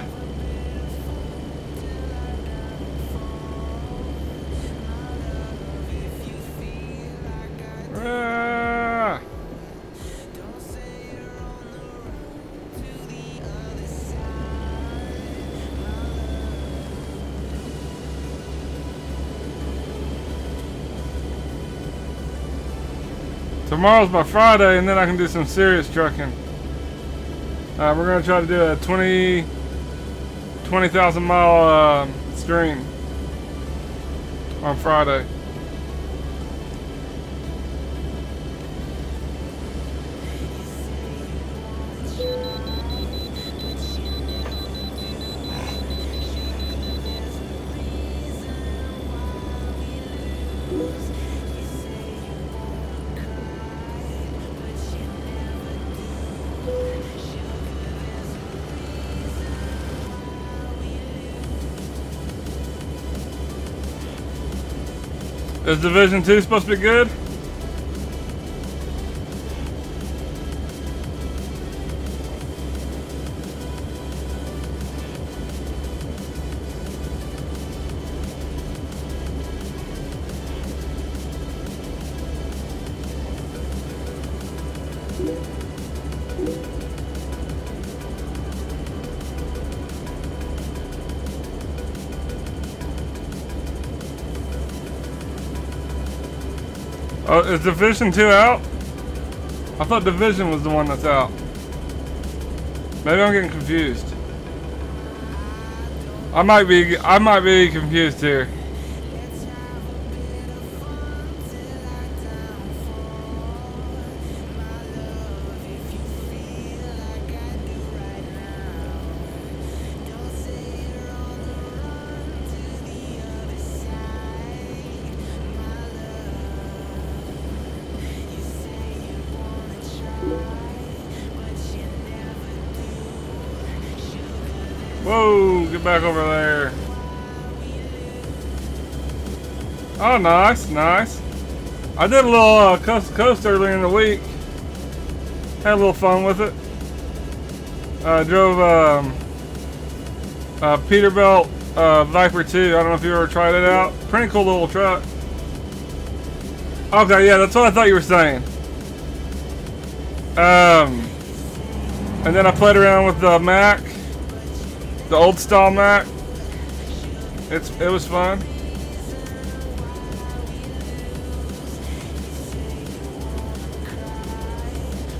S2: Tomorrow's my Friday, and then I can do some serious trucking. We're going to try to do a 20,000 mile stream on Friday. Is Division 2 supposed to be good? Oh, is Division 2 out? I thought Division was the one that's out. Maybe I'm getting confused. I might be confused here. Whoa, get back over there. Oh, nice, nice. I did a little coast to coast earlier in the week. Had a little fun with it. Drove Peterbilt Viper 2. I don't know if you ever tried it out. Pretty cool little truck. Okay, yeah, that's what I thought you were saying. And then I played around with the Mac. The old style Mac. It was fun.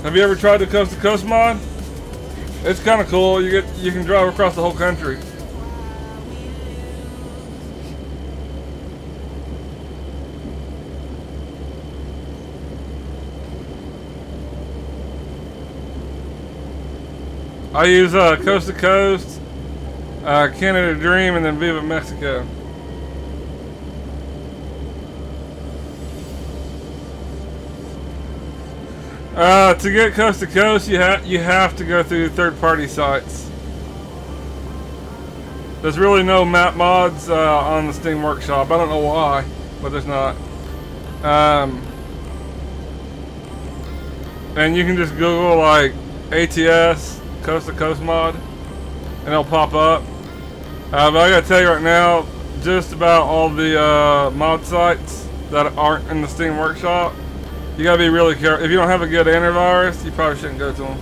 S2: Have you ever tried the coast to coast mod? It's kind of cool. You can drive across the whole country. I use Coast to Coast, Canada Dream, and then Viva Mexico. To get Coast to Coast, you have to go through third-party sites. There's really no map mods on the Steam Workshop. I don't know why, but there's not. And you can just Google like ATS Coast to Coast mod, and it'll pop up. But I gotta tell you right now, just about all the mod sites that aren't in the Steam Workshop, you gotta be really careful. If you don't have a good antivirus, you probably shouldn't go to them.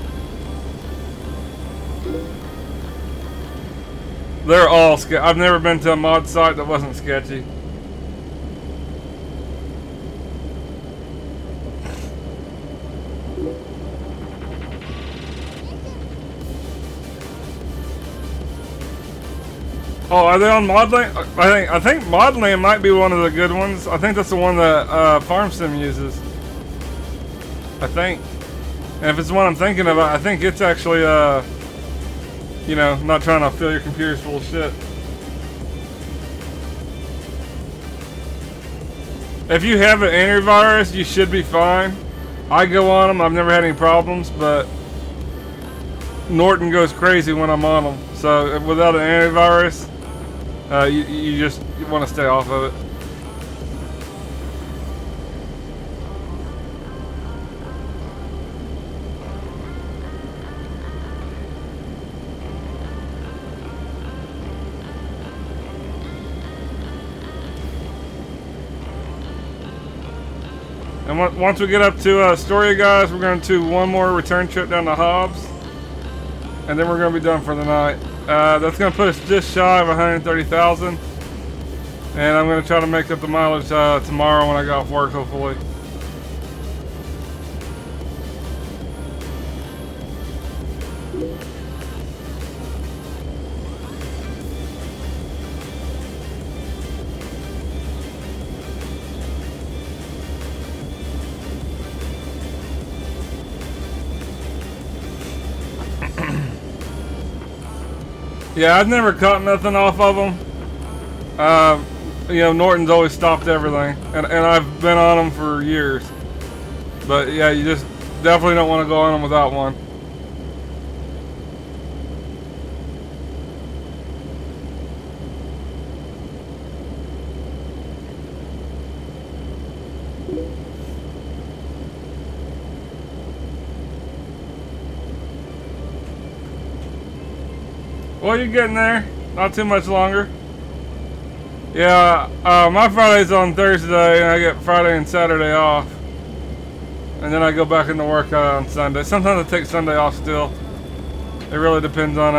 S2: They're all I've never been to a mod site that wasn't sketchy. Oh, are they on Modland? I think Modland might be one of the good ones. I think that's the one that FarmSim uses. I think. And if it's the one I'm thinking of, I think it's actually, you know, not trying to fill your computers full of shit. If you have an antivirus, you should be fine. I go on them. I've never had any problems, but Norton goes crazy when I'm on them. So without an antivirus, you just want to stay off of it. And once we get up to Astoria, guys, we're going to do one more return trip down to Hobbs, and then we're going to be done for the night. That's going to put us just shy of 130,000, and I'm going to try to make up the mileage tomorrow when I get off work, hopefully. Yeah, I've never caught nothing off of them. You know, Norton's always stopped everything, and I've been on them for years. But yeah, you just definitely don't want to go on them without one. Well, you're getting there. Not too much longer. Yeah, my Friday's on Thursday, and I get Friday and Saturday off. And then I go back into work on Sunday. Sometimes I take Sunday off still. It really depends on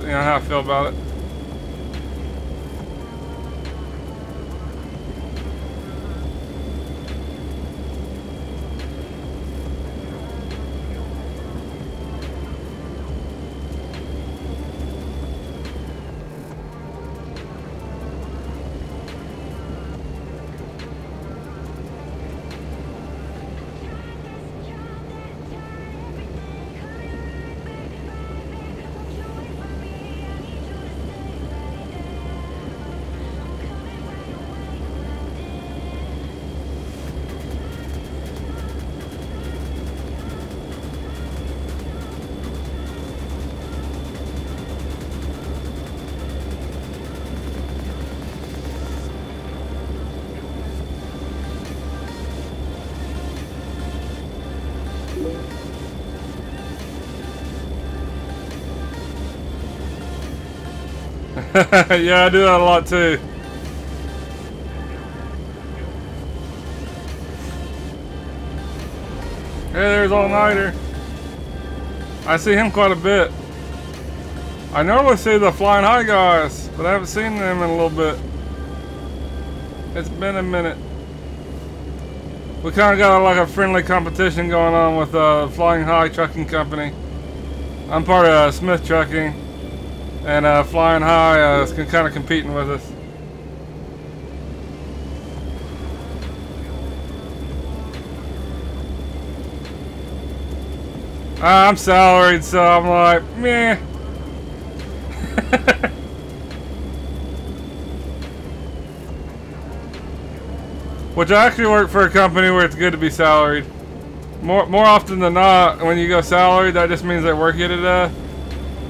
S2: you know, how I feel about it. Yeah, I do that a lot too. Hey, there's All Nighter. I see him quite a bit. I normally see the Flying High guys, but I haven't seen them in a little bit. It's been a minute. We kind of got like a friendly competition going on with Flying High Trucking Company. I'm part of Smith Trucking, and Flying High is kind of competing with us. I'm salaried, so I'm like, meh. Which I actually work for a company where it's good to be salaried. More often than not, when you go salaried, that just means they work you to death.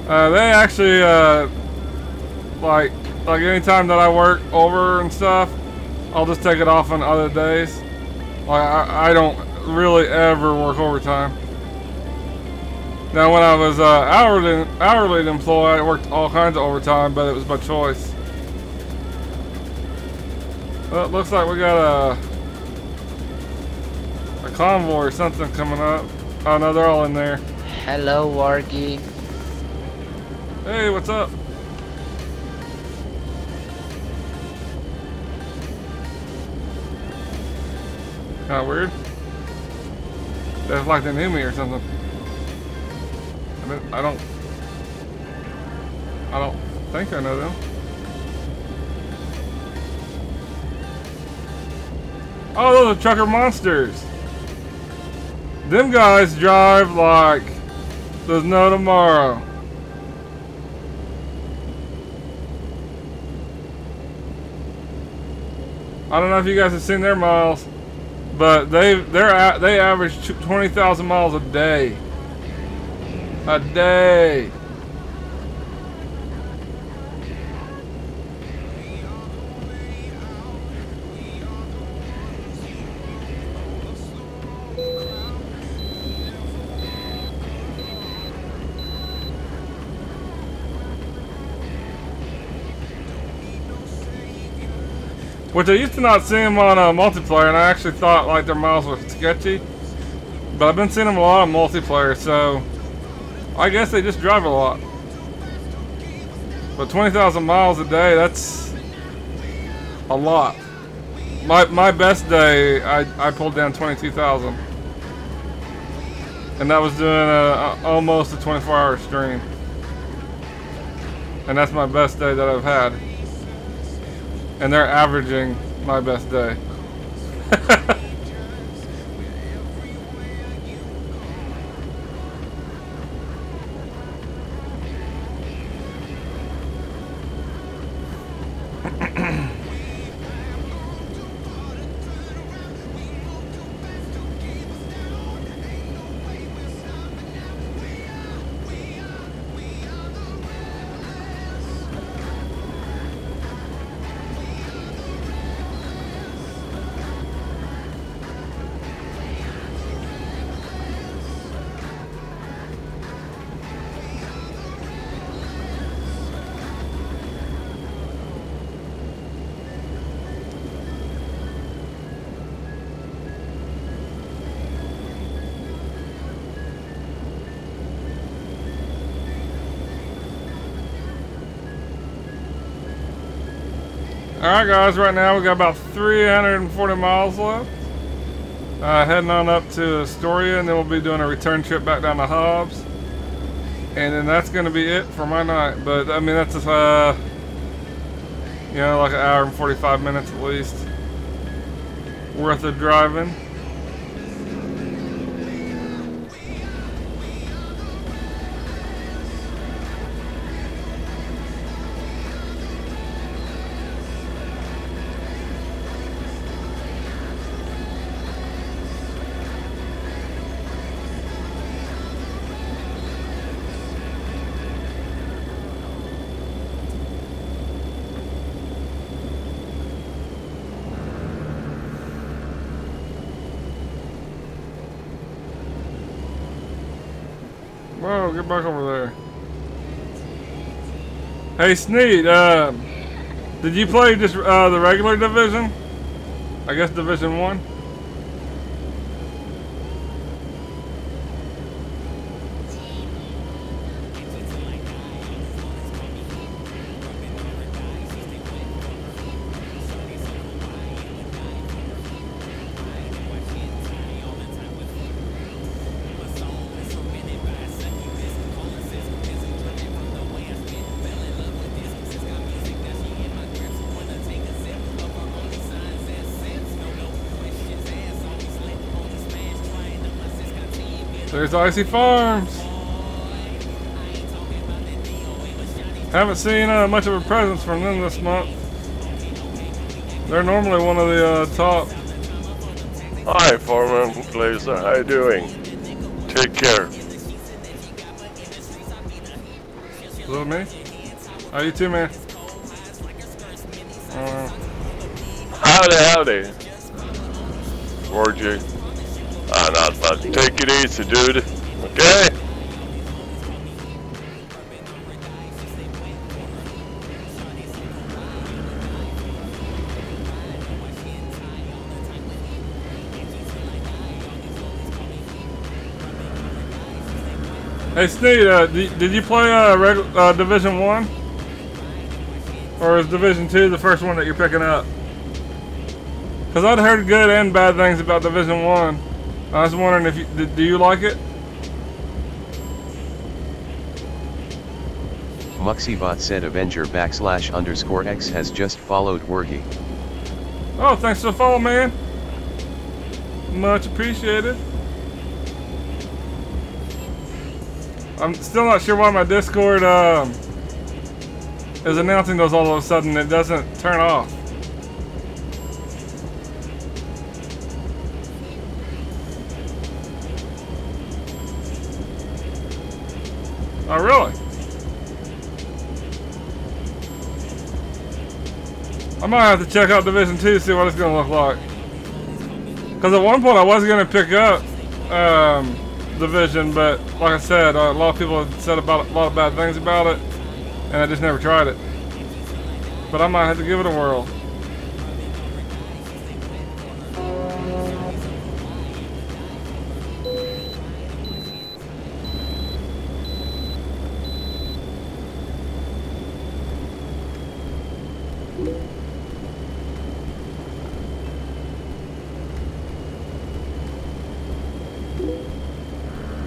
S2: They actually, like anytime that I work over and stuff, I'll just take it off on other days. Like I don't really ever work overtime. Now, when I was hourly employed, I worked all kinds of overtime, but it was by choice. Well, it looks like we got a convoy or something coming up. Oh no, they're all in there.
S4: Hello, Worggy.
S2: Hey, what's up? Kinda weird. That's like they knew me or something. I don't think I know them. Oh, those are trucker monsters. Them guys drive like there's no tomorrow. I don't know if you guys have seen their miles, but they average 20,000 miles a day. A day. Which I used to not see them on multiplayer, and I actually thought like their miles were sketchy. But I've been seeing them a lot on multiplayer, so I guess they just drive a lot. But 20,000 miles a day, that's a lot. My best day, I pulled down 22,000. And that was doing almost a 24-hour stream. And that's my best day that I've had. And they're averaging my best day. Alright guys, right now we got about 340 miles left. Heading on up to Astoria, and then we'll be doing a return trip back down to Hobbs. And then that's going to be it for my night. But I mean, that's you know, like an hour and 45 minutes at least worth of driving. Whoa, get back over there. Hey, Sneed, did you play just the regular division? I guess Division 1? There's Icy Farms. Haven't seen much of a presence from them this month. They're normally one of the top.
S7: Hi, Foreman Glazer. How you doing? Take care.
S2: Little me? How you too, man?
S7: Howdy. Worggy. Not much. Take it easy, dude. Okay?
S2: Hey Sneed, did you play Division 1? Or is Division 2 the first one that you're picking up? Because I'd heard good and bad things about Division 1. I was wondering if you, do you like it?
S1: Muxybot said Avenger /_X has just followed Worggy.
S2: Oh, thanks for the follow, man. Much appreciated. I'm still not sure why my Discord is announcing those all of a sudden. It doesn't turn off. Oh, really? I might have to check out Division 2 to see what it's going to look like. Because at one point I was going to pick up Division, but like I said, a lot of people have said about a lot of bad things about it, and I just never tried it. But I might have to give it a whirl.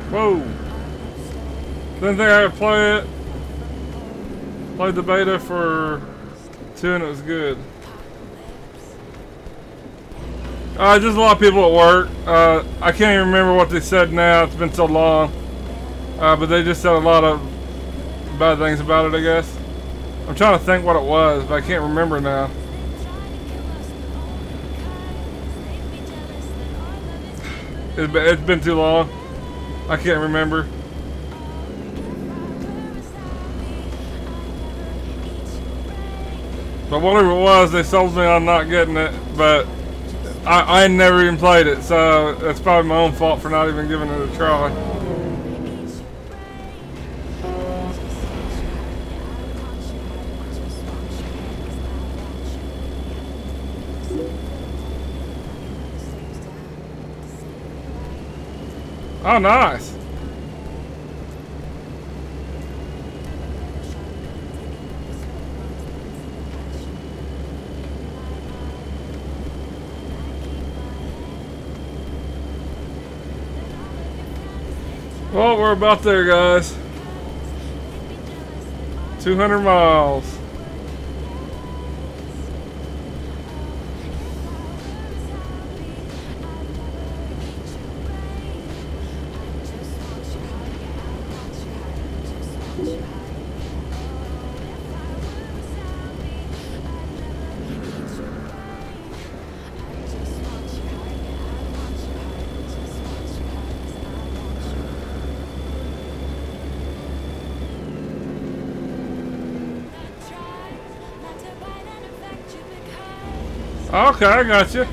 S2: Whoa! Didn't think I could play it. Played the beta for 2 and it was good. Just a lot of people at work. I can't even remember what they said now. It's been so long. But they just said a lot of bad things about it, I guess. I'm trying to think what it was, but I can't remember now. It's been too long. I can't remember. But whatever it was, they sold me on not getting it, but I never even played it, so that's probably my own fault for not even giving it a try. Oh, nice. Well, we're about there, guys. 200 miles. Okay, I got you.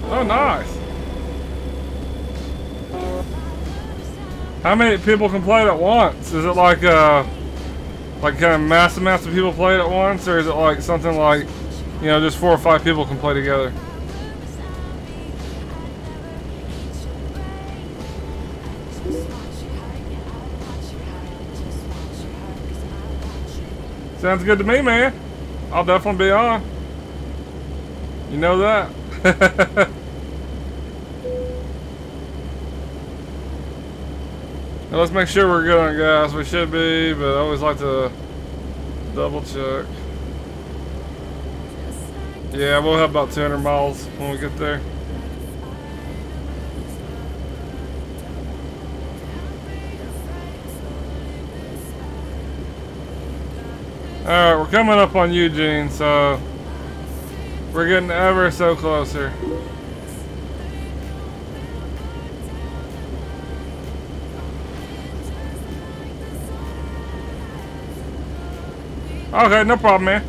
S2: Oh, nice. How many people can play it at once? Is it like kind of massive people play it at once, or is it like something like, you know, just 4 or 5 people can play together? Sounds good to me, man. I'll definitely be on. You know that. Now let's make sure we're good on gas. We should be, but I always like to double check. Yeah, we'll have about 200 miles when we get there. Alright, we're coming up on Eugene, so we're getting ever so closer. Okay, no problem, man.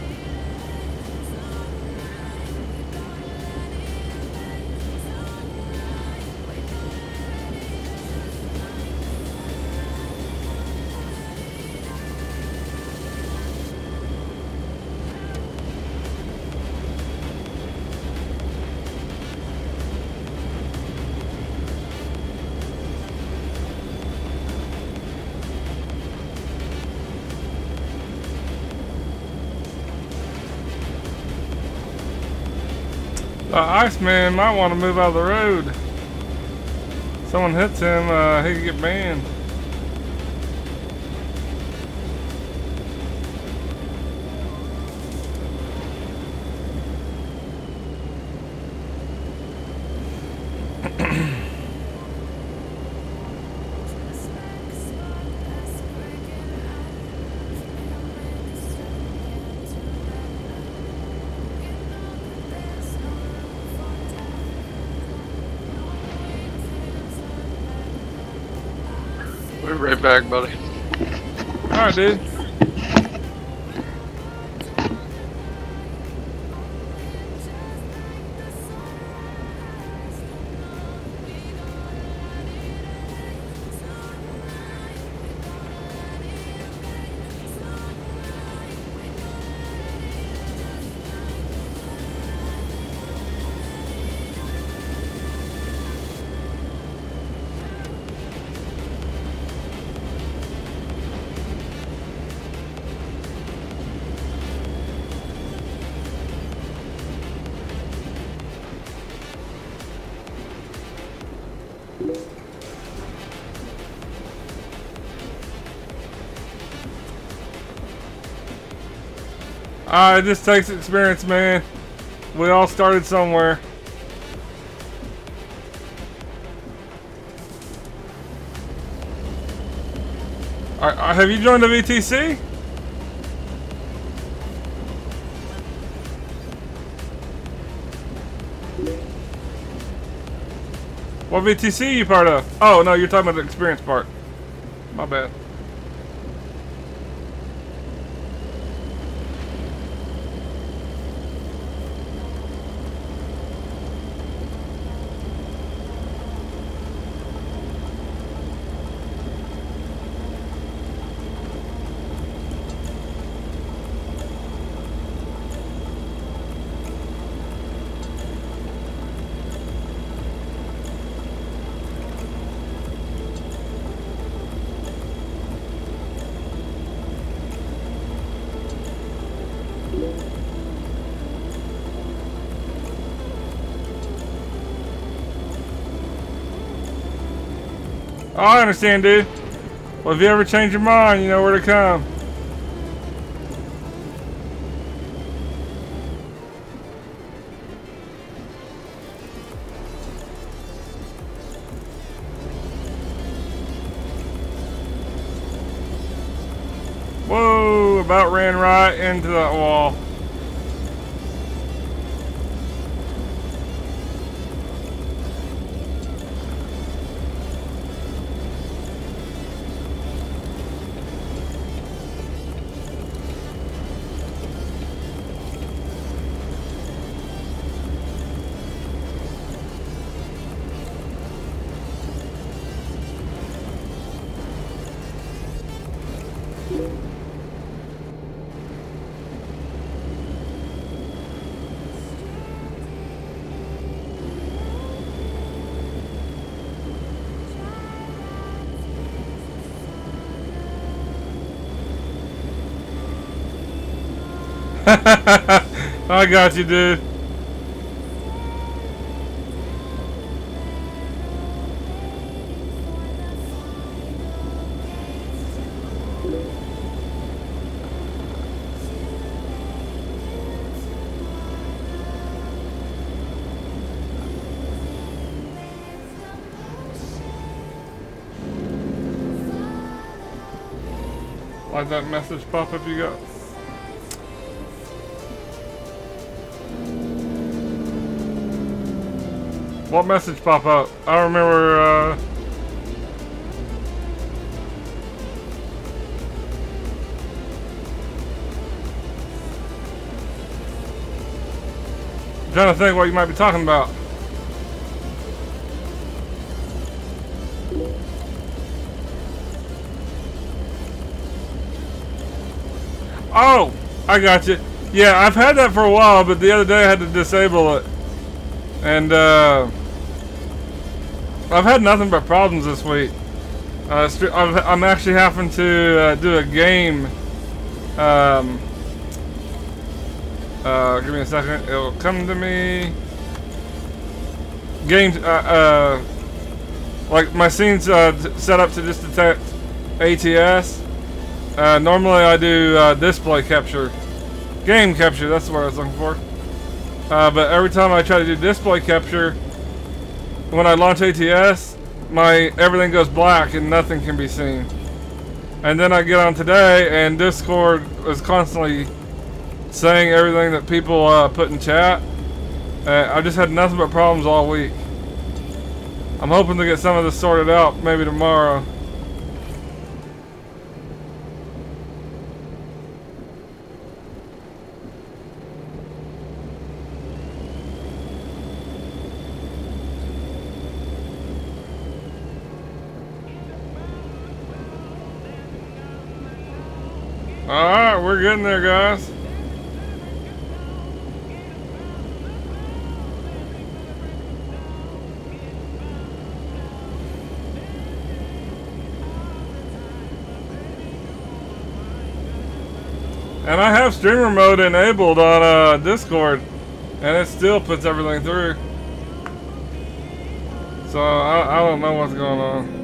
S2: The Iceman might want to move out of the road. Someone hits him, he could get banned.
S5: We're right back, buddy.
S2: Alright, dude. It just takes experience, man. We all started somewhere. Have you joined the VTC? What VTC are you part of? Oh, no, you're talking about the experience part. My bad. Oh, I understand, dude. Well, if you ever change your mind, you know where to come. Whoa, about ran right into that wall. I got you, dude. Like that message pop up you got. What message pop up? I remember, I'm trying to think what you might be talking about. Oh, I got you. Yeah, I've had that for a while, but the other day I had to disable it. And, I've had nothing but problems this week. I'm actually having to do a game. Give me a second. It'll come to me. Game. Like my scene's set up to just detect ATS. Normally I do display capture, game capture. That's what I was looking for. But every time I try to do display capture, when I launch ATS, everything goes black and nothing can be seen. And then I get on today, and Discord is constantly saying everything that people put in chat. I've just had nothing but problems all week. I'm hoping to get some of this sorted out maybe tomorrow. Alright, we're getting there, guys. And I have streamer mode enabled on Discord, and it still puts everything through. So I don't know what's going on.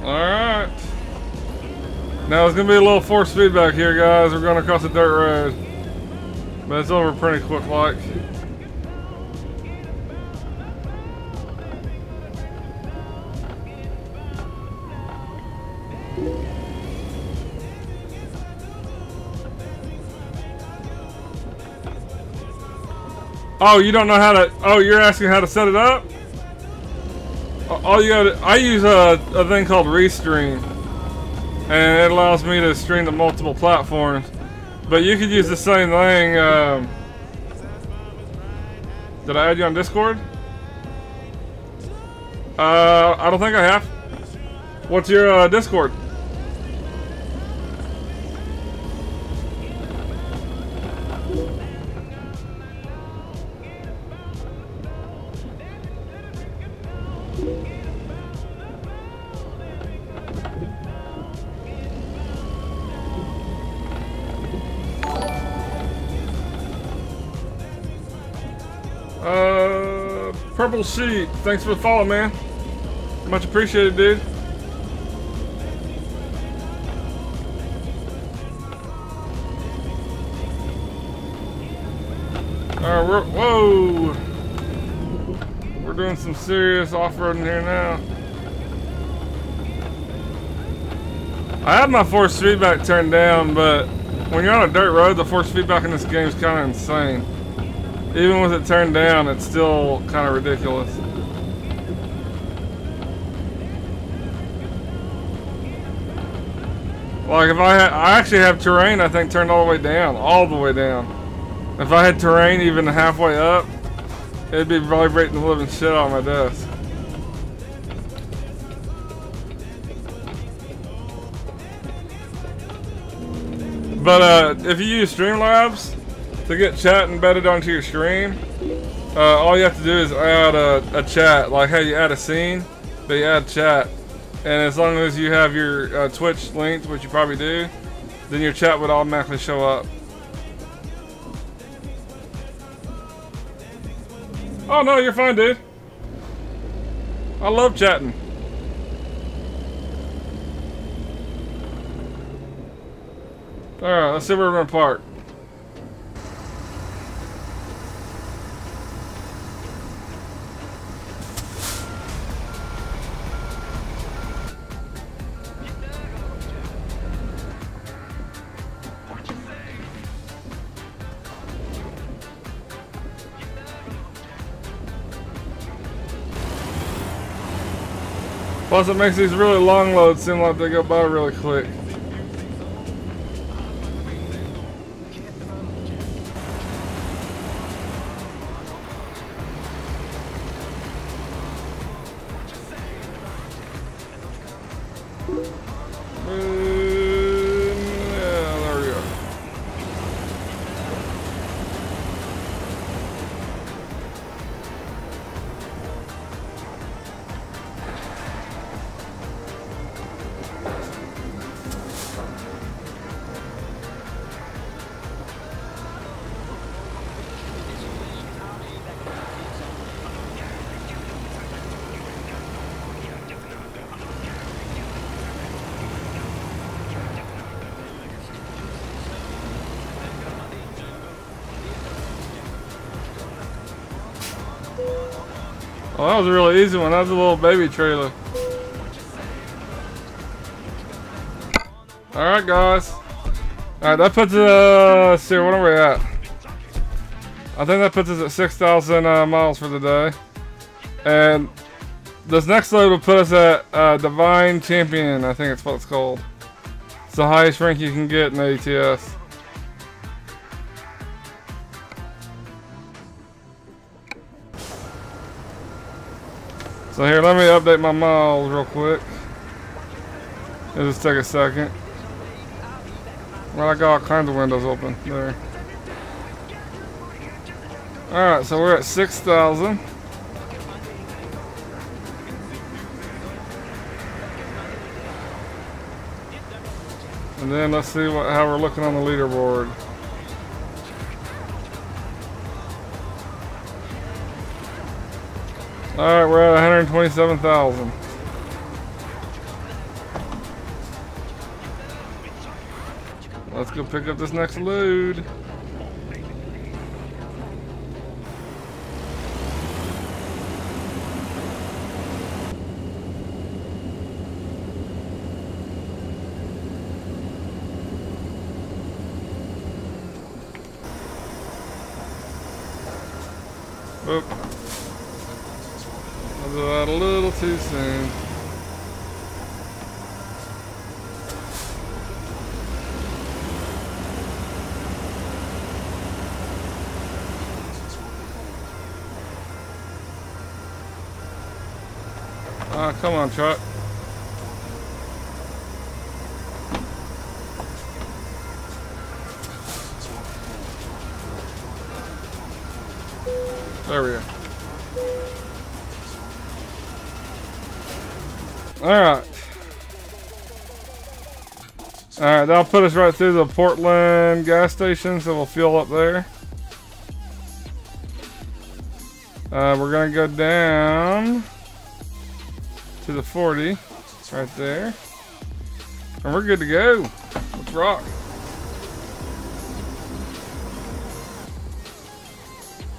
S2: Alright. Now it's going to be a little force feedback here, guys. We're going across a dirt road. But it's over pretty quick like. Oh, you don't know how to... Oh, you're asking how to set it up? All you gotta... I use a thing called Restream. And it allows me to stream to multiple platforms. But you could use the same thing. Did I add you on Discord? I don't think I have. What's your Discord? Purple Sheet, thanks for the follow, man. Much appreciated, dude. Alright, whoa! We're doing some serious off-roading here now. I have my force feedback turned down, but when you're on a dirt road, the force feedback in this game is kind of insane. Even with it turned down, it's still kind of ridiculous. Like if I actually have terrain, I think turned all the way down, If I had terrain even halfway up, it'd be vibrating the living shit out of my desk. But if you use Streamlabs to get chat embedded onto your stream, all you have to do is add a chat, like how you add a scene, but you add chat. And as long as you have your Twitch linked, which you probably do, then your chat would automatically show up. Oh no, you're fine, dude. I love chatting. Alright, let's see where we're gonna park. Plus it makes these really long loads seem like they go by really quick. Yeah, there we go. Oh, that was a really easy one. That was a little baby trailer. Alright, guys. Alright, that puts us, see, what are we at? I think that puts us at 6,000 miles for the day. And this next load will put us at Divine Champion, I think it's what it's called. It's the highest rank you can get in ATS. So here, let me update my miles real quick. It'll just take a second. Well, I got all kinds of windows open there. Alright, so we're at 6,000. And then let's see how we're looking on the leaderboard. Alright, we're at 127,000. Let's go pick up this next load. Oop. I did that a little too soon. Ah, come on, truck. There we go. Alright. Alright, that'll put us right through the Portland gas station, so we'll fuel up there. We're gonna go down to the 40 right there. And we're good to go. Let's rock.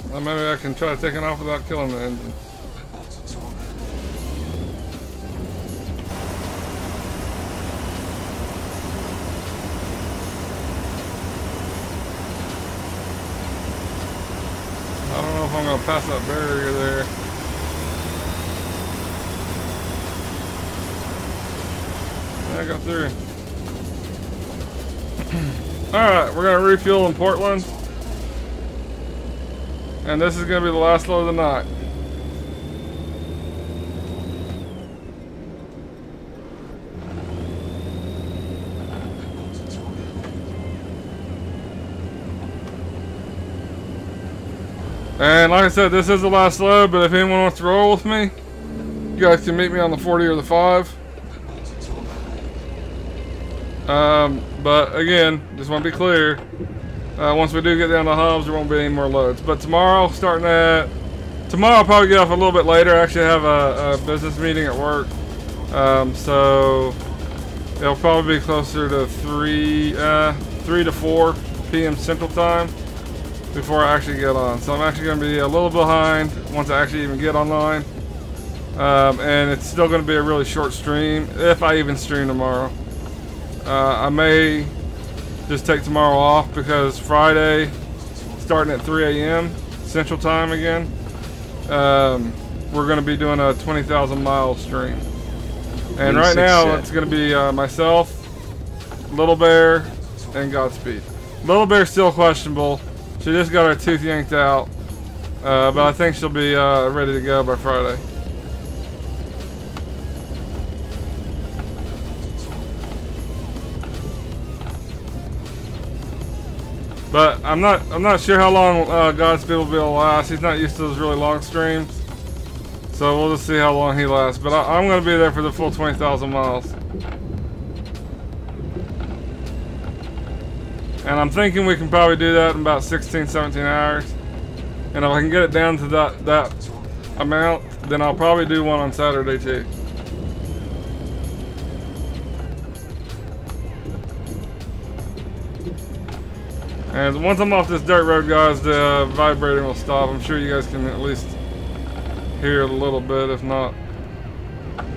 S2: Well, maybe I can try taking off without killing the engine. I don't know if I'm gonna pass that barrier there. I got through. Alright, we're gonna refuel in Portland. And this is gonna be the last load of the night. And like I said, this is the last load, but if anyone wants to roll with me, you guys can meet me on the 40 or the 5. But again, just want to be clear, once we do get down to hubs, there won't be any more loads. But tomorrow, tomorrow I'll probably get off a little bit later. I actually have a business meeting at work. So it'll probably be closer to 3, 3 to 4 p.m. Central Time before I actually get on. So I'm actually going to be a little behind once I actually even get online. And it's still going to be a really short stream, if I even stream tomorrow. I may just take tomorrow off because Friday, starting at 3 a.m. Central Time again, we're going to be doing a 20,000 mile stream. And right now, it's going to be myself, Little Bear, and Godspeed. Little Bear's still questionable. She just got her tooth yanked out. But I think she'll be ready to go by Friday. But I'm not sure how long Godspeed will be able to last. He's not used to those really long streams. So we'll just see how long he lasts. But I'm going to be there for the full 20,000 miles. And I'm thinking we can probably do that in about 16, 17 hours. And if I can get it down to that amount, then I'll probably do one on Saturday too. And once I'm off this dirt road, guys, the vibrating will stop. I'm sure you guys can at least hear it a little bit, if not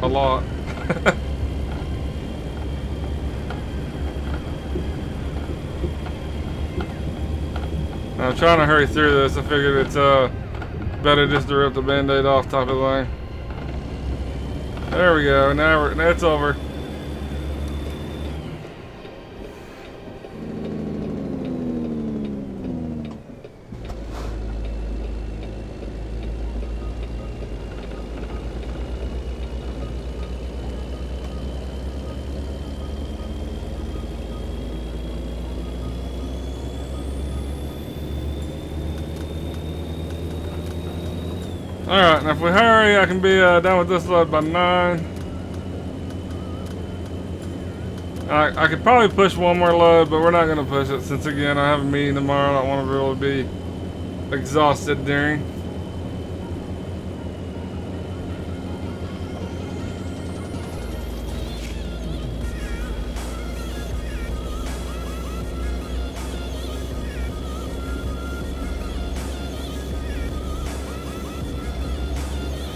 S2: a lot. I'm trying to hurry through this. I figured it's better just to rip the band-aid off type of thing. There we go. Now it's over. Alright, now if we hurry, I can be done with this load by 9. I could probably push one more load, but we're not going to push it since, again, I have a meeting tomorrow. I don't want to really be exhausted during.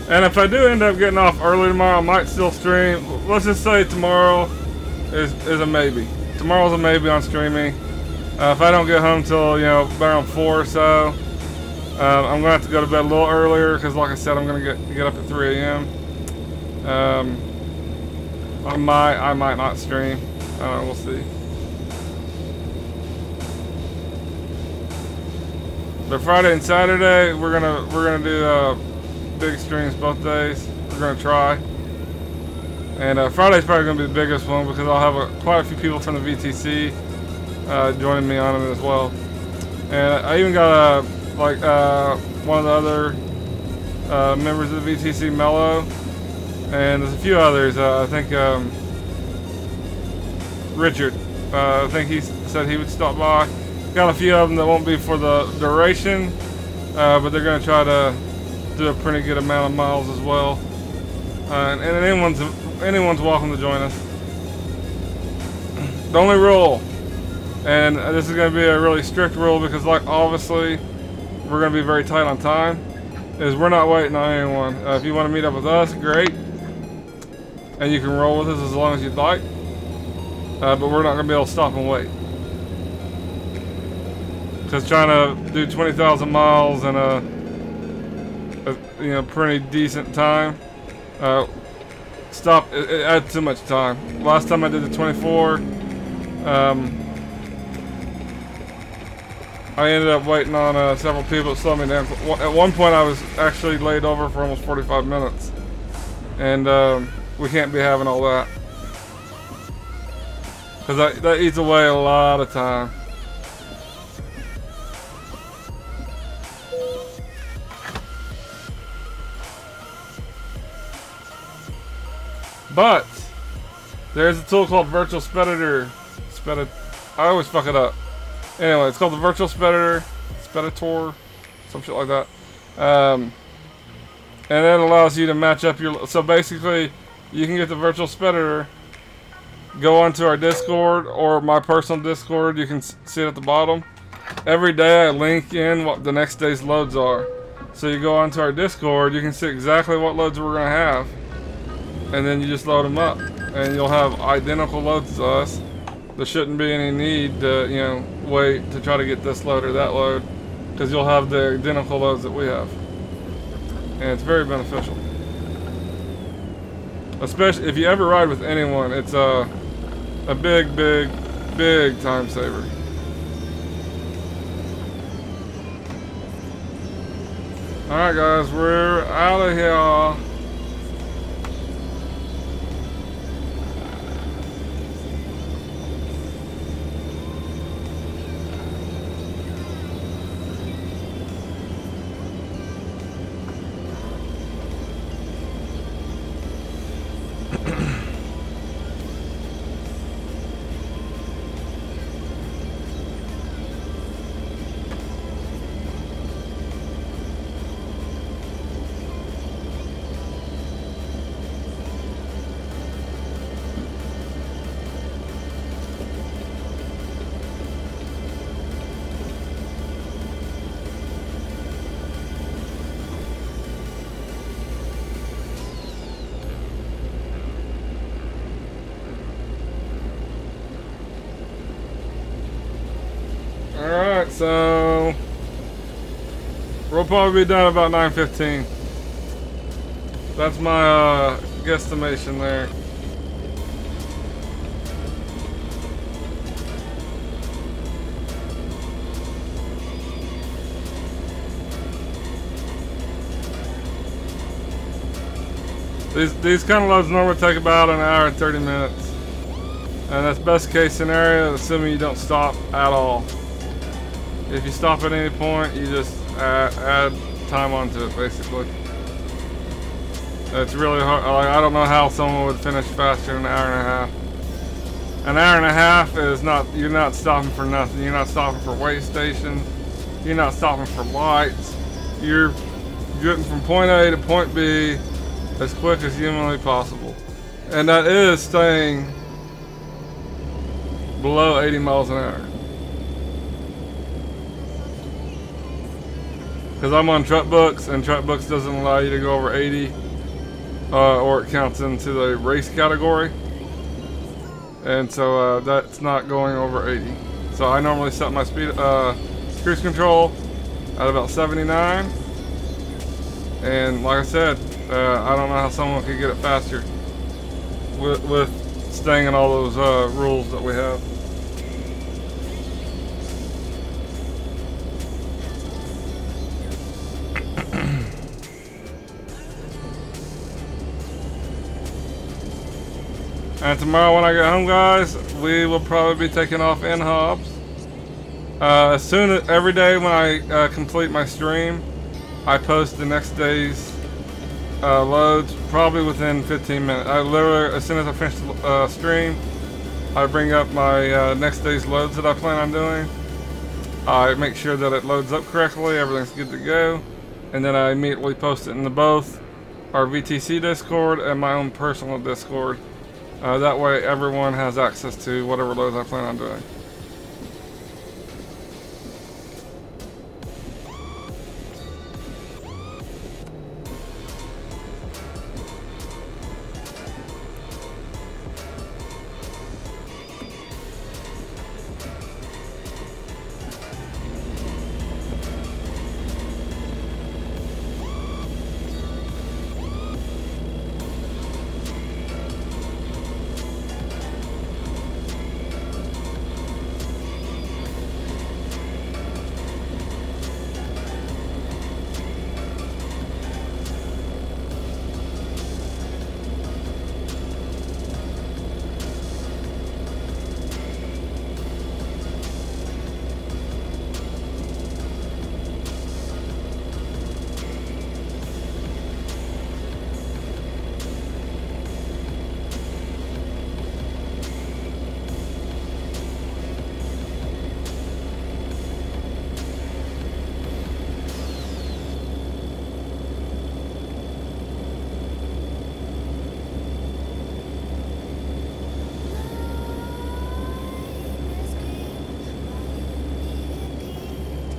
S2: And if I do end up getting off early tomorrow, I might still stream. Let's just say tomorrow is a maybe. Tomorrow's a maybe on streaming. If I don't get home till, you know, around 4 or so, I'm gonna have to go to bed a little earlier because, like I said, I'm gonna get up at 3 a.m. I might not stream. We'll see. But Friday and Saturday, we're gonna do big streams both days. We're gonna try. And Friday's probably gonna be the biggest one because I'll have quite a few people from the VTC joining me on it as well. And I even got one of the other members of the VTC, Mello, and there's a few others. I think Richard. I think he said he would stop by. Got a few of them that won't be for the duration, but they're gonna try to do a pretty good amount of miles as well. And anyone's welcome to join us. The only rule, and this is going to be a really strict rule because, like, obviously we're going to be very tight on time, is we're not waiting on anyone. If you want to meet up with us, great, and you can roll with us as long as you'd like, but we're not going to be able to stop and wait. Because trying to do 20,000 miles in a pretty decent time, it adds too much time. Last time I did the 24, I ended up waiting on several people to slow me down. At one point I was actually laid over for almost 45 minutes, and we can't be having all that because that eats away a lot of time. But there's a tool called Virtual Speditor. I always fuck it up. Anyway, it's called the Virtual Speditor, some shit like that. And it allows you to match up your. So basically, you can get the Virtual Speditor, go onto our Discord or my personal Discord. You can see it at the bottom. Every day I link in what the next day's loads are. So you go onto our Discord, you can see exactly what loads we're going to have. And then you just load them up. And you'll have identical loads to us. There shouldn't be any need to, you know, wait to try to get this load or that load. Because you'll have the identical loads that we have. And it's very beneficial. Especially if you ever ride with anyone, it's a big, big, big time saver. Alright guys, we're out of here. Alright, so we'll probably be done about 9:15. That's my guesstimation there. These kind of loads normally take about an hour and 30 minutes. And that's best case scenario, assuming you don't stop at all. If you stop at any point, you just add time onto it, basically. It's really hard. Like, I don't know how someone would finish faster than an hour and a half. An hour and a half is not, you're not stopping for nothing. You're not stopping for weigh stations. You're not stopping for lights. You're getting from point A to point B as quick as humanly possible. And that is staying below 80 miles an hour. Because I'm on truck books, and truck books doesn't allow you to go over 80, or it counts into the race category. And so that's not going over 80. So I normally set my speed, cruise control at about 79. And like I said, I don't know how someone could get it faster with staying in all those rules that we have. And tomorrow when I get home, guys, we will probably be taking off in Hobbs. As soon as every day when I complete my stream, I post the next day's loads, probably within 15 minutes. I literally, as soon as I finish the stream, I bring up my next day's loads that I plan on doing. I make sure that it loads up correctly, everything's good to go, and then I immediately post it into both our VTC Discord and my own personal Discord. That way everyone has access to whatever loads I plan on doing.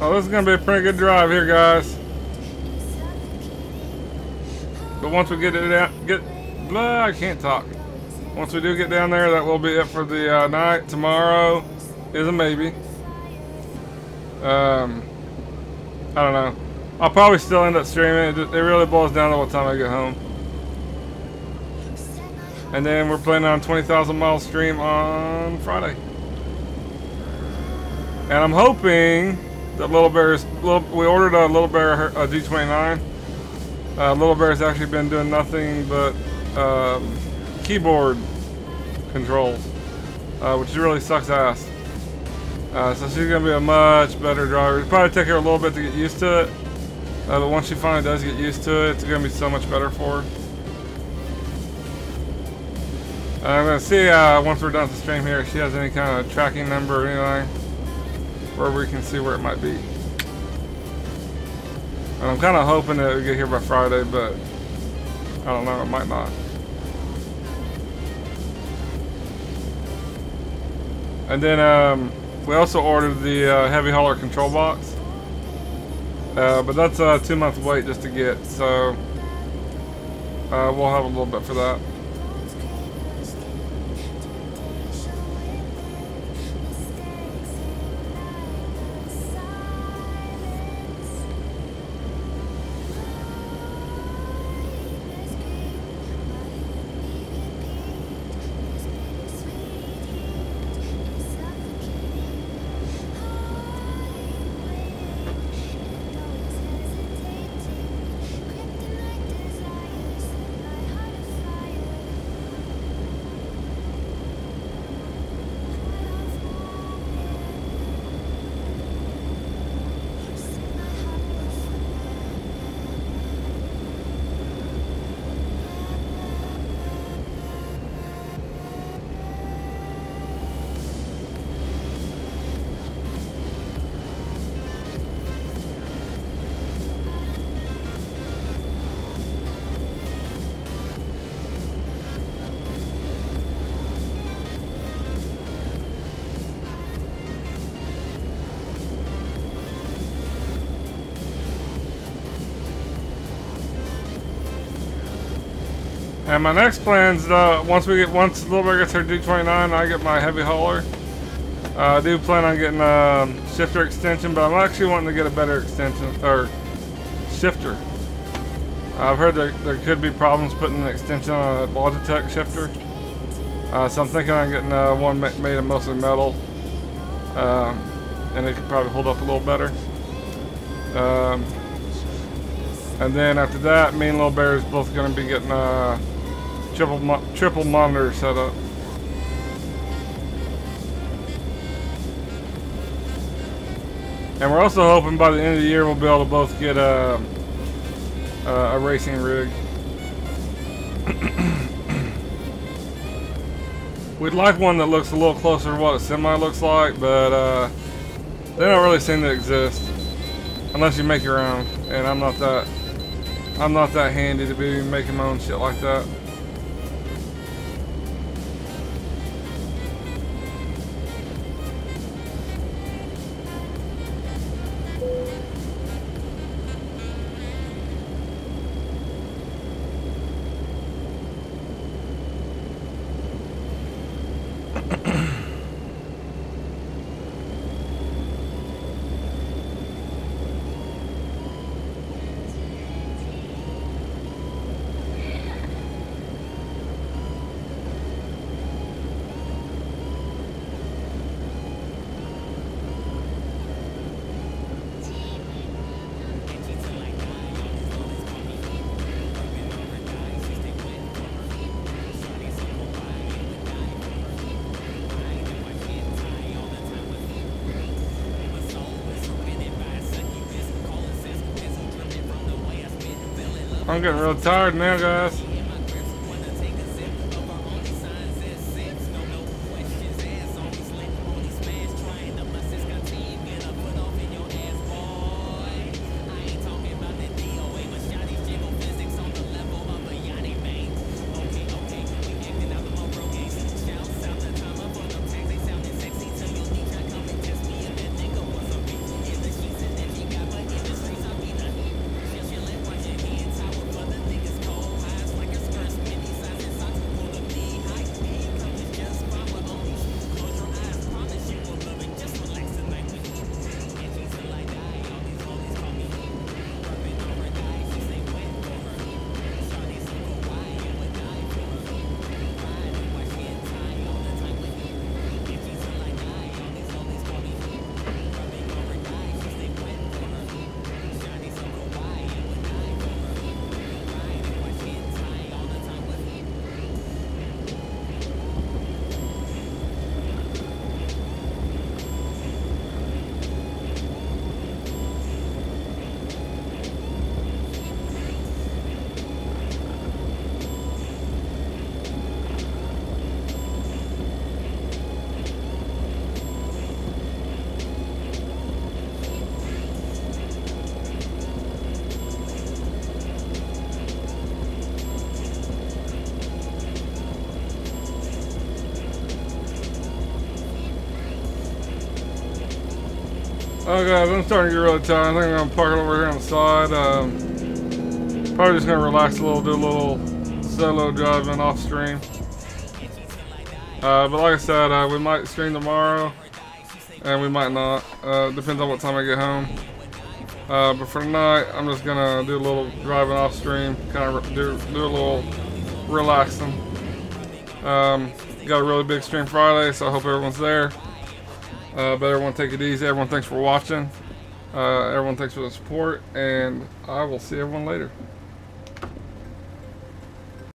S2: Oh, this is gonna be a pretty good drive here, guys. But once we get it out, I can't talk. Once we do get down there, that will be it for the night. Tomorrow is a maybe. I don't know. I'll probably still end up streaming. It really boils down to what time I get home. And then we're planning on 20,000 mile stream on Friday. And I'm hoping that we ordered a Little Bear G29. Little Bear's actually been doing nothing but keyboard controls, which really sucks ass. So she's gonna be a much better driver. It'll probably take her a little bit to get used to it, but once she finally does get used to it, it's gonna be so much better for her. I'm gonna see once we're done with the stream here if she has any kind of tracking number or anything where we can see where it might be. And I'm kind of hoping that we get here by Friday, but I don't know, it might not. And then we also ordered the heavy hauler control box, but that's a 2-month wait just to get, so we'll have a little bit for that. And my next plans, once Little Bear gets her D29, I get my heavy hauler. I do plan on getting a shifter extension, but I'm actually wanting to get a better extension or shifter. I've heard there could be problems putting an extension on a Logitech shifter, so I'm thinking I'm getting one made of mostly metal, and it could probably hold up a little better. And then after that, me and Little Bear is both going to be getting triple monitor set up. And we're also hoping by the end of the year we'll be able to both get a racing rig. We'd like one that looks a little closer to what a semi looks like, but they don't really seem to exist unless you make your own. And I'm not that handy to be making my own shit like that. I'm getting real tired now, guys. Oh guys, I'm starting to get really tired. I think I'm gonna park it over here on the side. Probably just gonna relax a little, do a little solo driving off stream. But like I said, we might stream tomorrow, and we might not. Depends on what time I get home. But for tonight, I'm just gonna do a little driving off stream, kind of do a little relaxing. Got a really big stream Friday, so I hope everyone's there. But everyone take it easy. Everyone thanks for watching. Everyone thanks for the support, and I will see everyone later.